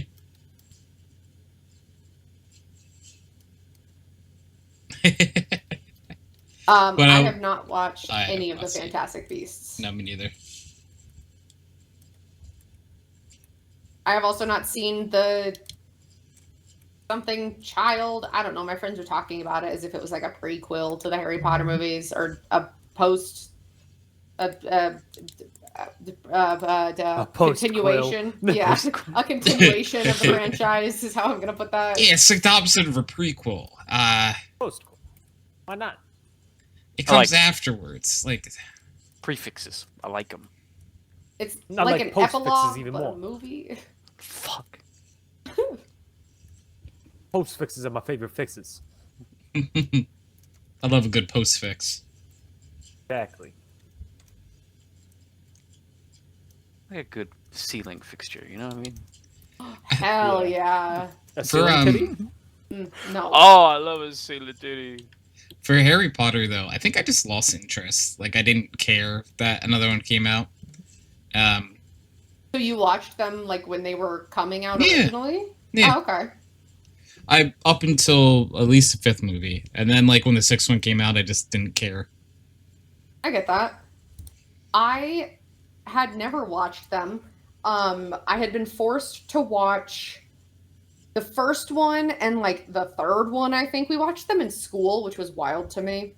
I have not watched any of the Fantastic Beasts. No, me neither. I have also not seen the something child. I don't know. My friends were talking about it as if it was like a prequel to the Harry Potter movies or a post. Continuation. Yeah, a continuation of the franchise is how I'm gonna put that. Yeah, it's like the opposite of a prequel. Post. Why not? It comes afterwards, like prefixes. I like them. It's Not like like an post-fixes epilogue, even but more. a movie. Fuck. Post fixes are my favorite fixes. I love a good post fix. Exactly. Like a good ceiling fixture, you know what I mean? Hell yeah. A ceiling titty? No. Oh, I love a ceiling titty. For Harry Potter, though, I think I just lost interest. Like, I didn't care that another one came out. So you watched them like when they were coming out originally? Yeah. Oh, okay. I up until at least the 5th movie, and then like when the 6th one came out, I just didn't care. I get that. I had never watched them. I had been forced to watch the first one and like the third one. I think we watched them in school, which was wild to me.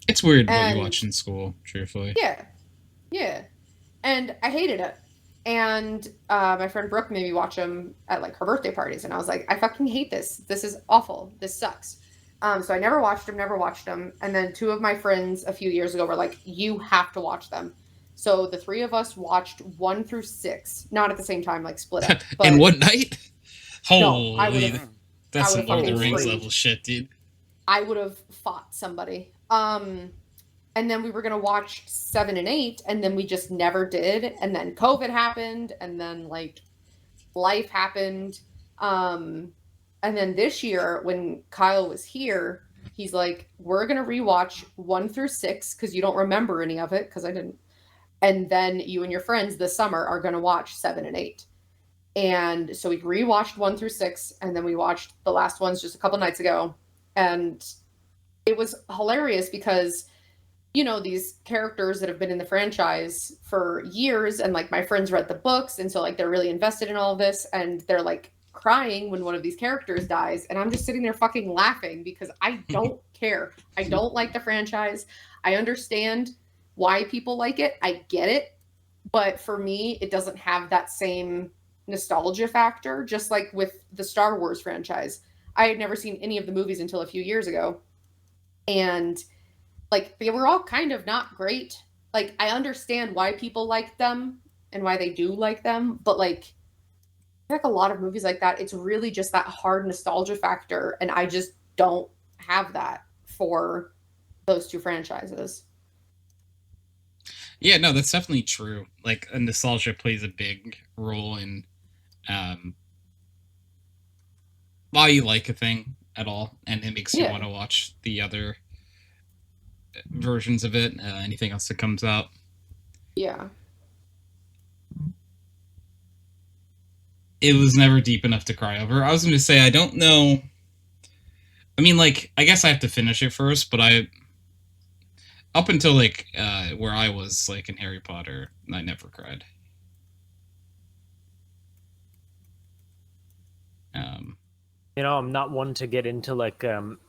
It's weird what you watch in school, truthfully. Yeah. And I hated it. And my friend Brooke made me watch them at like her birthday parties, and I was like, I fucking hate this. This is awful. This sucks. So I never watched them. And then 2 of my friends a few years ago were like, you have to watch them. So the 3 of us watched 1 through 6, not at the same time, like split up. But in one night? No, Holy, that's some Lord of the Rings level shit, dude. I would have fought somebody. And then we were going to watch 7 and 8, and then we just never did. And then COVID happened, and then like life happened. And then this year when Kyle was here, he's like, we're going to rewatch 1 through 6 because you don't remember any of it because I didn't. And then you and your friends this summer are going to watch 7 and 8. And so we rewatched 1 through 6, and then we watched the last ones just a couple nights ago. And it was hilarious because, you know, these characters that have been in the franchise for years, and like my friends read the books, and so like they're really invested in all of this, and they're like crying when one of these characters dies, and I'm just sitting there fucking laughing because I don't care. I don't like the franchise. I understand why people like it. I get it. But for me, it doesn't have that same nostalgia factor, just like with the Star Wars franchise. I had never seen any of the movies until a few years ago. And like they were all kind of not great. Like I understand why people like them and why they do like them, but like a lot of movies like that, it's really just that hard nostalgia factor, and I just don't have that for those two franchises. Yeah, no, that's definitely true. Like, nostalgia plays a big role in why you like a thing at all, and it makes you want to watch the other versions of it, anything else that comes out. Yeah. It was never deep enough to cry over. I was going to say, I don't know. I mean, like, I guess I have to finish it first, but up until, like, where I was, like, in Harry Potter, I never cried. You know, I'm not one to get into, like,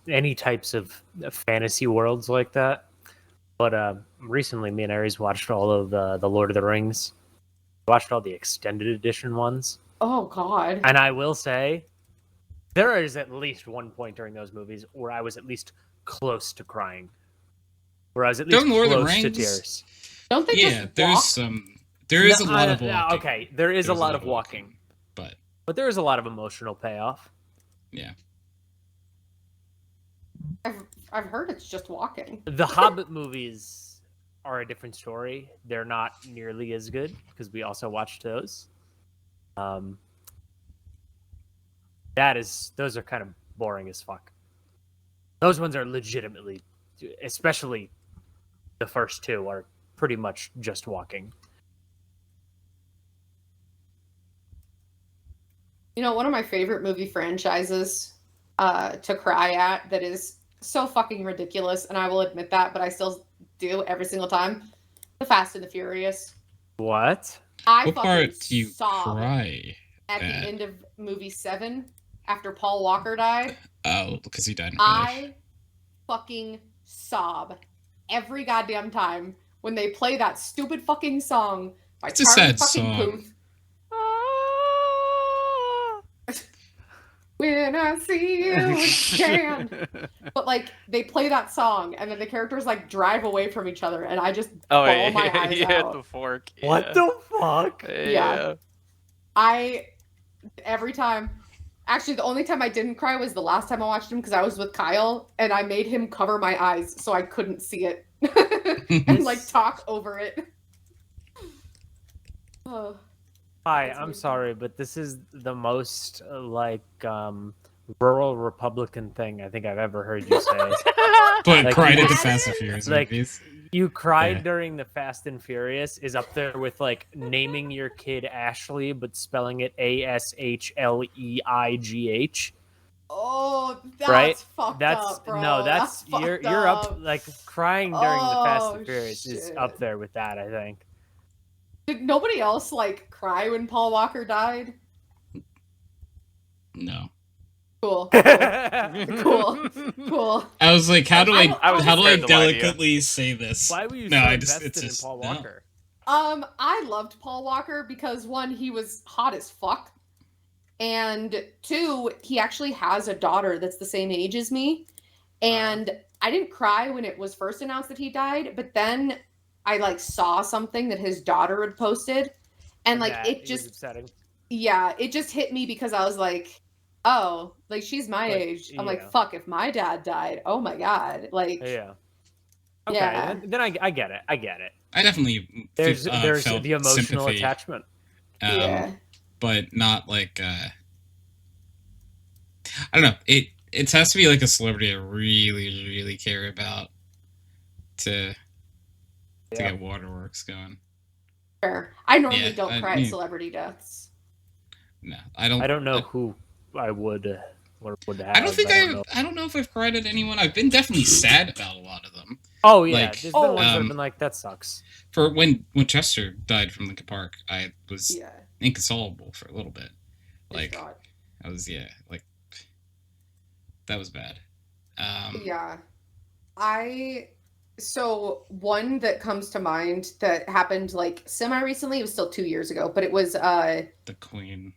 any types of fantasy worlds like that. But recently, me and Aries watched all of the Lord of the Rings. Watched all the extended edition ones. Oh, God. And I will say, there is at least one point during those movies where I was at least close to crying. Where I was at least close to tears. Don't they just walk? There is a lot of walking. Okay, there is a lot of walking. But there is a lot of emotional payoff. Yeah. I've heard it's just walking. The Hobbit movies are a different story. They're not nearly as good because we also watched those. Those are kind of boring as fuck. Those ones are legitimately, especially the first two, are pretty much just walking. You know, one of my favorite movie franchises to cry at that is so fucking ridiculous, and I will admit that, but I still do every single time. The Fast and the Furious. What? What part do you cry at the end of movie 7 after Paul Walker died? Oh, because he died in real life. I fucking sob every goddamn time when they play that stupid fucking song by It's a Charlie sad fucking song. Puth. When I see you again. But like they play that song and then the characters like drive away from each other and I just bawl my eyes out. The fork. What the fuck? Yeah. Every time. Actually, the only time I didn't cry was the last time I watched him because I was with Kyle and I made him cover my eyes so I couldn't see it and like talk over it. Oh. Hi, I'm sorry, but this is the most rural Republican thing I think I've ever heard you say. But cried at the Fast and Furious movies. You cried during the Fast and Furious is up there with like naming your kid Ashley but spelling it Ashleigh. Oh, that's right? fucked up, bro. No, that's you're up like crying during the Fast and Oh, Furious is shit. up there with that, I think. Did nobody else like cry when Paul Walker died? No. Cool. Cool. I was like, how do I no delicately say this? Why were you no, so it's invested in just Paul no. Walker? I loved Paul Walker because one, he was hot as fuck. And two, he actually has a daughter that's the same age as me. And I didn't cry when it was first announced that he died, but then I like saw something that his daughter had posted and like That it was just upsetting. yeah, it just hit me because I was like, oh, like she's my age. I'm like, fuck, if my dad died, oh my god. Like Yeah. Okay, yeah. then I get it. I get it. I definitely There's felt the emotional sympathy, attachment. Yeah. but not like I don't know. It has to be like a celebrity I really, really care about to get Waterworks going. Fair. I normally Yeah, don't cry at celebrity deaths. No, I don't. I don't know who I would or would have. I don't think I don't know if I've cried at anyone. I've been definitely sad about a lot of them. Oh yeah, Like, there's been ones that have been like, that sucks. For when Chester died from Linkin Park, I was inconsolable for a little bit. Like I was like that was bad. Yeah. I So one that comes to mind that happened like semi recently, it was still 2 years ago, but it was The Queen.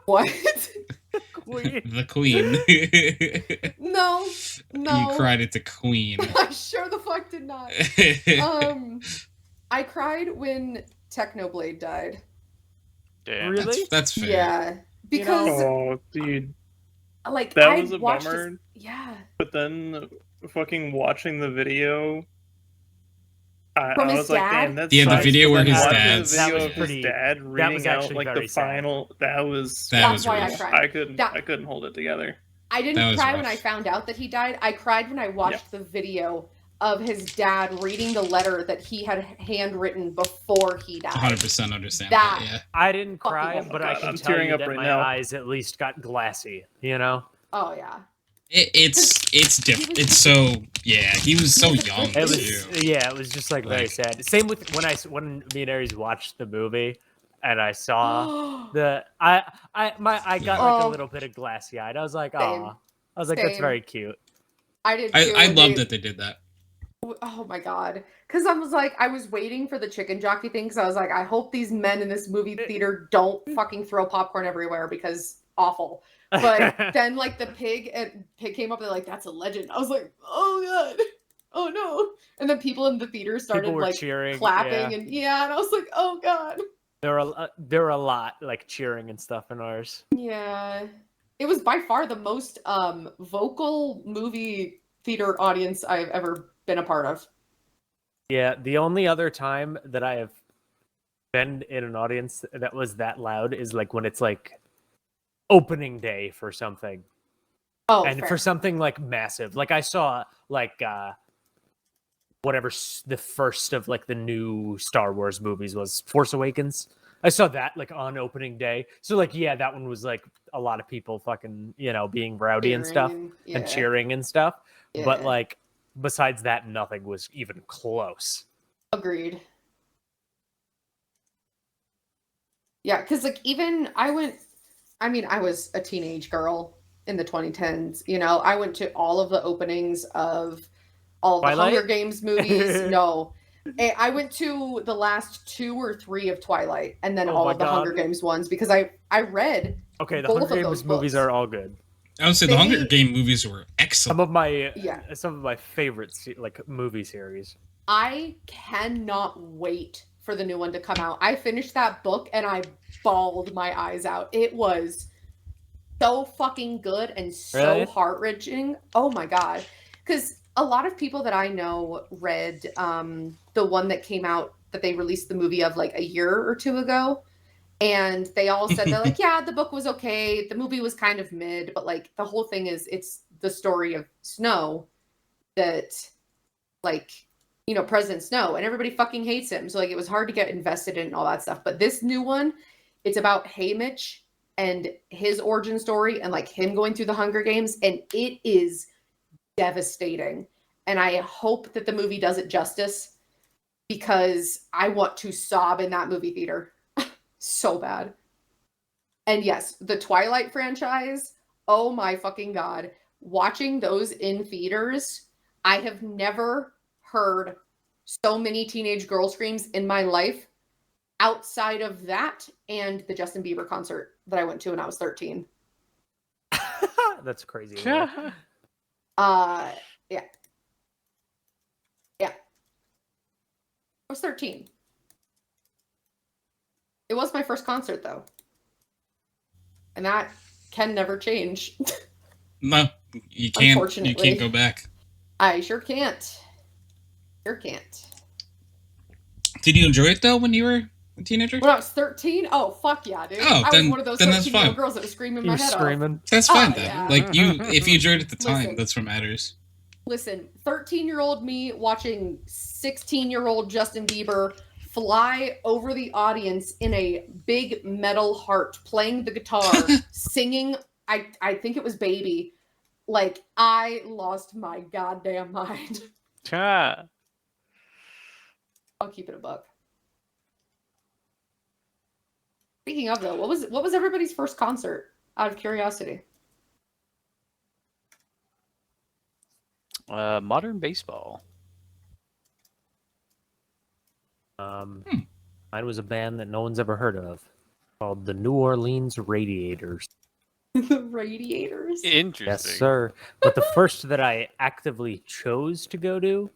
what? Queen. The Queen. No. You cried at the Queen. I sure the fuck did not. I cried when Technoblade died. Damn. Really? That's fair. Yeah. Because Oh, dude. like That I was a watched bummer. this- yeah. But then fucking watching the video, I From his was like, dad? damn, that's Yeah, the video where his watching dad's- the That video was of pretty- his dad that reading was out actually like very the sad. final. That was. That's why I cried. I couldn't. That- I couldn't hold it together. I That didn't was cry rough. when I found out that he died. I cried when I watched the video of his dad reading the letter that he had handwritten before he died. 100% understand That- that. Yeah. I didn't Fucking cry, awesome. but I God, can I'm tell tearing you up that right my now. eyes at least got glassy. You know. Oh yeah. It's different. It's so he was so young It was too. it was just like very Like- sad. Same with when me and Aries watched the movie, and I saw the I got like a little bit of glassy eyed. I was like, Same. aw. I was like, that's Same. very cute. I did too. I and love they- that they did that. Oh my god. Because I was like, I was waiting for the chicken jockey thing because I was like, I hope these men in this movie theater don't fucking throw popcorn everywhere because awful. But then like the pig came up and they're like, that's a legend. I was like, oh god. Oh no. And then people in the theater started People were like cheering, clapping yeah. and I was like, oh god. There were a lot like cheering and stuff in ours. Yeah. It was by far the most vocal movie theater audience I've ever been a part of. Yeah, the only other time that I have been in an audience that was that loud is like when it's like opening day for something. Oh, and fair. for something like massive. Like I saw like whatever the first of like the new Star Wars movies was, Force Awakens. I saw that like on opening day. So like yeah, that one was like a lot of people fucking, you know, being rowdy and stuff Cheering, and yeah. cheering and stuff. But Yeah. like besides that, nothing was even close. Agreed. Yeah, because like even I was a teenage girl in the 2010s. You know, I went to all of the openings of all of the Twilight? Hunger Games movies. No. I went to the last 2 or 3 of Twilight and then Oh all my of the God. Hunger Games ones because I read Okay, the both Hunger of Games those movies books. are all good. I would say the They- Hunger Game movies were excellent. Some of my favorite like movie series. I cannot wait for the new one to come out. I finished that book and I bawled my eyes out. It was so fucking good and so Really? heart-wrenching. Oh my god. Because a lot of people that I know read the one that came out that they released the movie of like a year or 2 ago. And they all said they're like, yeah, the book was okay. The movie was kind of mid, but like the whole thing is it's the story of Snow that like, you know, President Snow, and everybody fucking hates him. So like it was hard to get invested in and all that stuff. But this new one, it's about Haymitch and his origin story and like him going through the Hunger Games, and it is devastating. And I hope that the movie does it justice because I want to sob in that movie theater so bad. And yes, the Twilight franchise, oh my fucking god. Watching those in theaters, I have never heard so many teenage girl screams in my life outside of that and the Justin Bieber concert that I went to when I was 13. That's crazy. Yeah. Yeah. I was 13. It was my first concert though. And that can never change. No, you can't. You Unfortunately. can't go back. I sure can't. Sure can't. Did you enjoy it though when you were a teenager? When I was 13, oh fuck yeah, dude. Oh, I then- was one of those then that's 13-year-old fine. girls that was screaming You my were head screaming. That's Oh, fine then. yeah. Like if you enjoyed it at the time, Listen. that's what matters. off. Listen, 13-year-old me watching 16-year-old Justin Bieber fly over the audience in a big metal heart, playing the guitar, singing, I think it was Baby. Like, I lost my goddamn mind. Ah. I'll keep it a buck. Speaking of though, what was everybody's first concert? Out of curiosity. Modern baseball. Mine was a band that no one's ever heard of called the New Orleans Radiators. The Radiators? Interesting. Yes, sir. But the first that I actively chose to go to,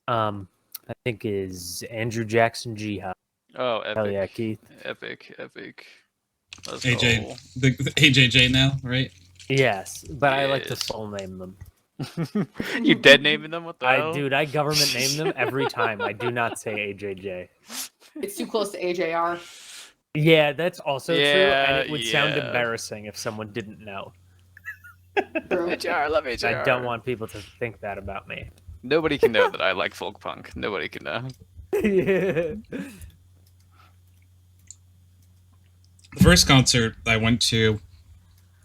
I think is Andrew Jackson Jihad. Oh, epic. Hell yeah, Keith. Epic. Let's AJ, go. the AJJ now, right? Yes, but I like to Yes. full name them. You dead naming them? What the hell? Dude, I government name them every time. I do not say AJJ. It's too close to AJR. Yeah, that's also true, and it would sound yeah. embarrassing if someone didn't know. HR, I love HR. I don't want people to think that about me. Nobody can know that I like folk punk. Nobody can know. Yeah. The first concert I went to,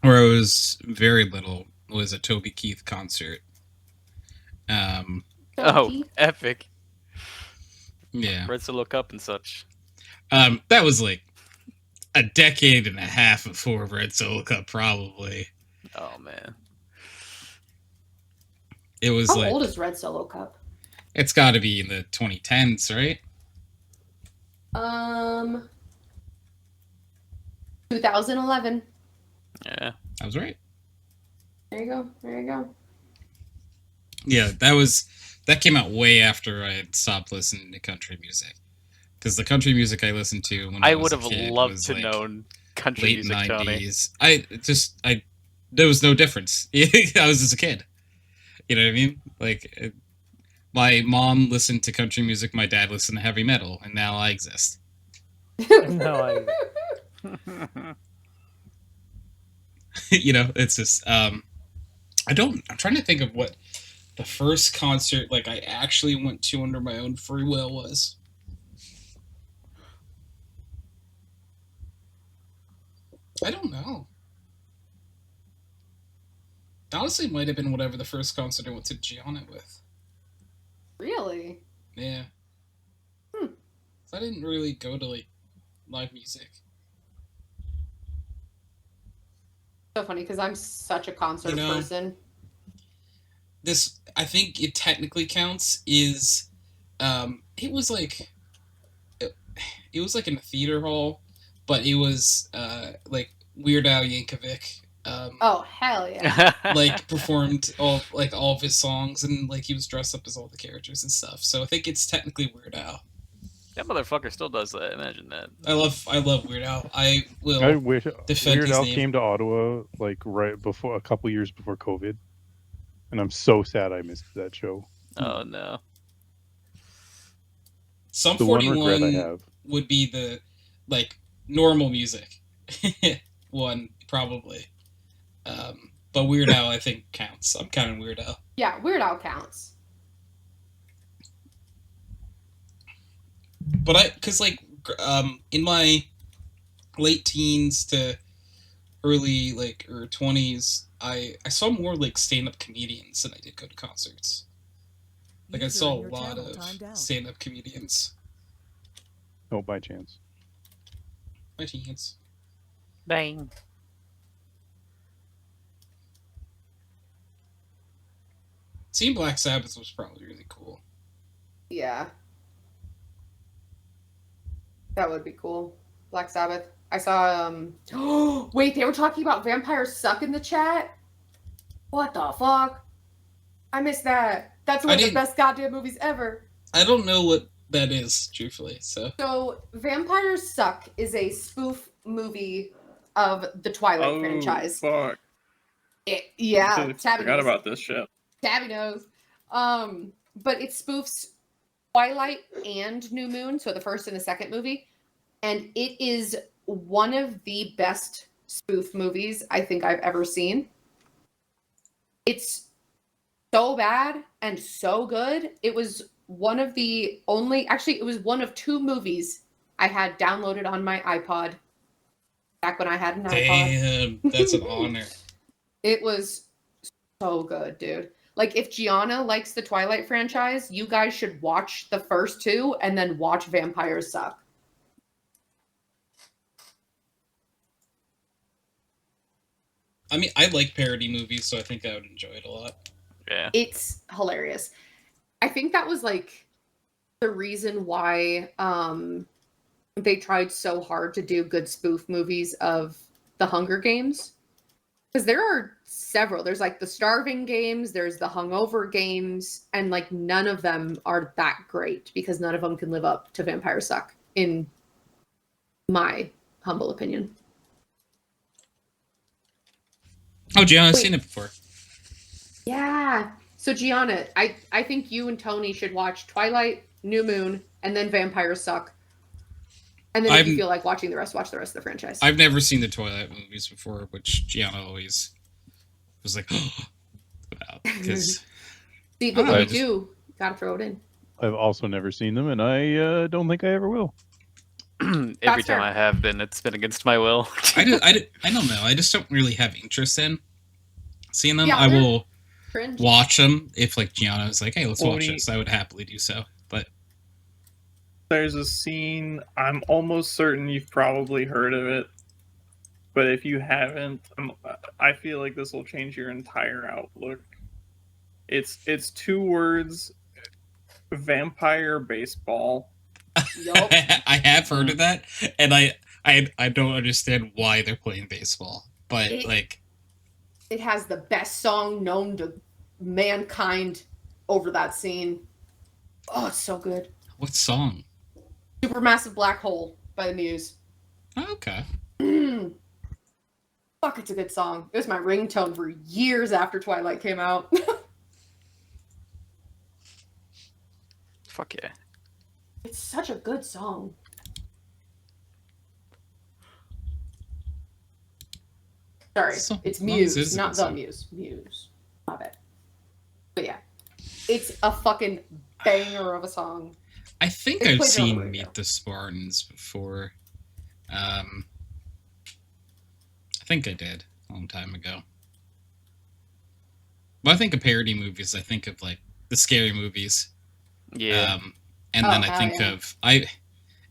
where I was very little, was a Toby Keith concert. Oh, epic. Yeah. Red to look up and such. That was like a decade and a half before Red Solo Cup, probably. Oh man. It was How like, old is Red Solo Cup? It's got to be in the 2010s, right? 2011. Yeah, I was right. There you go. Yeah, that came out way after I had stopped listening to country music. Because the country music I listened to when I was would a have kid loved was to like known country late music, Tony. 90s. There was no difference. I was just a kid. You know what I mean? Like, my mom listened to country music, my dad listened to heavy metal, and now I exist. No, You know, it's just, I'm trying to think of what the first concert, like, I actually went to under my own free will was. I don't know. Honestly, it might have been whatever the first concert I went to Gianna with. Really? Yeah. I didn't really go to, like, live music. So funny because I'm such a concert person. This, I think it technically counts, is, it was like in a theater hall, but it was, like, Weird Al Yankovic, Oh, hell yeah. like, performed all of his songs, and, like, he was dressed up as all the characters and stuff, so I think it's technically Weird Al. That motherfucker still does that. Imagine that. I love Weird Al. I wish defend Weird his Al name. came to Ottawa like right before, a couple years before COVID, and I'm so sad I missed that show. Oh no. Sum The one regret I 41 have. would be the, like, normal music one, probably. But Weird Al, I think, counts. I'm counting Weird Al. Yeah, Weird Al counts. But because, like, in my late teens to early, like, or 20s, I saw more, like, stand-up comedians than I did go to concerts. Like, I saw a lot of stand-up comedians. Oh, by chance. My teens. Bang. Seeing Black Sabbath was probably really cool. Yeah. That would be cool. Black Sabbath. I saw, wait, they were talking about Vampires Suck in the chat? What the fuck? I missed that. That's one of the best goddamn movies ever. I don't know what that is, truthfully, so. So, Vampires Suck is a spoof movie of the Twilight franchise. Fuck. Yeah, I Tabby forgot knows. about this shit. Tabby knows. But it spoofs Twilight and New Moon, so the first and the second movie. And it is one of the best spoof movies I think I've ever seen. It's so bad and so good. It was one of the only, actually, it was one of two movies I had downloaded on my iPod back when I had an iPod. Damn, that's an honor. It was so good, dude. Like, if Gianna likes the Twilight franchise, you guys should watch the first two and then watch Vampires Suck. I mean, I like parody movies, so I think I would enjoy it a lot. Yeah. It's hilarious. I think that was like the reason why they tried so hard to do good spoof movies of the Hunger Games. Because there are several. There's like the Starving Games, there's the Hungover Games, and like none of them are that great because none of them can live up to Vampire Suck, in my humble opinion. Oh, Gianna, I've seen it before. Yeah. So Gianna, I think you and Tony should watch Twilight, New Moon, and then Vampire Suck. And then if you feel like watching the rest, watch the rest of the franchise. I've never seen the Twilight movies before, which Gianna always was like, about. Because See, but when you do, gotta throw it in. I've also never seen them, and I don't think I ever will. Every time I have been, it's been against my will. I don't know. I just don't really have interest in seeing them. Yeah, I will cringe. watch them if like Gianna is like, hey, let's watch Only- this. I would happily do so. But There's a scene, I'm almost certain you've probably heard of it, but if you haven't, I feel like this will change your entire outlook. It's 2 words, vampire baseball. I have heard of that, and I don't understand why they're playing baseball. But It has the best song known to mankind over that scene. Oh, it's so good. What song? Supermassive Black Hole by the Muse. Oh, okay. Fuck, it's a good song. It was my ringtone for years after Twilight came out. Fuck yeah. It's such a good song. Sorry, it's Muse, not the Muse. Muse. My bad. But yeah, it's a fucking banger of a song. I think It's I've played on the seen radio. Meet the Spartans before. I think I did a long time ago. When I think of parody movies, I think of like the scary movies. Yeah. And then I think of it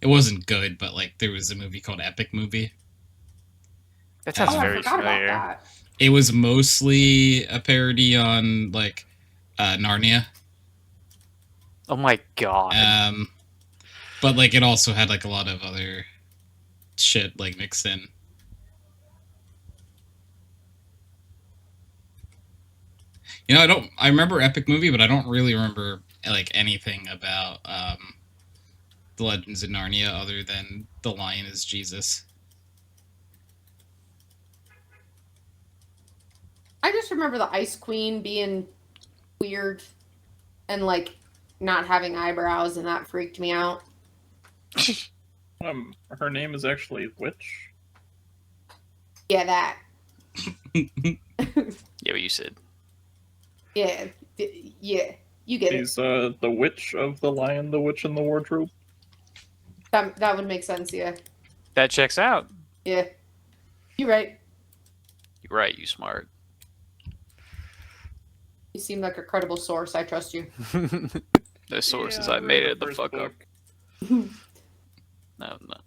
wasn't good, but like there was a movie called Epic Movie. That sounds very forgot about familiar. that. It was mostly a parody on like Narnia. Oh my god. But like it also had like a lot of other shit like mixed in. You know, I remember Epic Movie, but I don't really remember like anything about the Legends of Narnia other than the lion is Jesus. I just remember the Ice Queen being weird and like not having eyebrows, and that freaked me out. Her name is actually Witch. Yeah, that. Yeah, what you said. Yeah, yeah, you get She's the Witch of the Lion, the Witch, and the Wardrobe. it. That would make sense. Yeah, That checks out. yeah. You're right. You're right, you smart. You seem like a credible source. I trust you. The sources Yeah, I made read it the the first fuck book. up. No.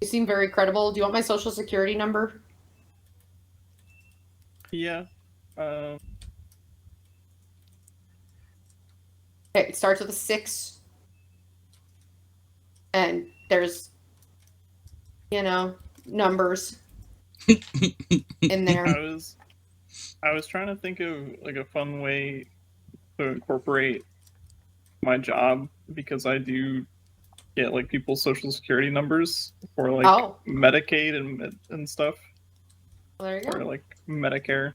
You seem very credible. Do you want my social security number? Yeah. Okay, it starts with a 6. And there's, numbers in there. I was trying to think of like a fun way to incorporate my job, because I do get like people's social security numbers for like Medicaid and stuff. Well, there you Or go. like Medicare.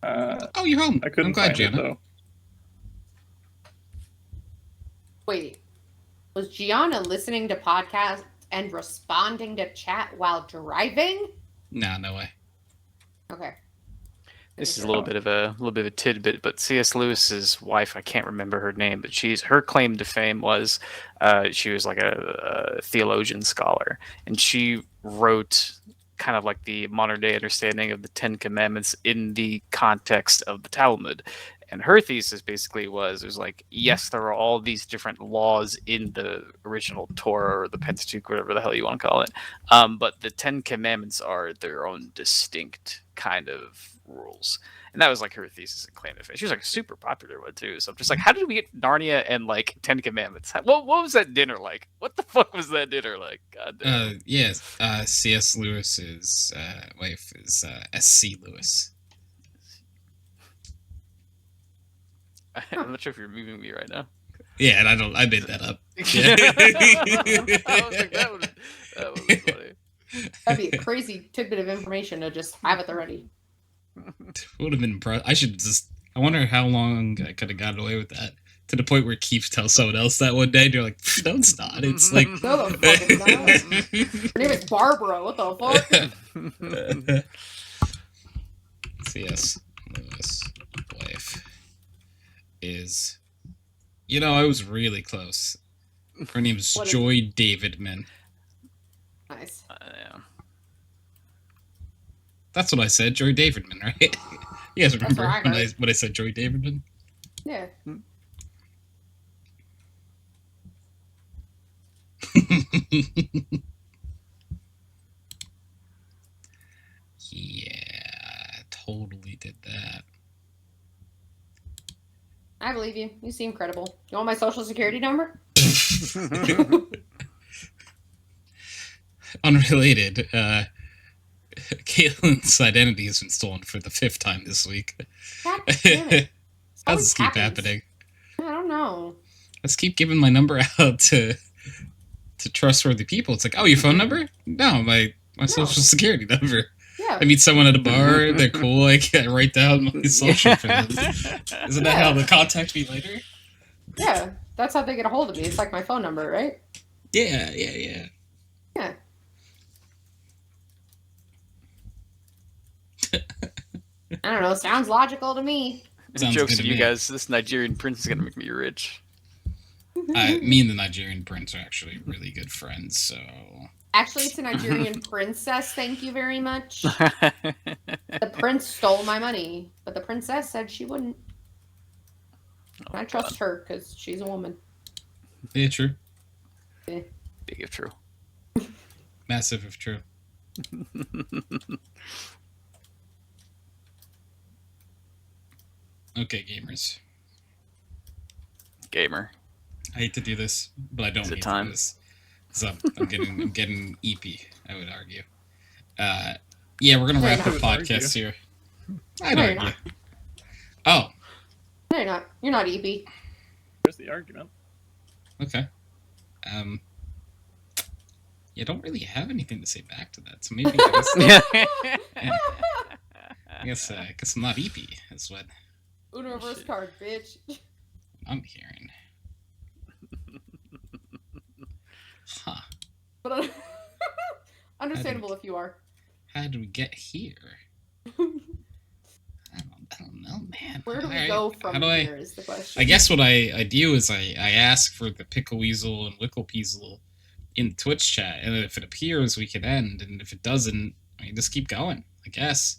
Oh, you're home. I couldn't I'm glad, find it Gianna. though. Wait, was Gianna listening to podcasts and responding to chat while driving? Nah, no way. Okay. This is a little bit of a tidbit, but C.S. Lewis's wife, I can't remember her name, but her claim to fame was she was like a theologian scholar, and she wrote kind of like the modern day understanding of the Ten Commandments in the context of the Talmud. And her thesis basically was like, yes, there are all these different laws in the original Torah or the Pentateuch, whatever the hell you want to call it, but the Ten Commandments are their own distinct kind of rules. And that was like her thesis in Claim to Fame. She was like a super popular one too. So I'm just like, how did we get Narnia and like 10 Commandments? What was that dinner like? What the fuck was that dinner like? God damn. C.S. Lewis's wife is S.C. Lewis. I'm not sure if you're moving me right now. Yeah, and I made that up. Yeah. I was like, that was funny. That'd be a crazy tidbit of information to just have at the ready. Would have been impressed. I wonder how long I could have gotten away with that. To the point where Keith tells someone else that one day, and you're like, no, it's not. It's like... No, the fuck is that? Her name is Barbara. What the fuck? C.S. Lewis' wife is... You know, I was really close. Her name's Joy Davidman. Nice. Yeah. That's what I said, Joy Davidman, right? You guys remember when I said Joy Davidman? Yeah. Yeah, totally did that. I believe you. You seem credible. You want my social security number? Unrelated, Katelyn's identity has been stolen for the 5th time this week. God damn it. How does this keep happening? I don't know. Let's keep giving my number out to trustworthy people. It's like, oh, your phone number? No, my social security number. Yeah. I meet someone at a bar, they're cool, I write down my social for them. Isn't that how they contact me later? Yeah, that's how they get a hold of me. It's like my phone number, right? Yeah. Yeah. I don't know. Sounds logical to me. Jokes to you guys. This Nigerian prince is gonna make me rich. Me and the Nigerian prince are actually really good friends, so... Actually, it's a Nigerian princess, thank you very much. The prince stole my money, but the princess said she wouldn't. I trust her, because she's a woman. Yeah, true. Yeah. Big if true. Massive if true. Okay, gamers. Gamer. I hate to do this, but I don't hate to do this. Because I'm getting EP, I would argue. Yeah, we're gonna wrap the podcast here. I'd argue. Oh. No, you're not. You're not EP. There's the argument. Okay. Yeah, I don't really have anything to say back to that, so maybe I guess I'm not EP. That's what Uno reverse card, bitch. I'm hearing. Huh. But understandable if you are. How did we get here? I don't know, man. Where do we go from here is the question. I guess what I do is I ask for the Pickle Weasel and Wickle Peasel in Twitch chat, and if it appears, we can end, and if it doesn't, I just keep going, I guess.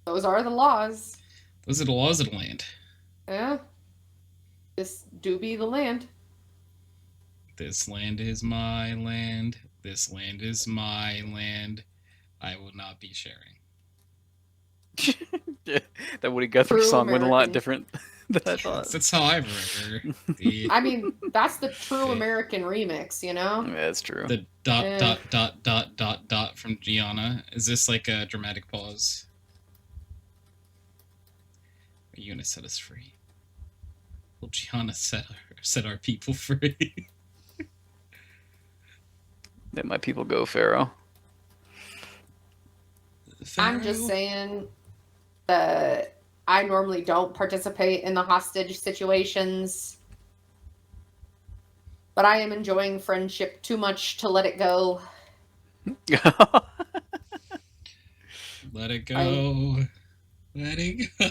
Those are the laws. Those are the laws of the land. Yeah. This do be the land. This land is my land. This land is my land. I will not be sharing. Yeah, that Woody Guthrie song went a lot different than I thought. That's how I remember. I mean, that's the true American remix, you know? Yeah, that's true. The ... from Gianna. Is this like a dramatic pause? Are you gonna set us free? Will Gianna set our people free? Let my people go, Pharaoh. I'm just saying that I normally don't participate in the hostage situations, but I am enjoying friendship too much to let it go. Let it go. Let it go.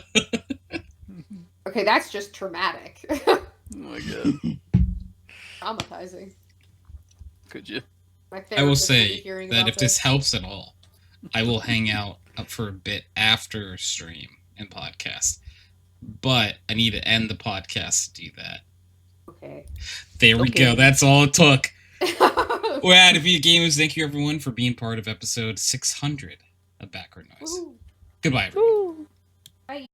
Okay, that's just traumatic. Oh my god. Traumatizing. Could you? I will say that if this helps at all, I will hang out up for a bit after stream and podcast. But I need to end the podcast to do that. Okay. There we go. That's all it took. We're out of here, gamers. Thank you, everyone, for being part of episode 600 of Background Noise. Ooh. Goodbye, everyone.